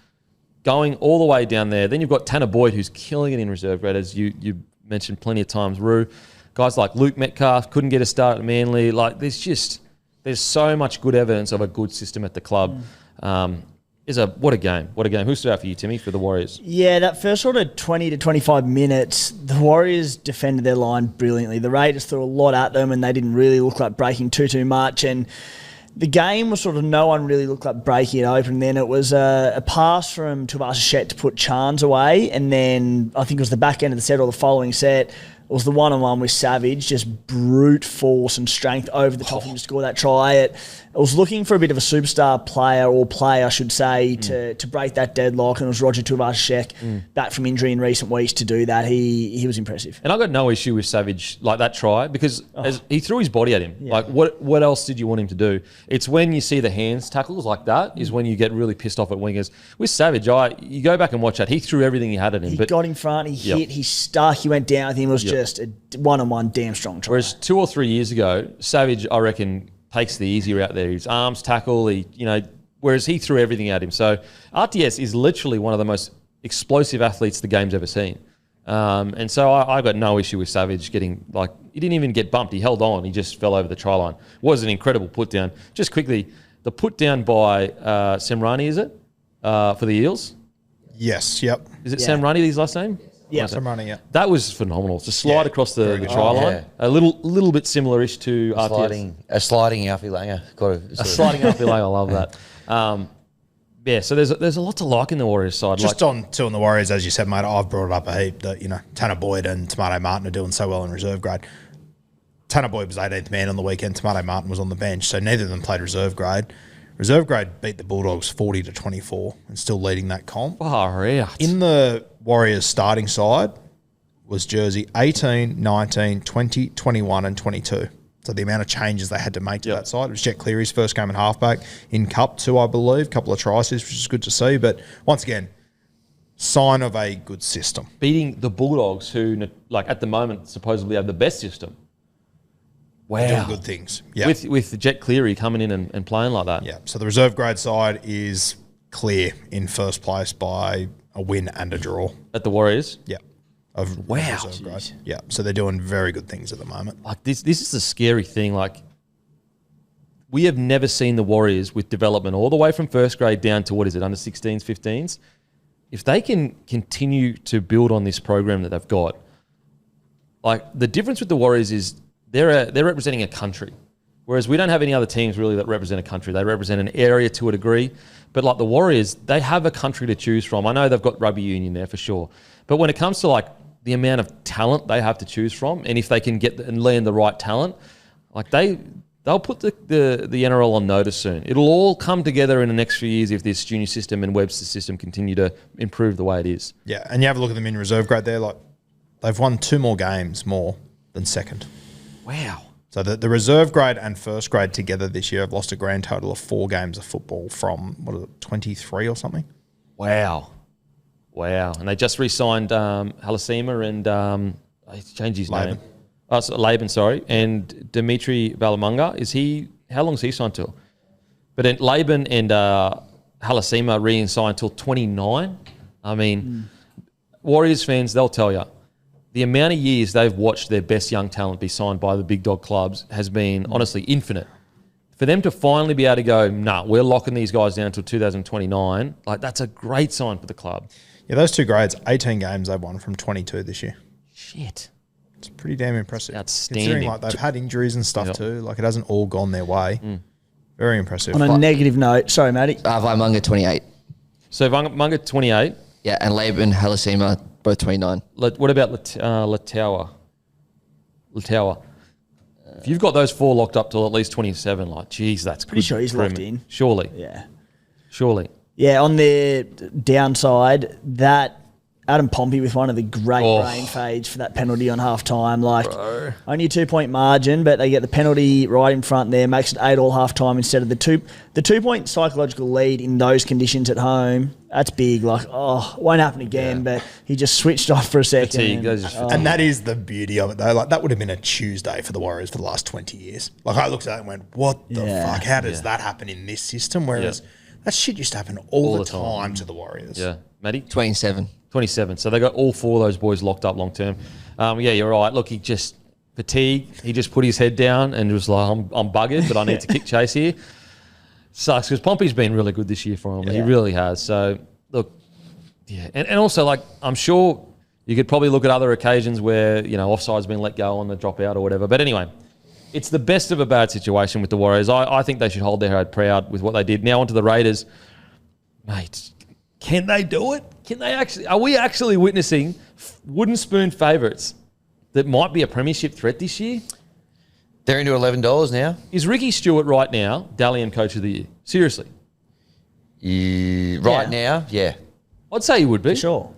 going all the way down there. Then you've got Tanner Boyd, who's killing it in reserve grade, as you mentioned plenty of times, Roo. Guys like Luke Metcalf couldn't get a start at Manly. There's so much good evidence of a good system at the club. What a game. What a game. Who stood out for you, Timmy, for the Warriors? Yeah, that first sort of 20 to 25 minutes, the Warriors defended their line brilliantly. The Raiders threw a lot at them and they didn't really look like breaking too much. And the game was sort of, no one really looked like breaking it open. And then it was a pass from Tuivasa-Sheck to put Chance away. And then I think it was the back end of the set or the following set. It was the one-on-one with Savage, just brute force and strength over the top of him to score that try. It was looking for a bit of a superstar player, I should say, to break that deadlock, and it was Roger Tuivasa-Sheck back from injury in recent weeks to do that. He was impressive. And I got no issue with Savage, that try, because as he threw his body at him. Yeah. What else did you want him to do? It's when you see the hands tackles like that is when you get really pissed off at wingers. With Savage, you go back and watch that. He threw everything he had at him. He got in front, he hit, he stuck, he went down with him. It was just just a one-on-one damn strong try. Whereas 2 or 3 years ago, Savage, I reckon, takes the easy route there. His arms tackle, whereas he threw everything at him. So RTS is literally one of the most explosive athletes the game's ever seen. And so I got no issue with Savage getting, he didn't even get bumped. He held on. He just fell over the try line. It was an incredible put down. Just quickly, the put down by Semrani, is it? For the Eels? Yes, yep. Is it Semrani, his last name? Yeah. Semrani, yeah. That was phenomenal. To slide across the try line. Yeah. A little bit similar-ish to RTS. A sliding Alfie Langer. A sliding Alfie Langer, I love that. So there's a lot to like in the Warriors side. Just on the Warriors, as you said, mate, I've brought it up a heap that, Tanner Boyd and Tomato Martin are doing so well in reserve grade. Tanner Boyd was 18th man on the weekend. Tomato Martin was on the bench, so neither of them played reserve grade. Reserve grade beat the Bulldogs 40-24 and still leading that comp. Far out. In the Warriors starting side was jersey 18, 19, 20, 21 and 22. So the amount of changes they had to make to that side. It was Jet Cleary's first game in halfback in Cup 2, I believe. A couple of tries, which is good to see. But once again, sign of a good system. Beating the Bulldogs, who, at the moment, supposedly have the best system. Wow. Doing good things. Yeah. With Jet Cleary coming in and playing like that. Yeah. So the reserve grade side is clear in first place by a win and a draw. At the Warriors? Yeah. Wow. Reserve grade. Yeah. So they're doing very good things at the moment. This is the scary thing. We have never seen the Warriors with development all the way from first grade down to, under 16s, 15s. If they can continue to build on this program that they've got, the difference with the Warriors is they're representing a country, whereas we don't have any other teams really that represent a country. They represent an area to a degree, but like the Warriors, they have a country to choose from. I know they've got rugby union there for sure, but when it comes to the amount of talent they have to choose from, and if they can get and land the right talent, they'll put the NRL on notice soon. It'll all come together in the next few years if this junior system and Webster system continue to improve the way it is. Yeah, and you have a look at them in reserve grade there. They've won 2 more games more than second. Wow. So the reserve grade and first grade together this year have lost a grand total of 4 games of football from, 23 or something? Wow. And they just re-signed Halasima and he's changed his name. Laban, sorry. And Dimitri Valamunga, how long is he signed till? But then Laban and Halasima re-signed till 29. I mean, Warriors fans, they'll tell you, the amount of years they've watched their best young talent be signed by the big dog clubs has been honestly infinite. For them to finally be able to go, we're locking these guys down until 2029, that's a great sign for the club. Yeah, those 2 grades, 18 games they've won from 22 this year. Shit. It's pretty damn impressive. Outstanding. Considering they've had injuries and stuff too. It hasn't all gone their way. Very impressive. On a negative note, sorry, Matty. Vaimunga 28. So Vaimunga 28. Yeah, and Laban, Halasima, both 29. What about Latawa? If you've got those 4 locked up till at least 27, geez, that's pretty good. sure he's locked in. Surely. Yeah. Surely. Yeah, on the downside, that Adam Pompey with one of the great brain fades for that penalty on half time. Only a 2-point margin, but they get the penalty right in front there, makes it 8 all half time instead of the 2-point psychological lead in those conditions at home. That's big. Won't happen again, but he just switched off for a second. And that is the beauty of it, though. That would have been a Tuesday for the Warriors for the last 20 years. I looked at that and went, what the fuck? How does that happen in this system? Whereas that shit used to happen all the time to the Warriors. Yeah. Matty? 27. So they got all 4 of those boys locked up long term. You're right. Look, he just fatigued. He just put his head down and was like, I'm buggered, but I need to kick chase here. Sucks because Pompey's been really good this year for him. Yeah. He really has. So, look, And also, I'm sure you could probably look at other occasions where, offside's been let go on the dropout or whatever. But anyway, it's the best of a bad situation with the Warriors. I think they should hold their head proud with what they did. Now onto the Raiders. Mate, can they do it? Are we actually witnessing wooden spoon favourites that might be a premiership threat this year? They're into $11 now. Is Ricky Stewart right now Dalian Coach of the Year? Seriously? Right now, yeah. I'd say he would be. For sure.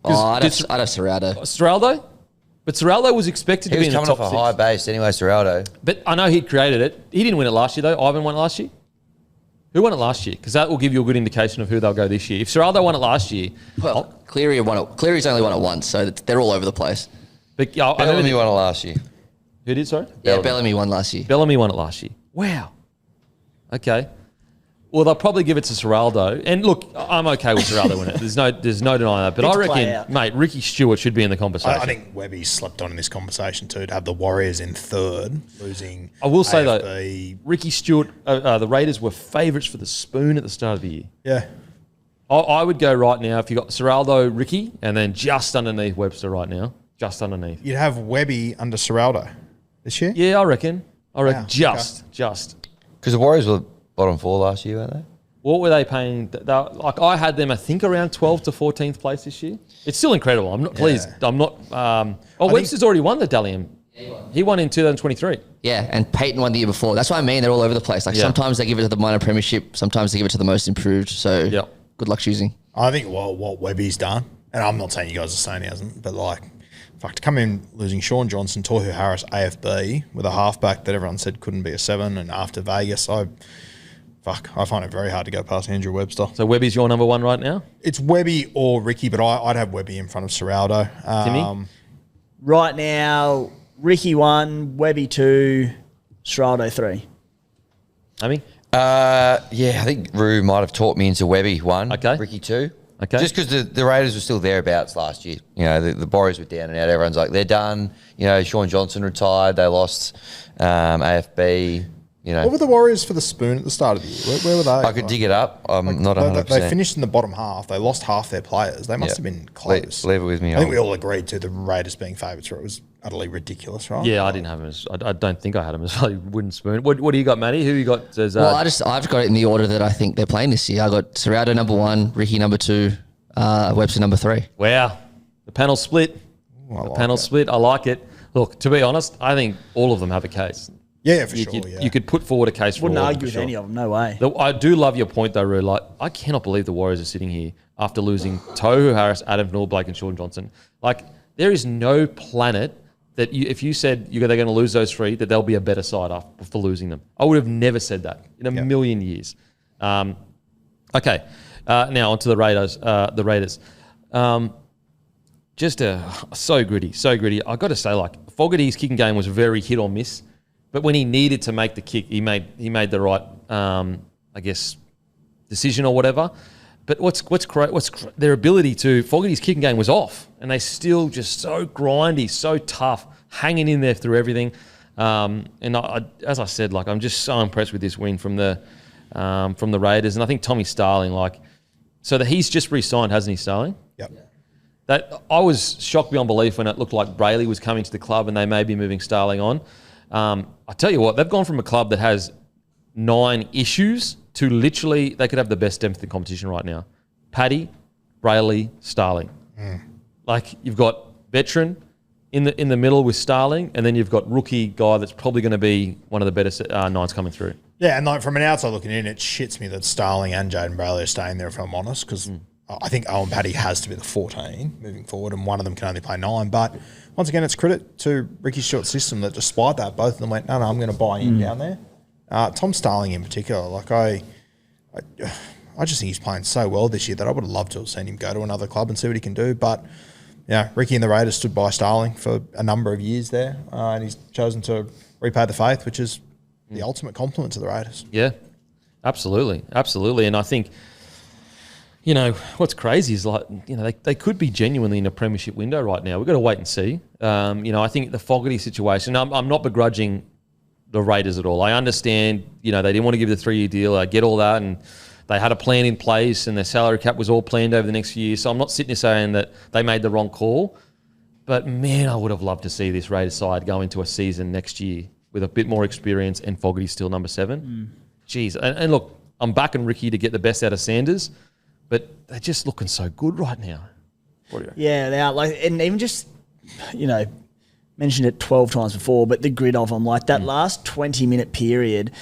I'd have Serraldo. Serraldo? But Serraldo was expected to be in the top 6. He was coming off a high base anyway, Serraldo. But I know he'd created it. He didn't win it last year, though. Ivan won it last year. Who won it last year? Because that will give you a good indication of who they'll go this year. If Serraldo won it last year... Well, Cleary's only won it once, so they're all over the place. But I Bellamy won it last year. Who did, sorry? Yeah, Bellamy won last year. Bellamy won it last year. Wow. Okay. Well, they'll probably give it to Serraldo. And look, I'm okay with Serraldo winning it. There's no denying that. But I reckon, mate, Ricky Stewart should be in the conversation. I think Webby slept on in this conversation too, to have the Warriors in third, losing I will say, AFB. though, Ricky Stewart, the Raiders were favourites for the spoon at the start of the year. Yeah. I would go right now if you got Serraldo, Ricky, and then just underneath Webster right now. Just underneath. You'd have Webby under Serraldo this year? Yeah, I reckon. Wow, just. Because the Warriors were bottom 4 last year, weren't they? What were they paying? Like I had them, I think, around 12th to 14th place this year. It's still incredible. I'm not pleased. I'm not. Webster's already won the Dalian. He won in 2023. Yeah, and Peyton won the year before. That's what I mean. They're all over the place. Like sometimes they give it to the minor premiership, sometimes they give it to the most improved. So good luck choosing. I think what Webby's done, and I'm not saying you guys are saying he hasn't, but like, fuck, to come in losing Sean Johnson, Tohu Harris, AFB with a halfback that everyone said couldn't be a 7, and after Vegas, I find it very hard to go past Andrew Webster. So Webby's your number 1 right now? It's Webby or Ricky, but I'd have Webby in front of Serraldo. Timmy? Right now, Ricky 1, Webby 2, Serraldo 3. Hammy? Yeah, I think Rue might have talked me into Webby 1, Ricky 2. Okay. Just because the Raiders were still thereabouts last year. You know, the Warriors were down and out. Everyone's like, they're done. You know, Sean Johnson retired. They lost AFB. You know, what were the Warriors for the spoon at the start of the year? Where were they? I could dig it up. I'm not 100%. They finished in the bottom half. They lost half their players. They must have been close. Leave it with me. I think we all agreed to the Raiders being favourites, where it was utterly ridiculous, right? Yeah, I didn't have him as. I don't think I had him as a wooden spoon. What do you got, Matty? Who you got as? Well, I've got it in the order that I think they're playing this year. I got Serraldo number 1, Ricky number 2, Webster number 3. Wow, the panel split. Split. I like it. Look, to be honest, I think all of them have a case. Yeah, for sure. You could put forward a case for all of them. Wouldn't argue with any of them, no way. I do love your point, though, Rue. Like, I cannot believe the Warriors are sitting here after losing Tohu Harris, Adam Vanul, Blake, and Sean Johnson. Like, there is no planet that if you said they're going to lose those 3, that they'll be a better side for losing them. I would have never said that in a million years. Okay, now onto the Raiders. So gritty. I got to say, like, Fogarty's kicking game was very hit or miss. But when he needed to make the kick, he made the right, I guess, decision or whatever. But what's their ability to Fogarty's kicking game was off, and they still just so grindy, so tough, hanging in there through everything. And as I said, like, I'm just so impressed with this win from the Raiders, and I think Tommy Starling, like, so that he's just re-signed, hasn't he, Starling? Yep. That I was shocked beyond belief when it looked like Brayley was coming to the club and they may be moving Starling on. I tell you what, they've gone from a club that has 9 issues to literally they could have the best depth in competition right now. Paddy, Brayley, Starling. Like, you've got veteran in the middle with Starling, and then you've got rookie guy that's probably going to be one of the better 9s coming through. Yeah, and like from an outside looking in, it shits me that Starling and Jaden Brayley are staying there, if I'm honest, because I think Owen Paddy has to be the 14 moving forward, and one of them can only play 9. But once again, it's credit to Ricky Stewart's system that despite that, both of them went, no, I'm going to buy in down there. Tom Starling in particular, like I just think he's playing so well this year that I would have loved to have seen him go to another club and see what he can do. But yeah, Ricky and the Raiders stood by Starling for a number of years there, and he's chosen to repay the faith, which is the ultimate compliment to the Raiders. Yeah, absolutely. And I think, you know, what's crazy is, like, you know, they could be genuinely in a premiership window right now. We've got to wait and see. You know, I think the Fogarty situation, I'm not begrudging the Raiders at all. I understand, you know, they didn't want to give the 3-year deal. I get all that, and they had a plan in place, and their salary cap was all planned over the next few years. So I'm not sitting here saying that they made the wrong call. But, man, I would have loved to see this Raiders side go into a season next year with a bit more experience and Fogarty still number 7. Jeez. And look, I'm backing Ricky to get the best out of Sanders, but they're just looking so good right now. What do you reckon? Yeah, they are. Like, and even just, you know, mentioned it 12 times before, but the grid of them, like that last 20-minute period,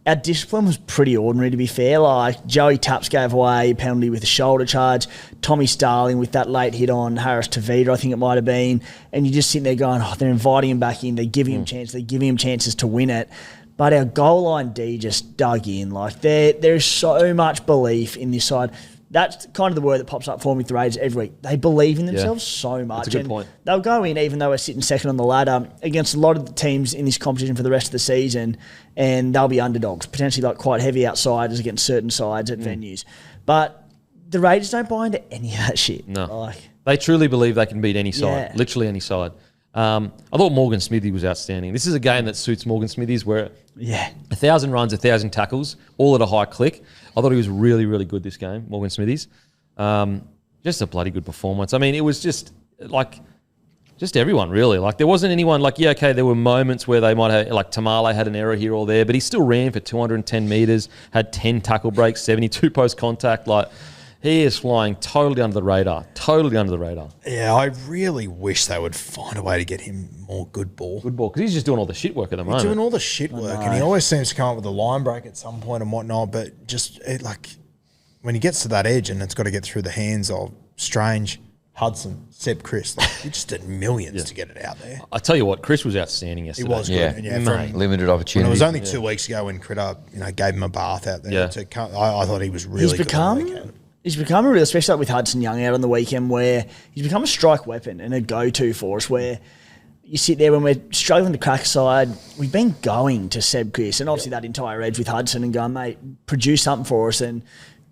our discipline was pretty ordinary, to be fair. Like, Joey Taps gave away a penalty with a shoulder charge. Tommy Starling with that late hit on Harris Tavita, I think it might have been. And you're just sitting there going, oh, they're inviting him back in. They're giving him chances. They're giving him chances to win it. But our goal line D just dug in. Like, there is so much belief in this side. That's kind of the word that pops up for me with the Raiders every week. They believe in themselves so much. That's a good point. They'll go in, even though we're sitting second on the ladder, against a lot of the teams in this competition for the rest of the season, and they'll be underdogs, potentially like quite heavy outsiders against certain sides at venues. But the Raiders don't buy into any of that shit. No. They truly believe they can beat any side, literally any side. I thought Morgan Smithy was outstanding. This is a game that suits Morgan Smithy's where 1,000 runs, 1,000 tackles, all at a high click. I thought he was really, really good this game, Morgan Smithy's. Just a bloody good performance. I mean, it was just everyone really. Like there wasn't anyone there were moments where they might have, like Tamale had an error here or there, but he still ran for 210 metres, had 10 tackle breaks, 72 post contact. Like he is flying totally under the radar. Yeah, I really wish they would find a way to get him more good ball. Because he's just doing all the shit work at the moment. He's doing all the shit work, and he always seems to come up with a line break at some point and whatnot, but just when he gets to that edge and it's got to get through the hands of Strange, Hudson, Seb, Chris, he just did millions to get it out there. I tell you what, Chris was outstanding yesterday. He was good. Yeah, limited opportunity. When it was only 2 weeks ago when Critter, gave him a bath out there. Yeah. I thought he was really good on the weekend. He's become a real, especially with Hudson Young out on the weekend, where he's become a strike weapon and a go-to for us, where you sit there when we're struggling to crack aside, we've been going to Seb Chris and obviously that entire edge with Hudson and going, mate, produce something for us. And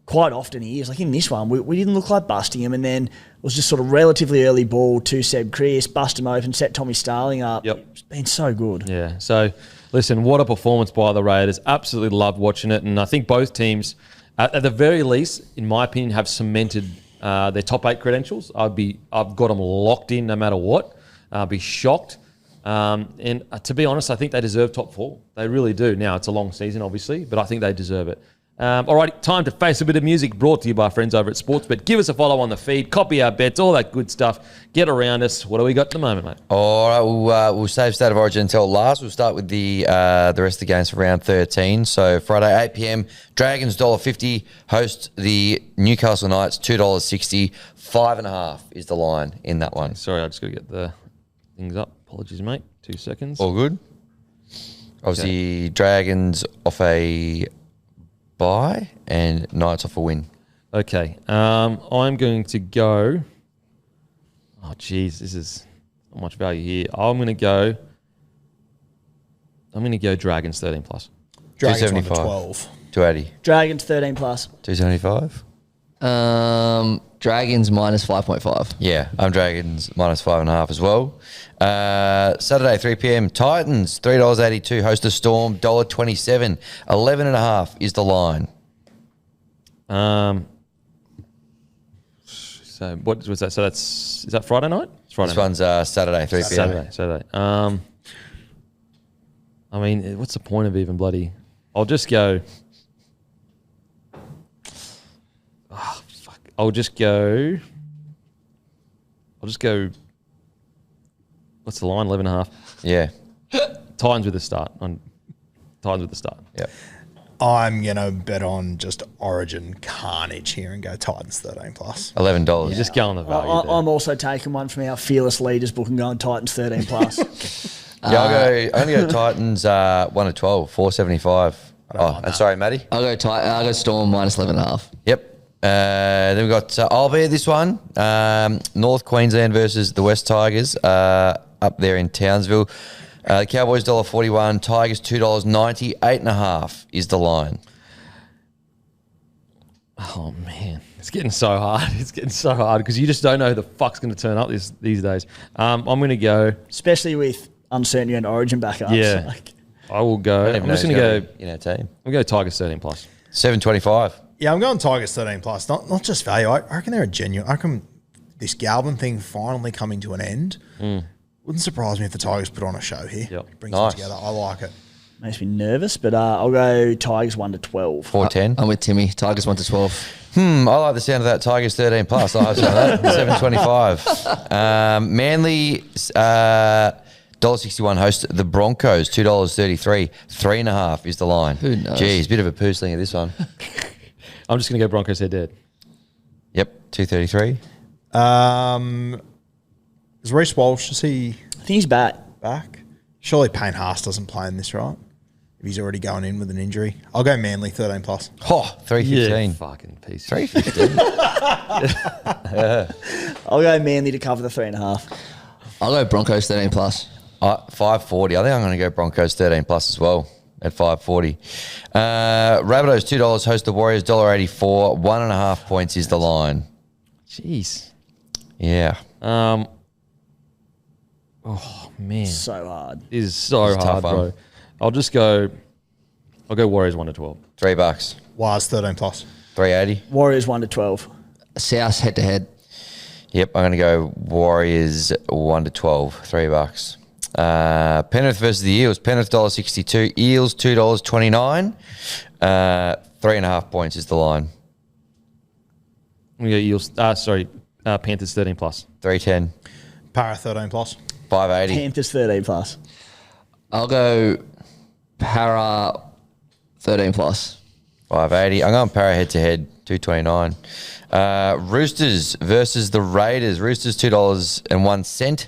quite often he is. Like in this one, we didn't look like busting him, and then it was just sort of relatively early ball to Seb Chris, bust him open, set Tommy Starling up. Yep. It's been so good. Yeah. So, listen, what a performance by the Raiders. Absolutely loved watching it. And I think both teams, at the very least, in my opinion, have cemented their top 8 credentials. I've got them locked in no matter what. I'd be shocked. And to be honest, I think they deserve top 4. They really do. Now, it's a long season, obviously, but I think they deserve it. All right, time to face a bit of music, brought to you by our friends over at Sportsbet. Give us a follow on the feed, copy our bets, all that good stuff. Get around us. What do we got at the moment, mate? All right, we'll save State of Origin until last. We'll start with the rest of the games for round 13. So Friday, 8 p.m, Dragons $1.50 host the Newcastle Knights, $2.60. 5.5 is the line in that one. Sorry, I just got to get the things up. Apologies, mate. 2 seconds. All good. Obviously, Dragons off a bye and Knights off a win. Okay. I'm going to go. Oh, geez, this is not much value here. I'm going to go Dragons 13 plus. Dragons 275. 12. 280. Dragons 13 plus. 275. Dragons minus 5.5. Yeah, I'm Dragons minus 5.5 as well. Saturday, 3 p.m, Titans, $3.82, host the Storm, $1.27. 11.5 is the line. So what was that? So is that Friday night? It's Friday This night. one's Saturday, 3 p.m. Saturday. I mean, what's the point of even bloody? I'll just go. Oh, fuck. I'll just go. What's the line? 11.5. Yeah. Titans with the start. Yep. I'm going to bet on just Origin carnage here and go Titans 13 plus. $11. You're just going the value. I'm also taking one from our fearless leaders book and going Titans 13 plus. I'm going to go Titans 1 to 12, 475. And sorry, Matty. I'll go Storm minus 11.5. Yep. Then we've got, I'll be at this one, North Queensland versus the West Tigers up there in Townsville. The Cowboys $1.41, Tigers $2.90, 8.5 is the line. Oh, man. It's getting so hard. Because you just don't know who the fuck's going to turn up these days. I'm going to go. Especially with uncertainty and Origin backups. Yeah. I will go. I'm just going to go. In our team. I'll go Tigers 13 plus. 725. Yeah, I'm going Tigers 13 plus. Not just value. I reckon they're a genuine. I reckon this Galvin thing finally coming to an end. Wouldn't surprise me if the Tigers put on a show here. Yep. Brings them together. I like it. Makes me nervous, but I'll go Tigers 1 to 12. 410. I'm with Timmy. Tigers 1 to 12. I like the sound of that. Tigers 13 plus. I have some of that. 725. Manly $1.61 host the Broncos, $2.33. 3.5 is the line. Who knows? Geez, bit of a poo slinger this one. I'm just going to go Broncos head dead. Yep, 233. Is Reece Walsh, is he I think he's back. back? Surely Payne Haas doesn't play in this, right? if he's already going in with an injury. I'll go Manly 13 plus. Oh, 315. Fucking piece. 315. I'll go Manly to cover the 3.5. I'll go Broncos 13 plus. 540. I think I'm going to go Broncos 13 plus as well at 540. Rabbitohs $2 host the Warriors $1.84. 1.5 points is the line. Jeez. Yeah. Oh man, So hard. it is so It's a hard, tough one. bro. I'll go Warriors 1 to 12. $3. Wires 13 plus. 380. Warriors 1 to 12. South head to head. Yep, I'm going to go Warriors 1 to 12. $3. Penrith versus the Eels. Penrith $1.62. Eels $2.29. 3.5 points is the line. We go Eels. Panthers 13 plus. 310. Para 13 plus. 580. Panthers 13 plus. I'll go Para 13 plus. 580. I'm going Para head to head. 229. Roosters versus the Raiders. Roosters $2.01.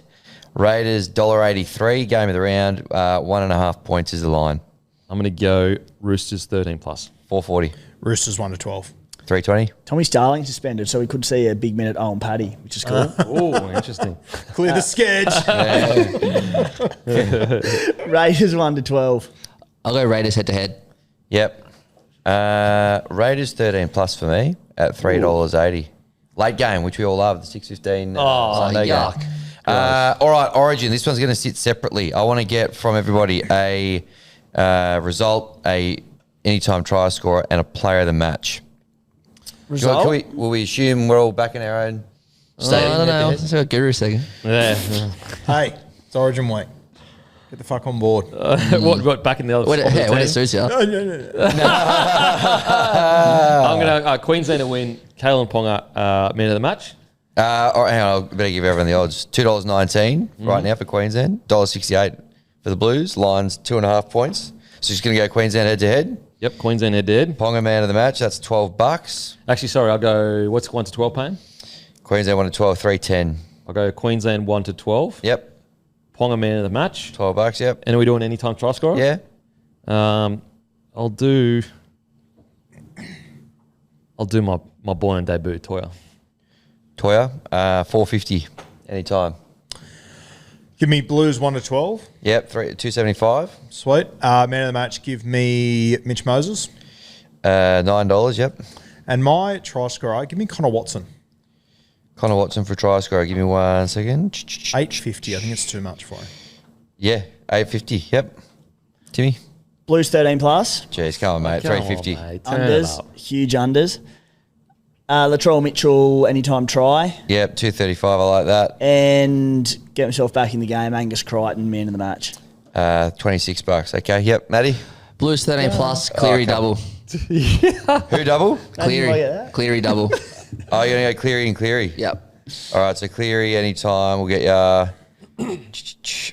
Raiders $1.83. Game of the round. 1.5 points is the line. I'm going to go Roosters 13 plus. 440. Roosters 1 to 12. 320. Tommy Starling suspended, so we could see a big minute Owen Paddy, which is cool. Oh, interesting. Clear the sketch. Raiders 1 to 12. I'll go Raiders head to head. Yep. Raiders 13 plus for me at $3.80. Late game, which we all love, the 6:15 Sunday yuck. game. All right, Origin. This one's going to sit separately. I want to get from everybody a result, a anytime try scorer, and a player of the match. Result? Will we assume we're all back in our own stadium? I don't know. Let's go Guru a second. Yeah. Hey, it's Origin week. Get the fuck on board. What? Back in the other. When opposite it team? suits you. I'm going to Queensland to win. Kalen Ponga, man of the match. All right, hang on, I better give everyone the odds. $2.19 right now for Queensland. $1.68 for the Blues. Line's 2.5 points. So just going to go Queensland head to head. Yep, Queensland head to head. Ponga man of the match. That's $12. Actually, sorry, I'll go. What's 1 to 12 paying? Queensland 1 to 12, 310. I'll go Queensland 1 to 12. Yep. Ponga man of the match. $12. Yep. And are we doing anytime try scorer? Yeah. I'll do my born and debut, Toya. Toya, $4.50 anytime. Give me Blues 1 to 12. Yep. $2.75. Sweet. Man of the match, give me Mitch Moses. $9. Yep. And my try scorer, give me Connor Watson. Connor Watson for try scorer. Give me 1 second. $8.50. I think it's too much for him. Yeah. $8.50. Yep. Timmy. Blues 13 plus. Jeez, come on, mate. Come on, $3.50. mate. Turn it Unders. up. Huge unders. Latrell Mitchell, anytime try. Yep. $2.35. I like that. And get himself back in the game. Angus Crichton, man of the match. $26. Okay. Yep. Maddie. Blues 13 plus. Cleary okay. double. Who double? Cleary. Cleary double. Oh, you're going to go Cleary and Cleary. Yep. All right. So Cleary anytime. We'll get you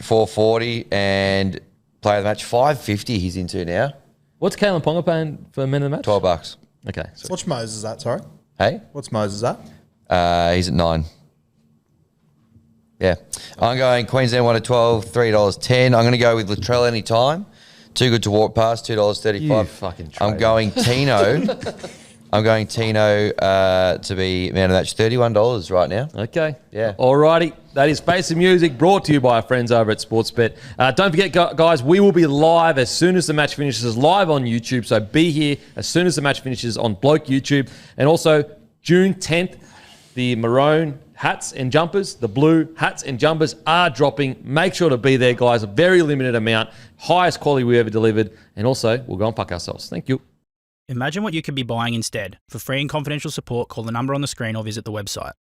440 and player of the match. $5.50 he's into now. What's Kalen Ponga paying for men of the match? $12. Okay. So What's Moses at, sorry? Hey? What's Moses at? He's at 9. Yeah. I'm going Queensland 1 to 12, $3.10. I'm going to go with Latrell anytime. Too good to walk past, $2.35. You fucking traitor. I'm going Tino. I'm going Tino to be man of the match, $31 right now. Okay. Yeah. Alrighty. That is Face of Music, brought to you by our friends over at Sportsbet. Don't forget, guys, we will be live as soon as the match finishes, live on YouTube. So be here as soon as the match finishes on Bloke YouTube. And also, June 10th, the maroon hats and jumpers, the blue hats and jumpers are dropping. Make sure to be there, guys. A very limited amount. Highest quality we ever delivered. And also, we'll go and fuck ourselves. Thank you. Imagine what you could be buying instead. For free and confidential support, call the number on the screen or visit the website.